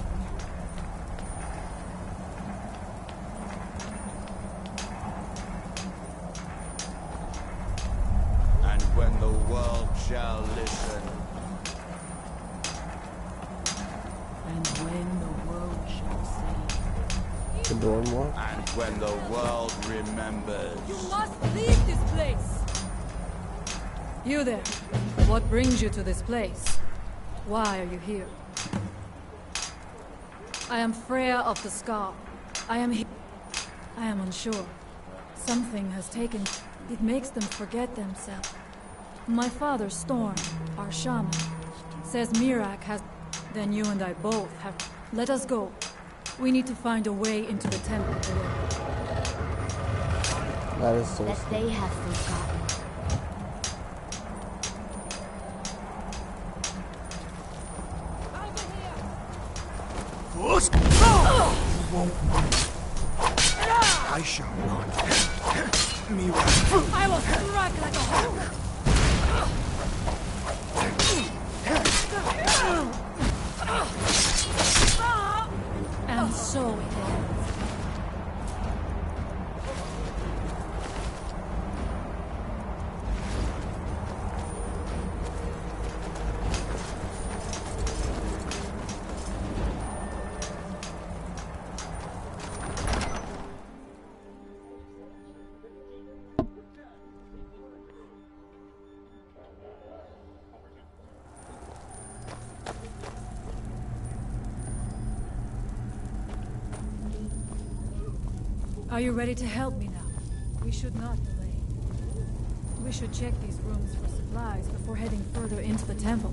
And when the world shall listen, and when the world shall see, The door more. and when the world remembers. you must leave this place! You there, what brings you to this place? Why are you here? I am Freya of the Scar. I am unsure. Something has taken... It makes them forget themselves. My father, Storm, our shaman, says Mirak has... Then you and I both have... Let us go. We need to find a way into the temple below. That is so That they have forgotten. I shall not. I will strike like a hawk. And so it ends. Are you ready to help me now? We should not delay. We should check these rooms for supplies before heading further into the temple.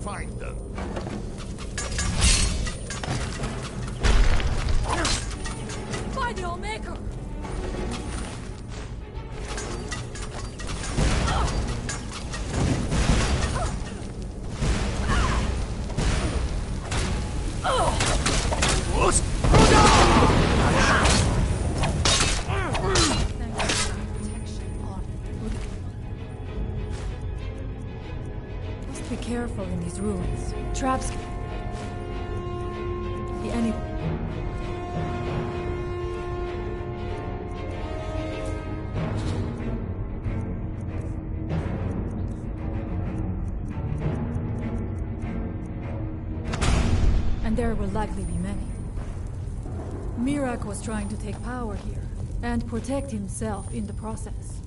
Find them. Find the Maker! Be careful in these ruins. Traps. The enemy. And there will likely be many. Mirak was trying to take power here and protect himself in the process.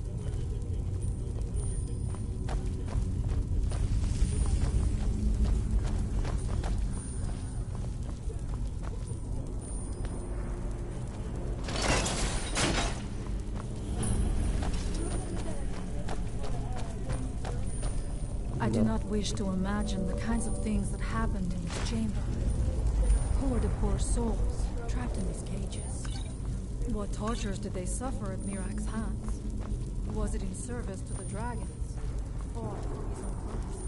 I do not wish to imagine the kinds of things that happened in this chamber. Who were the poor souls trapped in these cages? What tortures did they suffer at Mirak's hands? Was it in service to the dragons? Or for his own purposes?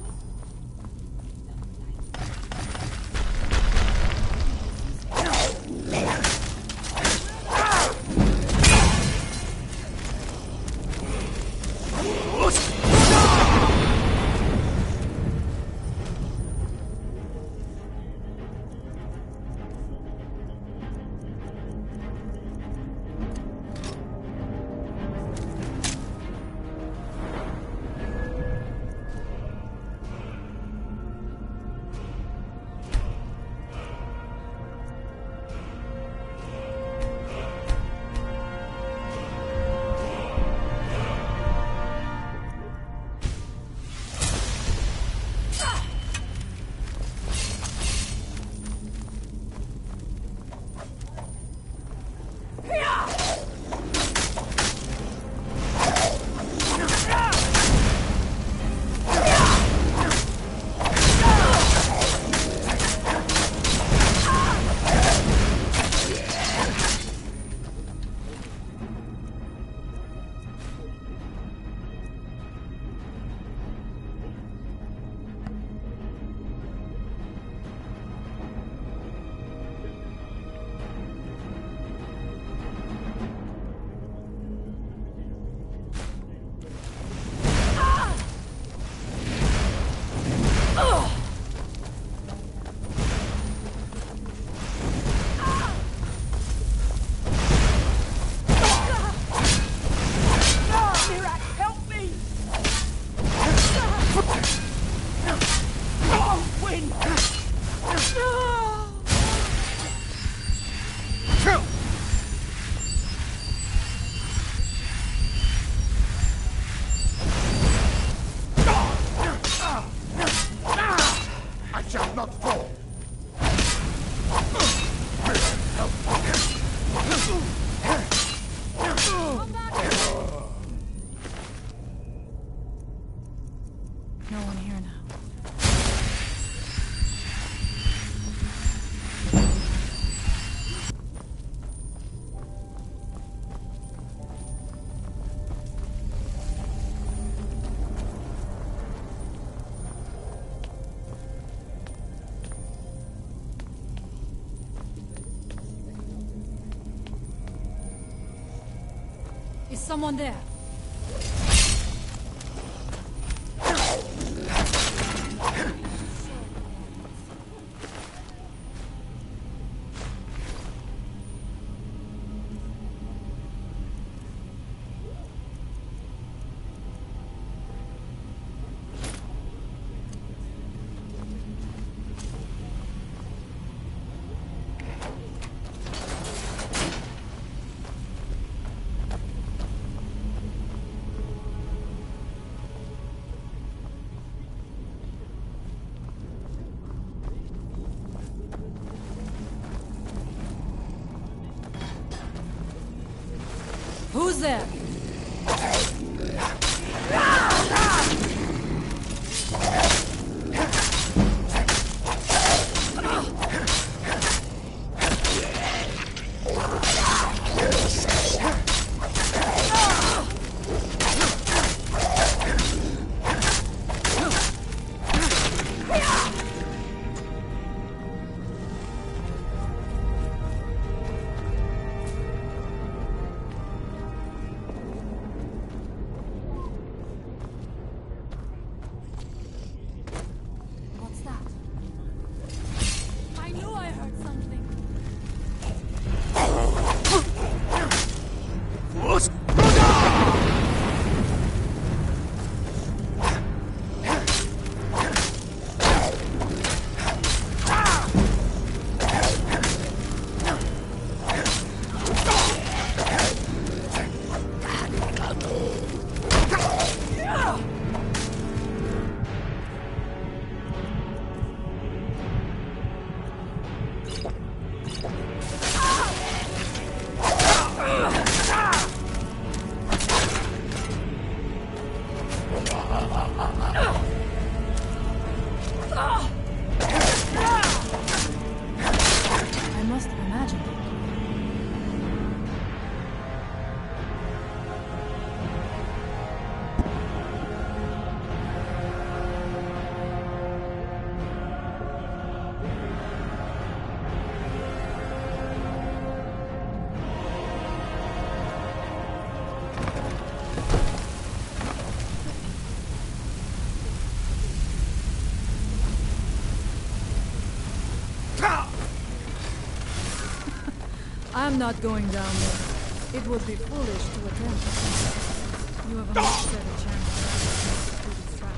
Is someone there? Who's there? I'm not going down there. It would be foolish to attempt. You have a much better chance through this trap.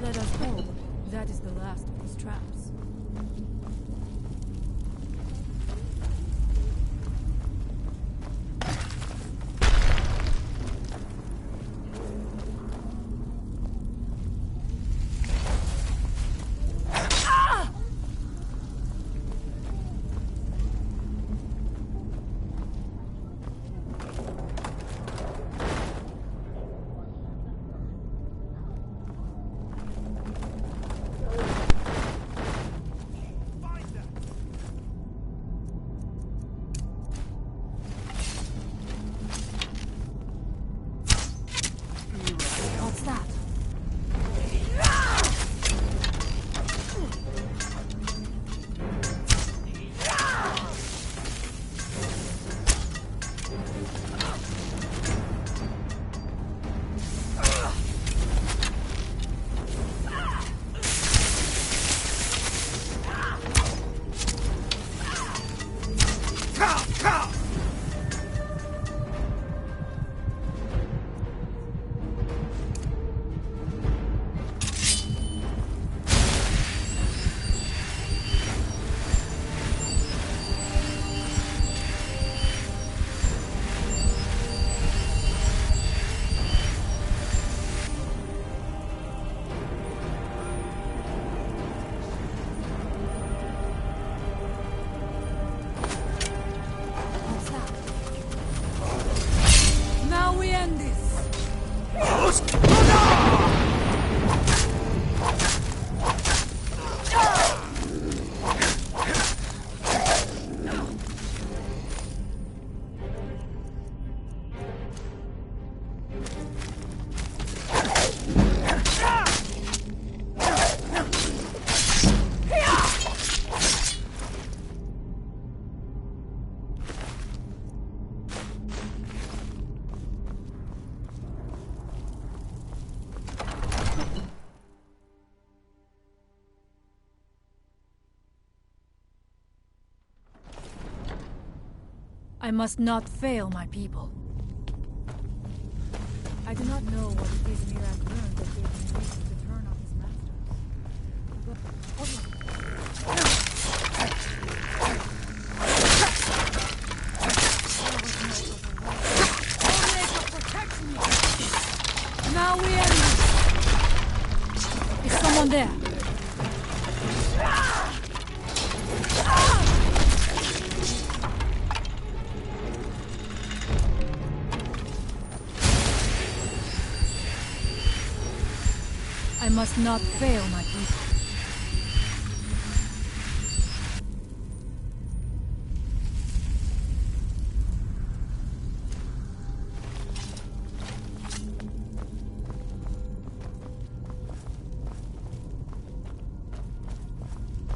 Let us hope that is the last of his traps. I must not fail my people. I do not know what it is Mirak learned that gave him reason to turn on his masters. Now we end. Is someone there? I must not fail my people.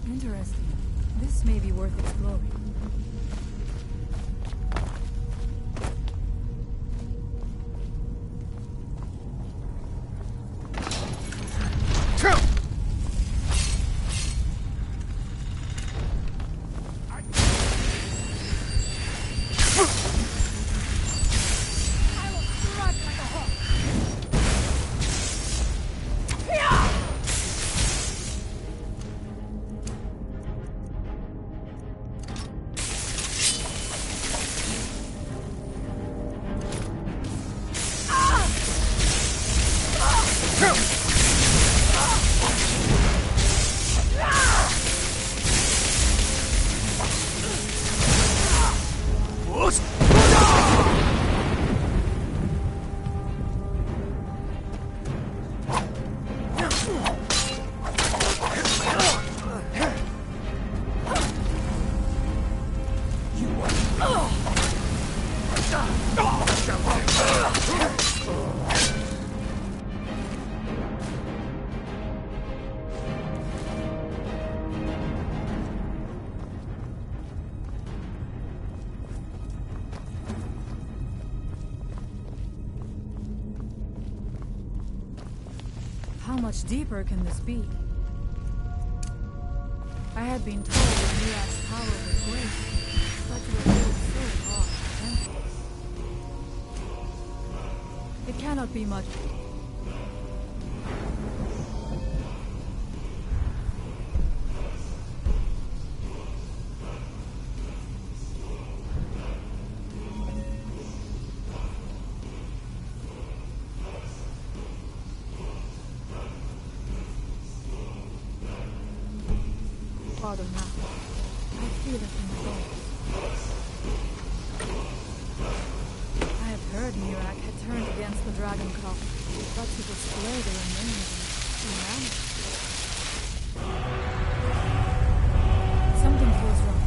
Interesting. This may be worth exploring. How much deeper can this be? I had been told that Mirak's power was great, but to reveal so hard and it cannot be much. Farther now. I feel it in my bones. I have heard Mirak had turned against the Dragon Cult, but to display the remains of humanity. Something feels wrong.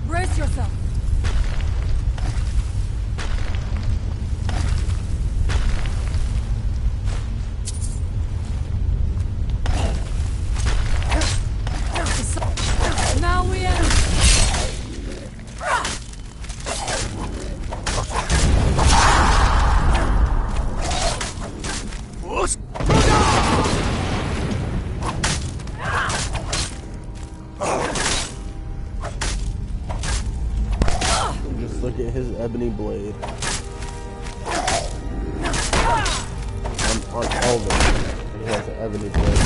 Brace yourself! Now we end! Just look at his ebony blade. all of them. And he has an ebony blade.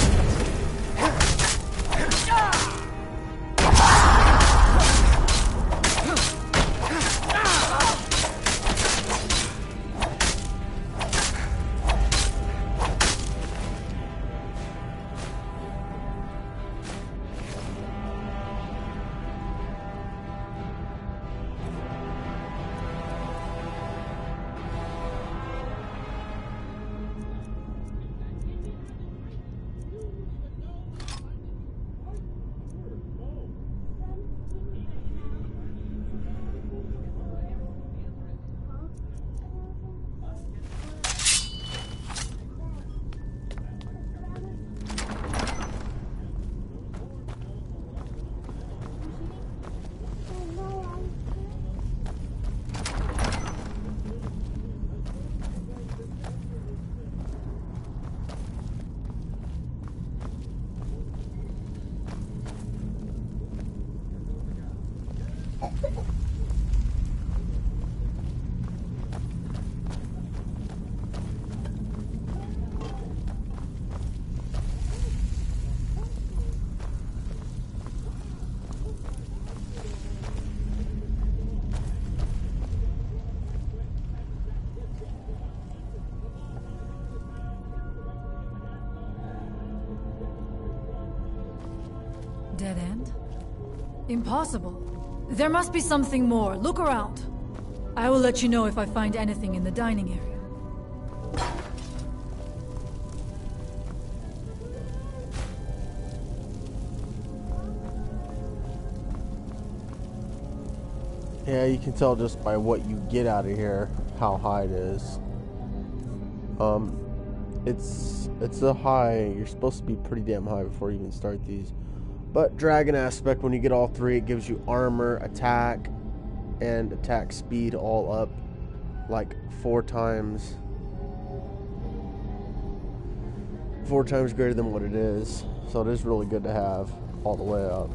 Dead end? Impossible. There must be something more. Look around. I will let you know if I find anything in the dining area. Yeah, you can tell just by what you get out of here how high it is. It's a high. You're supposed to be pretty damn high before you even start these. But dragon aspect, when you get all three, it gives you armor, attack, and attack speed all up like 4 times greater than what it is. So it is really good to have all the way up.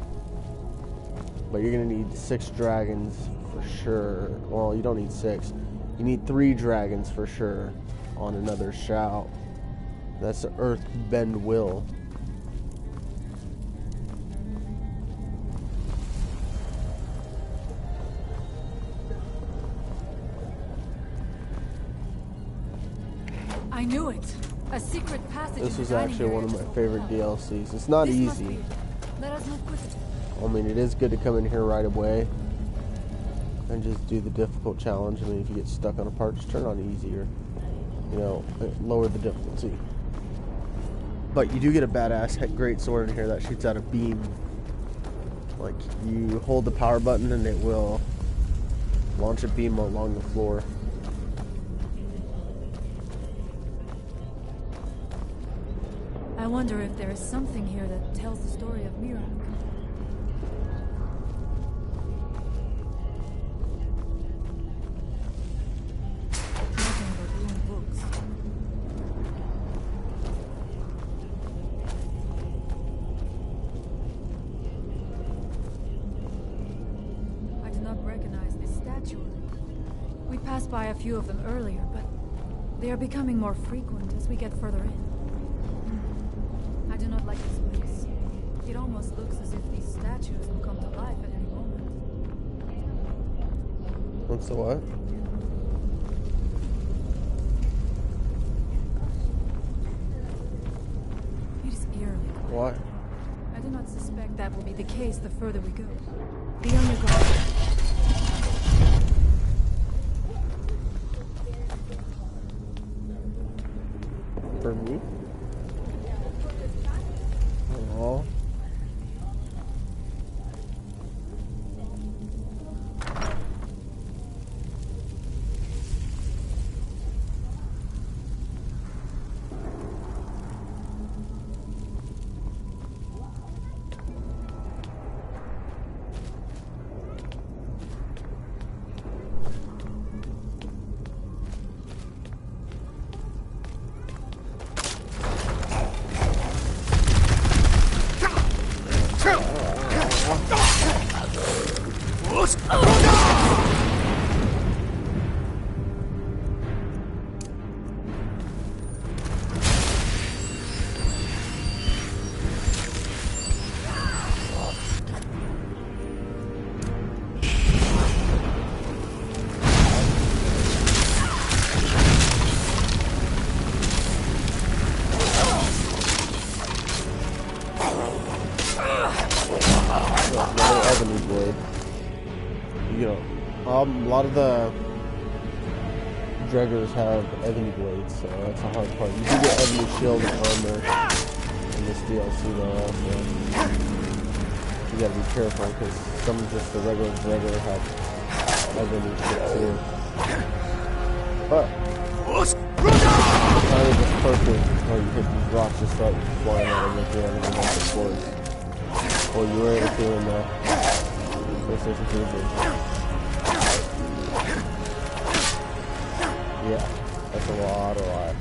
But you're gonna need 6 dragons for sure. Well, you don't need 6. You need 3 dragons for sure on another shout. That's the Earth Bend Will. I knew it. A secret passage. This was actually one of my favorite DLCs. It's not easy. Let us move quickly. I mean, it is good to come in here right away and just do the difficult challenge. I mean, if you get stuck on a part, just turn on easy or, you know, lower the difficulty. But you do get a badass great sword in here that shoots out a beam. Like, you hold the power button and it will launch a beam along the floor. I wonder if there is something here that tells the story of Mira. Nothing but ruined books. I do not recognize this statue. We passed by a few of them earlier, but they are becoming more frequent as we get further in. I do not like this place. It almost looks as if these statues will come to life at any moment. What's the what? It is eerily quiet. Why? I do not suspect that will be the case the further we go. Be on your guard. For me? Oh. problem. A lot of the Dreggers have ebony blades, so that's a hard part. You can get ebony shield and armor in this DLC though also. You gotta be careful because some of just the regular Dregger have ebony shit too. But kind of just perfect how you hit these rocks just start flying out and make your enemy off the course. Or you were able to in the PlayStation 2 version. Yeah, that's a lot of life.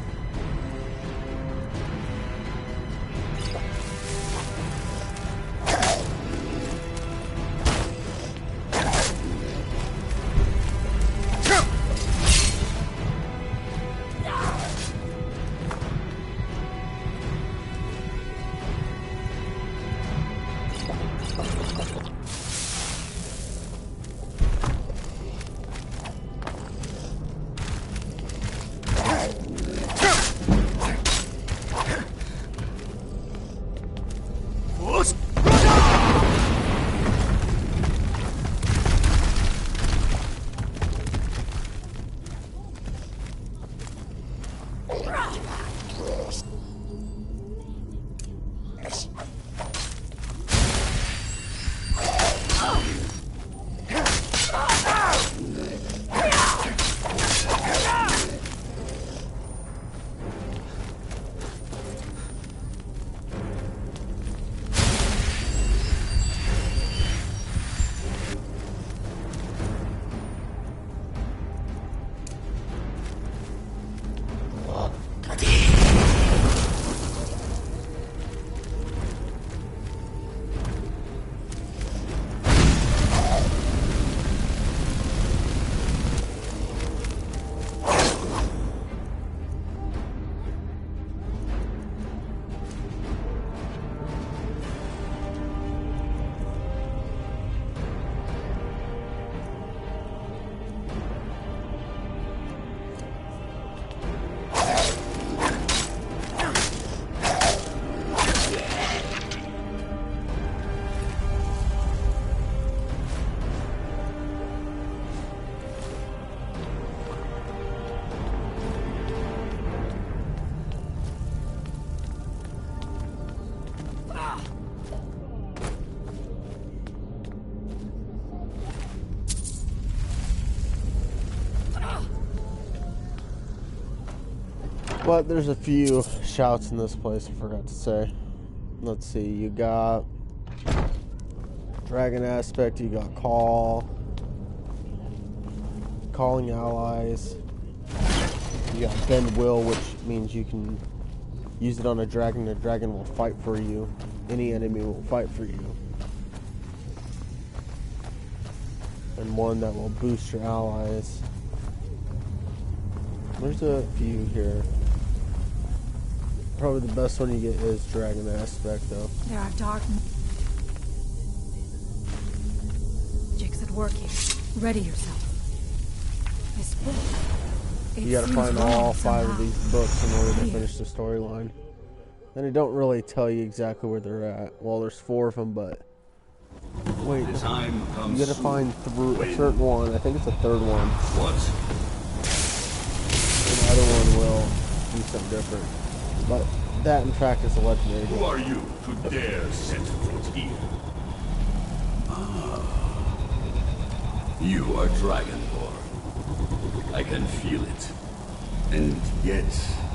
But there's a few shouts in this place I forgot to say. Let's see, you got Dragon Aspect, you got Calling Allies, you got Bend Will, which means you can use it on a dragon, the dragon will fight for you. Any enemy will fight for you. And one that will boost your allies. There's a few here. Probably the best one you get is Dragon Aspect, though. There are dark magics at work here. Ready yourself. This book. You gotta find all 5 of these books in order to finish the storyline. And they don't really tell you exactly where they're at. Well, there's 4 of them, but wait, you gotta find through a certain one. I think it's the 3rd one. What? Another one will do something different. But that, in fact, is a legendary. Who are you to dare set foot here? Ah, you are Dragonborn. I can feel it. And yet...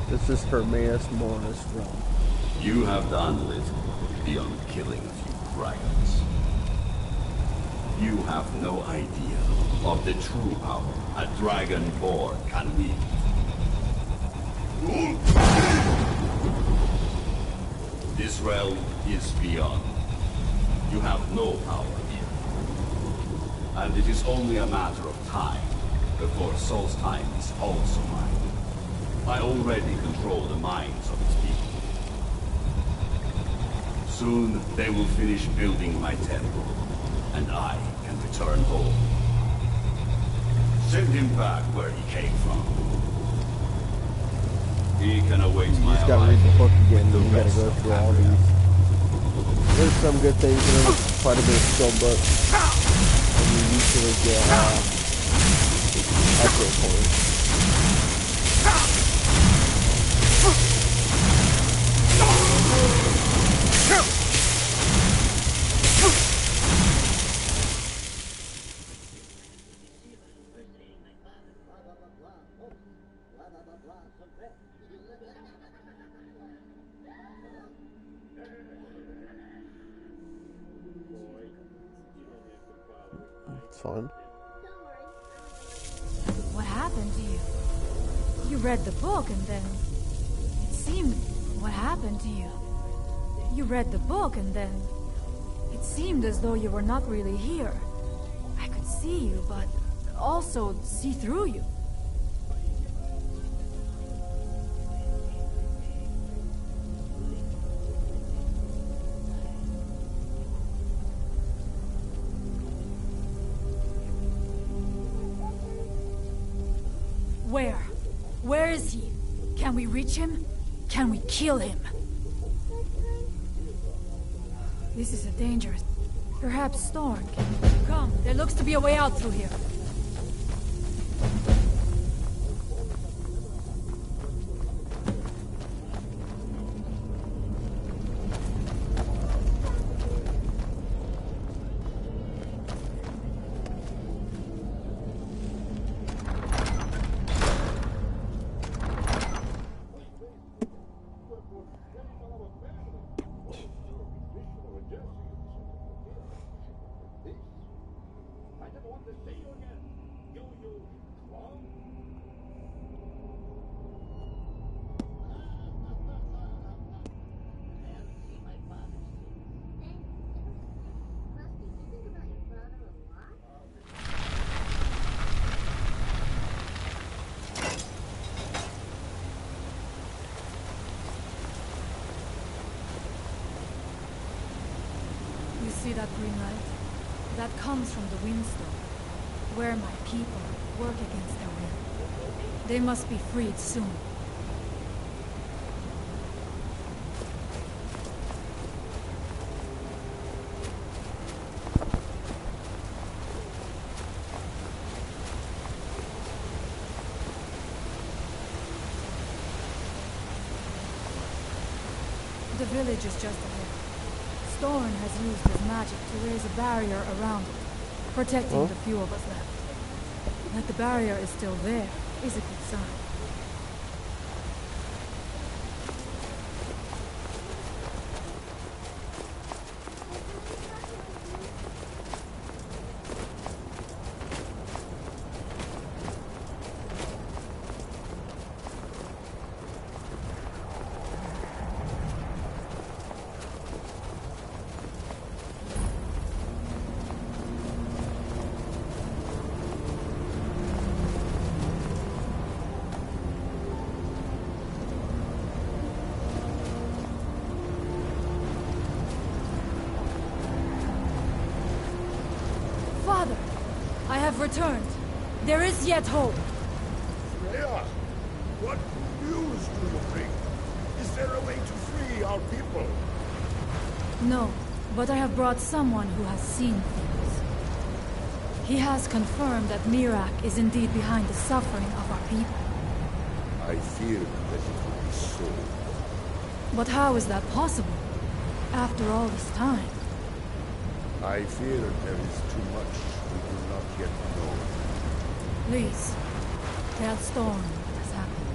This is Hermaeus Morris from... You have done little beyond killing a few dragons. You have no idea of the true power a Dragonborn can wield. This realm is beyond. You have no power here. And it is only a matter of time before Solstheim is also mine. I already control the minds of its people. Soon they will finish building my temple, and I can return home. Send him back where he came from. He can await my You just gotta read the book again, and you gotta go through all these. There's some good things in it, quite a bit of skill books. And you usually get echo point. It's fun. What happened to you? You read the book and then... It seemed... What happened to you? You read the book and then... It seemed as though you were not really here. I could see you, but also see through you. Where? Where is he? Can we reach him? Can we kill him? This is a dangerous... Perhaps Storm can... Come, there looks to be a way out through here. See that green light? That comes from the Windstone, where my people work against their will. They must be freed soon. The village is just ahead. Storm has used his magic to raise a barrier around it, protecting the few of us left. That the barrier is still there is a good sign. Father, I have returned. There is yet hope. Freya, what news do you bring? Is there a way to free our people? No, but I have brought someone who has seen things. He has confirmed that Mirak is indeed behind the suffering of our people. I feared that it would be so. But how is that possible? After all this time? I fear there is too much we do not yet know. Please, tell Storm what has happened.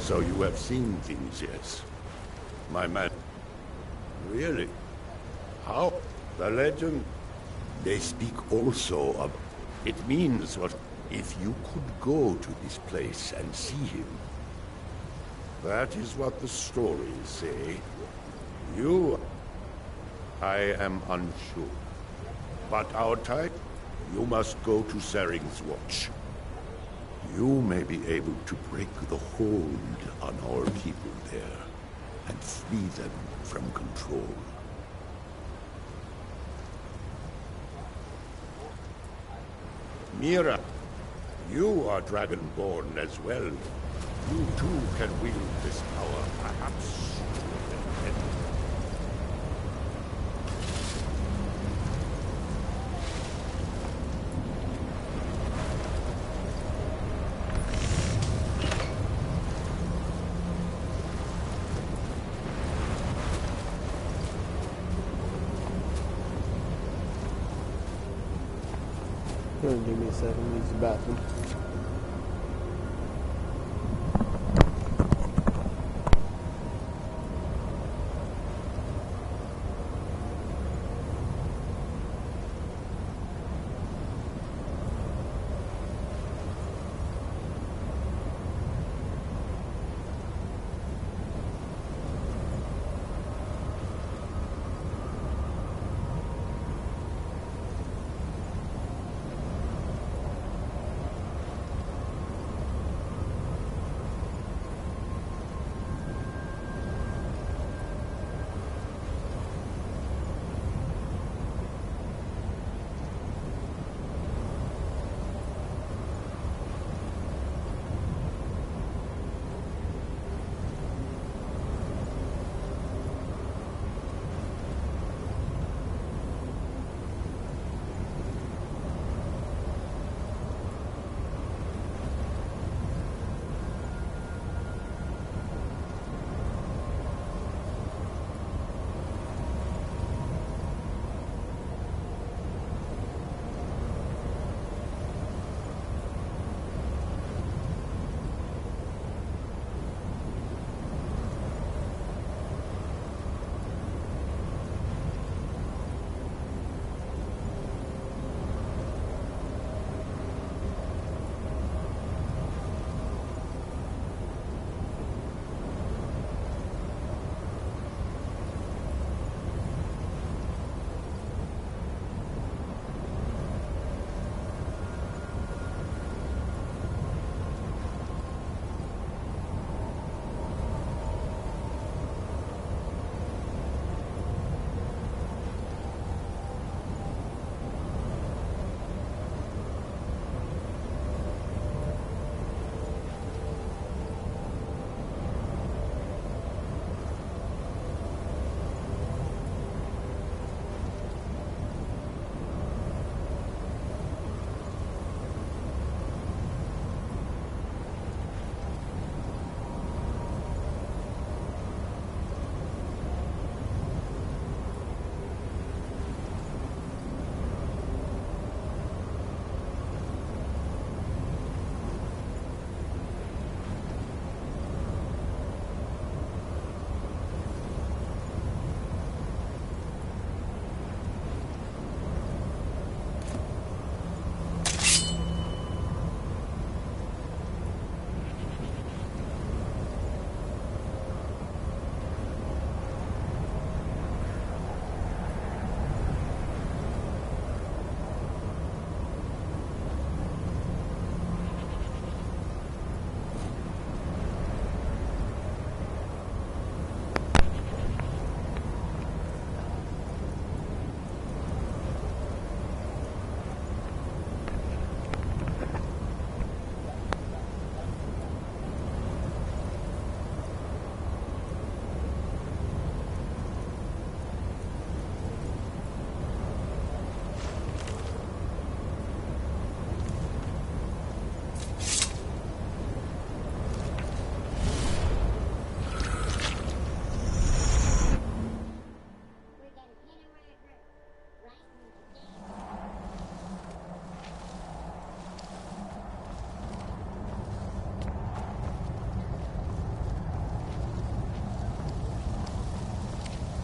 So you have seen things, yes? My man... Really? How? The legend? They speak also of... It means what... If you could go to this place and see him... That is what the stories say. You... I am unsure. But our type... You must go to Saring's watch. You may be able to break the hold on our people there, and free them from control. Mira, you are Dragonborn as well. You too can wield this power, perhaps. Give me a second, use the bathroom.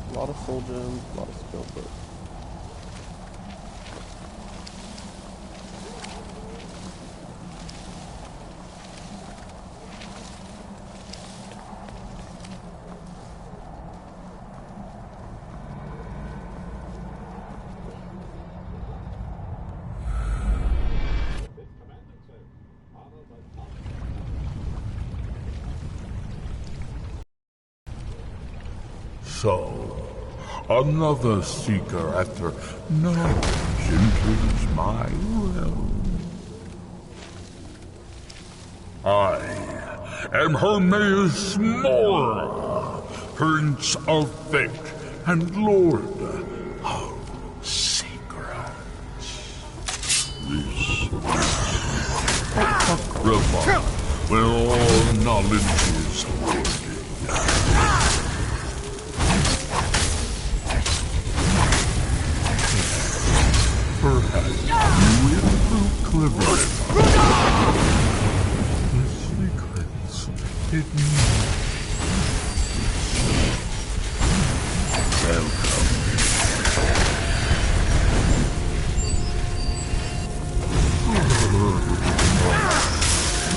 A lot of soul gems, a lot of skill books. So, another seeker after knowledge enters my realm. I am Hermaeus Mora, Prince of Fate and Lord of Secrets. This apocrypha where all knowledge is hoarded. Perhaps you will prove clever enough. The secrets hidden. Welcome.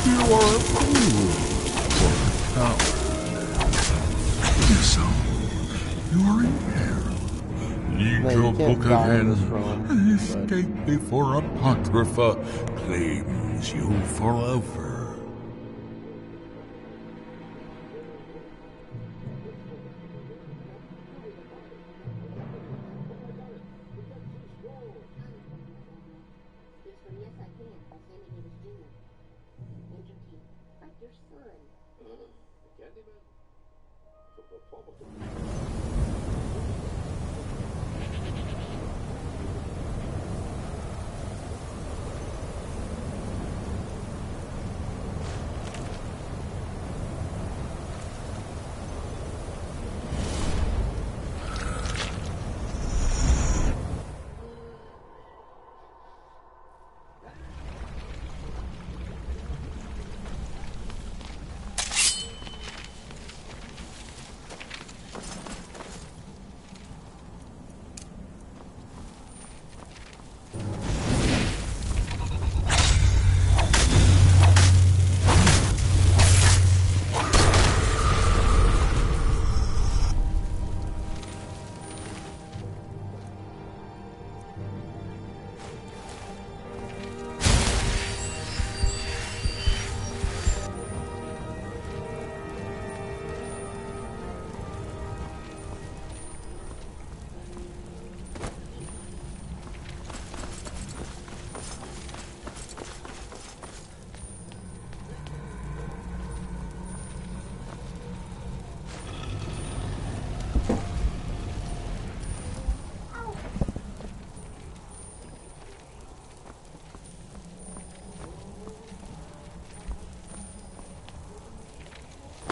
You are a fool for a coward. So, you are in peril. Need your book again and escape before Apocrypha claims you forever.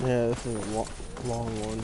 Yeah, this is a long one.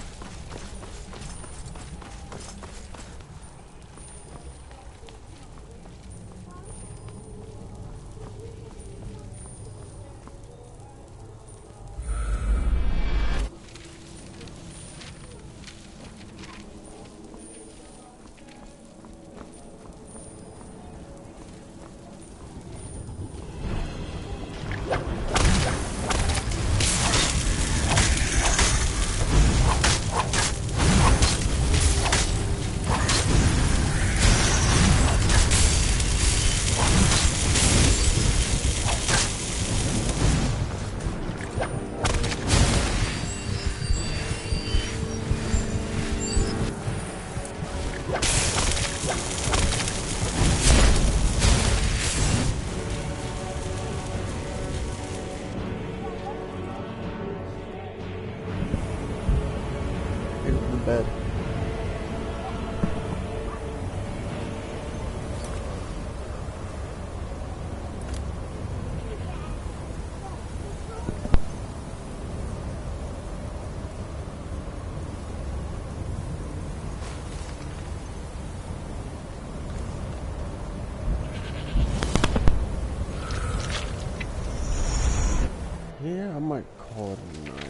Bed. Yeah, I might call it a night.